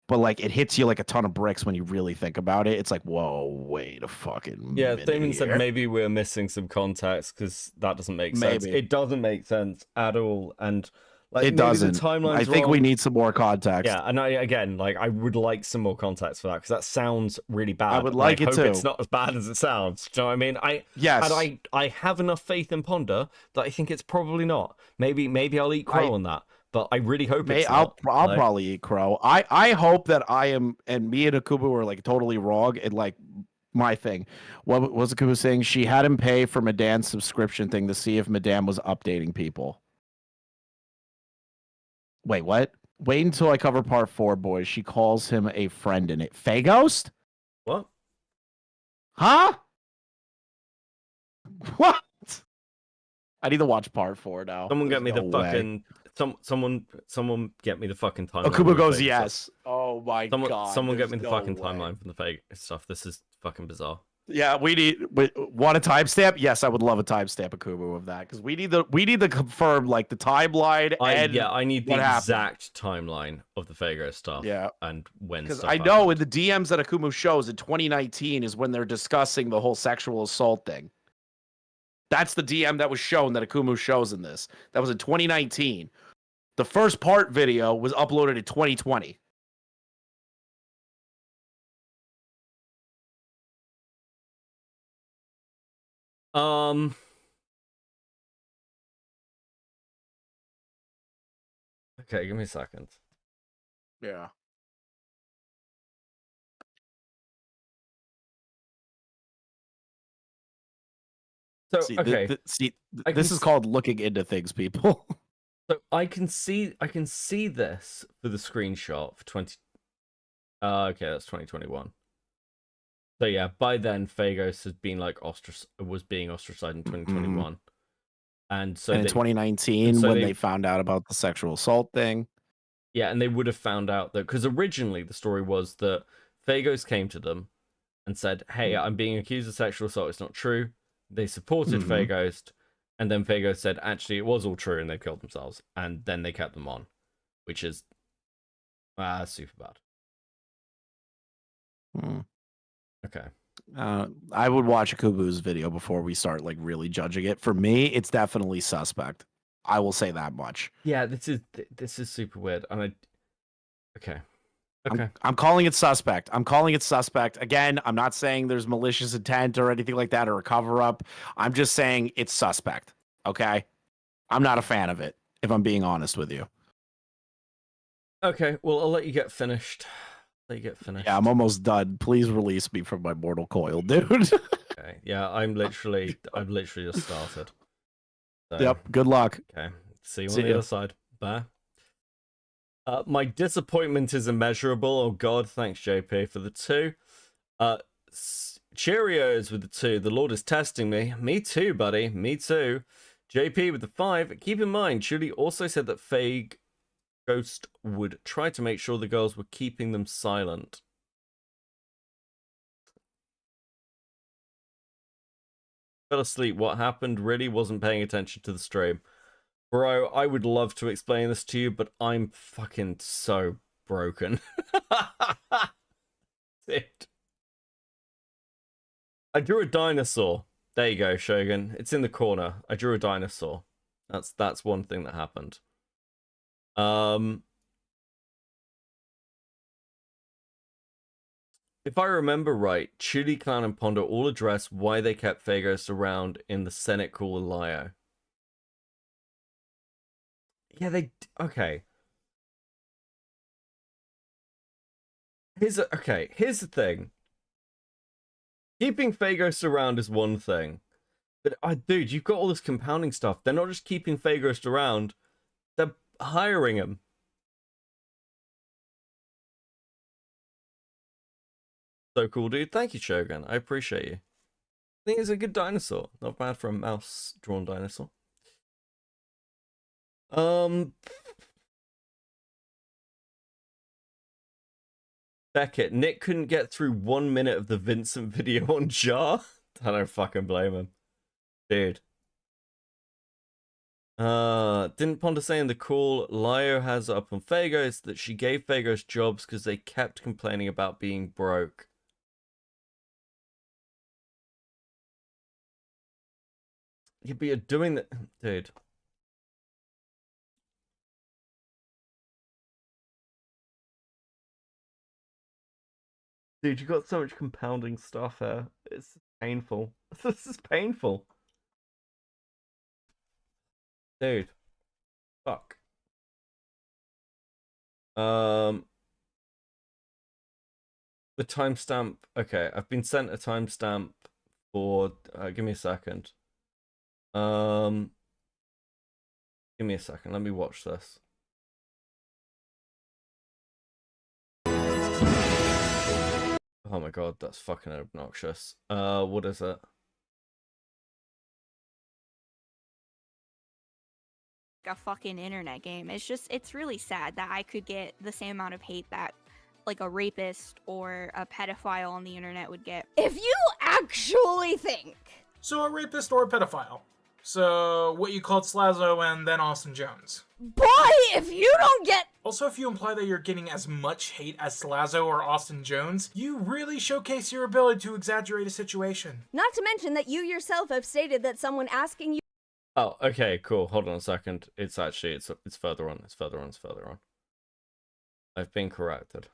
but like it hits you like a ton of bricks when you really think about it. It's like, whoa, wait a fucking minute. Damon said maybe we're missing some context because that doesn't make sense. It doesn't make sense at all, and like it doesn't. I think we need some more context. Yeah, and I would like some more context for that because that sounds really bad. I would like it hope too. It's not as bad as it sounds. Do you know what I mean? Yes. And I have enough faith in Ponder that I think it's probably not. Maybe I'll eat crow on that, but I really hope it's not. I'll probably eat crow. I hope that I am, and me and Akumu were like totally wrong and like my thing. What was Akumu saying? She had him pay for Madan's subscription thing to see if Madan was updating people. Wait, what? Wait until I cover part 4, boys. She calls him a friend in it. Faghost? What? Huh? What? I need to watch part 4 now. Someone get me the fucking someone get me the fucking timeline. Akumu goes yes. Oh my god. Someone get me the fucking timeline from the fake stuff. This is fucking bizarre. Yeah, want a timestamp? Yes, I would love a timestamp, Akumu, of that because we need to confirm like the timeline. I need the exact timeline of the Fago stuff. Yeah, and when. Because I know in the DMs that Akumu shows in 2019 is when they're discussing the whole sexual assault thing. That's the DM that was shown that Akumu shows in this. That was in 2019. The first part video was uploaded in 2020. Okay, give me a second. Yeah. So okay, this is called looking into things, people. So I can see this for the screenshot for 20. Okay, that's 2021. So yeah, by then Fagos has been like was being ostracized in 2021, and so in 2019 when they found out about the sexual assault thing. Yeah, and they would have found out that because originally the story was that Fagos came to them and said, "Hey, I'm being accused of sexual assault. It's not true." They supported Fagos, and then Fagos said, "Actually, it was all true," and they killed themselves. And then they kept them on, which is super bad. Okay. I would watch Akubu's video before we start like really judging it. For me, it's definitely suspect. I will say that much. Yeah, this is super weird. And okay. Okay. I'm calling it suspect. I'm calling it suspect. Again, I'm not saying there's malicious intent or anything like that or a cover up. I'm just saying it's suspect. Okay. I'm not a fan of it, if I'm being honest with you. Okay, well, I'll let you get finished. Yeah, I'm almost done. Please release me from my mortal coil, dude. Okay. Yeah, I've literally just started. So, Yep. Good luck. Okay. See you See on the ya. other side. Bye. My disappointment is immeasurable. Oh God, thanks JP for the 2. Cheerios with the 2. The Lord is testing me. Me too, buddy. Me too. JP with the 5. Keep in mind, Julie also said that Faye Ghost would try to make sure the girls were keeping them silent. Fell asleep. What happened? Really wasn't paying attention to the stream. Bro, I would love to explain this to you, but I'm fucking so broken. Dude. I drew a dinosaur. There you go, Shogun. It's in the corner. I drew a dinosaur. That's one thing that happened. If I remember right, Chuli Clan and Ponder all address why they kept Phagos around in the Senate Call Lio. Yeah, okay. Here's the thing. Keeping Phagos around is one thing. But, dude, you've got all this compounding stuff. They're not just keeping Phagos around. They're hiring him. So cool, dude. Thank you, Shogun. I appreciate you. I think it's a good dinosaur. Not bad for a mouse-drawn dinosaur. Beckett, Nick couldn't get through 1 minute of the Vincent video on Jar. I don't fucking blame him. Dude. Didn't Ponder say in the call Lio has up on Phagos that she gave Phagos jobs because they kept complaining about being broke? Yeah, but you're doing that, dude. Dude, you got so much compounding stuff here. It's painful. This is painful. Dude. Fuck. The timestamp. Okay, I've been sent a timestamp for give me a second. Give me a second. Let me watch this. Oh my god, that's fucking obnoxious. What is it? A fucking internet game. It's really sad that I could get the same amount of hate that like a rapist or a pedophile on the internet would get. If you actually think. So a rapist or a pedophile. So what you called Slazo and then Austin Jones. Boy, if you don't get... Also, if you imply that you're getting as much hate as Slazo or Austin Jones, you really showcase your ability to exaggerate a situation. Not to mention that you yourself have stated that someone asking you... Oh, okay, cool. Hold on a second. It's further on. It's further on. I've been corrected.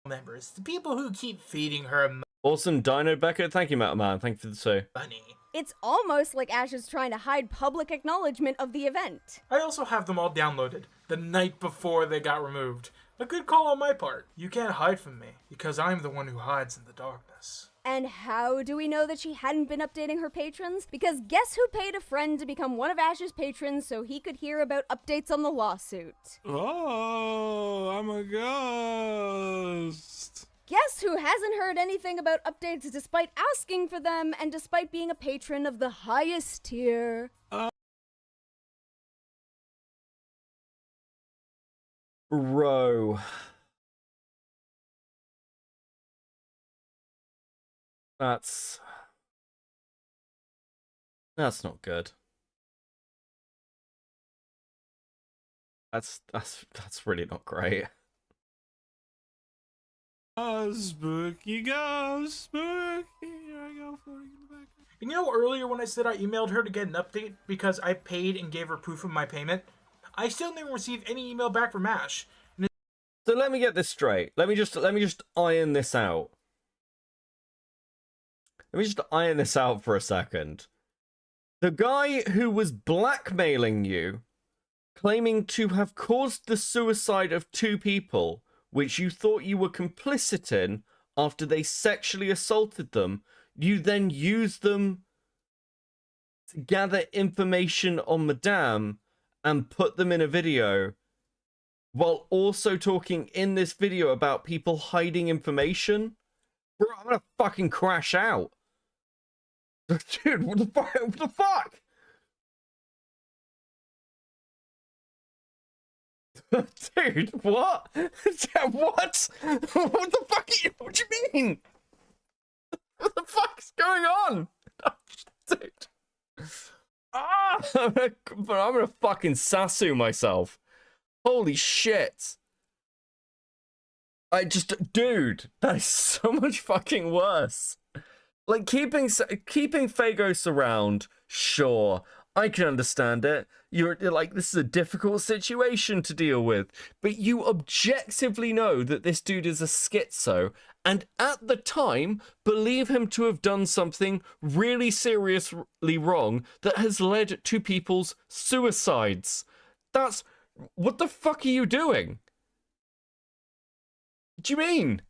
Members, the people who keep feeding her Awesome Dino Beckett. Thank you, Man. Thank you for the 2. money. It's almost like Ash is trying to hide public acknowledgement of the event. I also have them all downloaded the night before they got removed. A good call on my part. You can't hide from me, because I'm the one who hides in the darkness. And how do we know that she hadn't been updating her patrons? Because guess who paid a friend to become one of Ash's patrons so he could hear about updates on the lawsuit? Oh, I'm a ghost. Guess who hasn't heard anything about updates despite asking for them and despite being a patron of the highest tier? Bro. That's not good. That's really not great. Spooky ghost, spooky. Here I go floating in the back. You know earlier when I said I emailed her to get an update because I paid and gave her proof of my payment? I still didn't receive any email back from Ash. So let me get this straight. Let me just iron this out. Let me just iron this out for a second. The guy who was blackmailing you, claiming to have caused the suicide of 2 people, which you thought you were complicit in after they sexually assaulted them, you then used them to gather information on Madame and put them in a video, while also talking in this video about people hiding information? Bro, I'm gonna fucking crash out. Dude, what the fuck? What the fuck? Dude, what? What? What the fuck? What do you mean? What the fuck's going on? Dude. Ah! But I'm gonna fucking sasu myself. Holy shit. Dude, that is so much fucking worse. Like, keeping Phagos around, sure, I can understand it. You're like, this is a difficult situation to deal with. But you objectively know that this dude is a schizo, and at the time, believe him to have done something really seriously wrong that has led to people's suicides. That's... What the fuck are you doing? What do you mean?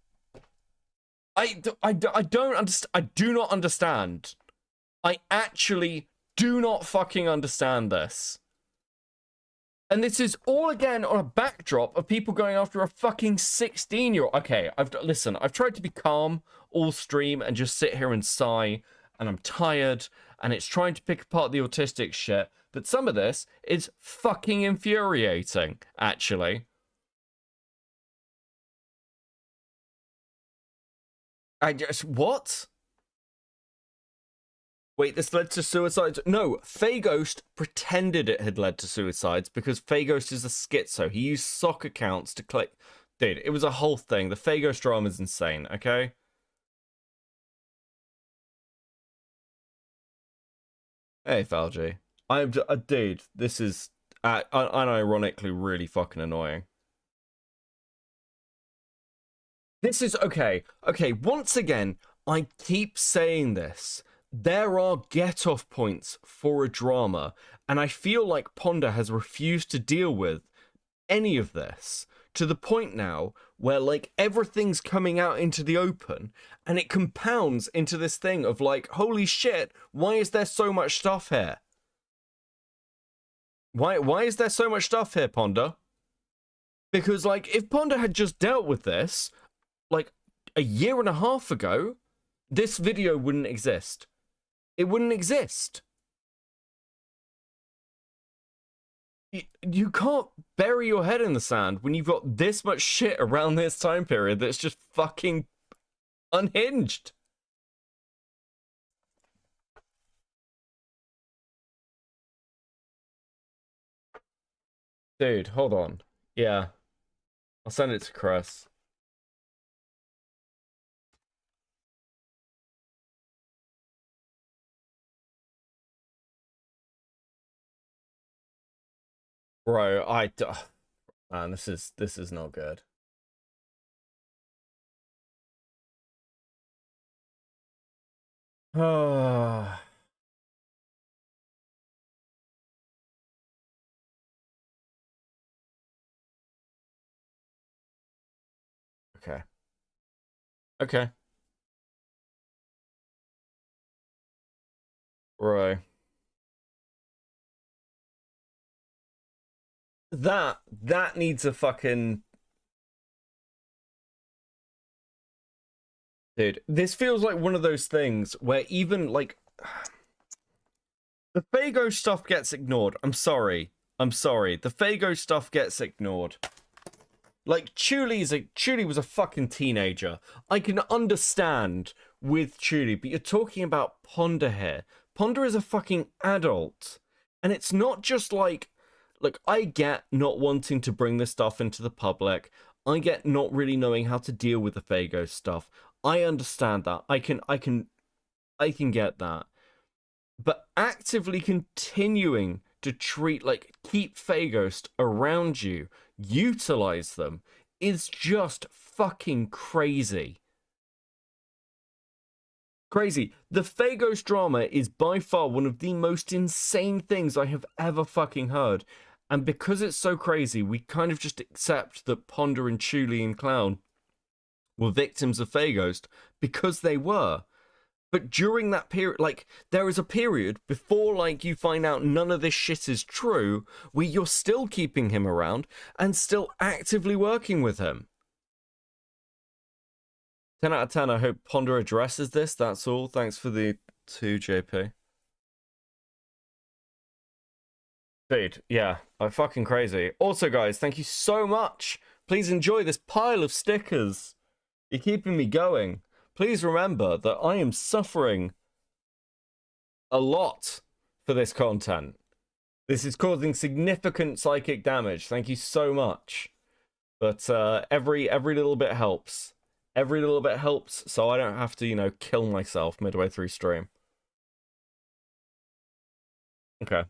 I don't understand. I do not understand. I actually do not fucking understand this. And this is all again on a backdrop of people going after a fucking 16-year-old. Okay, listen, I've tried to be calm all stream and just sit here and sigh, and I'm tired, and it's trying to pick apart the autistic shit, but some of this is fucking infuriating, actually. What? Wait, this led to suicides? No, Phagos pretended it had led to suicides because Phagos is a schizo. He used sock accounts to click. Dude, it was a whole thing. The Phagos drama is insane, okay? Hey, Falgy. Dude, this is unironically really fucking annoying. This is okay. Okay, once again, I keep saying this. There are get-off points for a drama, and I feel like Ponder has refused to deal with any of this to the point now where, like, everything's coming out into the open, and it compounds into this thing of, like, holy shit, why is there so much stuff here? Why is there so much stuff here, Ponder? Because, like, if Ponder had just dealt with this, like, a year and a half ago, this video wouldn't exist. It wouldn't exist. You can't bury your head in the sand when you've got this much shit around this time period that's just fucking unhinged. Dude, hold on. Yeah. I'll send it to Chris. Bro, man, this is not good. Oh. Okay. Okay. Right. That needs a fucking... Dude, this feels like one of those things where even, like... The Fago stuff gets ignored. I'm sorry. The Fago stuff gets ignored. Like, Chuli was a fucking teenager. I can understand with Chuli, but you're talking about Ponder here. Ponder is a fucking adult. And it's not just like... Look, I get not wanting to bring this stuff into the public. I get not really knowing how to deal with the Fago stuff. I understand that. I can get that. But actively continuing to treat, like, keep Phagos around you, utilize them, is just fucking crazy. Crazy. The Phagos drama is by far one of the most insane things I have ever fucking heard. And because it's so crazy, we kind of just accept that Ponder and Chuli and Clown were victims of Phagos because they were. But during that period, like, there is a period before, like, you find out none of this shit is true, where you're still keeping him around and still actively working with him. 10 out of 10, I hope Ponder addresses this, that's all. Thanks for the 2, JP. Dude, yeah, I'm fucking crazy. Also, guys, thank you so much. Please enjoy this pile of stickers. You're keeping me going. Please remember that I am suffering a lot for this content. This is causing significant psychic damage. Thank you so much. But every little bit helps. Every little bit helps, so I don't have to, you know, kill myself midway through stream. Okay.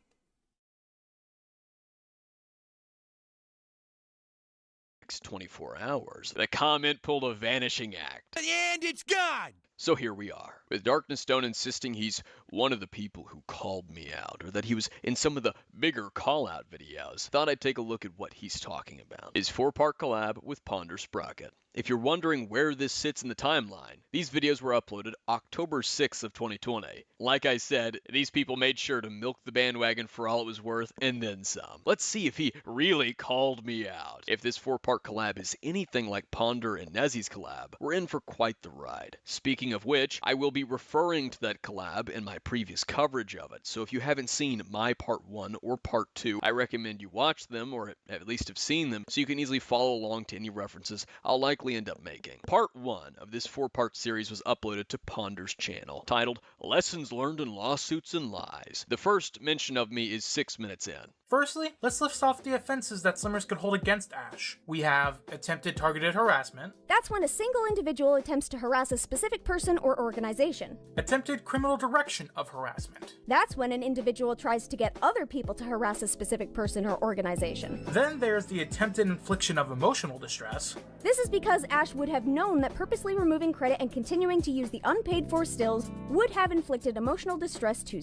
Next 24 hours, the comment pulled a vanishing act. And it's gone! So here we are, with Darkness Stone insisting he's one of the people who called me out, or that he was in some of the bigger call-out videos. Thought I'd take a look at what he's talking about. His 4-part collab with Ponder Sprocket. If you're wondering where this sits in the timeline, these videos were uploaded October 6th of 2020. Like I said, these people made sure to milk the bandwagon for all it was worth, and then some. Let's see if he really called me out. If this 4-part collab is anything like Ponder and Nezzy's collab, we're in for quite the ride. Speaking of which, I will be referring to that collab in my previous coverage of it, so if you haven't seen my part 1 or part 2, I recommend you watch them, or at least have seen them, so you can easily follow along to any references I'll likely end up making. Part 1 of this 4-part series was uploaded to Ponder's channel, titled Lessons Learned in Lawsuits and Lies. The first mention of me is 6 minutes in. Firstly, let's list off the offenses that Slimmers could hold against Ash. We have attempted targeted harassment. That's when a single individual attempts to harass a specific person or organization. Attempted criminal direction of harassment. That's when an individual tries to get other people to harass a specific person or organization. Then there's the attempted infliction of emotional distress. This is because Ash would have known that purposely removing credit and continuing to use the unpaid for stills would have inflicted emotional distress to.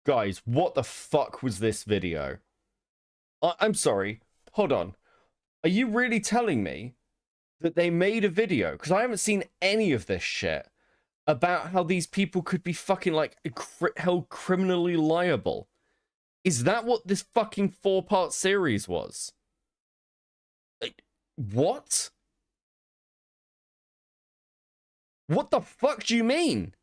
Guys, what the fuck was this video? I'm sorry. Hold on. Are you really telling me that they made a video, because I haven't seen any of this shit, about how these people could be fucking, like, held criminally liable? Is that what this fucking 4-part series was? What? What the fuck do you mean?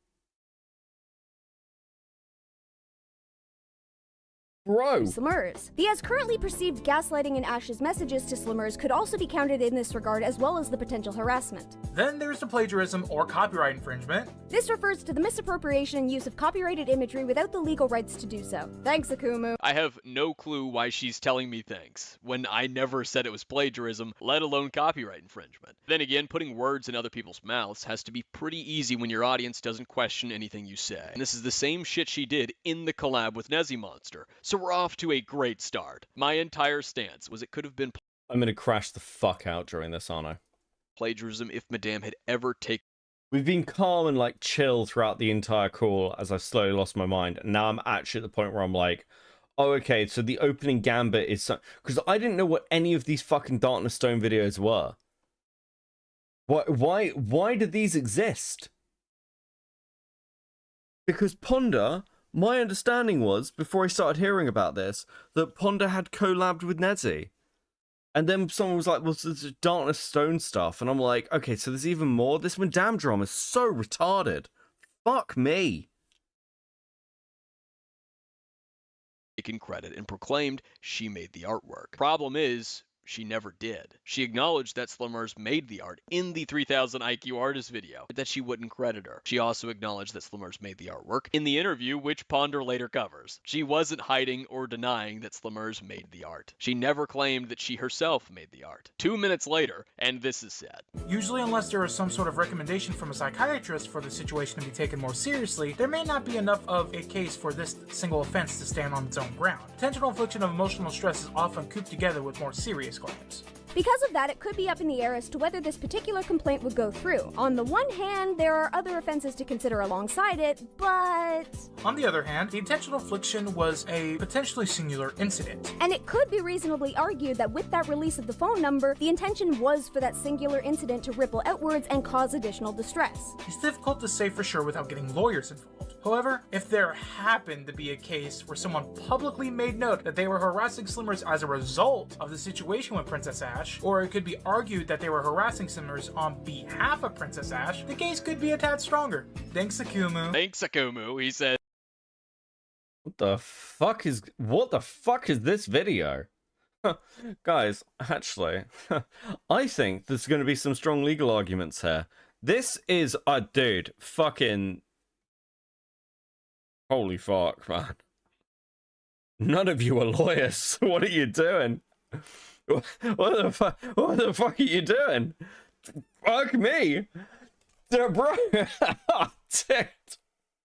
Bro. Slimmers. The as currently perceived gaslighting in Ash's messages to Slimmers could also be counted in this regard, as well as the potential harassment. Then there's the plagiarism or copyright infringement. This refers to the misappropriation and use of copyrighted imagery without the legal rights to do so. Thanks, Akumu. I have no clue why she's telling me things, when I never said it was plagiarism, let alone copyright infringement. Then again, putting words in other people's mouths has to be pretty easy when your audience doesn't question anything you say. And this is the same shit she did in the collab with Nezzy Monster. So we're off to a great start. My entire stance was it could have been I'm gonna crash the fuck out during this, aren't I? Plagiarism if Madame had ever taken. We've been calm and, like, chill throughout the entire call as I've slowly lost my mind. And now I'm actually at the point where I'm like, oh, okay, so the opening gambit is so... Because I didn't know what any of these fucking Darkness Stone videos were. Why did these exist? Because Ponder... My understanding was, before I started hearing about this, that Ponder had collabed with Nezzy. And then someone was like, well, there's Darkness Stone stuff. And I'm like, okay, so there's even more? This Madame drama is so retarded. Fuck me. Taken credit and proclaimed she made the artwork. Problem is, she never did. She acknowledged that Slimmers made the art in the 3000 IQ artist video, but that she wouldn't credit her. She also acknowledged that Slimmers made the artwork in the interview, which Ponder later covers. She wasn't hiding or denying that Slimmers made the art. She never claimed that she herself made the art. 2 minutes later, and this is said. Usually, unless there is some sort of recommendation from a psychiatrist for the situation to be taken more seriously, there may not be enough of a case for this single offense to stand on its own ground. Intentional infliction of emotional stress is often cooped together with more serious claims. Because of that, it could be up in the air as to whether this particular complaint would go through. On the one hand, there are other offenses to consider alongside it, but... On the other hand, the intentional affliction was a potentially singular incident. And it could be reasonably argued that with that release of the phone number, the intention was for that singular incident to ripple outwards and cause additional distress. It's difficult to say for sure without getting lawyers involved. However, if there happened to be a case where someone publicly made note that they were harassing Slimmers as a result of the situation with Princess Ash, or it could be argued that they were harassing Slimmers on behalf of Princess Ash, the case could be a tad stronger. Thanks, Akumu. Thanks, Akumu, he said. What the fuck is this video? Guys, actually, I think there's going to be some strong legal arguments here. This is a dude, fucking... Holy fuck, man. None of you are lawyers. What are you doing? What the fuck are you doing? Fuck me. Bro. Dude.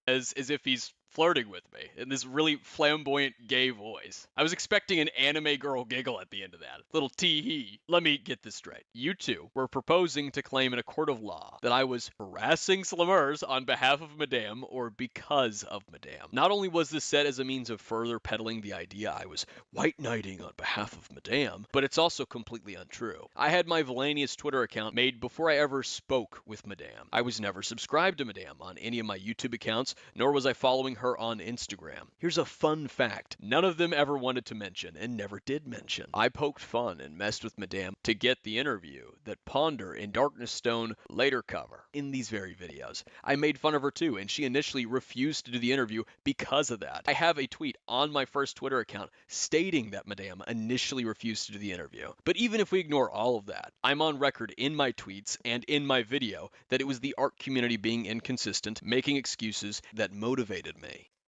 As if he's flirting with me in this really flamboyant gay voice. I was expecting an anime girl giggle at the end of that. Little tee-hee. Let me get this straight. You two were proposing to claim in a court of law that I was harassing Slimmers on behalf of Madame or because of Madame. Not only was this set as a means of further peddling the idea I was white knighting on behalf of Madame, but it's also completely untrue. I had my Villainius Twitter account made before I ever spoke with Madame. I was never subscribed to Madame on any of my YouTube accounts, nor was I following her on Instagram. Here's a fun fact. None of them ever wanted to mention, and never did mention. I poked fun and messed with Madame to get the interview that Ponder and Darkness Stone later cover in these very videos. I made fun of her too, and she initially refused to do the interview because of that. I have a tweet on my first Twitter account stating that Madame initially refused to do the interview. But even if we ignore all of that, I'm on record in my tweets and in my video that it was the art community being inconsistent, making excuses that motivated me.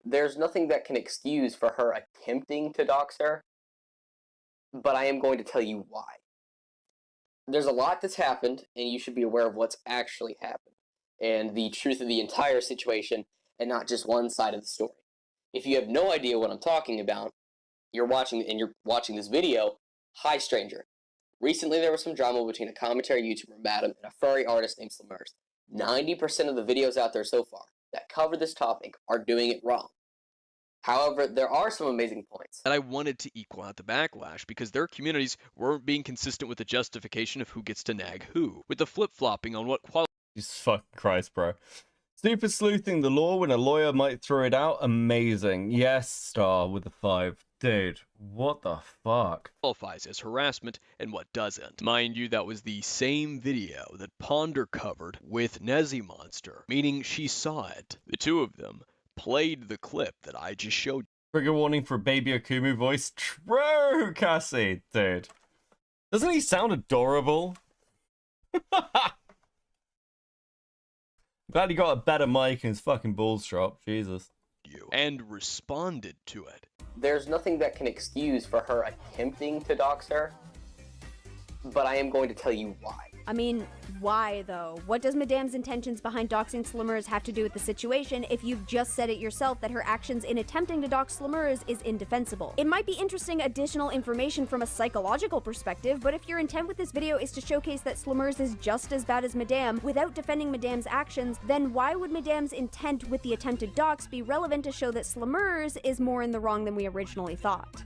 There's nothing that can excuse for her attempting to dox her, but I am going to tell you why. There's a lot that's happened, and you should be aware of what's actually happened, and the truth of the entire situation, and not just one side of the story. If you have no idea what I'm talking about, you're watching this video, hi stranger. Recently there was some drama between a commentary YouTuber, Madam, and a furry artist named Slimmers. 90% of the videos out there so far that cover this topic are doing it wrong. However, there are some amazing points. And I wanted to equal out the backlash because their communities weren't being consistent with the justification of who gets to nag who, with the flip-flopping on what quality. Jesus fucking Christ, bro. Super sleuthing the law when a lawyer might throw it out. Amazing. Yes, star with a 5. Dude, what the fuck? Qualifies as harassment and what doesn't. Mind you, that was the same video that Ponder covered with Nezzy Monster, meaning she saw it. The two of them played the clip that I just showed. Trigger warning for baby Akumu voice. True, Cassie, dude. Doesn't he sound adorable? Glad he got a better mic and his fucking balls dropped. Jesus. And responded to it. There's nothing that can excuse for her attempting to dox her, but I am going to tell you why. I mean, why though? What does Madame's intentions behind doxing Slimmers have to do with the situation if you've just said it yourself that her actions in attempting to dox Slimmers is indefensible? It might be interesting additional information from a psychological perspective, but if your intent with this video is to showcase that Slimmers is just as bad as Madame without defending Madame's actions, then why would Madame's intent with the attempted dox be relevant to show that Slimmers is more in the wrong than we originally thought?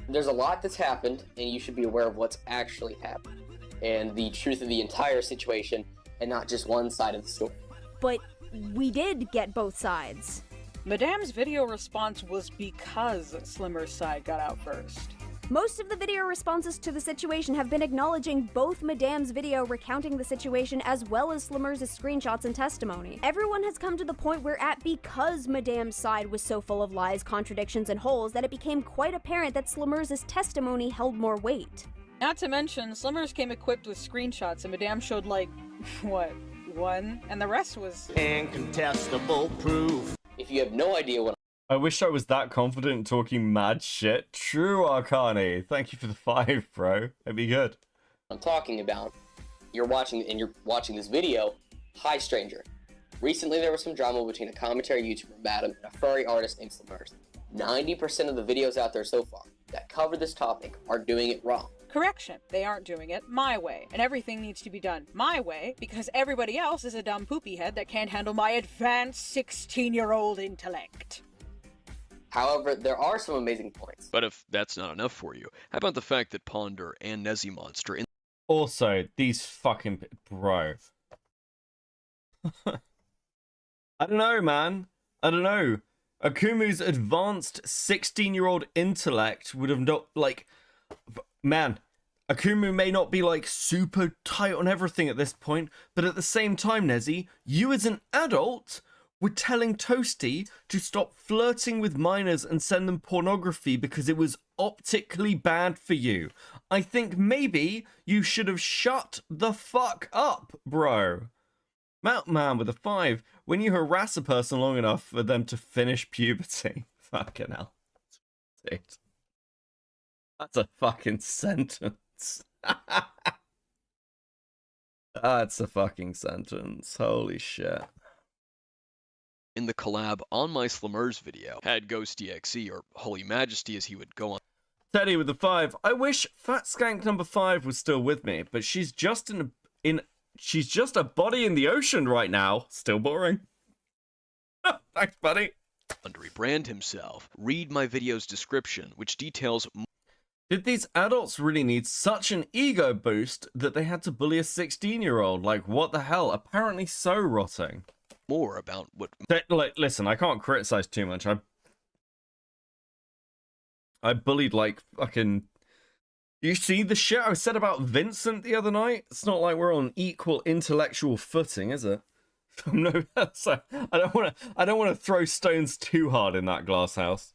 There's a lot that's happened, and you should be aware of what's actually happened, and the truth of the entire situation, and not just one side of the story. But we did get both sides. Madame's video response was because Slimmer's side got out first. Most of the video responses to the situation have been acknowledging both Madame's video recounting the situation as well as Slimmers' screenshots and testimony. Everyone has come to the point where because Madame's side was so full of lies, contradictions, and holes that it became quite apparent that Slimmers' testimony held more weight. Not to mention, Slimmers came equipped with screenshots and Madame showed like, what, 1? And the rest was incontestable proof. If you have no idea what I wish I was that confident talking mad shit. True, Arcani. Thank you for the 5, bro. That'd be good. I'm talking about, you're watching this video, hi stranger. Recently there was some drama between a commentary YouTuber, Madam, and a furry artist named Slimmers. 90% of the videos out there so far that cover this topic are doing it wrong. Correction, they aren't doing it my way, and everything needs to be done my way because everybody else is a dumb poopy head that can't handle my advanced 16-year-old intellect. However, there are some amazing points. But if that's not enough for you, how about the fact that Ponder and Nezimonster in Also, these fucking bro. I don't know, man. I don't know. Akumu'S advanced 16-year-old intellect would have not, like, man, Akumu may not be, like, super tight on everything at this point, but at the same time, Nezzy, you as an adult were telling Toasty to stop flirting with minors and send them pornography because it was optically bad for you. I think maybe you should have shut the fuck up, bro. Mount Man with a 5. When you harass a person long enough for them to finish puberty. Fucking hell. Dude. That's a fucking sentence. That's a fucking sentence. Holy shit. in the collab on my Slimmers video had GhostEXE, or Holy Majesty as he would go on. Teddy with the 5. I wish Fat Skank number 5 was still with me, but she's just she's just a body in the ocean right now. Still boring. Thanks, buddy. Under rebrand himself, read my video's description, which details. Did these adults really need such an ego boost that they had to bully a 16-year-old? Like, what the hell? Apparently so rotting. More about what. Like, listen, I can't criticize too much. I bullied like fucking. You see the shit I said about Vincent the other night? It's not like we're on equal intellectual footing, is it? No, so I don't want to throw stones too hard in that glass house.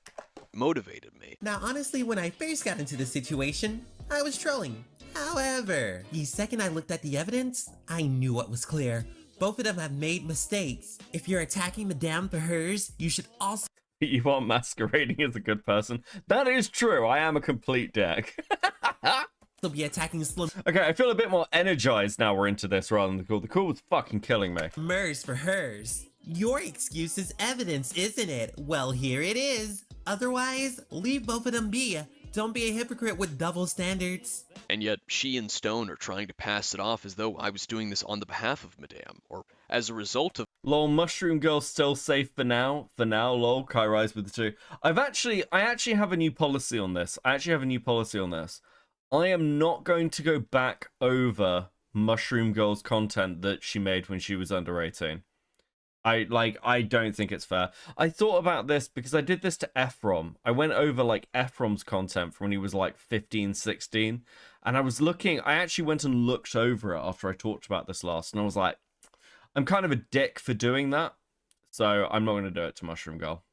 Motivated me. Now, honestly, when I first got into the situation, I was trolling. However, the second I looked at the evidence, I knew what was clear. Both of them have made mistakes. If you're attacking Madame for hers, you should also. You are masquerading as a good person. That is true. I am a complete dick. They'll be attacking Slim. Okay, I feel a bit more energized now we're into this rather than the cool. The cool was fucking killing me. Mers for hers. Your excuse is evidence, isn't it? Well, here it is. Otherwise, leave both of them be. Don't be a hypocrite with double standards. And yet, she and Stone are trying to pass it off as though I was doing this on the behalf of Madame, or as a result of. Lol, Mushroom Girl's still safe for now. For now, lol, Kai Rise with the 2. I actually have a new policy on this. I am not going to go back over Mushroom Girl's content that she made when she was under 18. I don't think it's fair. I thought about this because I did this to Ephraim. I went over like Ephraim's content from when he was like 15, 16. And I actually went and looked over it after I talked about this last. And I was like, I'm kind of a dick for doing that. So I'm not going to do it to Mushroom Girl.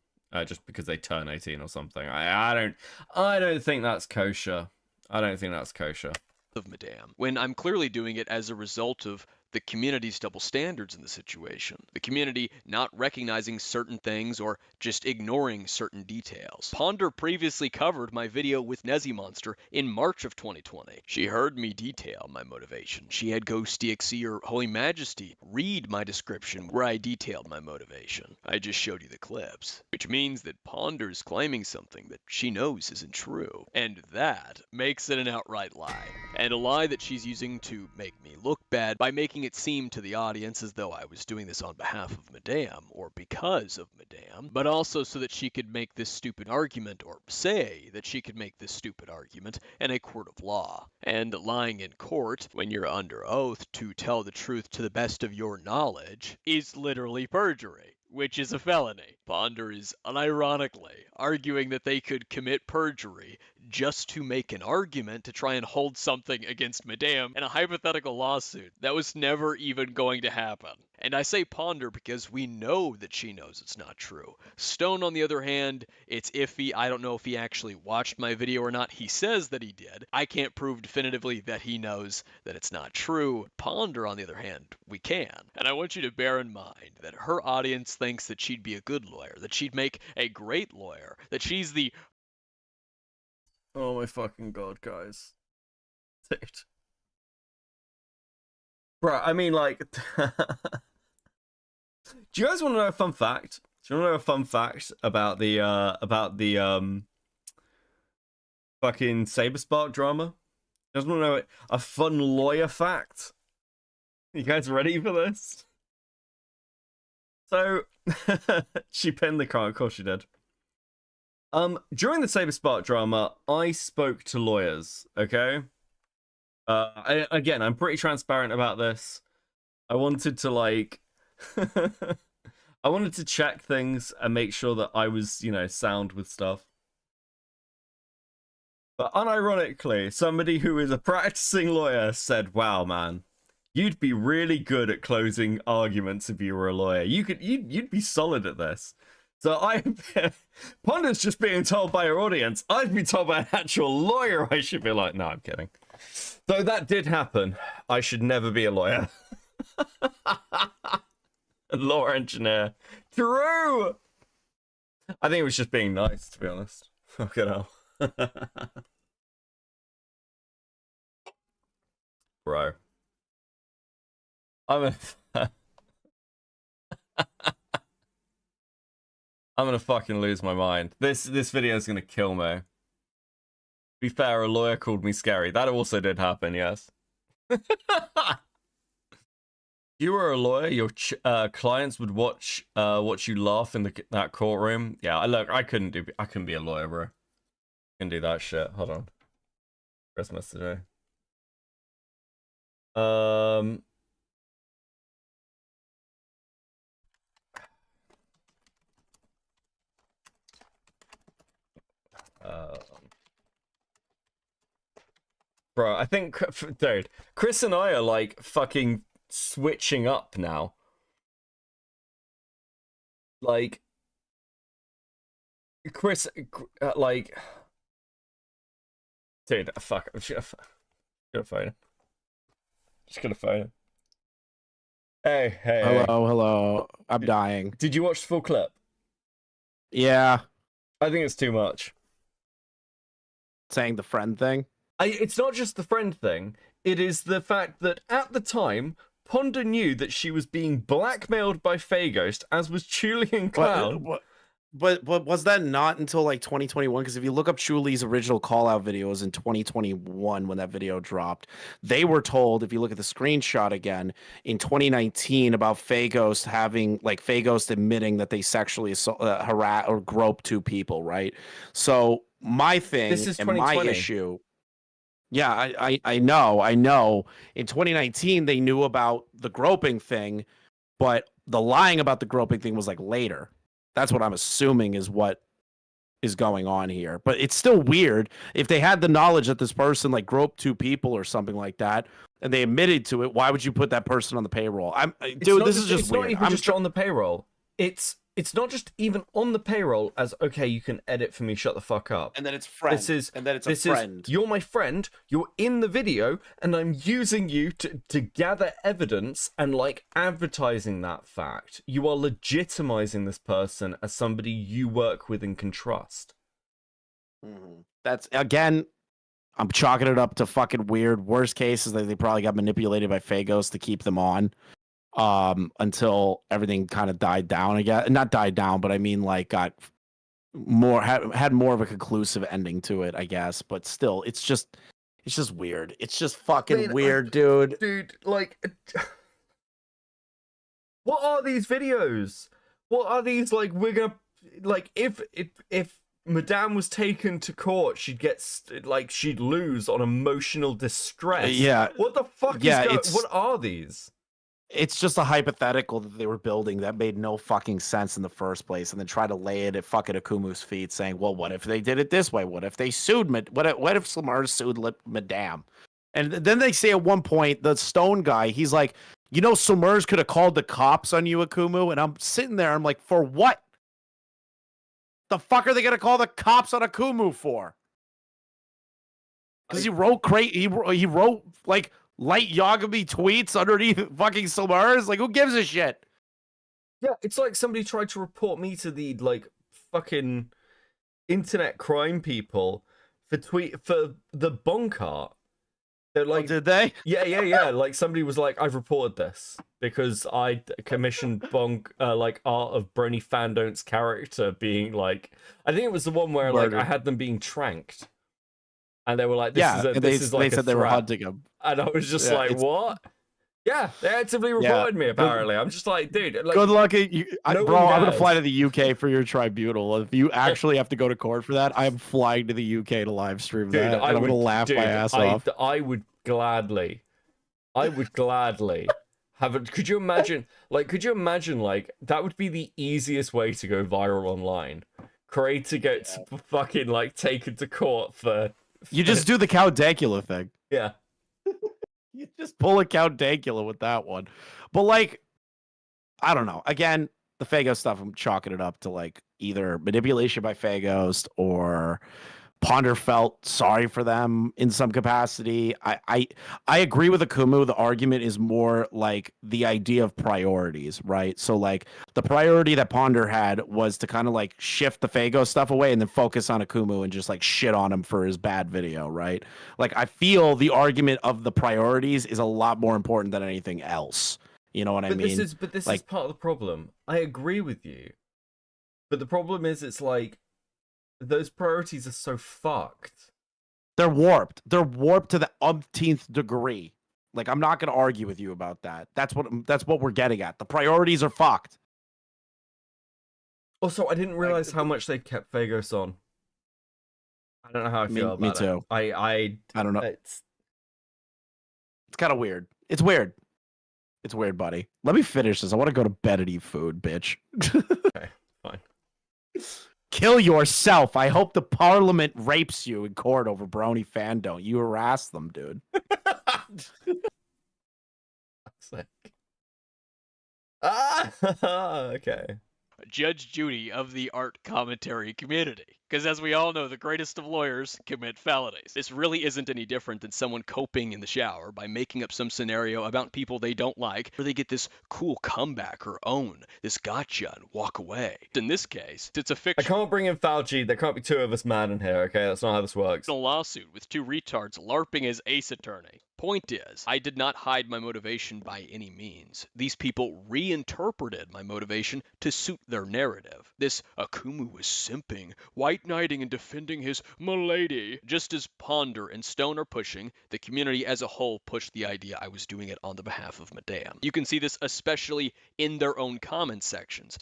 Just because they turn 18 or something. I don't think that's kosher. I don't think that's kosher. Of Madame, when I'm clearly doing it as a result of the community's double standards in the situation. The community not recognizing certain things or just ignoring certain details. Ponder previously covered my video with Nezimonster in March of 2020. She heard me detail my motivation. She had GhostEXE or Holy Majesty read my description where I detailed my motivation. I just showed you the clips, which means that Ponder's claiming something that she knows isn't true. And that makes it an outright lie. And a lie that she's using to make me look bad by making it seem to the audience as though I was doing this on behalf of Madame or because of Madame, but also so that she could make this stupid argument, or say that she could make this stupid argument in a court of law. And lying in court when you're under oath to tell the truth to the best of your knowledge is literally perjury, which is a felony. Ponder is unironically arguing that they could commit perjury just to make an argument to try and hold something against Madame in a hypothetical lawsuit that was never even going to happen. And I say Ponder because we know that she knows it's not true. Stone, on the other hand, it's iffy. I don't know if he actually watched my video or not. He says that he did. I can't prove definitively that he knows that it's not true. Ponder, on the other hand, we can. And I want you to bear in mind that her audience thinks that she'd be a good lawyer, that she'd make a great lawyer, that she's the... Oh my fucking god, guys. Dude. Bro, I mean, like... Do you guys want to know a fun fact? Do you want to know a fun fact about the fucking Saberspark drama? Just want to know a fun lawyer fact. You guys ready for this? So, she penned the crime. Of course she did. During the Saber Spark drama, I spoke to lawyers. Okay. Again, I'm pretty transparent about this. I wanted to like, I wanted to check things and make sure that I was, you know, sound with stuff. But unironically, somebody who is a practicing lawyer said, "Wow, man, you'd be really good at closing arguments if you were a lawyer. You'd be solid at this." So Ponder's just being told by her audience. I'd be told by an actual lawyer. I should be like, no, I'm kidding. So that did happen. I should never be a lawyer. A law engineer. True. I think it was just being nice, to be honest. Fucking hell. Bro. I'm gonna fucking lose my mind. This video is gonna kill me. To be fair, a lawyer called me scary. That also did happen, yes. You were a lawyer, your clients would watch you laugh in that courtroom. Yeah, look, I couldn't be a lawyer, bro. Can do that shit. Hold on. Christmas today. Bro, I think, dude, Chris and I are like fucking switching up now. Like, Chris, like, dude, fuck, I'm just gonna phone him. Just gonna phone him. Hey. Hello. I'm dying. Did you watch the full clip? Yeah. I think it's too much. Saying the friend thing? It's not just the friend thing. It is the fact that at the time, Ponder knew that she was being blackmailed by Faghost, as was Julian Clown. But was that not until like 2021? Because if you look up Chuli's original call-out videos in 2021 when that video dropped, they were told, if you look at the screenshot again, in 2019 about Faghost having, like, Faghost admitting that they sexually harassed or groped two people, right? So my thing This is and my 2020. issue... Yeah, I know. In 2019, they knew about the groping thing, but the lying about the groping thing was like later. That's what I'm assuming is what is going on here. But it's still weird. If they had the knowledge that this person like groped two people or something like that, and they admitted to it, why would you put that person on the payroll? Dude, this is just it's weird. not even just on the payroll. It's not just even on the payroll as, okay, you can edit for me, shut the fuck up. And then it's friend. And then it's a friend. You're my friend, you're in the video, and I'm using you to gather evidence and like advertising that fact. You are legitimizing this person as somebody you work with and can trust. That's, again, I'm chalking it up to fucking weird. Worst case is that they probably got manipulated by Fagos to keep them on. Until everything kind of died down again. Not died down, but I mean like got more had more of a conclusive ending to it, I guess. But still, it's just weird. It's just fucking weird, dude. Dude, like, what are these videos? What are these, like, we're gonna, like, if Madame was taken to court, she'd lose on emotional distress. Yeah. What the fuck what are these? It's just a hypothetical that they were building that made no fucking sense in the first place, and then try to lay it at fucking Akumu'S feet, saying, "Well, what if they did it this way? What if they sued? What if Slamar sued Madame?" And then they say at one point, the Stone guy, he's like, "You know, Summers could have called the cops on you, Akumu." And I'm sitting there, I'm like, "For what? The fuck are they gonna call the cops on Akumu for?" Because he wrote he wrote like light Yagami tweets underneath fucking Summers. Like, who gives a shit? Yeah, it's like somebody tried to report me to the like fucking internet crime people for the bonk art. They're like, did they? Yeah. Like somebody was like, I've reported this because I commissioned bonk like art of Brony Fandont's character being like, I think it was the one where like I had them being tranked. And they were like, this is like they said they were hunting him. And I was just like, what? Yeah, they actively reported me, apparently. I'm just like, dude. Like, good luck. Bro, I'm going to fly to the the UK for your tribunal. If you actually have to go to court for that, I'm flying to the UK to live stream that. And I'm going to laugh my ass off. I would gladly have it. Could you imagine, like, that would be the easiest way to go viral online. Craig to get fucking, like, taken to court for... You just do the Count Dankula thing. Yeah. You just pull a Count Dankula with that one. But, like, I don't know. Again, the Fagos stuff, I'm chalking it up to, like, either manipulation by Fagos or Ponder felt sorry for them in some capacity. I agree with Akumu. The argument is more like the idea of priorities, right? So like the priority that Ponder had was to kind of like shift the Fagos stuff away and then focus on Akumu and just like shit on him for his bad video, right? Like I feel the argument of the priorities is a lot more important than anything else. You know what I mean? This is part of the problem. I agree with you. But the problem is it's like those priorities are so fucked. They're warped. They're warped to the umpteenth degree. Like I'm not going to argue with you about that. That's what we're getting at. The priorities are fucked. Also, I didn't realize how much they kept Fagos on. I don't know how I feel about me too. it. I don't know. It's kind of weird. It's weird. It's weird, buddy. Let me finish this. I want to go to bed and eat food, bitch. Okay, fine. Kill yourself. I hope the parliament rapes you in court over Brony Fandom. You harass them, dude. Okay. Judge Judy of the art commentary community. Because as we all know, the greatest of lawyers commit felonies. This really isn't any different than someone coping in the shower by making up some scenario about people they don't like, where they get this cool comeback or own this gotcha and walk away. In this case, it's a fiction. I can't bring in Fauci. There can't be two of us mad in here, okay? That's not how this works. A lawsuit with two retards LARPing as ace attorney. Point is, I did not hide my motivation by any means. These people reinterpreted my motivation to suit their narrative. This Akumu was simping, white knighting and defending his milady. Just as Ponder and Stone are pushing, the community as a whole pushed the idea I was doing it on the behalf of Madame. You can see this especially in their own comment sections.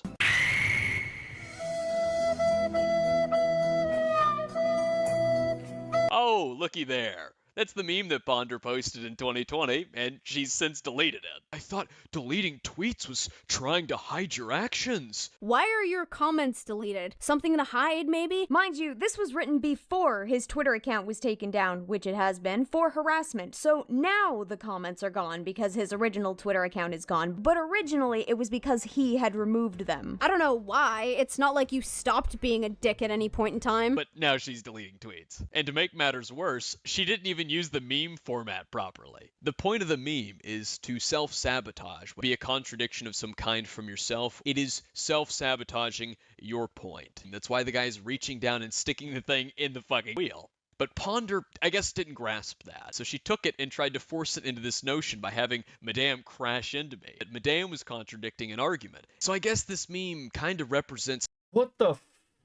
Oh, looky there. That's the meme that Ponder posted in 2020, and she's since deleted it. I thought deleting tweets was trying to hide your actions. Why are your comments deleted? Something to hide, maybe? Mind you, this was written before his Twitter account was taken down, which it has been, for harassment. So now the comments are gone because his original Twitter account is gone, but originally it was because he had removed them. I don't know why. It's not like you stopped being a dick at any point in time. But now she's deleting tweets. And to make matters worse, she didn't even use the meme format properly. The point of the meme is to self-sabotage, be a contradiction of some kind from yourself. It is self-sabotaging your point. And that's why the guy's reaching down and sticking the thing in the fucking wheel. But Ponder, I guess, didn't grasp that. So she took it and tried to force it into this notion by having Madame crash into me. But Madame was contradicting an argument. So I guess this meme kind of represents... What the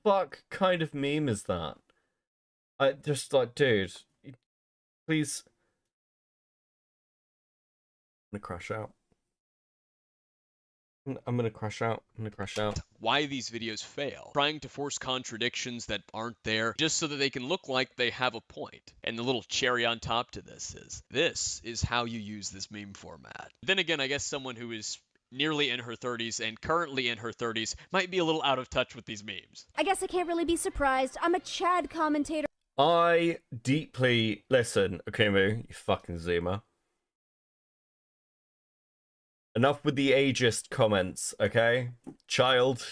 fuck kind of meme is that? I just like, dude... Please. I'm gonna crash out. I'm gonna crash out. Why these videos fail. Trying to force contradictions that aren't there just so that they can look like they have a point. And the little cherry on top to this is how you use this meme format. Then again, I guess someone who is nearly in her 30s and currently in her 30s might be a little out of touch with these memes. I guess I can't really be surprised. I'm a Chad commentator. I deeply listen, Akumu, you fucking zoomer. Enough with the ageist comments, okay? Child.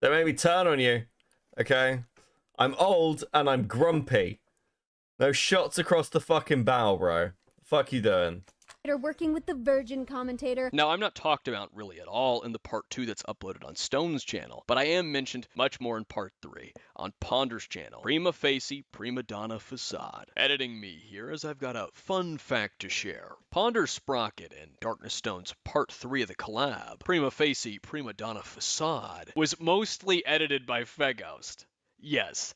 They made me turn on you, okay? I'm old and I'm grumpy. No shots across the fucking bow, bro. Fuck you doing? Working with the Virgin commentator. Now, I'm not talked about really at all in the part 2 that's uploaded on Stone's channel, but I am mentioned much more in part 3 on Ponder's channel. Prima facie, prima donna facade. Editing me here as I've got a fun fact to share. Ponder Sprocket in Darkness Stone's part 3 of the collab, Prima facie, prima donna facade, was mostly edited by Feghost. Yes,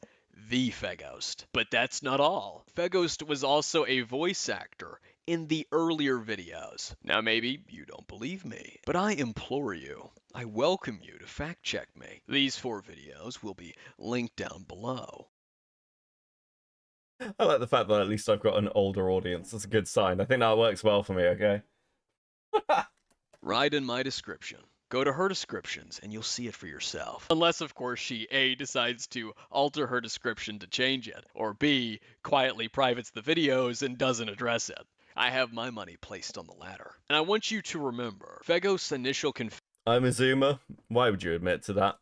the Feghost. But that's not all. Feghost was also a voice actor in the earlier videos. Now maybe you don't believe me, but I implore you, I welcome you to fact check me. These 4 videos will be linked down below. I like the fact that at least I've got an older audience. That's a good sign. I think that works well for me, okay? Right in my description. Go to her descriptions and you'll see it for yourself. Unless, of course, she A, decides to alter her description to change it, or B, quietly privates the videos and doesn't address it. I have my money placed on the latter. And I want you to remember, Fegos' initial I'm a Zoomer. Why would you admit to that?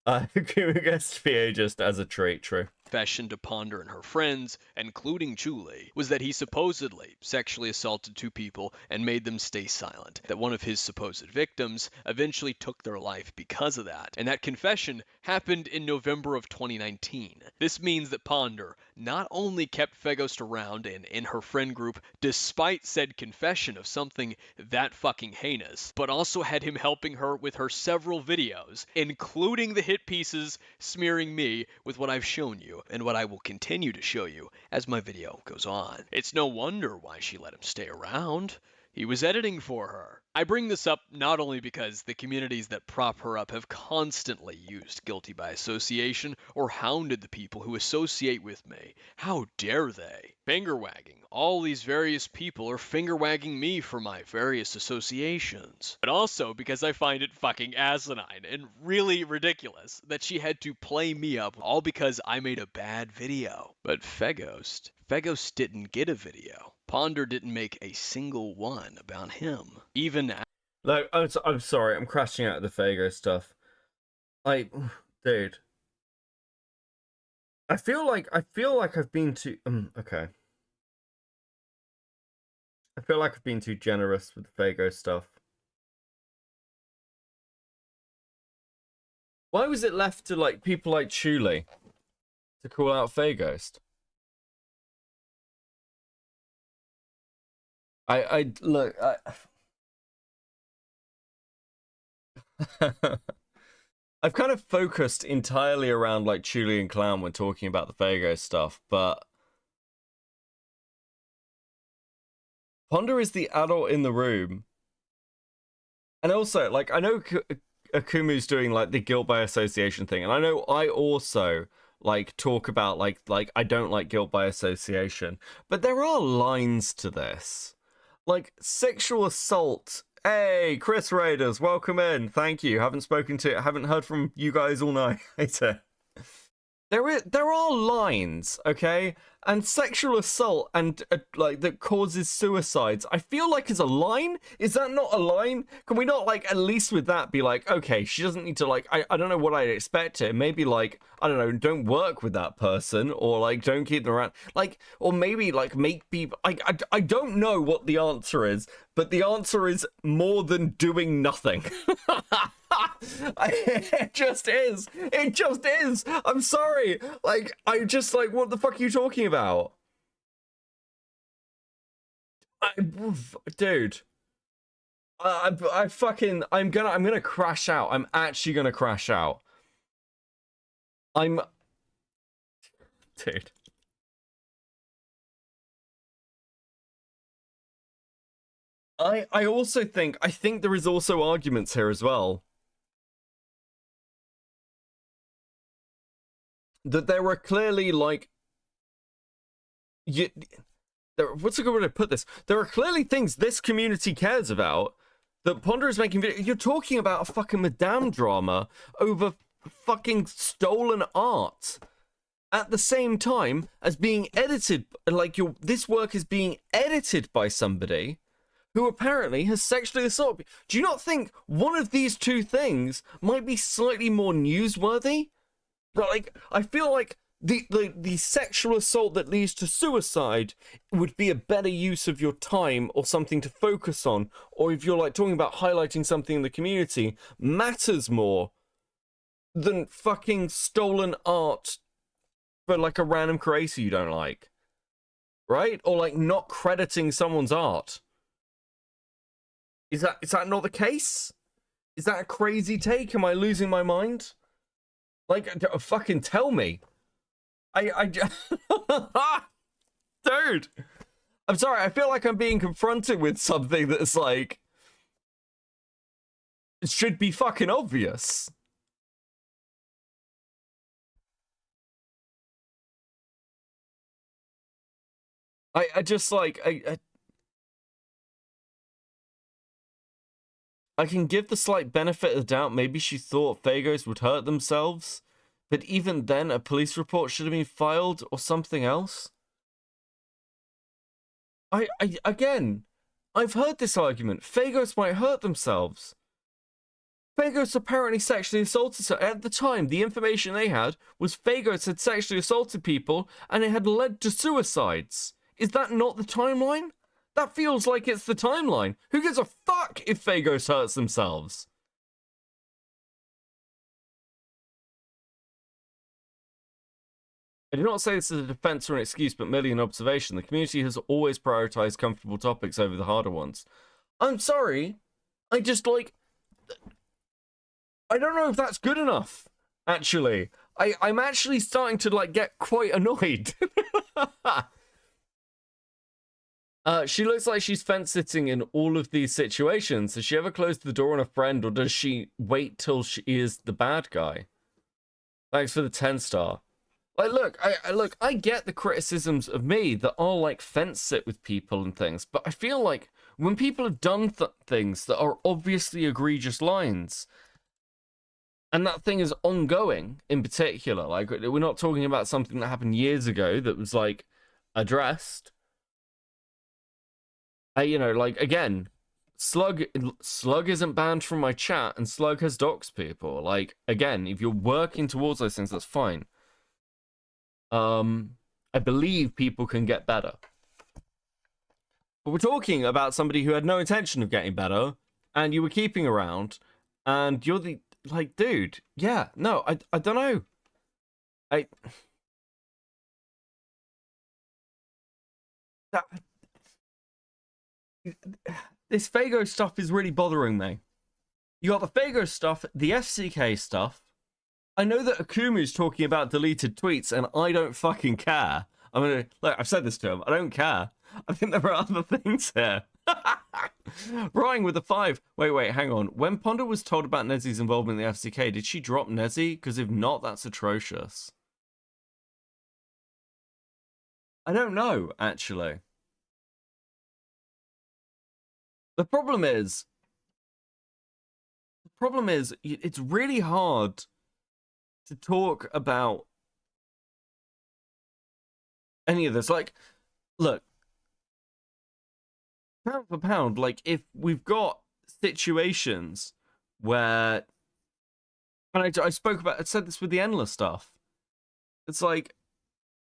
Guest PA just as a trait, true. confession to Ponder and her friends, including Julie, was that he supposedly sexually assaulted 2 people and made them stay silent. That one of his supposed victims eventually took their life because of that. And that confession happened in November of 2019. This means that Ponder not only kept Feghost around and in her friend group despite said confession of something that fucking heinous, but also had him helping her with her several videos, including the hit pieces smearing me with what I've shown you and what I will continue to show you as my video goes on. It's no wonder why she let him stay around. He was editing for her. I bring this up not only because the communities that prop her up have constantly used guilty by association or hounded the people who associate with me. How dare they? Finger wagging. All these various people are finger wagging me for my various associations. But also because I find it fucking asinine and really ridiculous that she had to play me up all because I made a bad video. But Feghost didn't get a video. Ponder didn't make a single one about him. Even like, I'm sorry, I'm crashing out of the Fago stuff. Like, dude, I feel like I've been too okay. I feel like I've been too generous with the Fago stuff. Why was it left to like people like Chuli to call out Faghost? Look, I've kind of focused entirely around like Chuli and Clown when talking about the Fago stuff, but Ponder is the adult in the room. And also, like, I know Akumu'S doing like the guilt by association thing, and I know I also like talk about like I don't like guilt by association, but there are lines to this. Like sexual assault. Hey, Chris Raiders, welcome in. Thank you. Haven't heard from you guys all night. There are lines, okay? And sexual assault and like that causes suicides, I feel like is a line. Is that not a line? Can we not like at least with that be like, okay, she doesn't need to like I don't know what I'd expect here. Maybe like I don't know, don't work with that person or like don't keep them around. Like or maybe like make people I don't know what the answer is, but the answer is more than doing nothing. It just is. It just is. I'm sorry. Like, I just like, what the fuck are you talking about? Dude. I'm gonna crash out. I'm actually gonna crash out. Dude. I also think there is also arguments here as well. That there are clearly like what's a good way to put this? There are clearly things this community cares about that Ponder is making video. You're talking about a fucking Madame drama over fucking stolen art at the same time as being edited. Like this work is being edited by somebody who apparently has sexually assaulted. Do you not think one of these two things might be slightly more newsworthy? But like, I feel like the sexual assault that leads to suicide would be a better use of your time or something to focus on, or if you're like talking about highlighting something in the community, matters more than fucking stolen art for like a random creator you don't like, right? Or like not crediting someone's art. Is that not the case? Is that a crazy take? Am I losing my mind? Like, fucking tell me. Dude, I'm sorry. I feel like I'm being confronted with something that's like, it should be fucking obvious. I just like, I can give the slight benefit of the doubt. Maybe she thought Fagos would hurt themselves, but even then, a police report should have been filed or something else. Again, I've heard this argument. Fagos might hurt themselves. Fagos apparently sexually assaulted. So at the time, the information they had was Fagos had sexually assaulted people and it had led to suicides. Is that not the timeline? That feels like it's the timeline. Who gives a fuck if Fagos hurts themselves? I do not say this as a defense or an excuse, but merely an observation. The community has always prioritized comfortable topics over the harder ones. I'm sorry. I just like... I don't know if that's good enough, actually. I'm actually starting to, like, get quite annoyed. She looks like she's fence-sitting in all of these situations. Has she ever closed the door on a friend, or does she wait till she is the bad guy? Thanks for the 10-star. Like, look, I get the criticisms of me that are, like, fence-sit with people and things, but I feel like when people have done things that are obviously egregious lines, and that thing is ongoing in particular, like, we're not talking about something that happened years ago that was, like, addressed. You know, like, again, Slug isn't banned from my chat, and Slug has doxed people. Like, again, if you're working towards those things, that's fine. I believe people can get better. But we're talking about somebody who had no intention of getting better, and you were keeping around, and you're the, like, dude, yeah, no, I don't know. This Fago stuff is really bothering me. You got the Fago stuff, the FCK stuff. I know that Akumu'S talking about deleted tweets, and I don't fucking care. I'm gonna, look, I've said this to him. I don't care. I think there are other things here. Rhying with the 5. Wait, hang on. When Ponda was told about Nezzy's involvement in the FCK, did she drop Nezzy? Because if not, that's atrocious. I don't know, actually. The problem is, it's really hard to talk about any of this. Like, look, pound for pound, like, if we've got situations where, and I said this with the Endless stuff, it's like,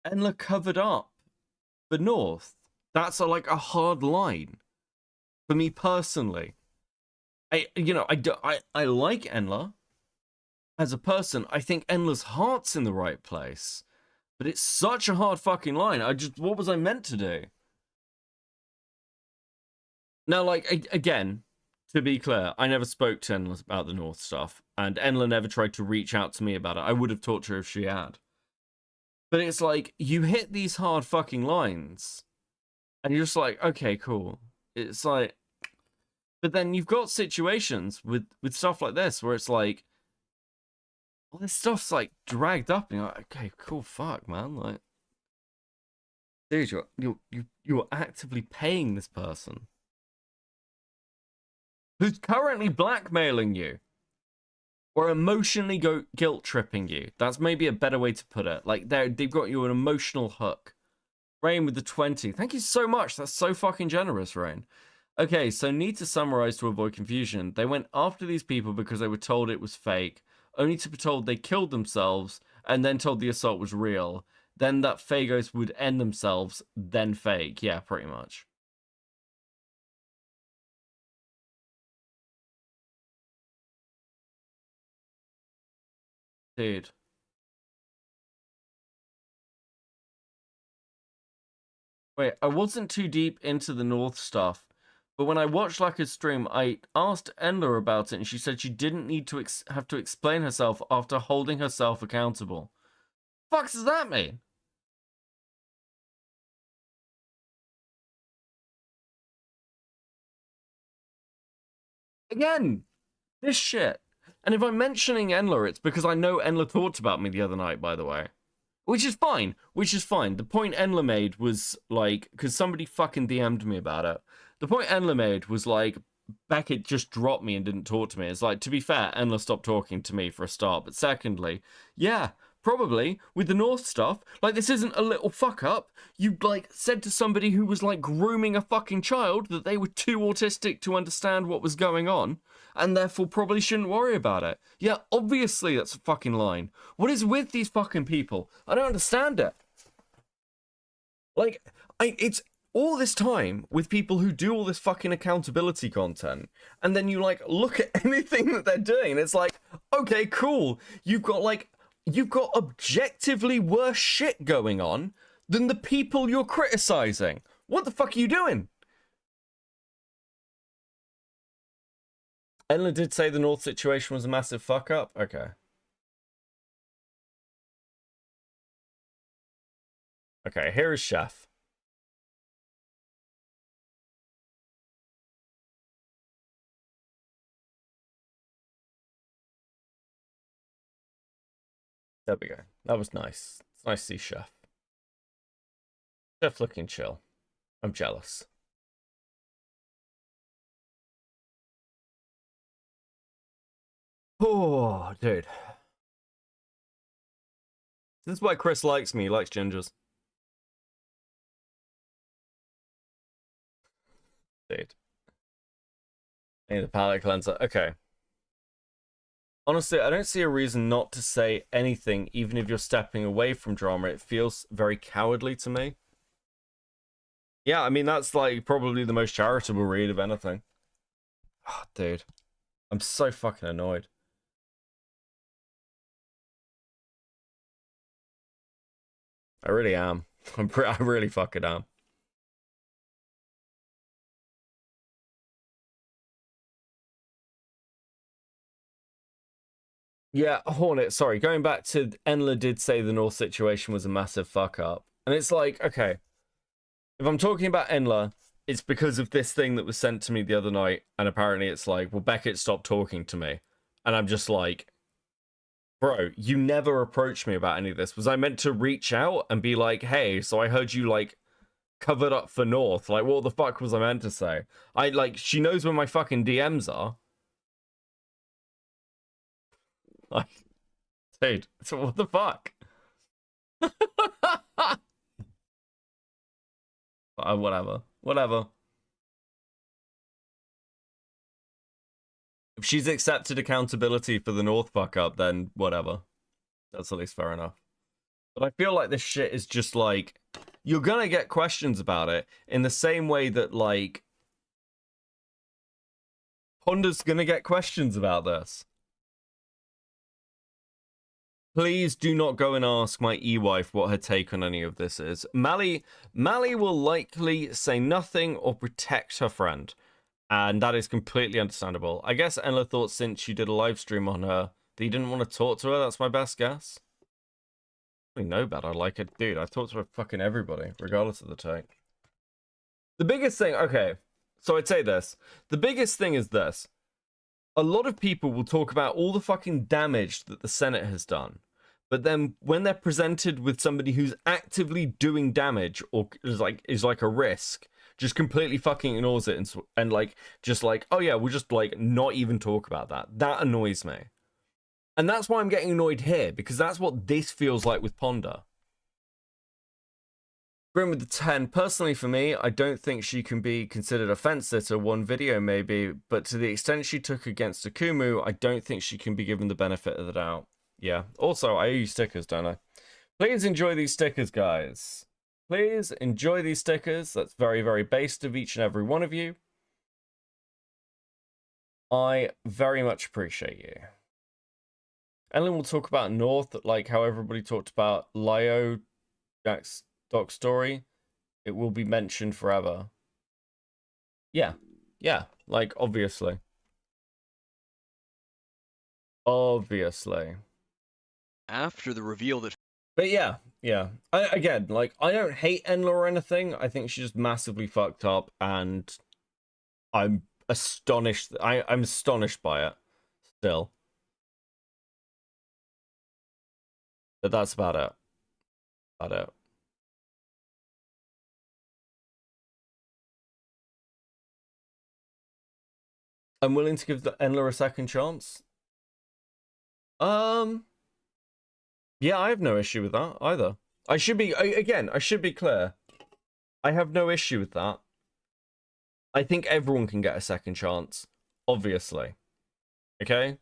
Endler covered up the North. That's like a hard line for me personally. I like Endler as a person. I think Endler's heart's in the right place, but it's such a hard fucking line. What was I meant to do? Now, like, again, to be clear, I never spoke to Endler about the North stuff, and Endler never tried to reach out to me about it. I would have talked to her if she had. But it's like, you hit these hard fucking lines, and you're just like, okay, cool. It's like, but then you've got situations with stuff like this where it's like, well, this stuff's like dragged up, and you're like, okay, cool, fuck, man, like, dude, you're actively paying this person who's currently blackmailing you or emotionally guilt tripping you. That's maybe a better way to put it. Like, they've got you an emotional hook. Rain with the 20. Thank you so much. That's so fucking generous, Rain. Okay, so need to summarize to avoid confusion. They went after these people because they were told it was fake, only to be told they killed themselves, and then told the assault was real. Then that Fagos would end themselves, then fake. Yeah, pretty much. Dude. Wait, I wasn't too deep into the North stuff, but when I watched Laka's stream, I asked Endler about it, and she said she didn't need to have to explain herself after holding herself accountable. fuck does that mean? Again, this shit. And if I'm mentioning Enla, it's because I know Enla talked about me the other night, by the way. Which is fine. Which is fine. The point Enla made was, like, because somebody fucking DM'd me about it. The point Enla made was, like, Beckett just dropped me and didn't talk to me. It's like, to be fair, Enla stopped talking to me for a start. But secondly, yeah, probably, with the North stuff, like, this isn't a little fuck up. You, like, said to somebody who was, like, grooming a fucking child that they were too autistic to understand what was going on, and therefore probably shouldn't worry about it. Yeah, obviously that's a fucking line. What is with these fucking people? I don't understand it. Like, it's all this time with people who do all this fucking accountability content, and then you, like, look at anything that they're doing, and it's like, okay, cool. You've got objectively worse shit going on than the people you're criticizing. What the fuck are you doing? Enla did say the North situation was a massive fuck up. Okay. Okay, here is Chef. There we go. That was nice. It's nice to see Chef. Chef looking chill. I'm jealous. Oh, dude. This is why Chris likes me. He likes gingers. Dude. I need the palate cleanser. Okay. Honestly, I don't see a reason not to say anything, even if you're stepping away from drama. It feels very cowardly to me. Yeah, I mean, that's, like, probably the most charitable read of anything. Oh, dude. I'm so fucking annoyed. I really am. I really fucking am. Yeah, Hornet, sorry. Going back to Enla did say the North situation was a massive fuck up. And it's like, okay, if I'm talking about Enla, it's because of this thing that was sent to me the other night. And apparently it's like, well, Beckett stopped talking to me. And I'm just like, bro, you never approached me about any of this. Was I meant to reach out and be like, hey, so I heard you, like, covered up for North? Like, what the fuck was I meant to say? She knows where my fucking DMs are. Like, dude, so what the fuck? Whatever. If she's accepted accountability for the North fuck up, then whatever. That's at least fair enough. But I feel like this shit is just like, you're gonna get questions about it in the same way that, like, Honda's gonna get questions about this. Please do not go and ask my e-wife what her take on any of this is. Mally will likely say nothing or protect her friend. And that is completely understandable. I guess Enla thought since you did a live stream on her that you didn't want to talk to her. That's my best guess. I know better. Like, dude, I talk to her fucking everybody, regardless of the take. The biggest thing, okay, so I'd say this. The biggest thing is this. A lot of people will talk about all the fucking damage that the Senate has done. But then when they're presented with somebody who's actively doing damage or is like a risk, just completely fucking ignores it and like, just like, oh yeah, we'll just like not even talk about that. That annoys me. And that's why I'm getting annoyed here, because that's what this feels like with Ponder. Grim with the 10. Personally, for me, I don't think she can be considered a fence sitter. One video, maybe. But to the extent she took against Akumu, I don't think she can be given the benefit of the doubt. Yeah. Also, I owe you stickers, don't I? Please enjoy these stickers, guys. Please enjoy these stickers. That's very, very based of each and every one of you. I very much appreciate you. Ellen will talk about North, like how everybody talked about Lio, Jack's Doc story. It will be mentioned forever. Yeah, like obviously. Obviously. After the reveal that But yeah. Again, like, I don't hate Enla or anything. I think she's just massively fucked up, and I'm astonished. I'm astonished by it still. But that's about it. I'm willing to give the Enla a second chance. Yeah, I have no issue with that either. I should be clear. I have no issue with that. I think everyone can get a second chance, obviously. Okay?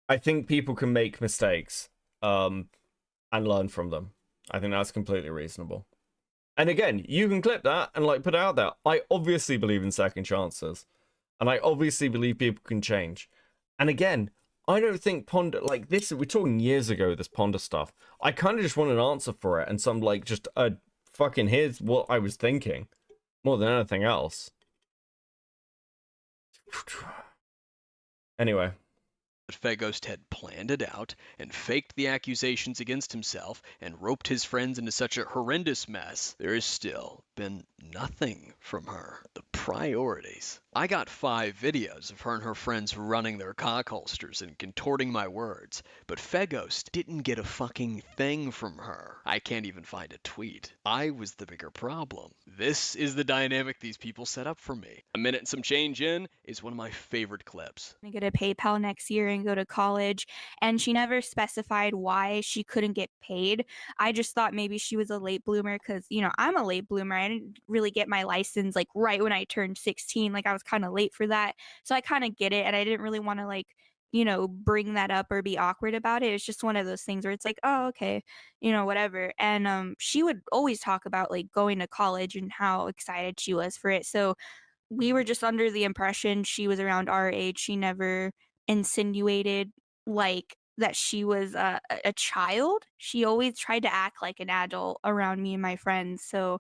I think people can make mistakes and learn from them. I think that's completely reasonable. And again, you can clip that and like put it out there. I obviously believe in second chances. And I obviously believe people can change. And again, I don't think Ponder, like this, we're talking years ago, this Ponder stuff. I kind of just want an answer for it and some like just a fucking here's what I was thinking more than anything else. Anyway. But Feghost had planned it out and faked the accusations against himself and roped his friends into such a horrendous mess. There has still been nothing from her. The priorities. I got 5 videos of her and her friends running their cock holsters and contorting my words, but Feghost didn't get a fucking thing from her. I can't even find a tweet. I was the bigger problem. This is the dynamic these people set up for me. A minute and some change in is one of my favorite clips. I go to PayPal next year and go to college, and she never specified why she couldn't get paid. I just thought maybe she was a late bloomer because, you know, I'm a late bloomer. I didn't really get my license like right when I turned 16. Like I was kind of late for that. So I kind of get it, and I didn't really want to like, you know, bring that up or be awkward about it. It's just one of those things where it's like, oh, okay, you know, whatever. And she would always talk about like going to college and how excited she was for it. So we were just under the impression she was around our age. She never insinuated like that she was a child. She always tried to act like an adult around me and my friends. So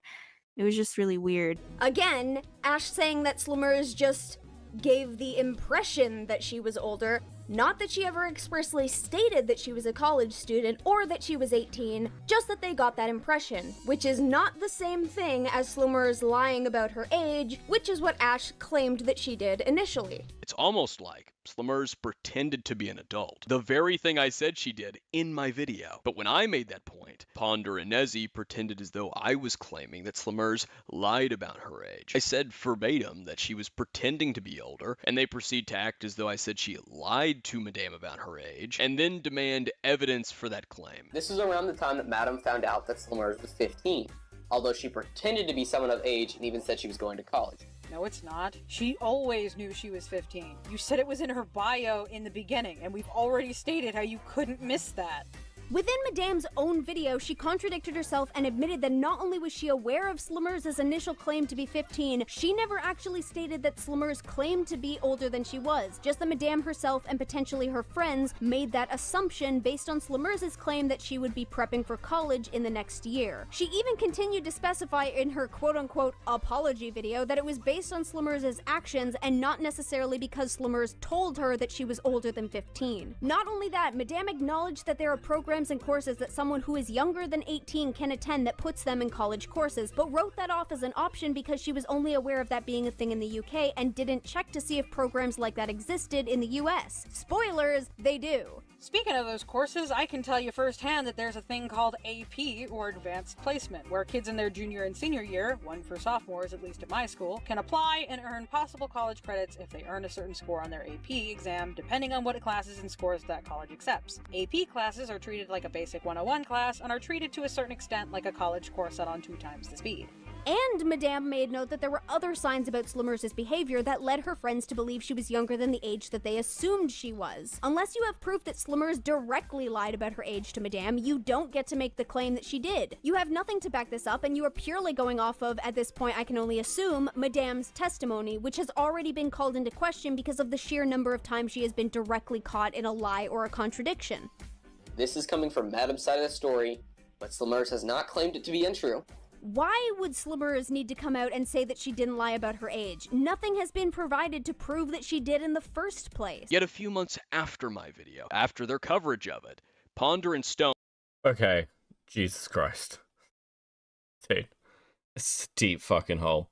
it was just really weird. Again, Ash saying that Slumers just gave the impression that she was older, not that she ever expressly stated that she was a college student or that she was 18, just that they got that impression, which is not the same thing as Slumers lying about her age, which is what Ash claimed that she did initially. It's almost like Slumers pretended to be an adult. The very thing I said she did in my video. But when I made that point, Ponder and Nezzy pretended as though I was claiming that Slumers lied about her age. I said verbatim that she was pretending to be older, and they proceed to act as though I said she lied to Madame about her age, and then demand evidence for that claim. This is around the time that Madame found out that Slumers was 15, although she pretended to be someone of age and even said she was going to college. No, it's not. She always knew she was 15. You said it was in her bio in the beginning, and we've already stated how you couldn't miss that. Within Madame's own video, she contradicted herself and admitted that not only was she aware of Slumers' initial claim to be 15, she never actually stated that Slumers claimed to be older than she was, just that Madame herself and potentially her friends made that assumption based on Slumers' claim that she would be prepping for college in the next year. She even continued to specify in her quote-unquote apology video that it was based on Slumers' actions and not necessarily because Slumers told her that she was older than 15. Not only that, Madame acknowledged that there are programs and courses that someone who is younger than 18 can attend that puts them in college courses, but wrote that off as an option because she was only aware of that being a thing in the UK and didn't check to see if programs like that existed in the US. Spoilers, they do. Speaking of those courses, I can tell you firsthand that there's a thing called AP, or Advanced Placement, where kids in their junior and senior year, one for sophomores at least at my school, can apply and earn possible college credits if they earn a certain score on their AP exam, depending on what classes and scores that college accepts. AP classes are treated like a basic 101 class and are treated to a certain extent like a college course set on 2 times the speed. And Madame made note that there were other signs about Slumers' behavior that led her friends to believe she was younger than the age that they assumed she was. Unless you have proof that Slumers directly lied about her age to Madame, you don't get to make the claim that she did. You have nothing to back this up, and you are purely going off of, at this point I can only assume, Madame's testimony, which has already been called into question because of the sheer number of times she has been directly caught in a lie or a contradiction. This is coming from Madame's side of the story, but Slumers has not claimed it to be untrue. Why would Slumers need to come out and say that she didn't lie about her age? Nothing has been provided to prove that she did in the first place. Yet a few months after my video, after their coverage of it, Ponder and Stone... Okay. Jesus Christ. Dude. It's a deep fucking hole.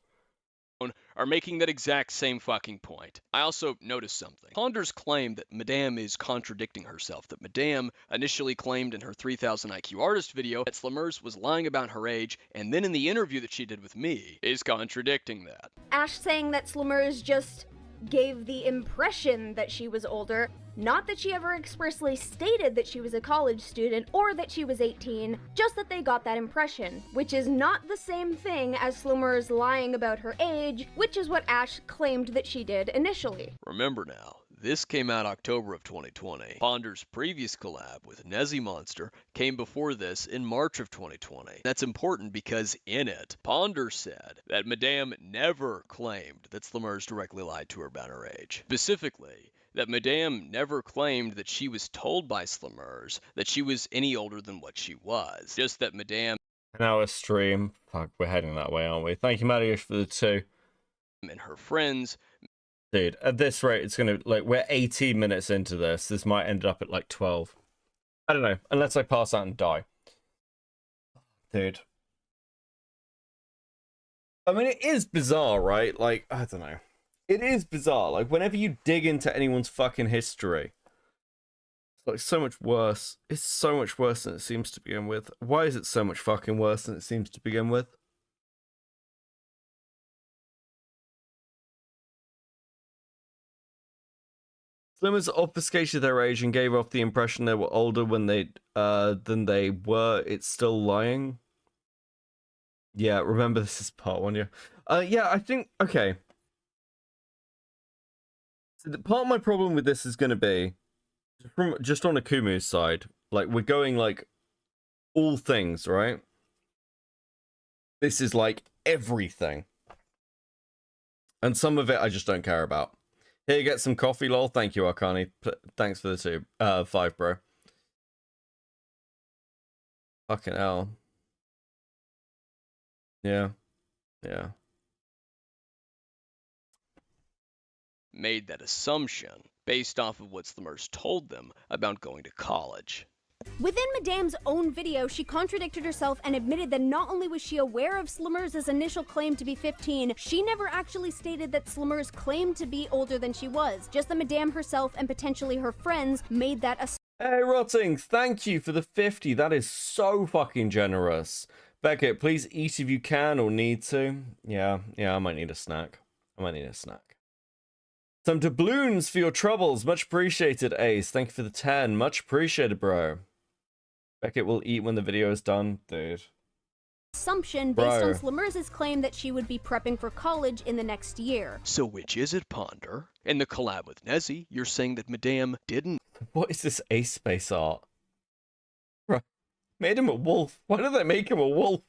Are making that exact same fucking point. I also noticed something. Ponders claim that Madame is contradicting herself, that Madame initially claimed in her 3000 IQ artist video that Slimmers was lying about her age, and then in the interview that she did with me, is contradicting that. Ash saying that Slimmers just gave the impression that she was older, not that she ever expressly stated that she was a college student or that she was 18, just that they got that impression, which is not the same thing as Slimmers lying about her age, which is what Ash claimed that she did initially. Remember now, this came out October of 2020. Ponder's previous collab with Nezzy Monster came before this in March of 2020. That's important because in it, Ponder said that Madame never claimed that Slimmers directly lied to her about her age. Specifically, that Madame never claimed that she was told by Slimmers that she was any older than what she was. Just that Madame... An hour stream. Fuck, we're heading that way, aren't we? Thank you, Mariusz, for the 2. And her friends... Dude, at this rate, it's gonna, like, we're 18 minutes into this. This might end up at, like, 12. I don't know, unless I pass out and die. Dude. I mean, it is bizarre, right? Like, I don't know. It is bizarre. Like, whenever you dig into anyone's fucking history, it's like so much worse. It's so much worse than it seems to begin with. Why is it so much fucking worse than it seems to begin with? Slimmers obfuscated their age and gave off the impression they were older when they than they were. It's still lying. Yeah, remember this is part 1, yeah. Yeah, I think, okay. So part of my problem with this is going to be, from just on Akumu'S side, like, we're going, like, all things, right? This is, like, everything. And some of it I just don't care about. Here, get some coffee, lol. Thank you, Arcani. Thanks for the 5, bro. Fucking hell. Yeah. Yeah. made that assumption based off of what Slimmers told them about going to college. Within Madame's own video, she contradicted herself and admitted that not only was she aware of Slimmers' initial claim to be 15, she never actually stated that Slimmers claimed to be older than she was. Just that Madame herself and potentially her friends made that assumption. Hey, Rotting, thank you for the 50. That is so fucking generous. Beckett, please eat if you can or need to. Yeah, I might need a snack. Some doubloons for your troubles. Much appreciated, Ace. Thank you for the 10. Much appreciated, bro. Beckett will eat when the video is done, dude. Assumption based on Slimmers' claim that she would be prepping for college in the next year. So which is it, Ponder? In the collab with Nezzy, you're saying that Madame didn't... What is this Ace Space art? Bro, made him a wolf. Why did they make him a wolf?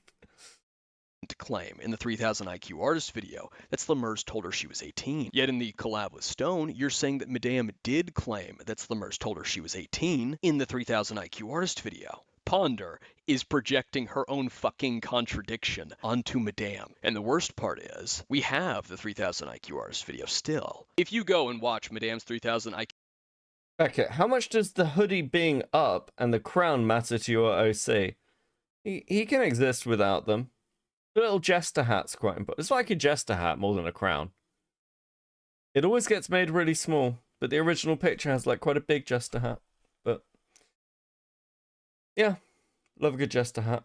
To claim in the 3000 IQ artist video that Slimmers told her she was 18. Yet in the collab with Stone, you're saying that Madame did claim that Slimmers told her she was 18 in the 3000 IQ artist video. Ponder is projecting her own fucking contradiction onto Madame. And the worst part is, we have the 3000 IQ artist video still. If you go and watch Madame's 3000 IQ... Beckett, how much does the hoodie being up and the crown matter to your OC? He can exist without them. The little jester hat's quite important. It's like a jester hat more than a crown. It always gets made really small, but the original picture has like quite a big jester hat. But yeah, love a good jester hat.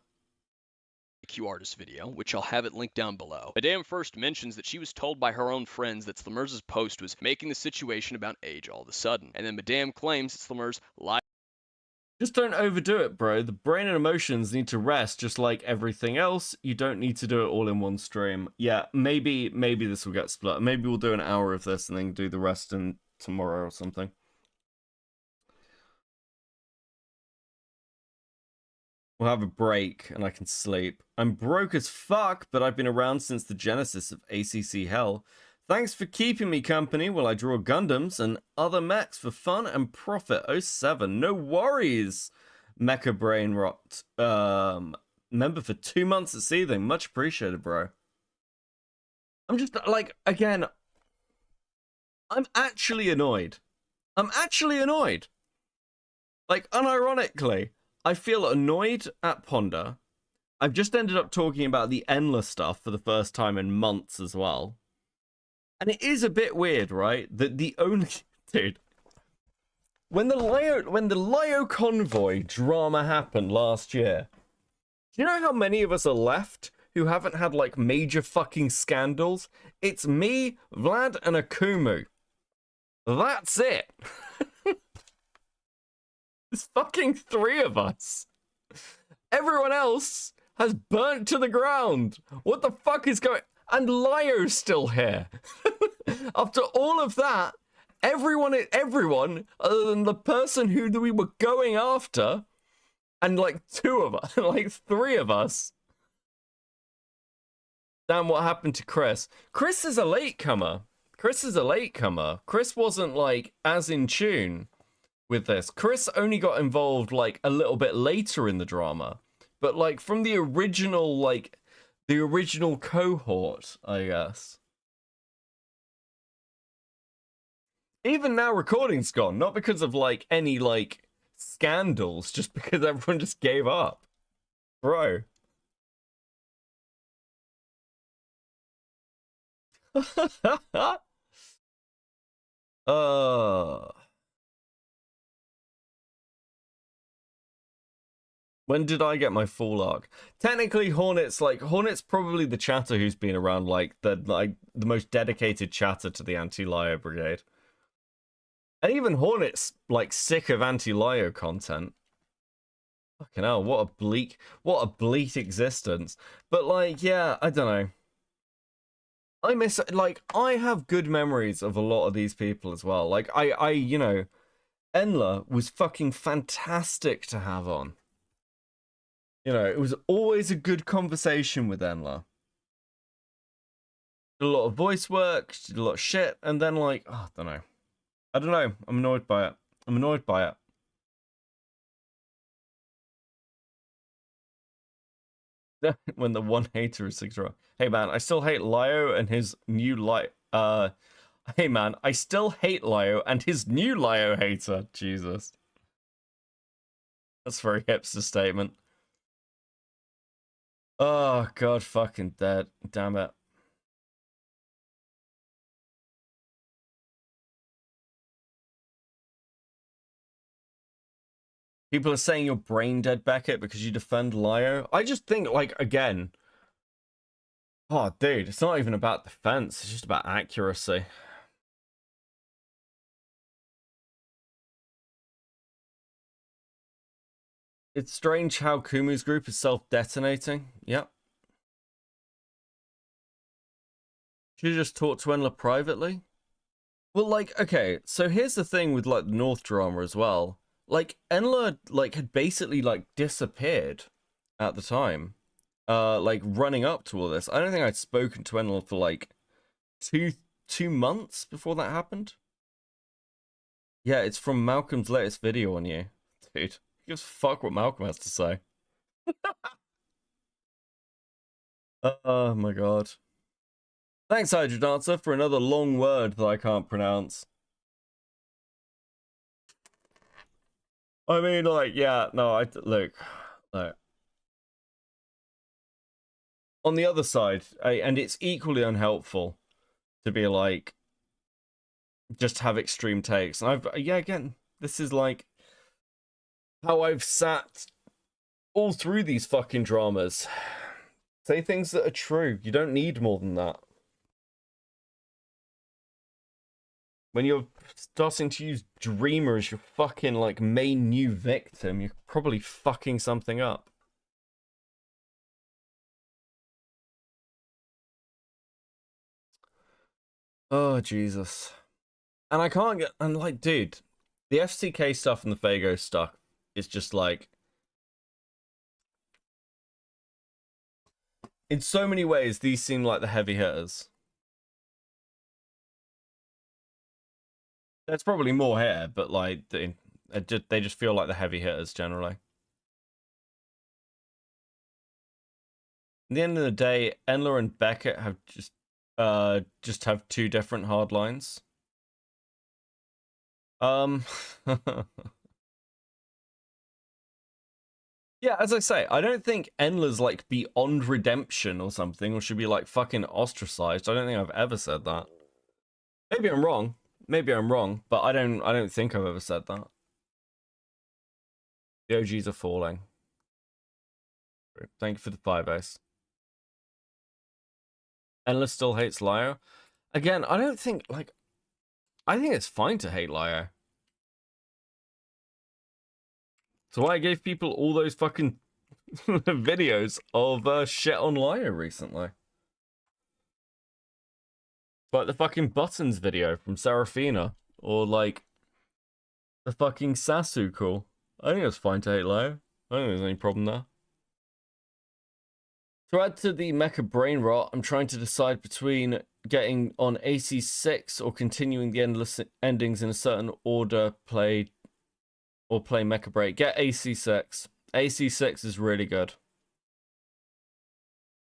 IQ artist video, which I'll have it linked down below. Madame first mentions that she was told by her own friends that Slimmers' post was making the situation about age all of a sudden. And then Madame claims that Slimmers lied. Just don't overdo it, bro. The brain and emotions need to rest just like everything else. You don't need to do it all in one stream. Yeah, maybe this will get split. Maybe we'll do an hour of this and then do the rest in tomorrow or something. We'll have a break and I can sleep. I'm broke as fuck, but I've been around since the genesis of ACC Hell. Thanks for keeping me company while I draw Gundams and other mechs for fun and profit. 07, no worries. Mecha Brain Rot. Member for 2 months at Seething. Much appreciated, bro. I'm just, like, again, I'm actually annoyed. Like, unironically, I feel annoyed at Ponder. I've just ended up talking about the Endless stuff for the first time in months as well. And it is a bit weird, right? That the only... Dude. When the Lio convoy drama happened last year, do you know how many of us are left who haven't had, like, major fucking scandals? It's me, Vlad, and Akumu. That's it. There's fucking 3 of us. Everyone else has burnt to the ground. What the fuck is going... And Lio's still here. After all of that, everyone other than the person who we were going after, and like 2 of us, like 3 of us. Damn, what happened to Chris? Chris is a latecomer. Chris wasn't like as in tune with this. Chris only got involved like a little bit later in the drama, but like from the original cohort, I guess. Even now recording's gone, not because of like any like scandals, just because everyone just gave up. Bro. When did I get my full arc? Technically, Hornet's probably the chatter who's been around, like the most dedicated chatter to the anti-Lio brigade. And even Hornet's like sick of anti-Lio content. Fucking hell, what a bleak existence. But like, yeah, I don't know. I have good memories of a lot of these people as well. Like, you know, Enla was fucking fantastic to have on. You know, it was always a good conversation with Enla. Did a lot of voice work, did a lot of shit, and then like, oh, I don't know. I'm annoyed by it. When the one hater is 6 row. Hey man, I still hate Lio and his new Hey man, I still hate Lio and his new Lio hater. Jesus. That's a very hipster statement. Oh god, fucking dead. Damn it. People are saying you're brain dead, Beckett, because you defend Lio. I just think, like, again... Oh, dude, it's not even about defense. It's just about accuracy. It's strange how Akumu'S group is self-detonating. Yep. Should you just talk to Enla privately? Well, like, okay, so here's the thing with, like, the North drama as well. Like, Enla, like, had basically, like, disappeared at the time. Like, running up to all this. I don't think I'd spoken to Enla for, like, two months before that happened. Yeah, it's from Malcolm's latest video on you. Dude, who gives a fuck what Malcolm has to say? Oh, my God. Thanks, Hydra Dancer, for another long word that I can't pronounce. I mean, like, yeah, no, look. On the other side, and it's equally unhelpful to be like, just have extreme takes. And again, this is like how I've sat all through these fucking dramas. Say things that are true. You don't need more than that. When you're starting to use Dreamer as your fucking, like, main new victim, you're probably fucking something up. Oh, Jesus. And I can't get... And, like, dude, the FCK stuff and the Fago stuff is just, like... In so many ways, these seem like the heavy hitters. There's probably more here, but like they just feel like the heavy hitters generally. At the end of the day, Enla and Beckett have just have 2 different hard lines. Yeah, as I say, I don't think Enla's like beyond redemption or something, or should be like fucking ostracized. I don't think I've ever said that. Maybe I'm wrong. Maybe I'm wrong, but I don't think I've ever said that. The OGs are falling. Thank you for the 5 ace. Enla still hates Lio. Again, I don't think like I think it's fine to hate Lio. So I gave people all those fucking videos of shit on Lio recently. Like the fucking buttons video from Serafina, or like the fucking Sasu call. I think it's fine to hate Lio. I don't think there's any problem there. To add to the mecha brain rot, I'm trying to decide between getting on AC6 or continuing the endless endings in a certain order, play mecha break. Get AC6. AC6 is really good.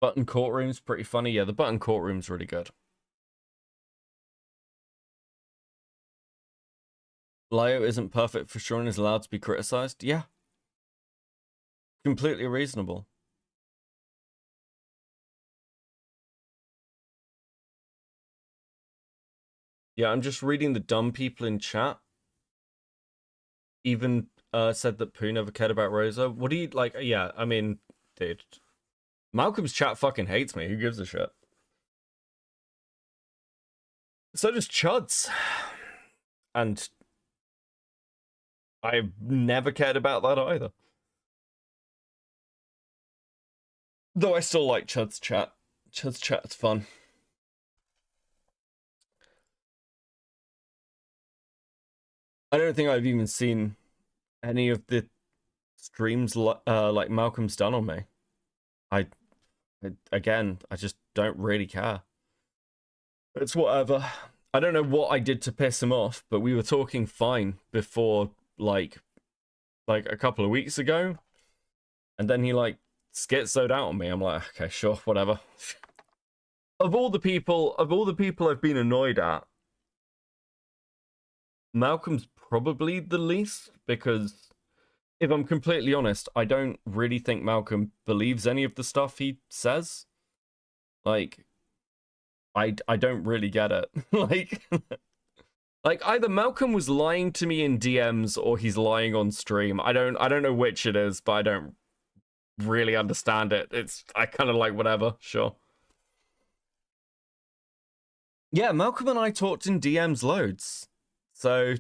Button Courtroom's pretty funny. Yeah, the Button Courtroom's really good. Lio isn't perfect for sure and is allowed to be criticized. Yeah. Completely reasonable. Yeah, I'm just reading the dumb people in chat. Even said that Pooh never cared about Rosa. What do you like? Yeah, I mean, dude. Malcolm's chat fucking hates me. Who gives a shit? So does Chuds. And I've never cared about that either. Though I still like Chud's chat. Chud's chat's fun. I don't think I've even seen any of the streams like Malcolm's done on me. Again, I just don't really care. It's whatever. I don't know what I did to piss him off, but we were talking fine before, like a couple of weeks ago, and then he like schizoed out on me. I'm like, okay, sure, whatever. Of all the people I've been annoyed at, Malcolm's probably the least, because if I'm completely honest, I don't really think Malcolm believes any of the stuff he says. Like, I don't really get it. Like either Malcolm was lying to me in DMs or he's lying on stream. I don't know which it is, but I don't really understand it. I kind of like whatever, sure. Yeah, Malcolm and I talked in DMs loads. So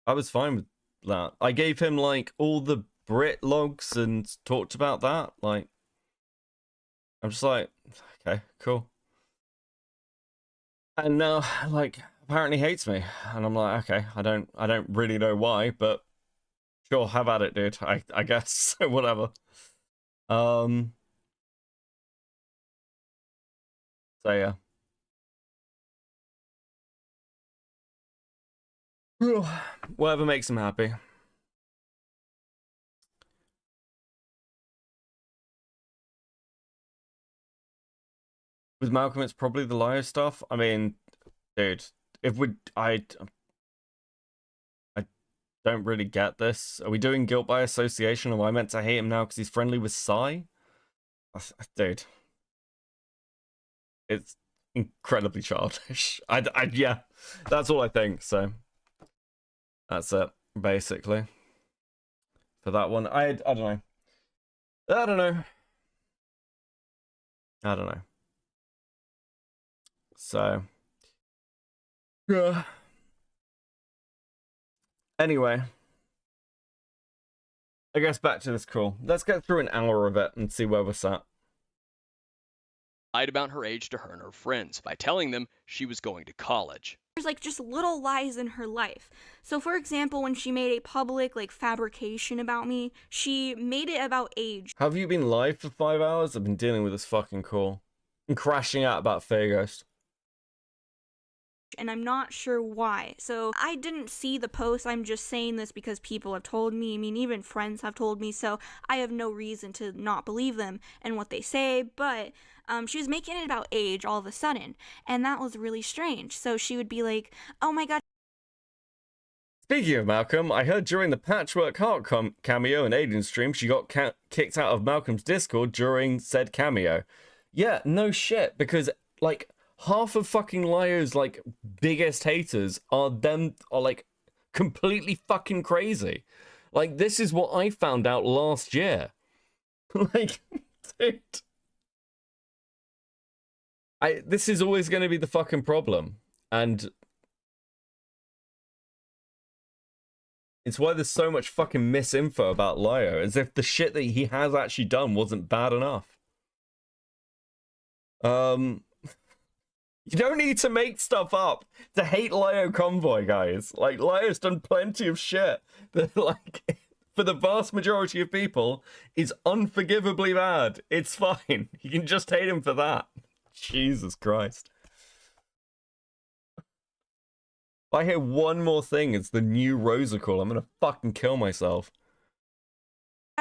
I was fine with that. I gave him like all the Brit logs and talked about that. Like, I'm just like, okay, cool. And now, like, apparently hates me, and I'm like, okay, I don't really know why, but sure, have at it, dude. I guess whatever. So yeah. Whatever makes him happy. With Malcolm, it's probably the Lio stuff. I mean, dude, I don't really get this. Are we doing guilt by association? Am I meant to hate him now because he's friendly with Psy? Dude, it's incredibly childish. Yeah, that's all I think. So that's it, basically. For that one, I don't know. I don't know. So, yeah. Anyway, I guess back to this call. Let's get through an hour of it and see where we're at. Lied about her age to her and her friends by telling them she was going to college. There's like just little lies in her life. So for example, when she made a public like fabrication about me, she made it about age. Have you been live for 5 hours? I've been dealing with this fucking call. I'm crashing out about Fair Ghost. And I'm not sure why. So I didn't see the post. I'm just saying this because people have told me. I mean, even friends have told me, so I have no reason to not believe them and what they say. But she was making it about age all of a sudden, and that was really strange. So she would be like, oh my god, Speaking of Malcolm, I heard during the Patchwork Heart cameo and Alien stream, she got kicked out of Malcolm's Discord during said cameo. Yeah, no shit, because, like, half of fucking Lyo's, like, biggest haters are like, completely fucking crazy. Like, this is what I found out last year. Like, dude. This is always going to be the fucking problem. And it's why there's so much fucking misinfo about Lyo, as if the shit that he has actually done wasn't bad enough. You don't need to make stuff up to hate Lyo Convoy, guys. Like, Lyo's done plenty of shit that, like, for the vast majority of people, is unforgivably bad. It's fine. You can just hate him for that. Jesus Christ. If I hear one more thing, it's the new Rosical. I'm gonna fucking kill myself.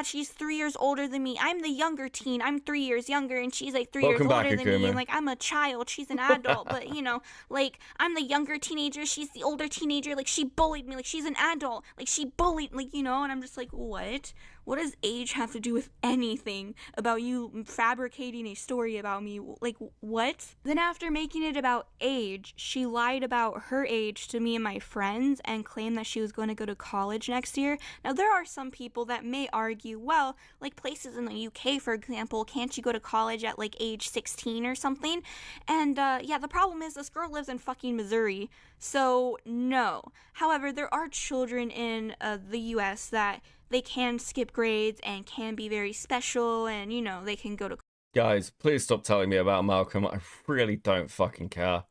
She's 3 years older than me. I'm the younger teen. I'm 3 years younger, and she's like 3 years Welcome back, older than me. Akuma. And like, I'm a child. She's an adult. But, you know, like, I'm the younger teenager. She's the older teenager. Like, she bullied me. Like, she's an adult. Like, she bullied, like, you know, and I'm just like, what? What does age have to do with anything about you fabricating a story about me? Like, what? Then after making it about age, she lied about her age to me and my friends and claimed that she was going to go to college next year. Now, there are some people that may argue, well, like places in the UK, for example, can't you go to college at like age 16 or something? And yeah, the problem is this girl lives in fucking Missouri, so no. However, there are children in the US that they can skip grades and can be very special, and, you know, they can go to... Guys, please stop telling me about Malcolm. I really don't fucking care.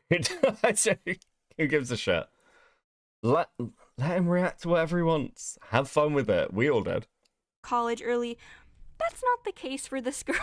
Who gives a shit? Let him react to whatever he wants. Have fun with it. We all did. College early. That's not the case for this girl.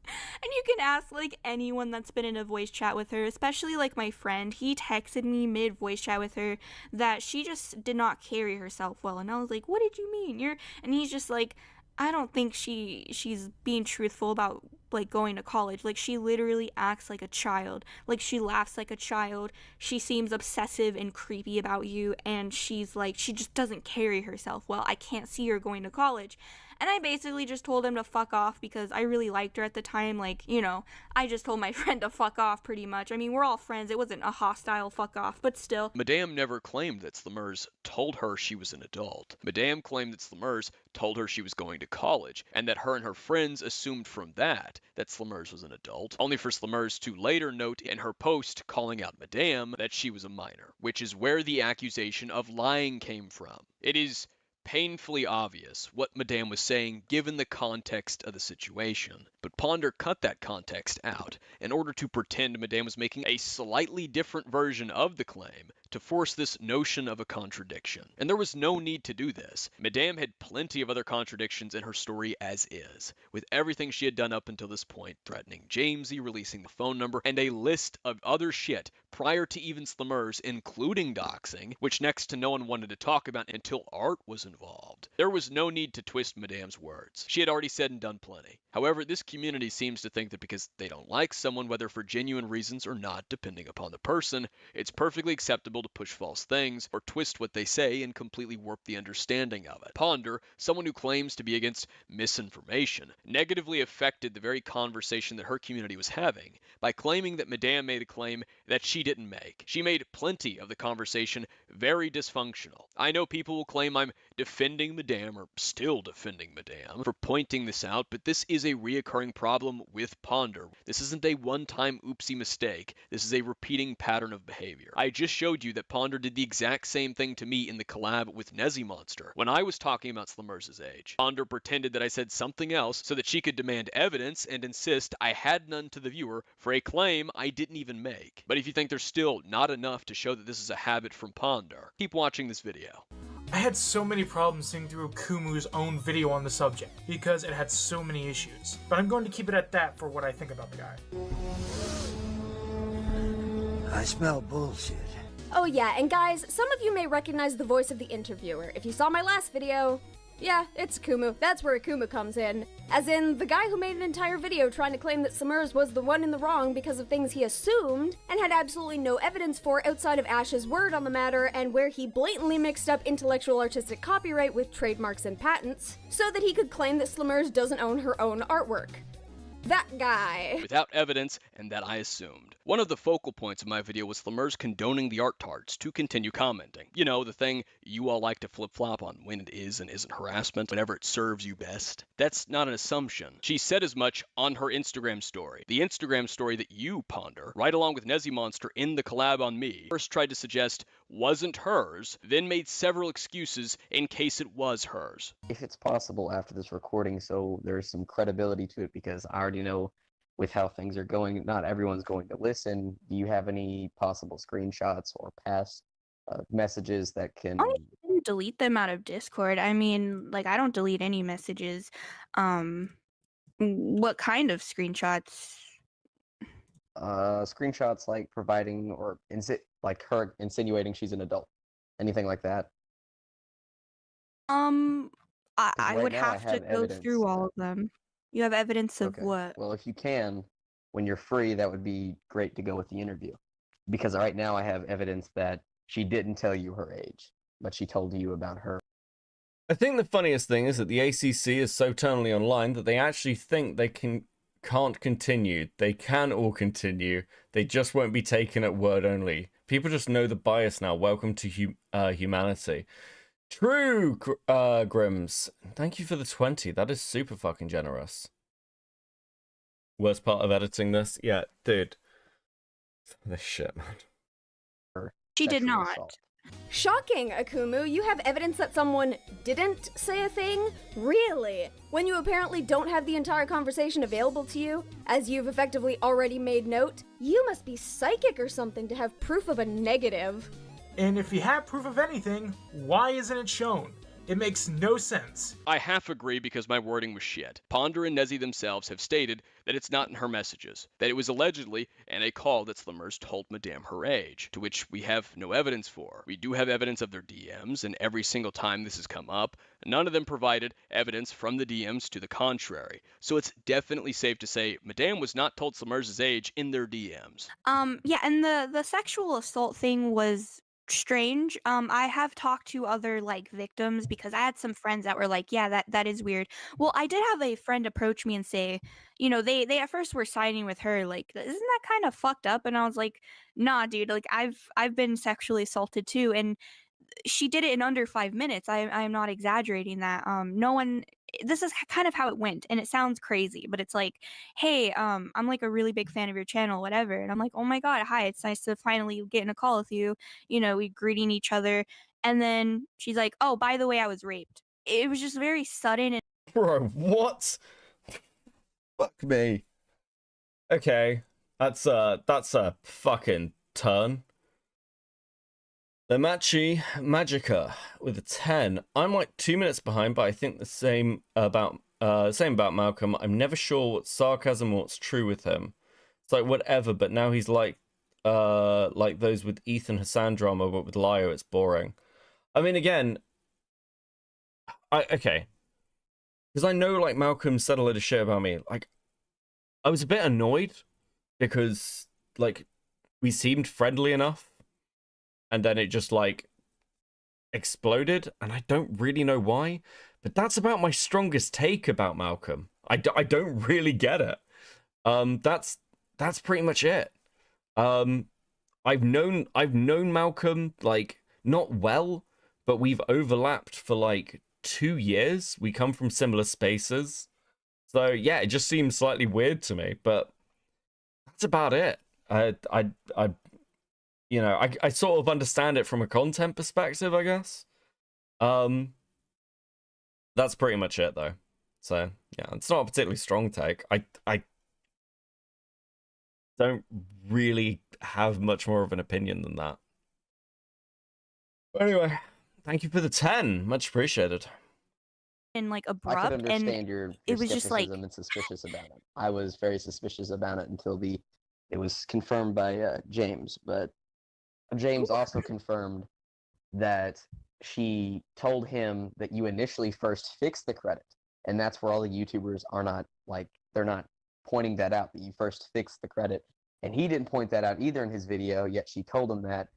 And you can ask, like, anyone that's been in a voice chat with her, especially, like, my friend. He texted me mid-voice chat with her that she just did not carry herself well. And I was like, what did you mean? And he's just like, I don't think she's being truthful about, like, going to college. Like, she literally acts like a child. Like, she laughs like a child. She seems obsessive and creepy about you. And she's like, she just doesn't carry herself well. I can't see her going to college. And I basically just told him to fuck off because I really liked her at the time. Like, you know, I just told my friend to fuck off pretty much. I mean, we're all friends. It wasn't a hostile fuck off, but still. Madame never claimed that Slumers told her she was an adult. Madame claimed that Slumers told her she was going to college, and that her and her friends assumed from that Slumers was an adult, only for Slumers to later note in her post calling out Madame that she was a minor, which is where the accusation of lying came from. It is painfully obvious what Madame was saying given the context of the situation, but Ponder cut that context out in order to pretend Madame was making a slightly different version of the claim to force this notion of a contradiction. And there was no need to do this. Madame had plenty of other contradictions in her story as is, with everything she had done up until this point, threatening Jamesy, releasing the phone number, and a list of other shit prior to even Slumers, including doxing, which next to no one wanted to talk about until Art was involved. There was no need to twist Madame's words. She had already said and done plenty. However, this community seems to think that because they don't like someone, whether for genuine reasons or not, depending upon the person, it's perfectly acceptable to push false things or twist what they say and completely warp the understanding of it. Ponder, someone who claims to be against misinformation, negatively affected the very conversation that her community was having by claiming that Madame made a claim that she didn't make. She made plenty of the conversation very dysfunctional. I know people will claim I'm defending Madame, or still defending Madame, for pointing this out, but this is a reoccurring problem with Ponder. This isn't a one-time oopsie mistake. This is a repeating pattern of behavior. I just showed you that Ponder did the exact same thing to me in the collab with Nezzy Monster. When I was talking about Slumers' age, Ponder pretended that I said something else so that she could demand evidence and insist I had none to the viewer for a claim I didn't even make. But if you think there's still not enough to show that this is a habit from Ponder, keep watching this video. I had so many problems seeing through Akumu'S own video on the subject, because it had so many issues. But I'm going to keep it at that for what I think about the guy. I smell bullshit. Oh yeah, and guys, some of you may recognize the voice of the interviewer. If you saw my last video, Yeah, it's Akumu. That's where Akumu comes in. As in, the guy who made an entire video trying to claim that Summers was the one in the wrong because of things he assumed, and had absolutely no evidence for outside of Ash's word on the matter, and where he blatantly mixed up intellectual artistic copyright with trademarks and patents, so that he could claim that Summers doesn't own her own artwork. That guy. Without evidence, and that I assumed. One of the focal points of my video was Flammer's condoning the art tards to continue commenting. You know, the thing you all like to flip-flop on when it is and isn't harassment, whenever it serves you best. That's not an assumption. She said as much on her Instagram story. The Instagram story that you, Ponder, right along with Nezzy Monster in the collab on me, first tried to suggest wasn't hers, then made several excuses in case it was hers. If it's possible after this recording, so there's some credibility to it, because I already know with how things are going, not everyone's going to listen. Do you have any possible screenshots or past messages that can... I didn't delete them out of Discord. I mean, like, I don't delete any messages. What kind of screenshots? Screenshots like providing or like her insinuating she's an adult. Anything like that? I right would now I have to have go evidence. through all of them. You have evidence of Okay. what? Well, if you can, when you're free, that would be great to go with the interview. Because right now I have evidence that she didn't tell you her age, but she told you about her. I think the funniest thing is that the ACC is so totally online that they actually think they can't continue. They can all continue. They just won't be taken at word only. People just know the bias now. Welcome to humanity. True, Grims. Thank you for the 20. That is super fucking generous. Worst part of editing this? Yeah, dude. This shit, man. She did not. Shocking, Akumu. You have evidence that someone didn't say a thing? Really? When you apparently don't have the entire conversation available to you, as you've effectively already made note? You must be psychic or something to have proof of a negative. And if you have proof of anything, why isn't it shown? It makes no sense. I half agree because my wording was shit. Ponder and Nezzy themselves have stated that it's not in her messages, that it was allegedly in a call that Slimmers told Madame her age, to which we have no evidence for. We do have evidence of their DMs, and every single time this has come up, none of them provided evidence from the DMs to the contrary. So it's definitely safe to say Madame was not told Slimmers' age in their DMs. Yeah, and the sexual assault thing was strange. I have talked to other like victims because I had some friends that were like, yeah, that is weird. Well, I did have a friend approach me and say, you know, they at first were siding with her, like, isn't that kind of fucked up? And I was like, nah, dude, like I've been sexually assaulted too, and she did it in under 5 minutes. I'm not exaggerating that. No one. This is kind of how it went, and it sounds crazy, but it's like, hey, I'm like a really big fan of your channel, whatever. And I'm like, oh my god, hi, it's nice to finally get in a call with you. You know, we greeting each other, and then she's like, oh, by the way, I was raped. It was just very sudden. And bro, what? Fuck me. Okay, that's a fucking turn. Lemachi Magica with a 10. I'm like 2 minutes behind, but I think the same about Malcolm. I'm never sure what's sarcasm or what's true with him. It's like whatever, but now he's like those with Ethan Hassan drama, but with Lio, it's boring. I mean, again, okay, because I know like Malcolm said a lot of shit about me. Like, I was a bit annoyed because like we seemed friendly enough. And then it just, like, exploded. And I don't really know why. But that's about my strongest take about Malcolm. I don't really get it. That's pretty much it. I've known Malcolm, like, not well. But we've overlapped for, like, 2 years. We come from similar spaces. So, yeah, it just seems slightly weird to me. But that's about it. You know, I sort of understand it from a content perspective, I guess. That's pretty much it, though. So, yeah, it's not a particularly strong take. I don't really have much more of an opinion than that. But anyway, thank you for the 10. Much appreciated. And like I abrupt, could understand and your it was just like skepticism and suspicious about it. I was very suspicious about it until it was confirmed by James, but James also confirmed that she told him that you initially first fixed the credit, and that's where all the YouTubers are not like, they're not pointing that out, that you first fixed the credit, and he didn't point that out either in his video, yet she told him that.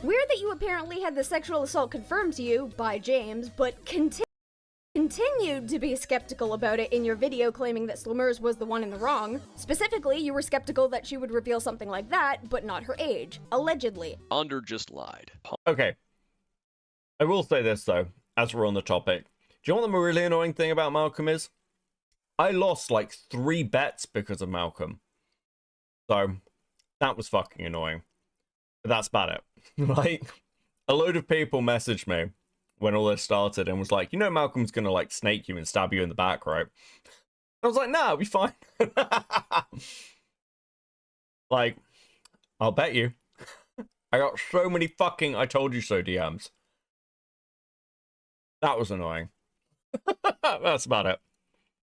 Weird that you apparently had the sexual assault confirmed to you by James, but continued to be skeptical about it in your video, claiming that Slumers was the one in the wrong. Specifically, you were skeptical that she would reveal something like that, but not her age. Allegedly. Ponder just lied. Okay. I will say this, though, as we're on the topic. Do you know what the really annoying thing about Malcolm is? I lost like 3 bets because of Malcolm. So, that was fucking annoying. But that's about it. Like, a load of people messaged me when all this started and was like, you know Malcolm's gonna like snake you and stab you in the back, right? I was like, nah, it'll be fine. Like, I'll bet you. I got so many fucking I told you so DMs. That was annoying. That's about it.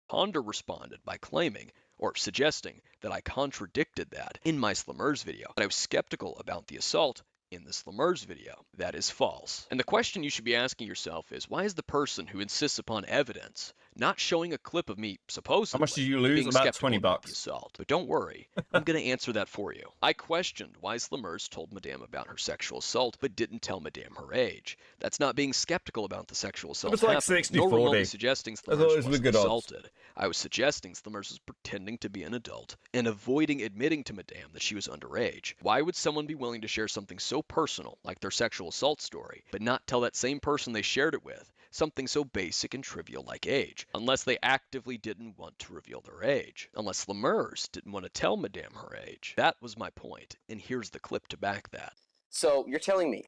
Ponder responded by claiming or suggesting that I contradicted that in my Slumers video, that I was skeptical about the assault in the Slumers video. That is false. And the question you should be asking yourself is, why is the person who insists upon evidence not showing a clip of me supposedly How much did you lose? being About skeptical 20 about bucks. the assault? But don't worry, I'm going to answer that for you. I questioned why Slumers told Madame about her sexual assault, but didn't tell Madame her age. That's not being skeptical about the sexual assault. It was like 60-40. Nor remotely suggesting I thought Slumers it was was good odds. assaulted. I was suggesting Slumers was pretending to be an adult and avoiding admitting to Madame that she was underage. Why would someone be willing to share something so personal, like their sexual assault story, but not tell that same person they shared it with something so basic and trivial like age, unless they actively didn't want to reveal their age, unless Slumers didn't want to tell Madame her age? That was my point, and here's the clip to back that. So you're telling me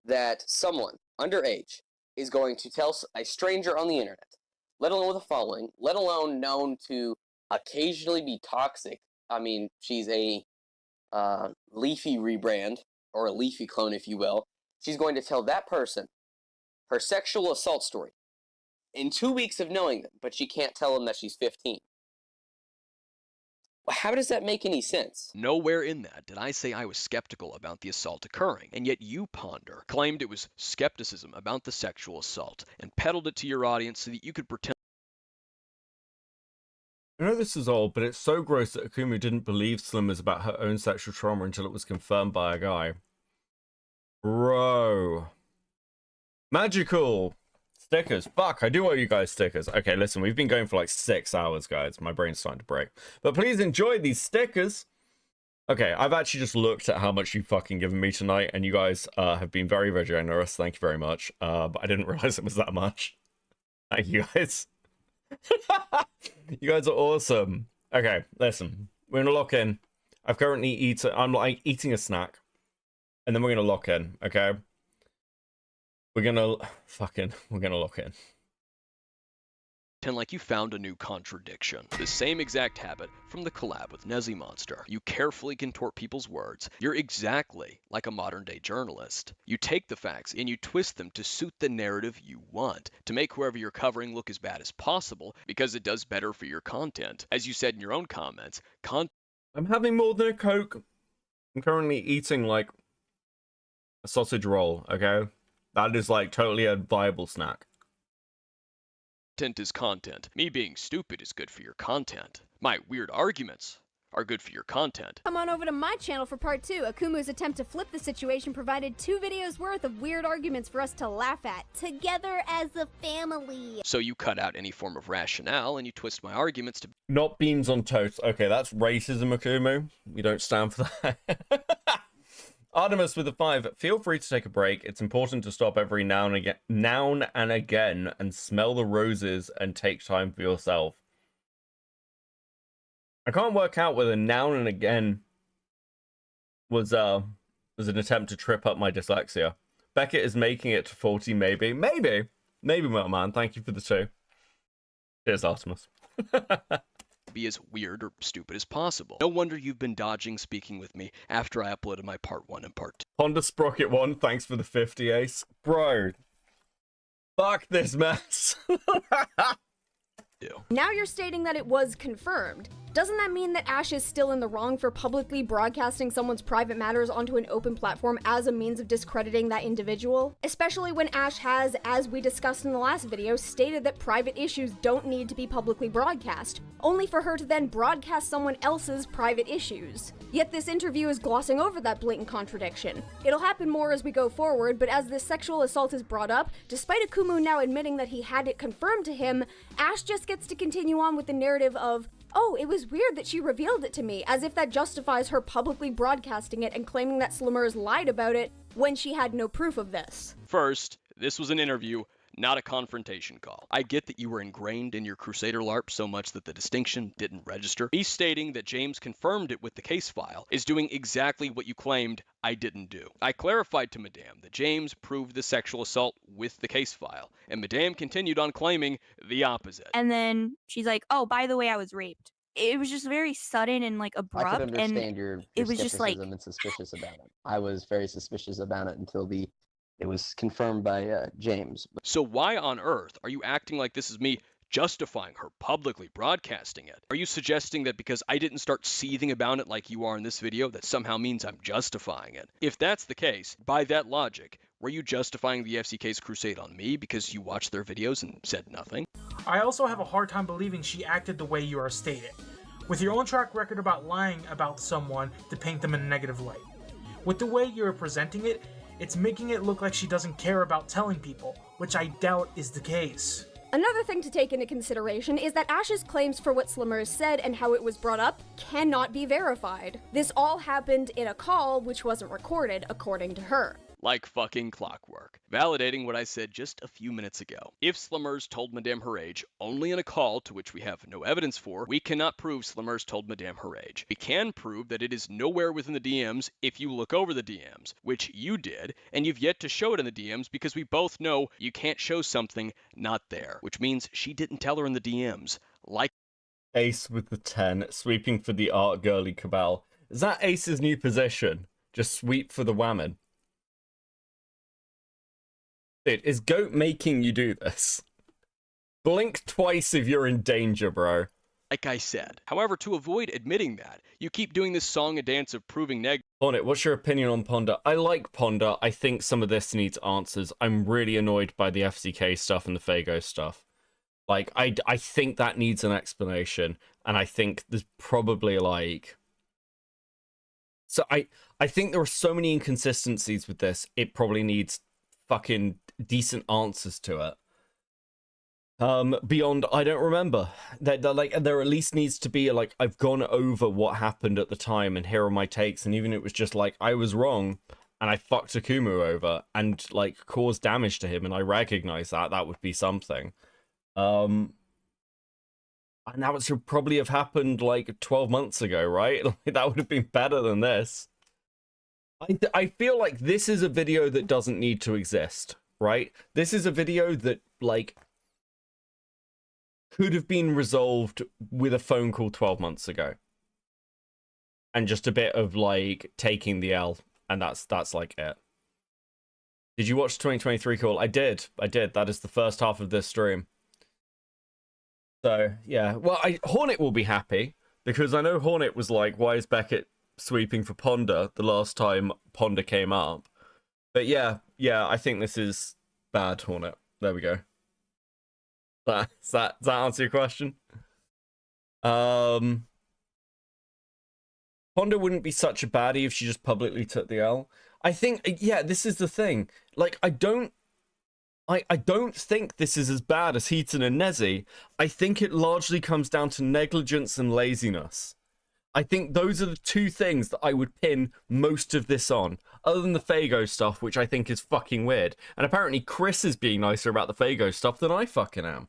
that someone underage is going to tell a stranger on the internet, let alone with a following, let alone known to occasionally be toxic. I mean, she's a Leafy rebrand, or a Leafy clone, if you will. She's going to tell that person her sexual assault story in 2 weeks of knowing them, but she can't tell them that she's 15. How does that make any sense? Nowhere in that did I say I was skeptical about the assault occurring, and yet you, Ponder, claimed it was skepticism about the sexual assault and peddled it to your audience so that you could pretend. I know this is old, but it's so gross that Akumu didn't believe Slimmers about her own sexual trauma until it was confirmed by a guy. Bro. Magical. Stickers. Fuck, I do owe you guys stickers. Okay, listen, we've been going for like 6 hours, guys. My brain's starting to break. But please enjoy these stickers. Okay, I've actually just looked at how much you've fucking given me tonight, and you guys have been very, very generous. Thank you very much. But I didn't realize it was that much. Thank you, guys. You guys are awesome. Okay, listen. We're gonna lock in. I've currently eaten... I'm like eating a snack. And then we're gonna lock in, okay? We're gonna lock in. Pretend like you found a new contradiction. The same exact habit from the collab with Nezzy Monster. You carefully contort people's words. You're exactly like a modern-day journalist. You take the facts and you twist them to suit the narrative you want, to make whoever you're covering look as bad as possible, because it does better for your content. As you said in your own comments, I'm having more than a Coke. I'm currently eating, like, a sausage roll, okay? That is, like, totally a viable snack. Content is content. Me being stupid is good for your content. My weird arguments are good for your content. Come on over to my channel for part 2. Akumu'S attempt to flip the situation provided 2 videos worth of weird arguments for us to laugh at, together as a family. So you cut out any form of rationale and you twist my arguments to... Not beans on toast. Okay, that's racism, Akumu. We don't stand for that. Artemis with a 5. Feel free to take a break. It's important to stop every now and again and smell the roses and take time for yourself. I can't work out whether now and again was an attempt to trip up my dyslexia. Beckett is making it to 40, maybe. Maybe, man. Thank you for the 2. Cheers, Artemis. be as weird or stupid as possible. No wonder you've been dodging speaking with me after I uploaded my part 1 and part 2. Honda Sprocket 1, thanks for the 50, Ace. Bro, fuck this mess. Now you're stating that it was confirmed. Doesn't that mean that Ash is still in the wrong for publicly broadcasting someone's private matters onto an open platform as a means of discrediting that individual? Especially when Ash has, as we discussed in the last video, stated that private issues don't need to be publicly broadcast, only for her to then broadcast someone else's private issues. Yet this interview is glossing over that blatant contradiction. It'll happen more as we go forward, but as this sexual assault is brought up, despite Akumu now admitting that he had it confirmed to him, Ash just gets to continue on with the narrative of, oh, it was weird that she revealed it to me, as if that justifies her publicly broadcasting it and claiming that Slumers lied about it when she had no proof of this. First, this was an interview, not a confrontation call. I get that you were ingrained in your Crusader LARP so much that the distinction didn't register. Me stating that James confirmed it with the case file is doing exactly what you claimed I didn't do. I clarified to Madame that James proved the sexual assault with the case file, and Madame continued on claiming the opposite. And then she's like, oh, by the way, I was raped. It was just very sudden and like abrupt. I could understand and your it was just like, skepticism and suspicious about it. I was very suspicious about it until it was confirmed by James. So why on earth are you acting like this is me justifying her publicly broadcasting it? Are you suggesting that because I didn't start seething about it like you are in this video, that somehow means I'm justifying it? If that's the case, by that logic, were you justifying the FCK's crusade on me because you watched their videos and said nothing? I also have a hard time believing she acted the way you are stated, with your own track record about lying about someone to paint them in a negative light. With the way you're presenting it, it's making it look like she doesn't care about telling people, which I doubt is the case. Another thing to take into consideration is that Ash's claims for what Slumers said and how it was brought up cannot be verified. This all happened in a call which wasn't recorded, according to her. Like fucking clockwork, validating what I said just a few minutes ago. If Slumers told Madame her age only in a call to which we have no evidence for, we cannot prove Slumers told Madame her age. We can prove that it is nowhere within the DMs if you look over the DMs, which you did, and you've yet to show it in the DMs because we both know you can't show something not there, which means she didn't tell her in the DMs. Like Ace with the 10, sweeping for the art girly cabal. Is that Ace's new position? Just sweep for the women? Dude, is Goat making you do this? Blink twice if you're in danger, bro. Like I said. However, to avoid admitting that, you keep doing this song and dance of proving negative. Hornet, what's your opinion on Ponder? I like Ponder. I think some of this needs answers. I'm really annoyed by the FCK stuff and the Fago stuff. Like, I think that needs an explanation. And I think there's probably, like... So I think there are so many inconsistencies with this. It probably needs fucking decent answers to it. Beyond, I don't remember. Like, there at least needs to be, like, I've gone over what happened at the time, and here are my takes, and even it was just, like, I was wrong, and I fucked Akumu over, and, like, caused damage to him, and I recognize that would be something. And that should probably have happened, like, 12 months ago, right? Like, that would have been better than this. I feel like this is a video that doesn't need to exist, right? This is a video that, like, could have been resolved with a phone call 12 months ago. And just a bit of, like, taking the L, and that's like it. Did you watch 2023 call? I did. That is the first half of this stream. So, yeah. Well, Hornet will be happy, because I know Hornet was like, why is Beckett sweeping for Ponder the last time Ponder came up? But yeah, I think this is bad, Hornet. There we go. Does that answer your question? Ponder wouldn't be such a baddie if she just publicly took the L. I think, yeah, this is the thing. Like, I don't think this is as bad as Heaton and Nezzy. I think it largely comes down to negligence and laziness. I think those are the two things that I would pin most of this on, other than the Fago stuff, which I think is fucking weird. And apparently Chris is being nicer about the Fago stuff than I fucking am.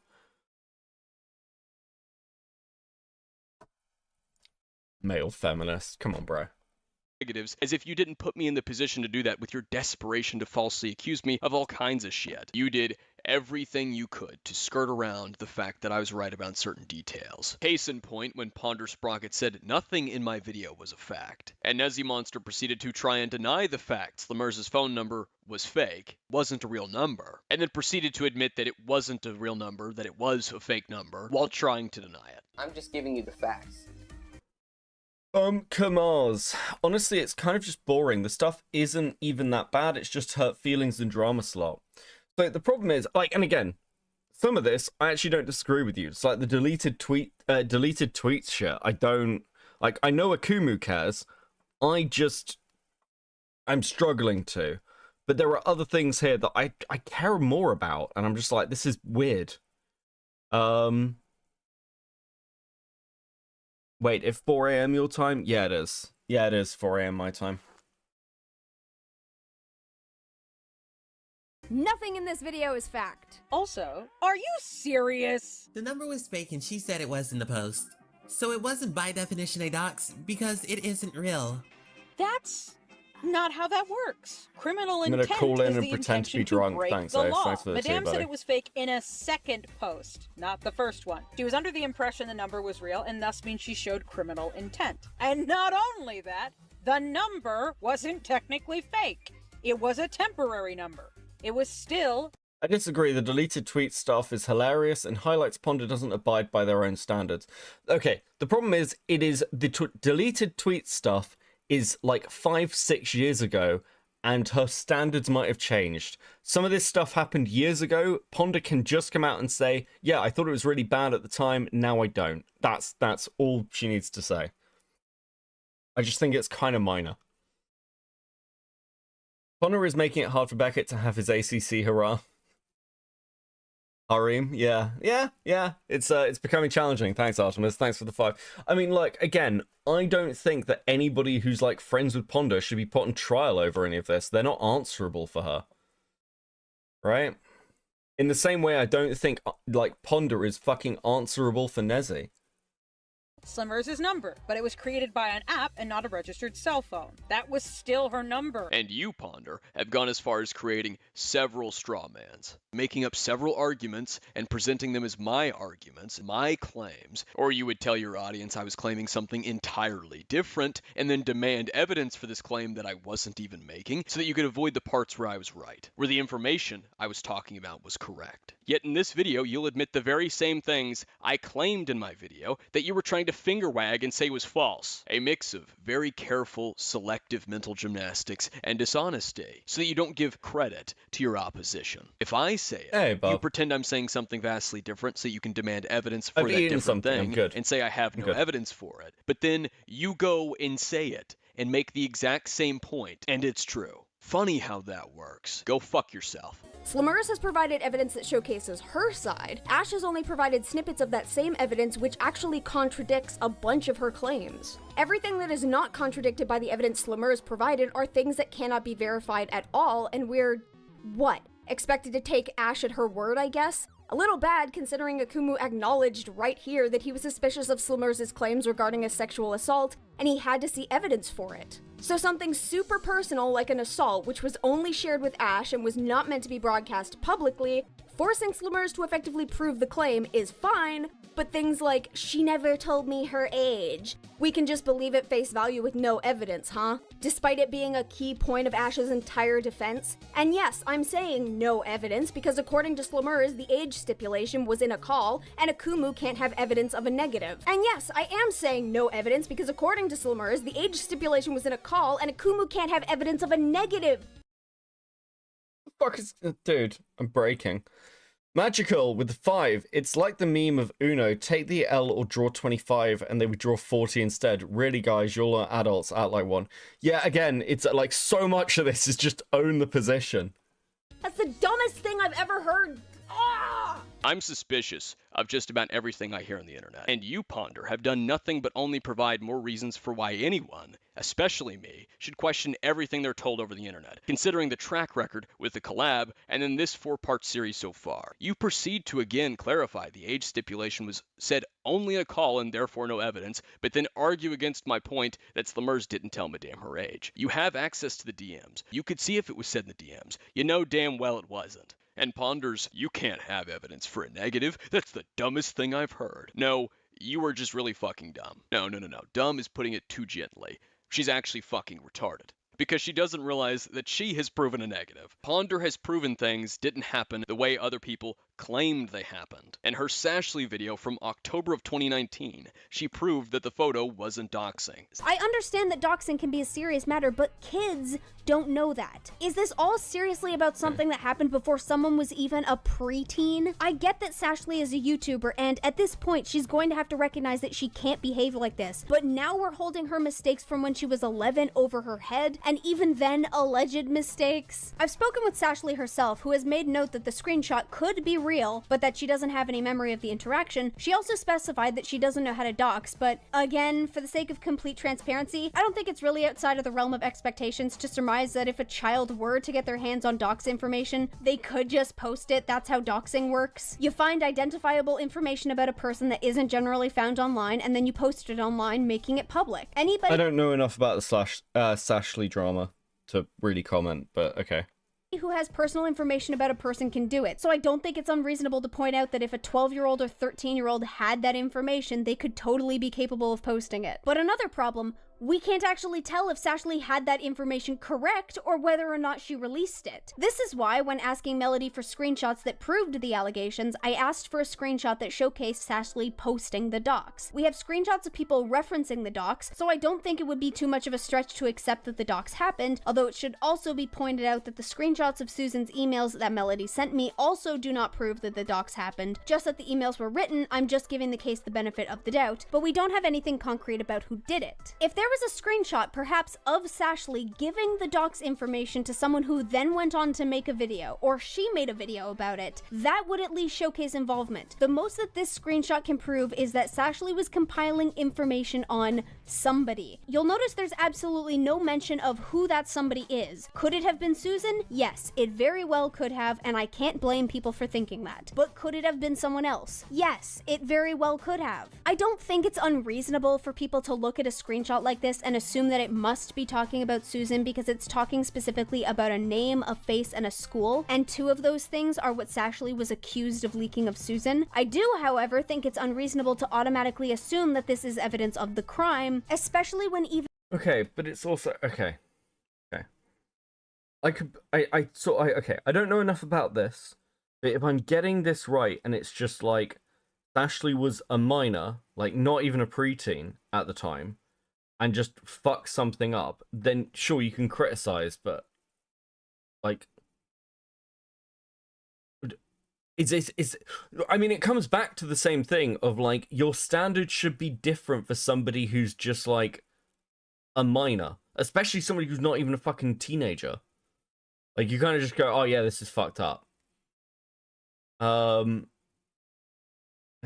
Male feminist. Come on, bro. Negatives, as if you didn't put me in the position to do that with your desperation to falsely accuse me of all kinds of shit. You did everything you could to skirt around the fact that I was right about certain details. Case in point, when Ponder Sprocket said nothing in my video was a fact, and Nezzy Monster proceeded to try and deny the fact Slimmers' phone number was fake, wasn't a real number, and then proceeded to admit that it wasn't a real number, that it was a fake number, while trying to deny it. I'm just giving you the facts. Kamaz. Honestly, it's kind of just boring. The stuff isn't even that bad. It's just hurt feelings and drama slot. So the problem is, like, and again, some of this I actually don't disagree with you. It's like the deleted tweets shit. I don't like. I know Akumu cares. I'm struggling to. But there are other things here that I care more about, and I'm just like, this is weird. Wait, if 4 a.m. your time? Yeah, it is. Yeah, it is 4 a.m. my time. Nothing in this video is fact. Also, are you serious? The number was fake and she said it was in the post. So it wasn't by definition a dox because it isn't real. That's not how that works. Criminal I'm gonna intent call in is and the pretend to be intention drunk. break Thanks, the Ace. law. Thanks for the tea, Madame said buddy. it was fake in a second post, not the first one. She was under the impression the number was real, and thus means she showed criminal intent. And not only that, the number wasn't technically fake. It was a temporary number. It was still... I disagree. The deleted tweet stuff is hilarious and highlights Ponder doesn't abide by their own standards. Okay, the problem is, it is the deleted tweet stuff is like 5-6 years ago, and her standards might have changed. Some of this stuff happened years ago. Ponder can just come out and say, yeah, I thought it was really bad at the time, now I don't. That's all she needs to say. I just think it's kind of minor. Ponder is making it hard for Beckett to have his ACC hurrah. Harim, yeah. It's becoming challenging. Thanks, Artemis. Thanks for the 5. I mean, like, again, I don't think that anybody who's like friends with Ponder should be put on trial over any of this. They're not answerable for her, right? In the same way, I don't think like Ponder is fucking answerable for Nezzy. Slimmers' number, but it was created by an app and not a registered cell phone. That was still her number. And you, Ponder, have gone as far as creating several straw mans, making up several arguments and presenting them as my arguments, my claims. Or you would tell your audience I was claiming something entirely different and then demand evidence for this claim that I wasn't even making so that you could avoid the parts where I was right, where the information I was talking about was correct. Yet in this video, you'll admit the very same things I claimed in my video that you were trying to finger wag and say was false. A mix of very careful, selective mental gymnastics and dishonesty so that you don't give credit to your opposition. If I say it, you pretend I'm saying something vastly different so you can demand evidence for that different thing and say I have no evidence for it. But then you go and say it and make the exact same point, and it's true. Funny how that works. Go fuck yourself. Slimmers has provided evidence that showcases her side. Ash has only provided snippets of that same evidence which actually contradicts a bunch of her claims. Everything that is not contradicted by the evidence Slimmers provided are things that cannot be verified at all, and we're, what, expected to take Ash at her word, I guess? A little bad considering Akumu acknowledged right here that he was suspicious of Slimmers' claims regarding a sexual assault, and he had to see evidence for it. So something super personal like an assault, which was only shared with Ash and was not meant to be broadcast publicly, forcing Slimmers to effectively prove the claim is fine, but things like, she never told me her age, we can just believe at face value with no evidence, huh? Despite it being a key point of Ash's entire defense. And yes, I'm saying no evidence because according to Slimmers, the age stipulation was in a call, and Akumu can't have evidence of a negative. And yes, I am saying no evidence because according to Slimmers, the age stipulation was in a call, and Akumu can't have evidence of a negative. Fuck is... Dude, I'm breaking. Magical with the 5. It's like the meme of Uno. Take the L or draw 25 and they would draw 40 instead. Really, guys, you're all adults. Act like one. Yeah, again, it's like so much of this is just own the position. That's the dumbest thing I've ever heard. Ah! I'm suspicious of just about everything I hear on the internet. And you, Ponder, have done nothing but only provide more reasons for why anyone, especially me, should question everything they're told over the internet, considering the track record with the collab and then this 4-part series so far. You proceed to again clarify the age stipulation was said only a call and therefore no evidence, but then argue against my point that Slimmers didn't tell Madame her age. You have access to the DMs. You could see if it was said in the DMs. You know damn well it wasn't. And Ponders, you can't have evidence for a negative. That's the dumbest thing I've heard. No, you are just really fucking dumb. No. Dumb is putting it too gently. She's actually fucking retarded. Because she doesn't realize that she has proven a negative. Ponder has proven things didn't happen the way other people claimed they happened. In her Sashley video from October of 2019, she proved that the photo wasn't doxing. I understand that doxing can be a serious matter, but kids don't know that. Is this all seriously about something that happened before someone was even a preteen? I get that Sashley is a YouTuber, and at this point, she's going to have to recognize that she can't behave like this. But now we're holding her mistakes from when she was 11 over her head, and even then, alleged mistakes. I've spoken with Sashley herself, who has made note that the screenshot could be real, but that she doesn't have any memory of the interaction. She also specified that she doesn't know how to dox, but again, for the sake of complete transparency, I don't think it's really outside of the realm of expectations to surmise that if a child were to get their hands on dox information, they could just post it. That's how doxing works. You find identifiable information about a person that isn't generally found online, and then you post it online, making it public. Anybody— I don't know enough about the Sashley drama to really comment, but okay. Who has personal information about a person can do it. So I don't think it's unreasonable to point out that if a 12-year-old or 13-year-old had that information, they could totally be capable of posting it. But another problem, we can't actually tell if Sashley had that information correct or whether or not she released it. This is why, when asking Melody for screenshots that proved the allegations, I asked for a screenshot that showcased Sashley posting the docs. We have screenshots of people referencing the docs, so I don't think it would be too much of a stretch to accept that the docs happened, although it should also be pointed out that the screenshots of Susan's emails that Melody sent me also do not prove that the docs happened, just that the emails were written. I'm just giving the case the benefit of the doubt, but we don't have anything concrete about who did it. If there was a screenshot, perhaps, of Sashley giving the docs information to someone who then went on to make a video, or she made a video about it, that would at least showcase involvement. The most that this screenshot can prove is that Sashley was compiling information on somebody. You'll notice there's absolutely no mention of who that somebody is. Could it have been Susan? Yes, it very well could have, and I can't blame people for thinking that. But could it have been someone else? Yes, it very well could have. I don't think it's unreasonable for people to look at a screenshot like this and assume that it must be talking about Susan because it's talking specifically about a name, a face, and a school, and two of those things are what Sashley was accused of leaking of Susan. I do, however, think it's unreasonable to automatically assume that this is evidence of the crime, especially when even— Okay, but it's also— okay. I don't know enough about this, but if I'm getting this right, and it's just like, Sashley was a minor, like not even a preteen at the time, and just fuck something up, then sure, you can criticize, but like, I mean, it comes back to the same thing of like, your standards should be different for somebody who's just like a minor, especially somebody who's not even a fucking teenager. Like, you kind of just go, oh yeah, this is fucked up. You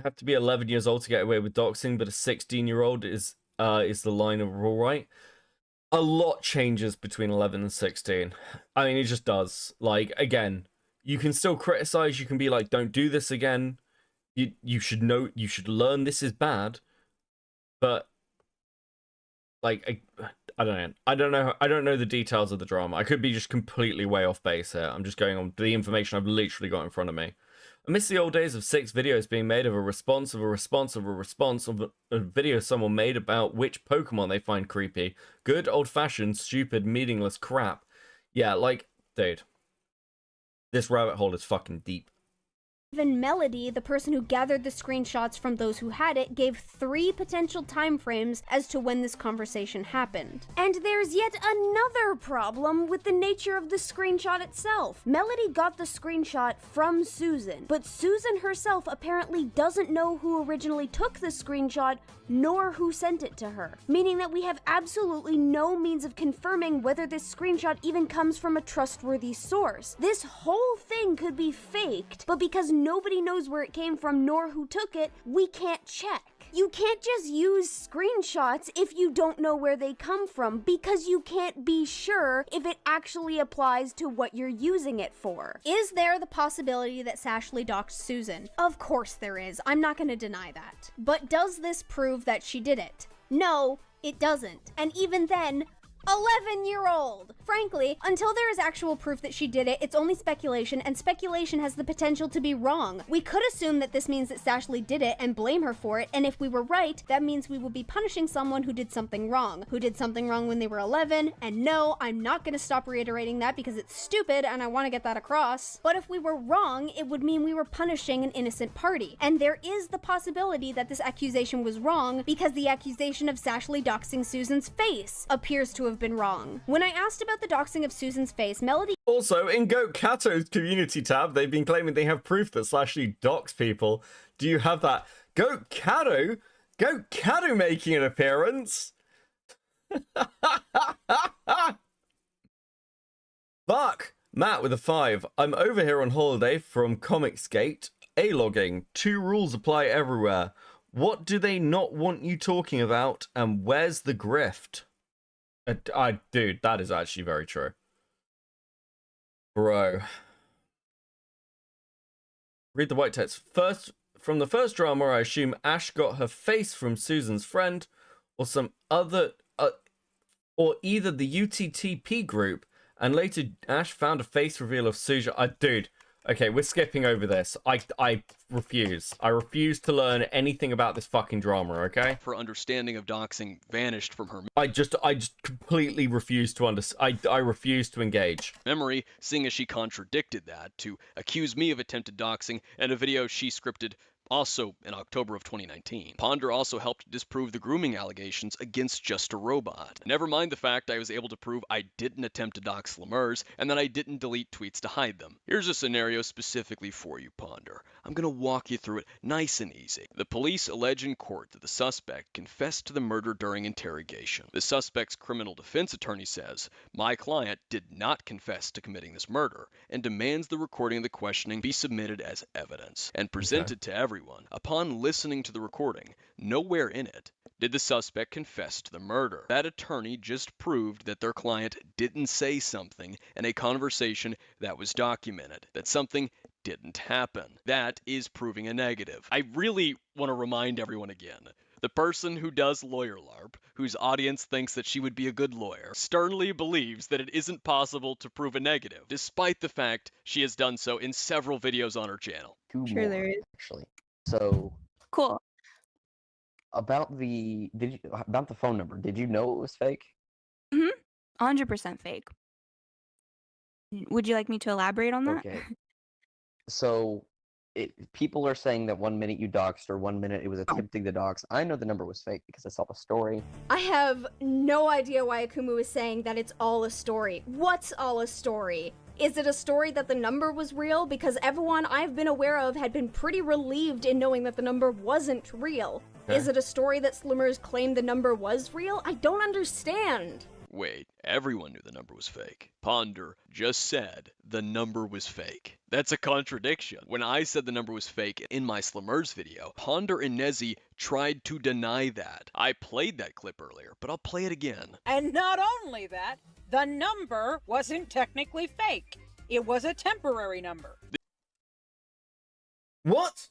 have to be 11 years old to get away with doxing, but a 16-year-old is the line of rule, right? A lot changes between 11 and 16. I mean, it just does. Like, again, you can still criticize, you can be like, don't do this again. You should know, you should learn this is bad. But like, I don't know the details of the drama. I could be just completely way off base here. I'm just going on the information I've literally got in front of me. I miss the old days of 6 videos being made of a response of a video someone made about which Pokemon they find creepy. Good old-fashioned, stupid, meaningless crap. Yeah, like, dude. This rabbit hole is fucking deep. Even Melody, the person who gathered the screenshots from those who had it, gave 3 potential time frames as to when this conversation happened. And there's yet another problem with the nature of the screenshot itself. Melody got the screenshot from Susan, but Susan herself apparently doesn't know who originally took the screenshot, nor who sent it to her, meaning that we have absolutely no means of confirming whether this screenshot even comes from a trustworthy source. This whole thing could be faked, but because nobody knows where it came from nor who took it, we can't check. You can't just use screenshots if you don't know where they come from, because you can't be sure if it actually applies to what you're using it for. Is there the possibility that Sashley doxed Susan? Of course there is. I'm not going to deny that. But does this prove that she did it? No, it doesn't. And even then, 11-year-old! Frankly, until there is actual proof that she did it, it's only speculation, and speculation has the potential to be wrong. We could assume that this means that Sashley did it and blame her for it, and if we were right, that means we would be punishing someone who did something wrong when they were 11, and no, I'm not gonna stop reiterating that because it's stupid and I want to get that across. But if we were wrong, it would mean we were punishing an innocent party. And there is the possibility that this accusation was wrong because the accusation of Sashley doxing Susan's face appears to have been wrong. When I asked about the doxing of Susan's face, Melody... Also, in Goat Cato's community tab, they've been claiming they have proof that Sashley doxed people. Do you have that? Goat Cato? Goat Cato making an appearance? Fuck! Matt with a 5. I'm over here on holiday from Comicsgate. A-logging. 2 rules apply everywhere. What do they not want you talking about, and where's the grift? Dude, that is actually very true. Bro. Read the white text. From the first drama, I assume Ash got her face from Susan's friend, or some other... or either the UTTP group, and later Ash found a face reveal of Suja. Dude, okay, we're skipping over this. I refuse. I refuse to learn anything about this fucking drama, okay? Her understanding of doxing vanished from her I just completely refuse to I refuse to engage. memory, seeing as she contradicted that to accuse me of attempted doxing in a video she scripted also in October of 2019. Ponder also helped disprove the grooming allegations against Just a Robot. Never mind the fact I was able to prove I didn't attempt to dox Lemurs and that I didn't delete tweets to hide them. Here's a scenario specifically for you, Ponder. I'm gonna walk you through it nice and easy. The police allege in court that the suspect confessed to the murder during interrogation. The suspect's criminal defense attorney says, my client did not confess to committing this murder and demands the recording of the questioning be submitted as evidence and presented to everyone. Upon listening to the recording, nowhere in it did the suspect confess to the murder. That attorney just proved that their client didn't say something in a conversation that was documented, that something didn't happen. That is proving a negative. I really want to remind everyone again. The person who does Lawyer LARP, whose audience thinks that she would be a good lawyer, sternly believes that it isn't possible to prove a negative, despite the fact she has done so in several videos on her channel. Sure there is. Actually. So Cool. about the phone number, did you know it was fake? 100% fake. Would you like me to elaborate on that? Okay. So people are saying that 1 minute you doxed her, 1 minute it was attempting to dox. I know the number was fake because I saw the story. I have no idea why Akumu is saying that it's all a story. What's all a story? Is it a story that the number was real? Because everyone I've been aware of had been pretty relieved in knowing that the number wasn't real. Okay. Is it a story that Slimmers claimed the number was real? I don't understand. Wait, everyone knew the number was fake. Ponder just said the number was fake. That's a contradiction. When I said the number was fake in my Slimmers video, Ponder and Nezzy tried to deny that. I played that clip earlier, but I'll play it again. And not only that, the number wasn't technically fake. It was a temporary number. What?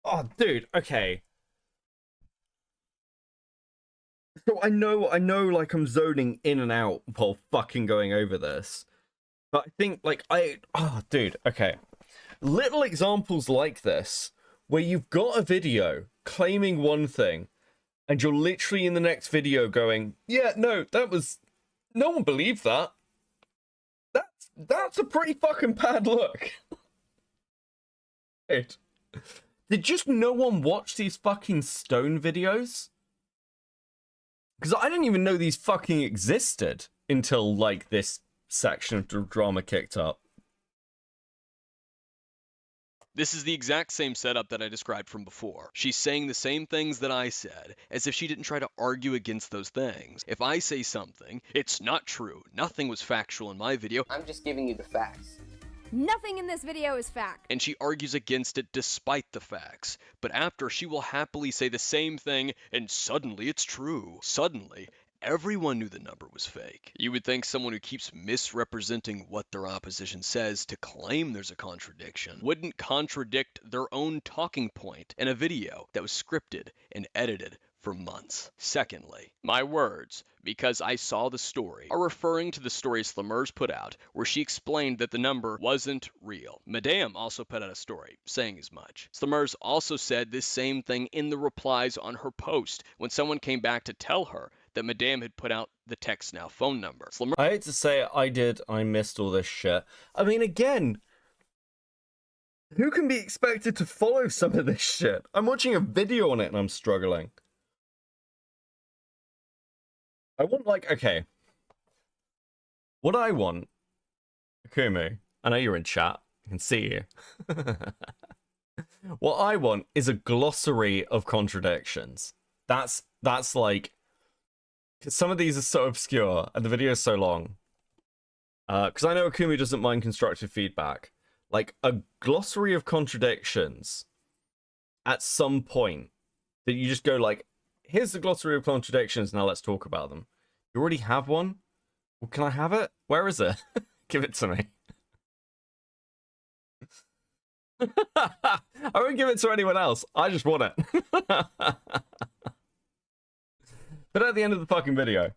Oh, dude, okay. So I know, like, I'm zoning in and out while fucking going over this. But I think, like, oh, dude, okay. Little examples like this, where you've got a video claiming one thing, and you're literally in the next video going, yeah, no, no one believed that. That's a pretty fucking bad look. Did just no one watch these fucking Stone videos? Because I didn't even know these fucking existed until, like, this section of the drama kicked up. This is the exact same setup that I described from before. She's saying the same things that I said, as if she didn't try to argue against those things. If I say something, it's not true. Nothing was factual in my video. I'm just giving you the facts. Nothing in this video is fact. And she argues against it despite the facts. But after, she will happily say the same thing, and suddenly it's true. Suddenly, everyone knew the number was fake. You would think someone who keeps misrepresenting what their opposition says to claim there's a contradiction wouldn't contradict their own talking point in a video that was scripted and edited for months. Secondly, my words, because I saw the story, are referring to the story Slimers put out, where she explained that the number wasn't real. Madame also put out a story, saying as much. Slimers also said this same thing in the replies on her post, when someone came back to tell her that Madame had put out the Text Now phone number. I hate to say it, I missed all this shit. I mean, again, who can be expected to follow some of this shit? I'm watching a video on it and I'm struggling. I want, like, okay. What I want, Akumu, I know you're in chat, I can see you. What I want is a glossary of contradictions. That's like, some of these are so obscure and the video is so long. Because I know Akumu doesn't mind constructive feedback. Like, a glossary of contradictions at some point that you just go like, here's the glossary of contradictions, now let's talk about them. You already have one? Well, can I have it? Where is it? Give it to me. I won't give it to anyone else. I just want it. But at the end of the fucking video.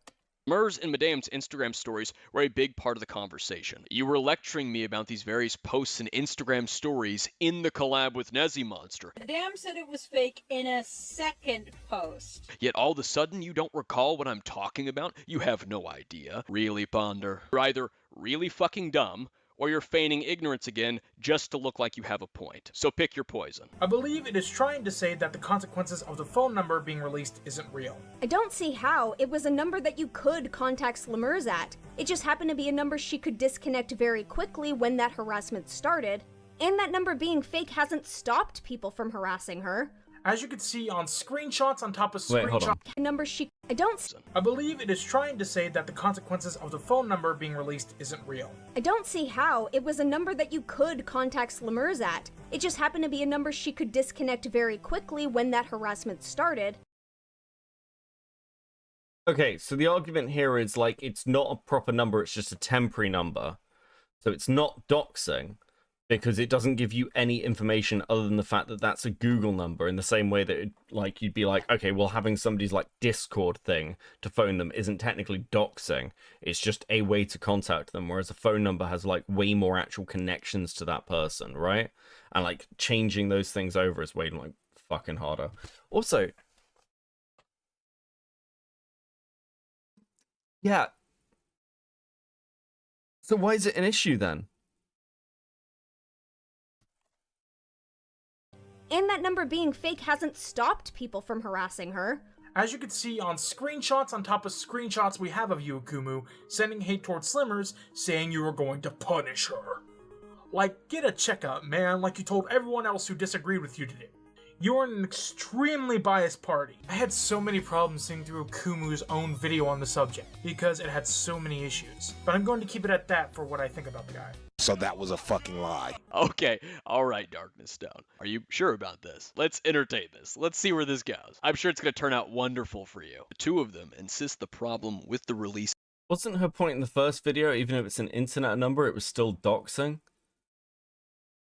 Mers and Madame's Instagram stories were a big part of the conversation. You were lecturing me about these various posts and Instagram stories in the collab with Nezzy Monster. Madame said it was fake in a second post. Yet all of a sudden you don't recall what I'm talking about? You have no idea. Really, Ponder? You're either really fucking dumb, or you're feigning ignorance again just to look like you have a point. So pick your poison. I believe it is trying to say that the consequences of the phone number being released isn't real. I don't see how. It was a number that you could contact Slimers at. It just happened to be a number she could disconnect very quickly when that harassment started. And that number being fake hasn't stopped people from harassing her. As you can see on screenshots on top of Wait, hold on. Number I believe it is trying to say that the consequences of the phone number being released isn't real. I don't see how. It was a number that you could contact Slimers at. It just happened to be a number she could disconnect very quickly when that harassment started. Okay, so the argument here is like, it's not a proper number, it's just a temporary number. So it's not doxing, because it doesn't give you any information other than the fact that that's a Google number, in the same way that like you'd be like, okay, well, having somebody's like Discord thing to phone them isn't technically doxing. It's just a way to contact them, whereas a phone number has like way more actual connections to that person, right? And like changing those things over is way like fucking harder. Also, yeah. So why is it an issue then? And that number being fake hasn't stopped people from harassing her. As you can see on screenshots on top of screenshots we have of you, Akumu, sending hate towards Slimmers, saying you were going to punish her. Like, get a checkup, man, like you told everyone else who disagreed with you today. You are an extremely biased party. I had so many problems seeing through Akumu's own video on the subject, because it had so many issues. But I'm going to keep it at that for what I think about the guy. So that was a fucking lie. Okay, alright, Darkness Stone. Are you sure about this? Let's entertain this. Let's see where this goes. I'm sure it's going to turn out wonderful for you. The two of them insist the problem with the release. Wasn't her point in the first video, even if it's an internet number, it was still doxing?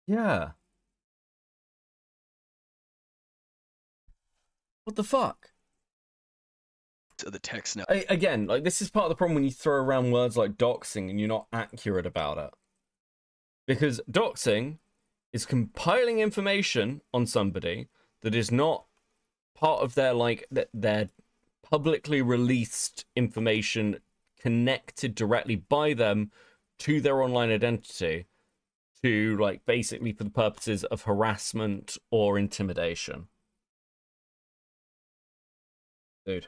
Yeah. What the fuck? The text now. Again, like, this is part of the problem when you throw around words like doxing and you're not accurate about it. Because doxing is compiling information on somebody that is not part of their, like, their publicly released information connected directly by them to their online identity to, like, basically for the purposes of harassment or intimidation. Dude.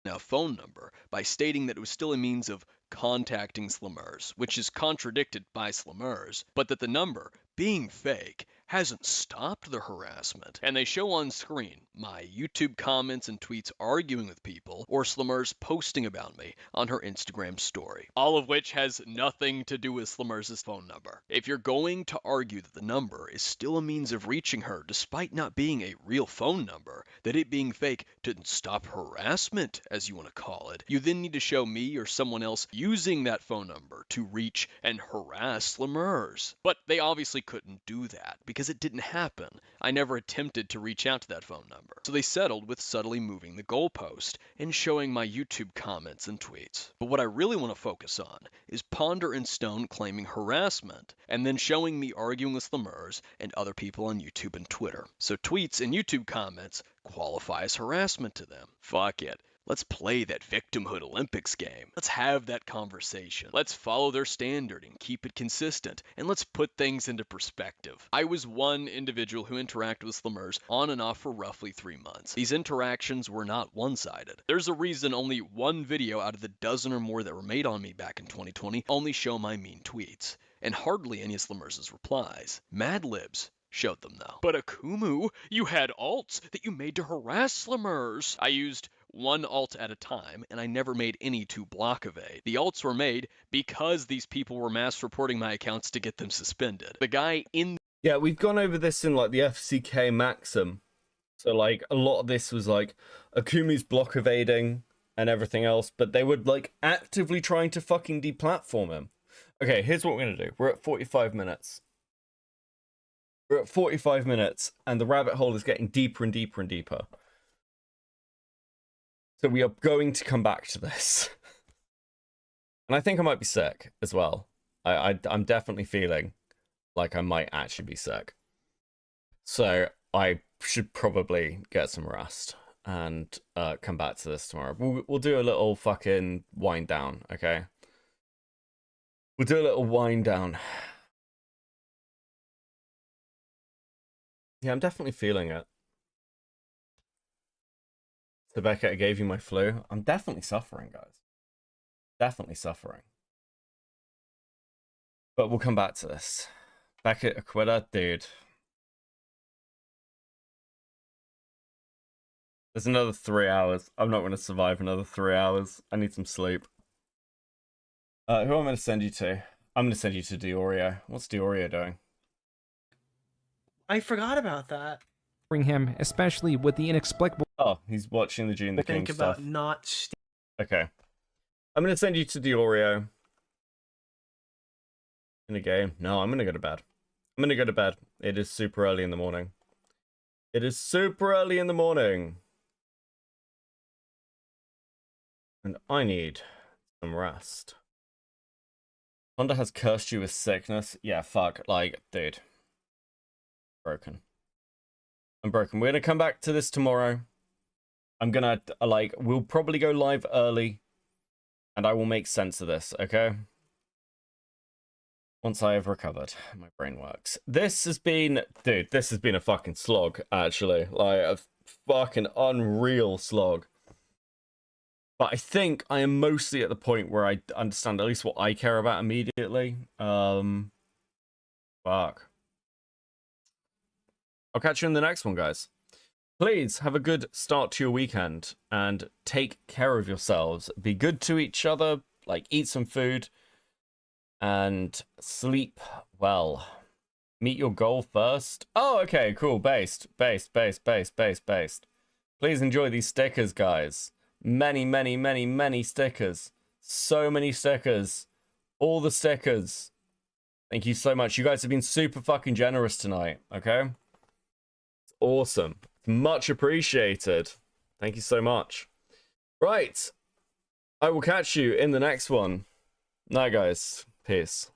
Now phone number by stating that it was still a means of contacting Slimmers, which is contradicted by Slimmers, but that the number, being fake, hasn't stopped the harassment. And they show on screen my YouTube comments and tweets arguing with people, or Slimmers posting about me on her Instagram story. All of which has nothing to do with Slimmers' phone number. If you're going to argue that the number is still a means of reaching her despite not being a real phone number, that it being fake didn't stop harassment, as you want to call it, you then need to show me or someone else using that phone number to reach and harass Slimmers. But they obviously couldn't do that, because because it didn't happen. I never attempted to reach out to that phone number. So they settled with subtly moving the goalpost and showing my YouTube comments and tweets. But what I really want to focus on is Ponder and Stone claiming harassment, and then showing me arguing with Slimmers and other people on YouTube and Twitter. So tweets and YouTube comments qualify as harassment to them. Fuck it. Let's play that victimhood Olympics game. Let's have that conversation. Let's follow their standard and keep it consistent. And let's put things into perspective. I was one individual who interacted with Slimmers on and off for roughly 3 months. These interactions were not one-sided. There's a reason only one video out of the dozen or more that were made on me back in 2020 only show my mean tweets. And hardly any of Slimmers' replies. Mad Libs showed them though. But Akumu, you had alts that you made to harass Slimmers. I used one alt at a time, and I never made any to block evade. The alts were made because these people were mass reporting my accounts to get them suspended. The guy in... Yeah, we've gone over this in like the FCK Maxim. So like a lot of this was like Akumi's block evading and everything else, but they were like actively trying to fucking deplatform him. Okay, here's what we're gonna do. We're at 45 minutes. We're at 45 minutes, and the rabbit hole is getting deeper and deeper and deeper. So we are going to come back to this. And I think I might be sick as well. I'm definitely feeling like I might actually be sick. So I should probably get some rest and come back to this tomorrow. We'll do a little fucking wind down, okay? We'll do a little wind down. Yeah, I'm definitely feeling it. So Becca, I gave you my flu. I'm definitely suffering, guys. Definitely suffering. But we'll come back to this. Becca, Aquila, dude. There's another 3 hours. I'm not going to survive another 3 hours. I need some sleep. Who am I going to send you to? I'm going to send you to Diorio. What's Diorio doing? I forgot about that. Bring him, especially with the inexplicable. Oh, he's watching the June the King Think stuff. about not. Okay. I'm going to send you to Diorio. In a game. No, I'm going to go to bed. I'm going to go to bed. It is super early in the morning. It is super early in the morning. And I need some rest. Honda has cursed you with sickness. Yeah, fuck. Like, dude. Broken. I'm broken. We're gonna come back to this tomorrow. I'm gonna, like, we'll probably go live early. And I will make sense of this, okay? Once I have recovered. My brain works. This has been, dude, this has been a fucking slog, actually. Like, a fucking unreal slog. But I think I am mostly at the point where I understand at least what I care about immediately. Fuck. I'll catch you in the next one, guys. Please have a good start to your weekend and take care of yourselves. Be good to each other, like eat some food and sleep well. Meet your goal first. Oh, okay, cool. Based. Please enjoy these stickers, guys. Many, many, many, many stickers. So many stickers. All the stickers. Thank you so much. You guys have been super fucking generous tonight, okay? Awesome. Much appreciated. Thank you so much. Right. I will catch you in the next one. Night, guys. Peace.